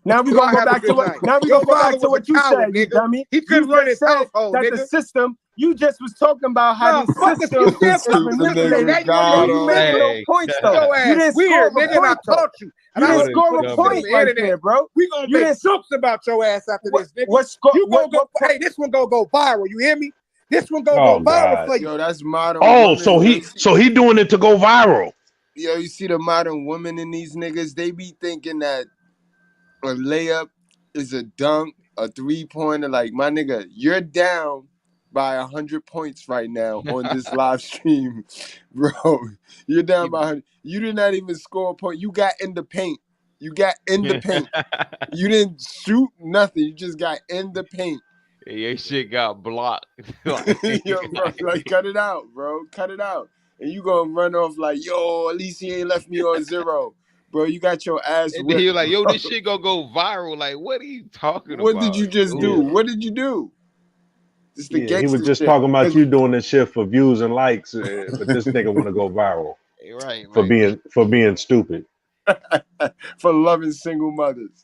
Now we gonna go back to what. Now we gonna go back to what you said, you dummy. He couldn't run his household, that nigga. the system. You just was talking about how the system is manipulated. You made no points though. You didn't weird, score a nigga. And I point, though. taught you. You didn't score a point right there, bro. We gonna make jokes about your ass after this, nigga. You gonna go? Hey, this one gonna go viral. You hear me? This one gonna go viral for you. Yo, that's modern. Oh, so he doing it to go viral. Yo, you see the modern women in these niggas? They be thinking that a layup is a dunk, a 3-pointer. Like, my nigga, you're down by 100 points right now on this live stream, bro. You're down by 100. You did not even score a point. You got in the paint. You got in the paint. You didn't shoot nothing. You just got in the paint. Yeah, your shit got blocked. Yo, bro, like, cut it out, bro. Cut it out. And you gonna run off like, yo, at least he ain't left me on 0. Bro, you got your ass And whipped. then he was like, yo, this shit gonna go viral. Like, what are you talking about? What did you just do? What did you do? Just the He was gangster just shit. talking about you doing this shit for views and likes, but this nigga want to go viral for being stupid. For loving single mothers.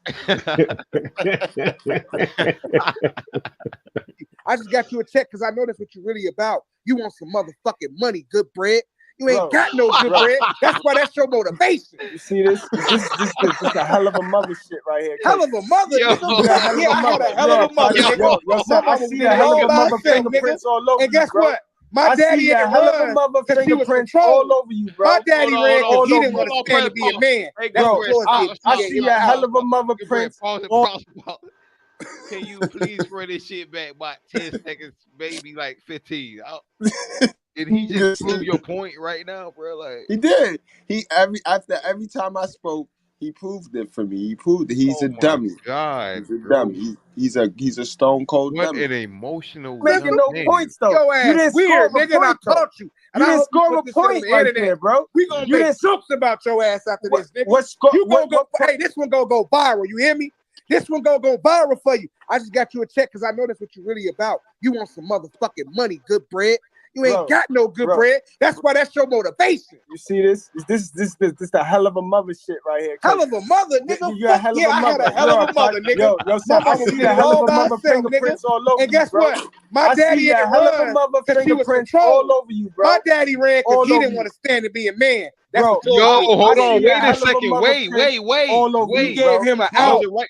I just got you a check because I know that's what you're really about. You want some motherfucking money, good bread. You ain't got no good bread. That's why that's your motivation. You see this? This a hell of a mother shit right here. Hell of a mother, Yo. nigga. Yeah, hell of Yeah, a I had mother. a hell of a mother, Yo, nigga. yo, son, My I mama see did the it hell of all a by mother herself, fingerprints nigga. all over And guess you, bro. what? My I daddy see had a to hell of a run mother because he was fingerprints controlled. all over you, bro. My daddy ran because he didn't want to you. stand to be a man. Hey, That's Bro, what yours did. I see a hell of a mother prints. Can you please run this shit back about 10 seconds, maybe like 15? Did he just prove your point right now, bro? Like, He did. After every time I spoke, he proved it for me. He proved it. He's oh a my dummy. God, He's a bro. dummy. He's a stone cold What dummy. an emotional Making young no man. points though. Your You ass didn't weird, score a nigga, and I point though. taught you. And You I didn't hope you score put a this shit on point the right internet. there, bro. We gonna You make didn't. jokes about your ass after this, nigga. Hey, this one gonna go viral. You hear me? This one gonna go viral for you. I just got you a check because I know that's what you're really about. You want some motherfucking money, good bread. You ain't got no good bread. That's why that's your motivation. You see this? This the hell of a mother shit right here. Hell of a mother, nigga. You a hell of Yeah, a I had mother. a hell of a mother, nigga. Yo, son, My I mama see did the it hell all of a by mother herself, fingerprints nigga. all over And guess you, bro. what? My I daddy see had a to hell of a run mother because he was fingerprints controlled. all over you, bro. My daddy ran because All he over didn't you. want to stand to be a man. That's Bro, what yours Yo, did. hold I on, see wait a hell of second. mother Wait. all over You you, gave bro. him an Pause out. it right.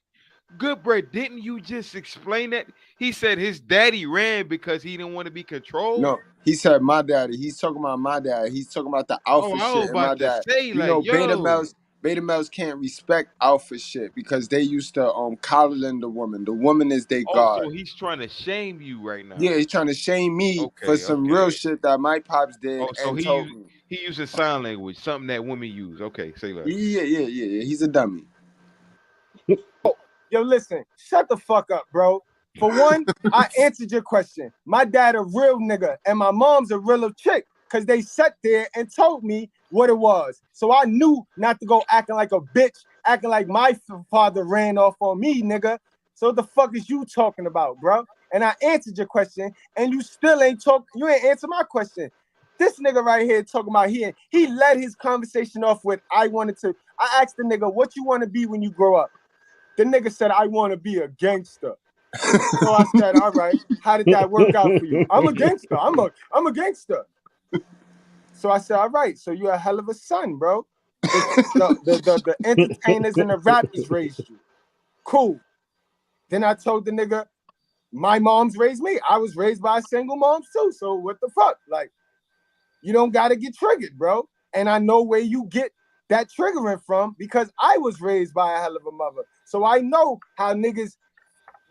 Goodbread, didn't you just explain that? He said his daddy ran because he didn't want to be controlled. No, he said my daddy. He's talking about my dad. He's talking about the Oh, alpha I shit was in my about to dad. say, You like, know, yo. beta males can't respect alpha shit because they used to coddling the woman. The woman is their Oh, god. so he's trying to shame you right now. Yeah, he's trying to shame me for some real shit that my pops did Oh, so and told me. he uses sign language, something that women use. Okay, say less. Yeah. He's a dummy. Yo, listen, shut the fuck up, bro. For one, I answered your question. My dad a real nigga, and my mom's a real chick, because they sat there and told me what it was. So I knew not to go acting like a bitch, acting like my father ran off on me, nigga. So what the fuck is you talking about, bro? And I answered your question, and you still ain't you ain't answer my question. This nigga right here talking about he led his conversation off with, I asked the nigga, what you want to be when you grow up? The nigga said, I want to be a gangster. So I said, all right, how did that work out for you? I'm a gangster. I'm a gangster. So I said, all right, so you're a hell of a son, bro. The entertainers and the rappers raised you. Cool. Then I told the nigga, my mom's raised me. I was raised by a single mom too. So what the fuck? Like, you don't gotta get triggered, bro. And I know where you get that triggering from because I was raised by a hell of a mother. So I know how niggas,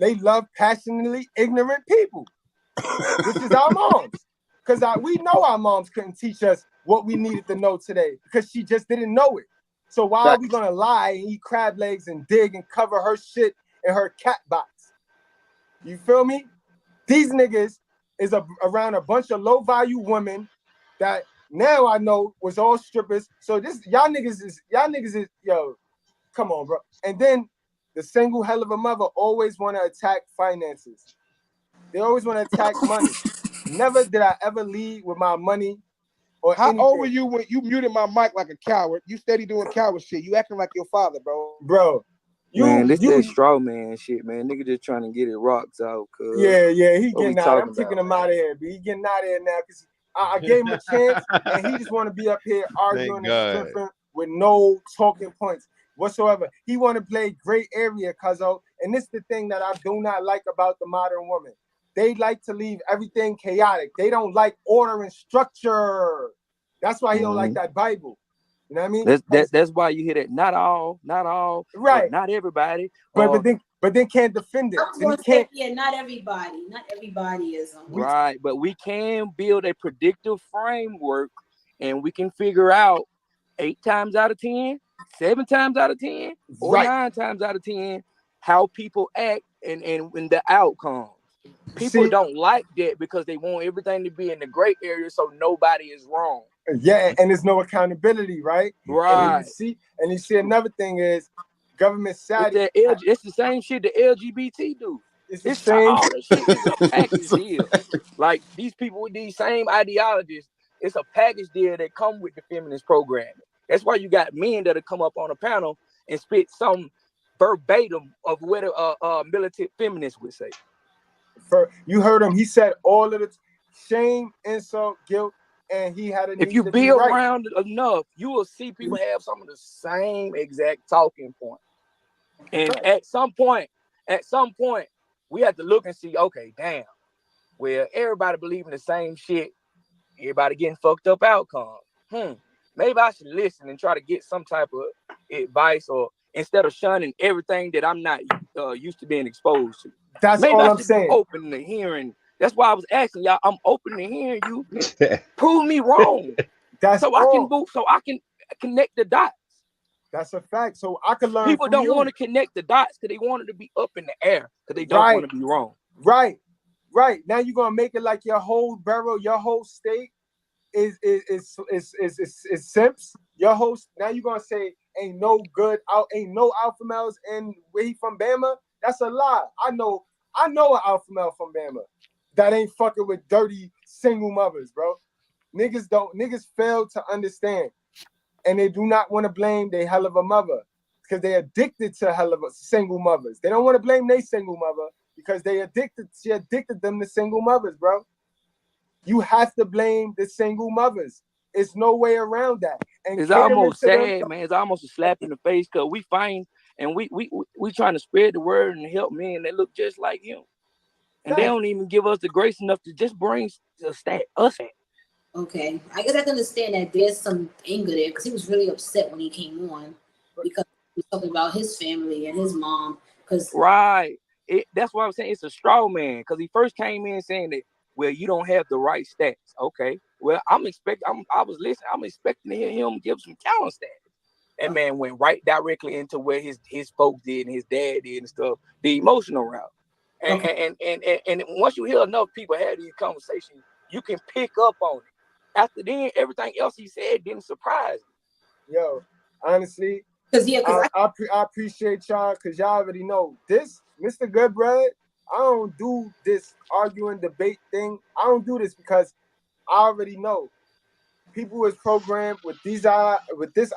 they love passionately ignorant people, which is our moms. Because we know our moms couldn't teach us what we needed to know today because she just didn't know it. So why are we gonna lie and eat crab legs and dig and cover her shit in her cat box? You feel me? These niggas is around a bunch of low-value women that now I know was all strippers. So y'all niggas is yo, come on, bro. And then the single hell of a mother always want to attack finances. They always want to attack money. Never did I ever lead with my money or How anything. old were you when you muted my mic like a coward? You steady doing coward shit. You acting like your father, bro. Bro, Man, this that straw man shit, man. Nigga just trying to get his rocks out. Cause yeah, he what we getting out. talking I'm kicking about, him out of here, but he getting out of here now because I gave him a chance and he just want to be up here arguing and stripping with no talking points whatsoever. He want to play gray area, cuzzo. And this is the thing that I do not like about the modern woman. They like to leave everything chaotic. They don't like order and structure. That's why he don't like that Bible. You know what I mean? That's why you hear that. Not all, right? Not everybody. But then can't defend it. I was gonna say, yeah, not everybody is. Right, but we can build a predictive framework, and we can figure out 8 times out of 10, 7 times out of 10, or 9 times out of 10 how people act and the outcomes. People don't like that because they want everything to be in the gray area, so nobody is wrong. Yeah, and there's no accountability, right? Right. And you see another thing is government side. It's the same shit the LGBT do. It's the same. All that shit is a package deal. Like these people with these same ideologies, it's a package deal that come with the feminist programming. That's why you got men that'll come up on a panel and spit some verbatim of what a militant feminist would say. You heard him. He said all of the shame, insult, guilt, and he had a need If you to be be right. around it enough, you will see people have some of the same exact talking points. And at some point, we have to look and see, okay, damn, well, everybody believing the same shit, everybody getting fucked up outcomes. Maybe I should listen and try to get some type of advice, or instead of shunning everything that I'm not used to being exposed to. That's Maybe all I I'm should saying. be open to hearing. That's why I was asking y'all. I'm open to hearing you. Prove me wrong. That's so all. I can move. So I can connect the dots. That's a fact. So I can learn. People from don't you. want to connect the dots because they want it to be up in the air because they don't want to be wrong. Right. Now you're gonna make it like your whole borough, your whole state is simps. Your whole now you're gonna say ain't no alpha males and where he from Bama. That's a lie. I know an alpha male from Bama that ain't fucking with dirty single mothers, bro. Niggas fail to understand, and they do not want to blame their hell of a mother because they addicted to hell of a single mothers. They don't want to blame their single mother because she addicted them to single mothers, bro. You have to blame the single mothers. It's no way around that. And it's almost sad, man. It's almost a slap in the face because we find and we trying to spread the word and help men that look just like him. And they don't even give us the grace enough to just bring us at. Okay, I guess I can understand that there's some anger there because he was really upset when he came on because he was talking about his family and his mom. Right, that's why I'm saying it's a straw man because he first came in saying that, well, you don't have the right stats. Okay, well, I'm expecting to hear him give some counter stats. That man went right directly into where his folks did and his dad did and stuff, the emotional route. And once you hear enough people have these conversations, you can pick up on it. After then, everything else he said didn't surprise me. Yo, honestly, I appreciate y'all because y'all already know this, Mr. Goodbread. I don't do this arguing debate thing. I don't do this because I already know people is programmed with this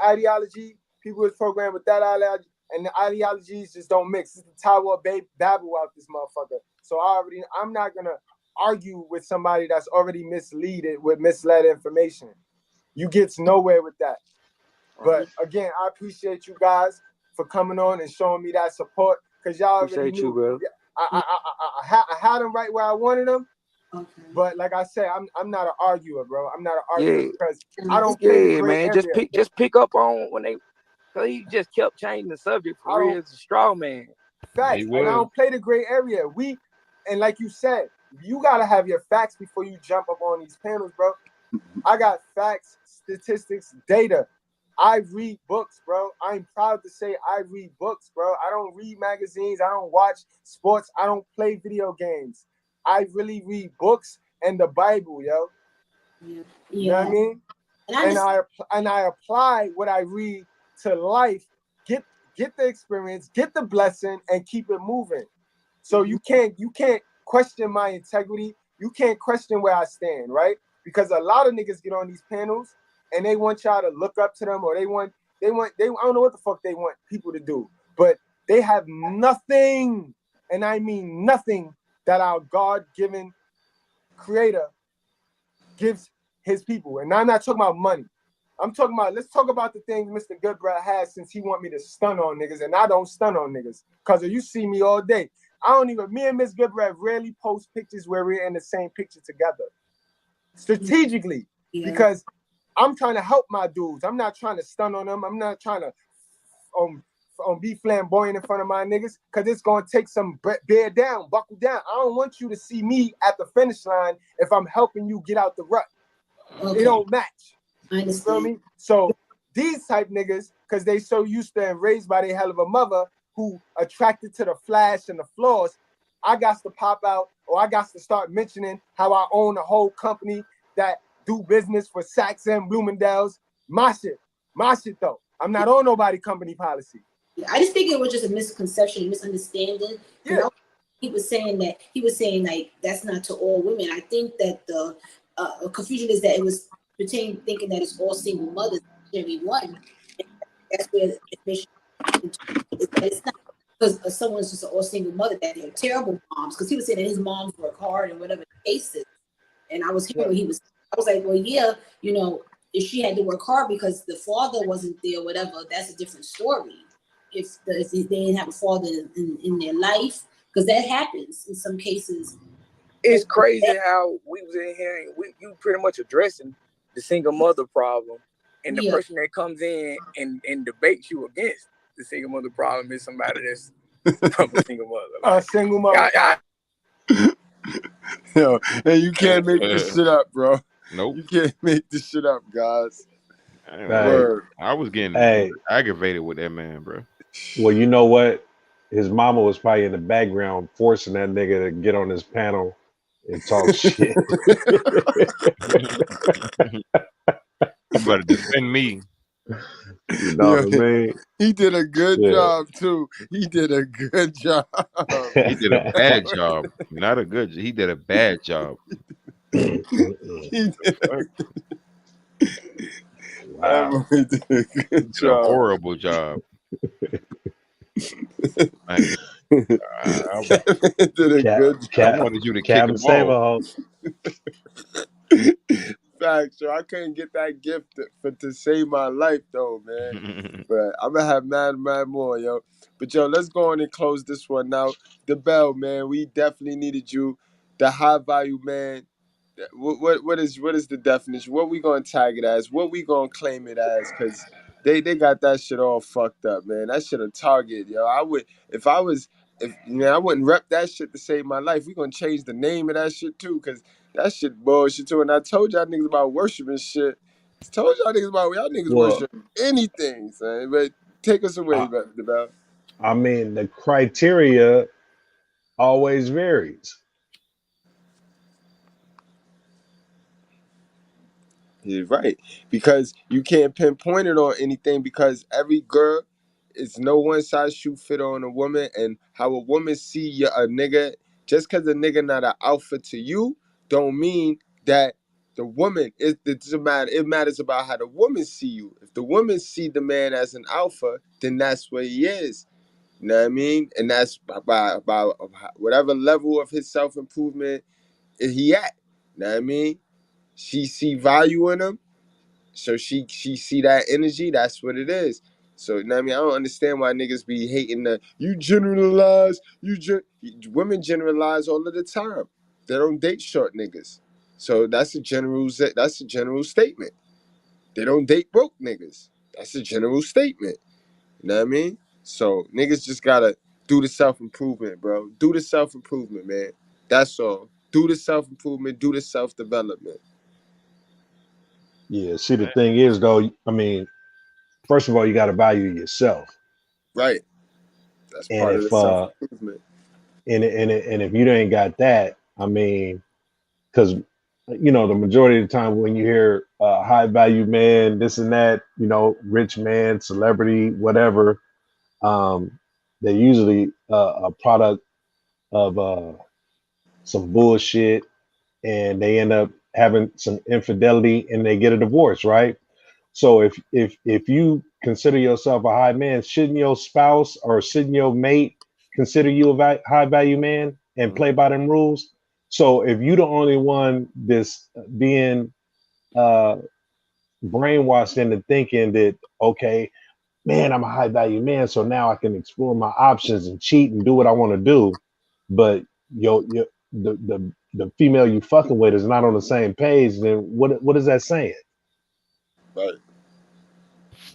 ideology. People is programmed with that ideology, and the ideologies just don't mix. It's the Tower of Babel out this motherfucker. So I'm not gonna argue with somebody that's already misled with misled information. You get nowhere with that. But again, I appreciate you guys for coming on and showing me that support because y'all already knew. Bro. I had them right where I wanted them. Okay. But like I said, I'm not an arguer, bro. I'm not an arguer because I don't play the gray man. area. Just pick up on when he just kept changing the subject for real. It's a straw man. Facts, and I don't play the gray area. And like you said, you gotta have your facts before you jump up on these panels, bro. I got facts, statistics, data. I read books, bro. I'm proud to say I read books, bro. I don't read magazines. I don't watch sports. I don't play video games. I really read books and the Bible, yo. Yeah. You know what I mean? And I apply what I read to life, get the experience, get the blessing, and keep it moving. So you can't question my integrity. You can't question where I stand, right? Because a lot of niggas get on these panels and they want y'all to look up to them, or they want I don't know what the fuck they want people to do, but they have nothing, and I mean nothing, that our God-given creator gives his people. And I'm not talking about money. I'm talking about, let's talk about the things Mr. Goodbread has, since he want me to stun on niggas, and I don't stun on niggas because you see me all day. Me and Miss Goodbread rarely post pictures where we're in the same picture together. Strategically, because I'm trying to help my dudes. I'm not trying to stun on them. I'm not trying to be flamboyant in front of my niggas, because it's going to take some bear down, buckle down. I don't want you to see me at the finish line if I'm helping you get out the rut. Okay. It don't match. You feel me? So these type niggas, because they so used to and raised by their hell of a mother who attracted to the flash and the flaws, I got to pop out, or I got to start mentioning how I own a whole company that do business for Saks and Bloomingdale's. My shit though. I'm not on nobody company policy. I just think it was just a misconception, a misunderstanding. Yeah. You know, he was saying like that's not to all women. I think that the confusion is that it was thinking that it's all single mothers. Everyone. That's where the information is that it's not. because someone's just a single mother that they're terrible moms. Because he was saying that his moms work hard and whatever the case is. And I was hearing what he was. I was like, well, yeah, you know, if she had to work hard because the father wasn't there, whatever, that's a different story. If they didn't have a father in their life, because that happens in some cases. It's crazy how we was in here and you pretty much addressing the single mother problem, and the person that comes in and debates you against the single mother problem is somebody that's from a single mother. Like, a single mother. Yo, and you can't make this shit up, bro. Nope. You can't make this shit up, guys. Word. I was getting aggravated with that man, bro. Well, you know what? His mama was probably in the background forcing that nigga to get on his panel and talk shit. You better defend me. You know what I mean? He did a good job too. He did a good job. He did a bad job. Not a good. He did a bad job. He did Wow. He did a good Did job. a horrible job. Kevin did a good job. I wanted you to kick him off. Facts, yo. I couldn't get that gift to save my life though, man. But I'm gonna have mad more, yo. But yo, let's go on and close this one out. The bell, man. We definitely needed you. The high value man. What is the definition? What we gonna tag it as? What we gonna claim it as? Cause they got that shit all fucked up, man. That shit a target, yo. I would I wouldn't rep that shit to save my life. We gonna change the name of that shit too, cause that shit bullshit too. And I told y'all niggas about worshiping shit. Told y'all niggas about y'all niggas worship anything, son. But take us away, about. I mean, the criteria always varies. You're right, because you can't pinpoint it on anything, because every girl is no one size shoe fit on a woman, and how a woman see a nigga, just because a nigga not an alpha to you, don't mean that the woman it doesn't matter. It matters about how the woman see you. If the woman see the man as an alpha, then that's where he is. You know what I mean? And that's by whatever level of his self improvement he at. You know what I mean? She see value in him, so she see that energy. That's what it is. So you know what I mean? I don't understand why niggas be hating the you generalize. Women generalize all of the time. They don't date short niggas. So that's a general statement. They don't date broke niggas. That's a general statement. You know what I mean? So niggas just gotta do the self improvement, bro. Do the self improvement, man. That's all. Do the self improvement. Do the self development. Yeah. See, the thing is, though, I mean, first of all, you got to value yourself. Right. That's And part of if the self improvement. and if you ain't got that, I mean, because you know the majority of the time when you hear high value man, this and that, you know, rich man, celebrity, whatever, they're usually a product of some bullshit, and they end up having some infidelity, and they get a divorce, right? So if you consider yourself a high man, shouldn't your spouse or shouldn't your mate consider you a high value man and play by them rules? So if you the only one that's being brainwashed into thinking that, okay, man, I'm a high value man, so now I can explore my options and cheat and do what I want to do, but the female you fucking with is not on the same page, then what is that saying? Right.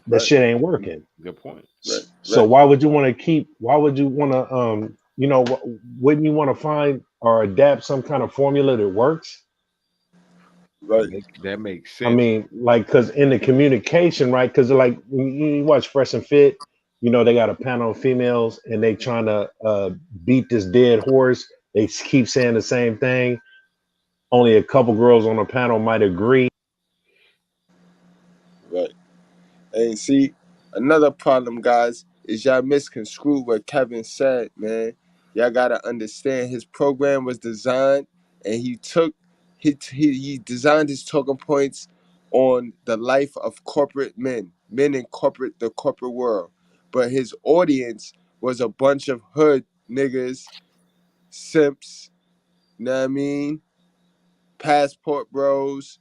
That shit ain't working. Good point. Right. So why would you want to you know, wouldn't you want to find or adapt some kind of formula that works? Right. That makes sense. I mean, like, because in the communication, right? Because like when you watch Fresh and Fit, you know, they got a panel of females and they trying to beat this dead horse. They keep saying the same thing. Only a couple girls on the panel might agree. Right. And see, another problem, guys, is y'all misconstrued what Kevin said, man. Y'all gotta understand his program was designed, and he designed his talking points on the life of corporate men in the corporate world. But his audience was a bunch of hood niggas, simps, you know what I mean? Passport bros,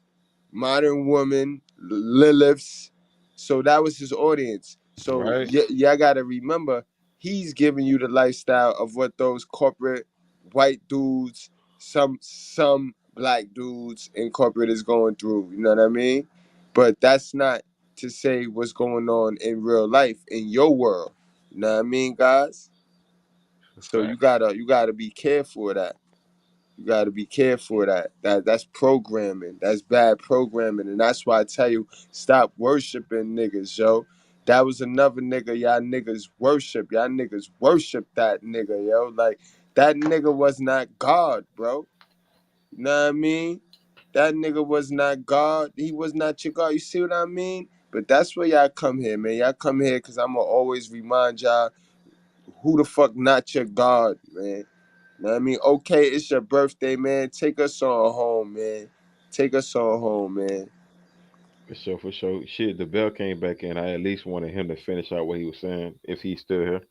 modern woman, Liliths. So that was his audience. So Right. y'all gotta remember, he's giving you the lifestyle of what those corporate white dudes, some black dudes in corporate is going through. You know what I mean? But that's not to say what's going on in real life in your world. You know what I mean, guys? So you gotta be careful of that. You got to be careful of that. That's programming. That's bad programming, and that's why I tell you, stop worshiping niggas, yo. That was another nigga y'all niggas worship. Y'all niggas worship that nigga, yo. Like that nigga was not God, bro. You know what I mean? That nigga was not God. He was not your God. You see what I mean? But that's where y'all come here, man. Y'all come here because I'm going to always remind y'all who the fuck not your God, man. Know what I mean? Okay, it's your birthday, man. Take us on home, man. Take us on home, man. For sure, for sure. Shit, the bell came back in. I at least wanted him to finish out what he was saying, if he's still here.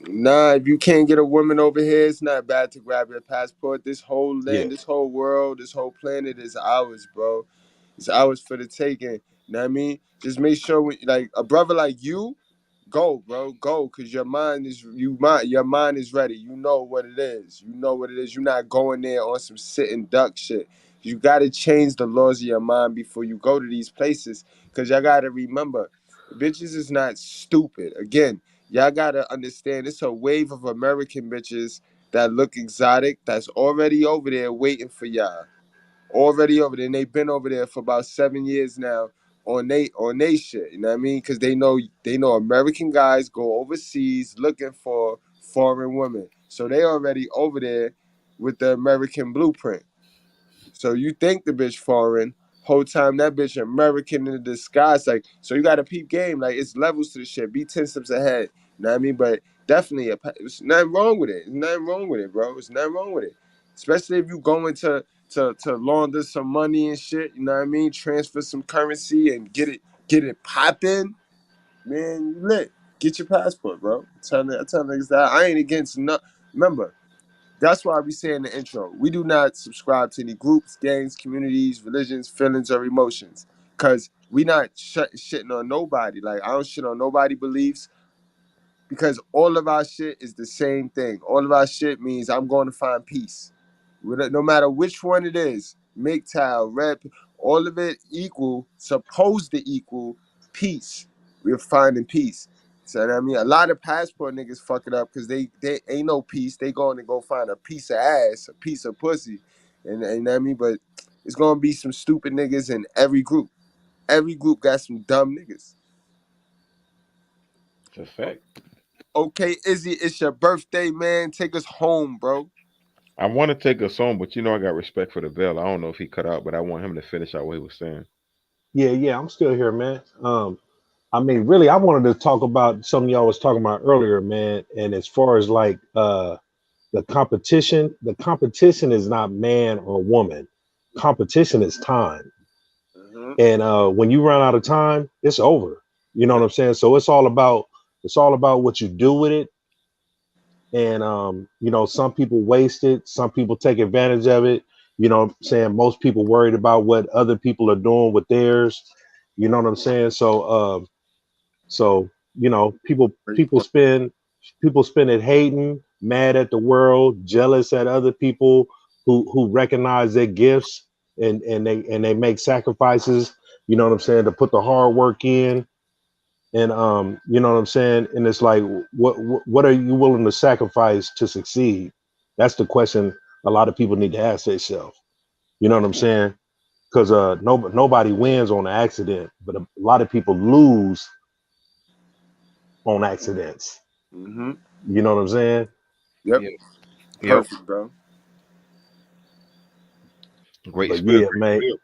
Nah, if you can't get a woman over here, it's not bad to grab your passport. This whole Yeah. land, this whole world, this whole planet is ours, bro. It's ours for the taking. You know what I mean? Just make sure, like a brother like you, go, bro, go, cause your mind is ready. You know what it is. You know what it is. You're not going there on some sitting duck shit. You gotta change the laws of your mind before you go to these places. Cause y'all gotta remember, bitches is not stupid. Again, y'all gotta understand it's a wave of American bitches that look exotic that's already over there waiting for y'all. Already over there. And they've been over there for about 7 years now on they shit. You know what I mean? Because they know American guys go overseas looking for foreign women. So they already over there with the American blueprint. So you think the bitch foreign, whole time that bitch American in disguise. Like, so you got a peep game. Like, it's levels to the shit. Be 10 steps ahead. You know what I mean? But definitely, there's nothing wrong with it. There's nothing wrong with it, bro. There's nothing wrong with it. Especially if you going to launder some money and shit. You know what I mean? Transfer some currency and get it popping. Man, you lit. Get your passport, bro. I tell niggas that I ain't against no. Remember, that's why we say in the intro, we do not subscribe to any groups, gangs, communities, religions, feelings, or emotions. Cause we not shitting on nobody. Like I don't shit on nobody beliefs because all of our shit is the same thing. All of our shit means I'm going to find peace. No matter which one it is, MGTOW, rap, all of it supposed to equal peace. We're finding peace. So I mean, a lot of passport niggas fuck it up because they ain't no peace. They going to go find a piece of ass, a piece of pussy, and I mean, but it's gonna be some stupid niggas in every group. Every group got some dumb niggas. It's a fact. Okay, Izzy, it's your birthday, man. Take us home, bro. I want to take us home, but I got respect for the bell. I don't know if he cut out, but I want him to finish out what he was saying. Yeah, I'm still here, man. I mean, really, I wanted to talk about something y'all was talking about earlier, man. And as far as like the competition is not man or woman. Competition is time. And when you run out of time, it's over. You know what I'm saying? So it's all about what you do with it. And some people waste it, some people take advantage of it. You know what I'm saying? Most people worried about what other people are doing with theirs. You know what I'm saying? So people spend it hating, mad at the world, jealous at other people who recognize their gifts and they make sacrifices, you know what I'm saying, to put the hard work in. And you know what I'm saying? And it's like what are you willing to sacrifice to succeed? That's the question a lot of people need to ask themselves. You know what I'm saying? Because nobody wins on an accident, but a lot of people lose on accidents. Mm-hmm. You know what I'm saying? Yep. Yep. Perfect, bro. Great But spill, yeah, great mate, spill.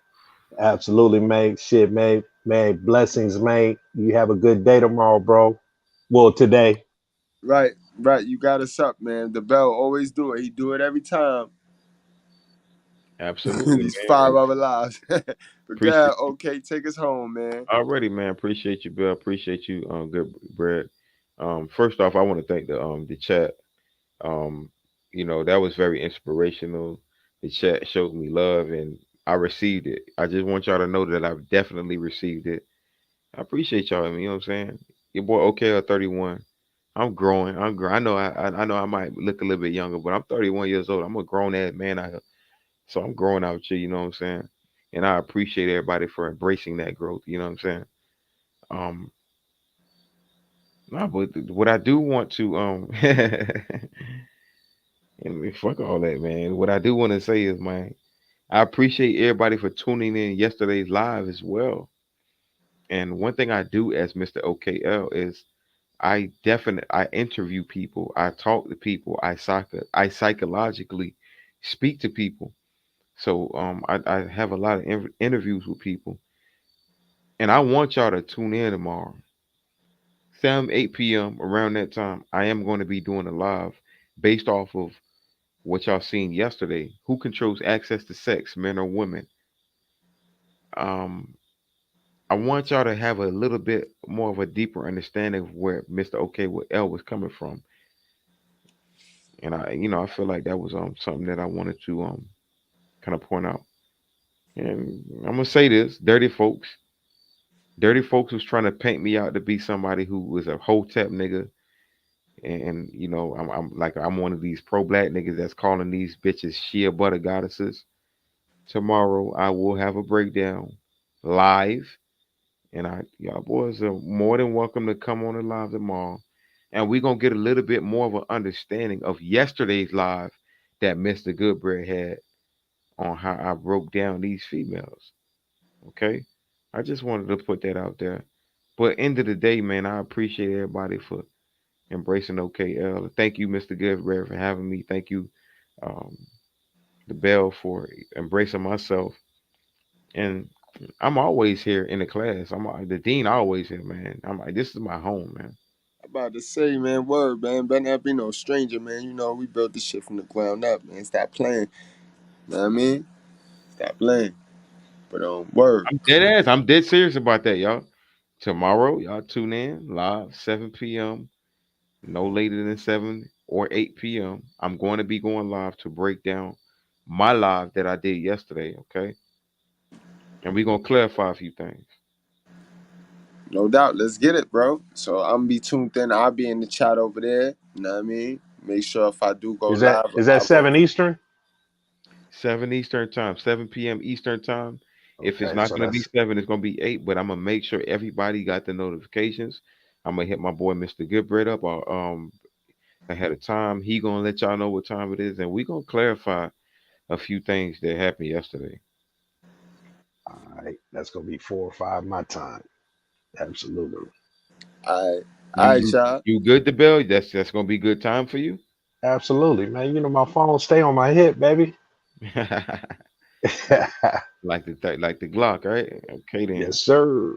absolutely, mate. Shit, mate, man, blessings, mate. You have a good day tomorrow, bro. Well, today. Right, right. You got us up, man. The bell always do it. He do it every time. Absolutely, These man. 5 hour lives. But Appreciate God, okay, take us home, man. already, man. Appreciate you, Bill. Appreciate you, good bread. First off, I want to thank the chat. That was very inspirational. The chat showed me love, and I received it. I just want y'all to know that I've definitely received it. I appreciate y'all. You know what I'm saying? Your boy OKL 31. I'm growing. I know. I know. I might look a little bit younger, but I'm 31 years old. I'm a grown ass man out here, so I'm growing out here. You know what I'm saying? And I appreciate everybody for embracing that growth. You know what I'm saying? Um, no, but what I do want to and fuck all that, man. What I do want to say is, man, I appreciate everybody for tuning in yesterday's live as well. And one thing I do as Mr. OKL is I interview people, I talk to people, I psychologically speak to people. So I have a lot of interviews with people, and I want y'all to tune in tomorrow, 8 p.m. around that time. I am going to be doing a live based off of what y'all seen yesterday. Who controls access to sex, men or women? Um, I want y'all to have a little bit more of a deeper understanding of where Mr. OKL was coming from. And I feel like that was something that I wanted to kind of point out. And I'm gonna say this: dirty folks was trying to paint me out to be somebody who was a hotep nigga, and I'm one of these pro black niggas that's calling these bitches shea butter goddesses. Tomorrow I will have a breakdown live, and y'all boys are more than welcome to come on the live tomorrow, and we're gonna get a little bit more of an understanding of yesterday's live that Mr.Goodbread had on how I broke down these females. Okay, I just wanted to put that out there. But end of the day, man, I appreciate everybody for embracing OKL. Thank you, Mr. Goodbread, for having me. Thank you, um, the Bell, for embracing myself. And I'm always here in the class. The dean always here, man. I'm like, this is my home, man. I'm about to say, man, word, man. Better not be no stranger, man. We built this shit from the ground up, man. Stop playing. Know what I mean? Stop playing. But word. I'm dead ass. I'm dead serious about that, y'all. Tomorrow, y'all tune in live, 7 p.m. No later than 7 or 8 p.m. I'm going to be going live to break down my live that I did yesterday, okay? And we're going to clarify a few things. No doubt. Let's get it, bro. So I'm going to be tuned in. I'll be in the chat over there. You know what I mean? Make sure if I do go live. Is that 7 Eastern? 7 Eastern time, 7 p.m. Eastern time. If it's Okay, not so going to be that's 7, it's going to be 8, but I'm going to make sure everybody got the notifications. I'm going to hit my boy Mr. Goodbread up ahead of time. He going to let y'all know what time it is, and we're going to clarify a few things that happened yesterday. all right. That's gonna be 4 or 5 my time. Absolutely. All right, y'all. You good, the Bell? That's going to be good time for you? Absolutely, man. My phone stay on my hip, baby. like the Glock, right? Okay, then. Yes, sir.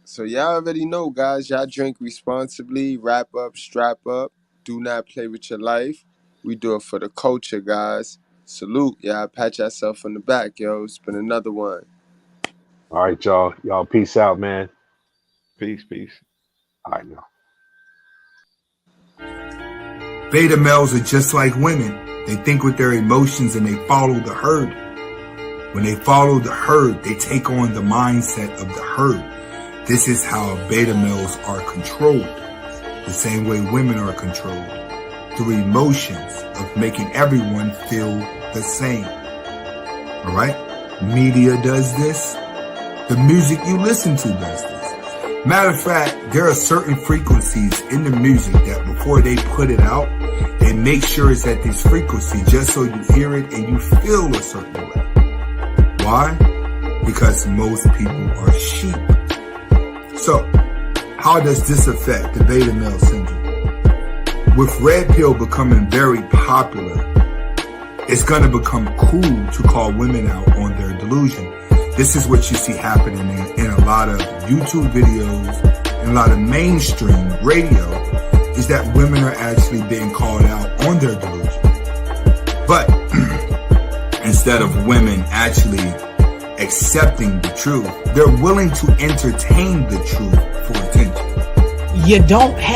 So y'all already know, guys. Y'all drink responsibly. Wrap up, strap up. Do not play with your life. We do it for the culture, guys. Salute, y'all. Pat yourself on the back, yo. It's been another one. All right, y'all. Y'all peace out, man. Peace. All right, now. Beta males are just like women. They think with their emotions and they follow the herd. When they follow the herd, they take on the mindset of the herd. This is how beta males are controlled. The same way women are controlled. Through emotions of making everyone feel the same. All right? Media does this. The music you listen to does this. Matter of fact, there are certain frequencies in the music that before they put it out, they make sure it's at this frequency just so you hear it and you feel a certain way. Why? Because most people are sheep. So, how does this affect the beta male syndrome? With red pill becoming very popular, it's going to become cool to call women out on their delusion. This is what you see happening in a lot of YouTube videos and a lot of mainstream radio, is that women are actually being called out on their delusion. But instead of women actually accepting the truth, they're willing to entertain the truth for attention. you don't have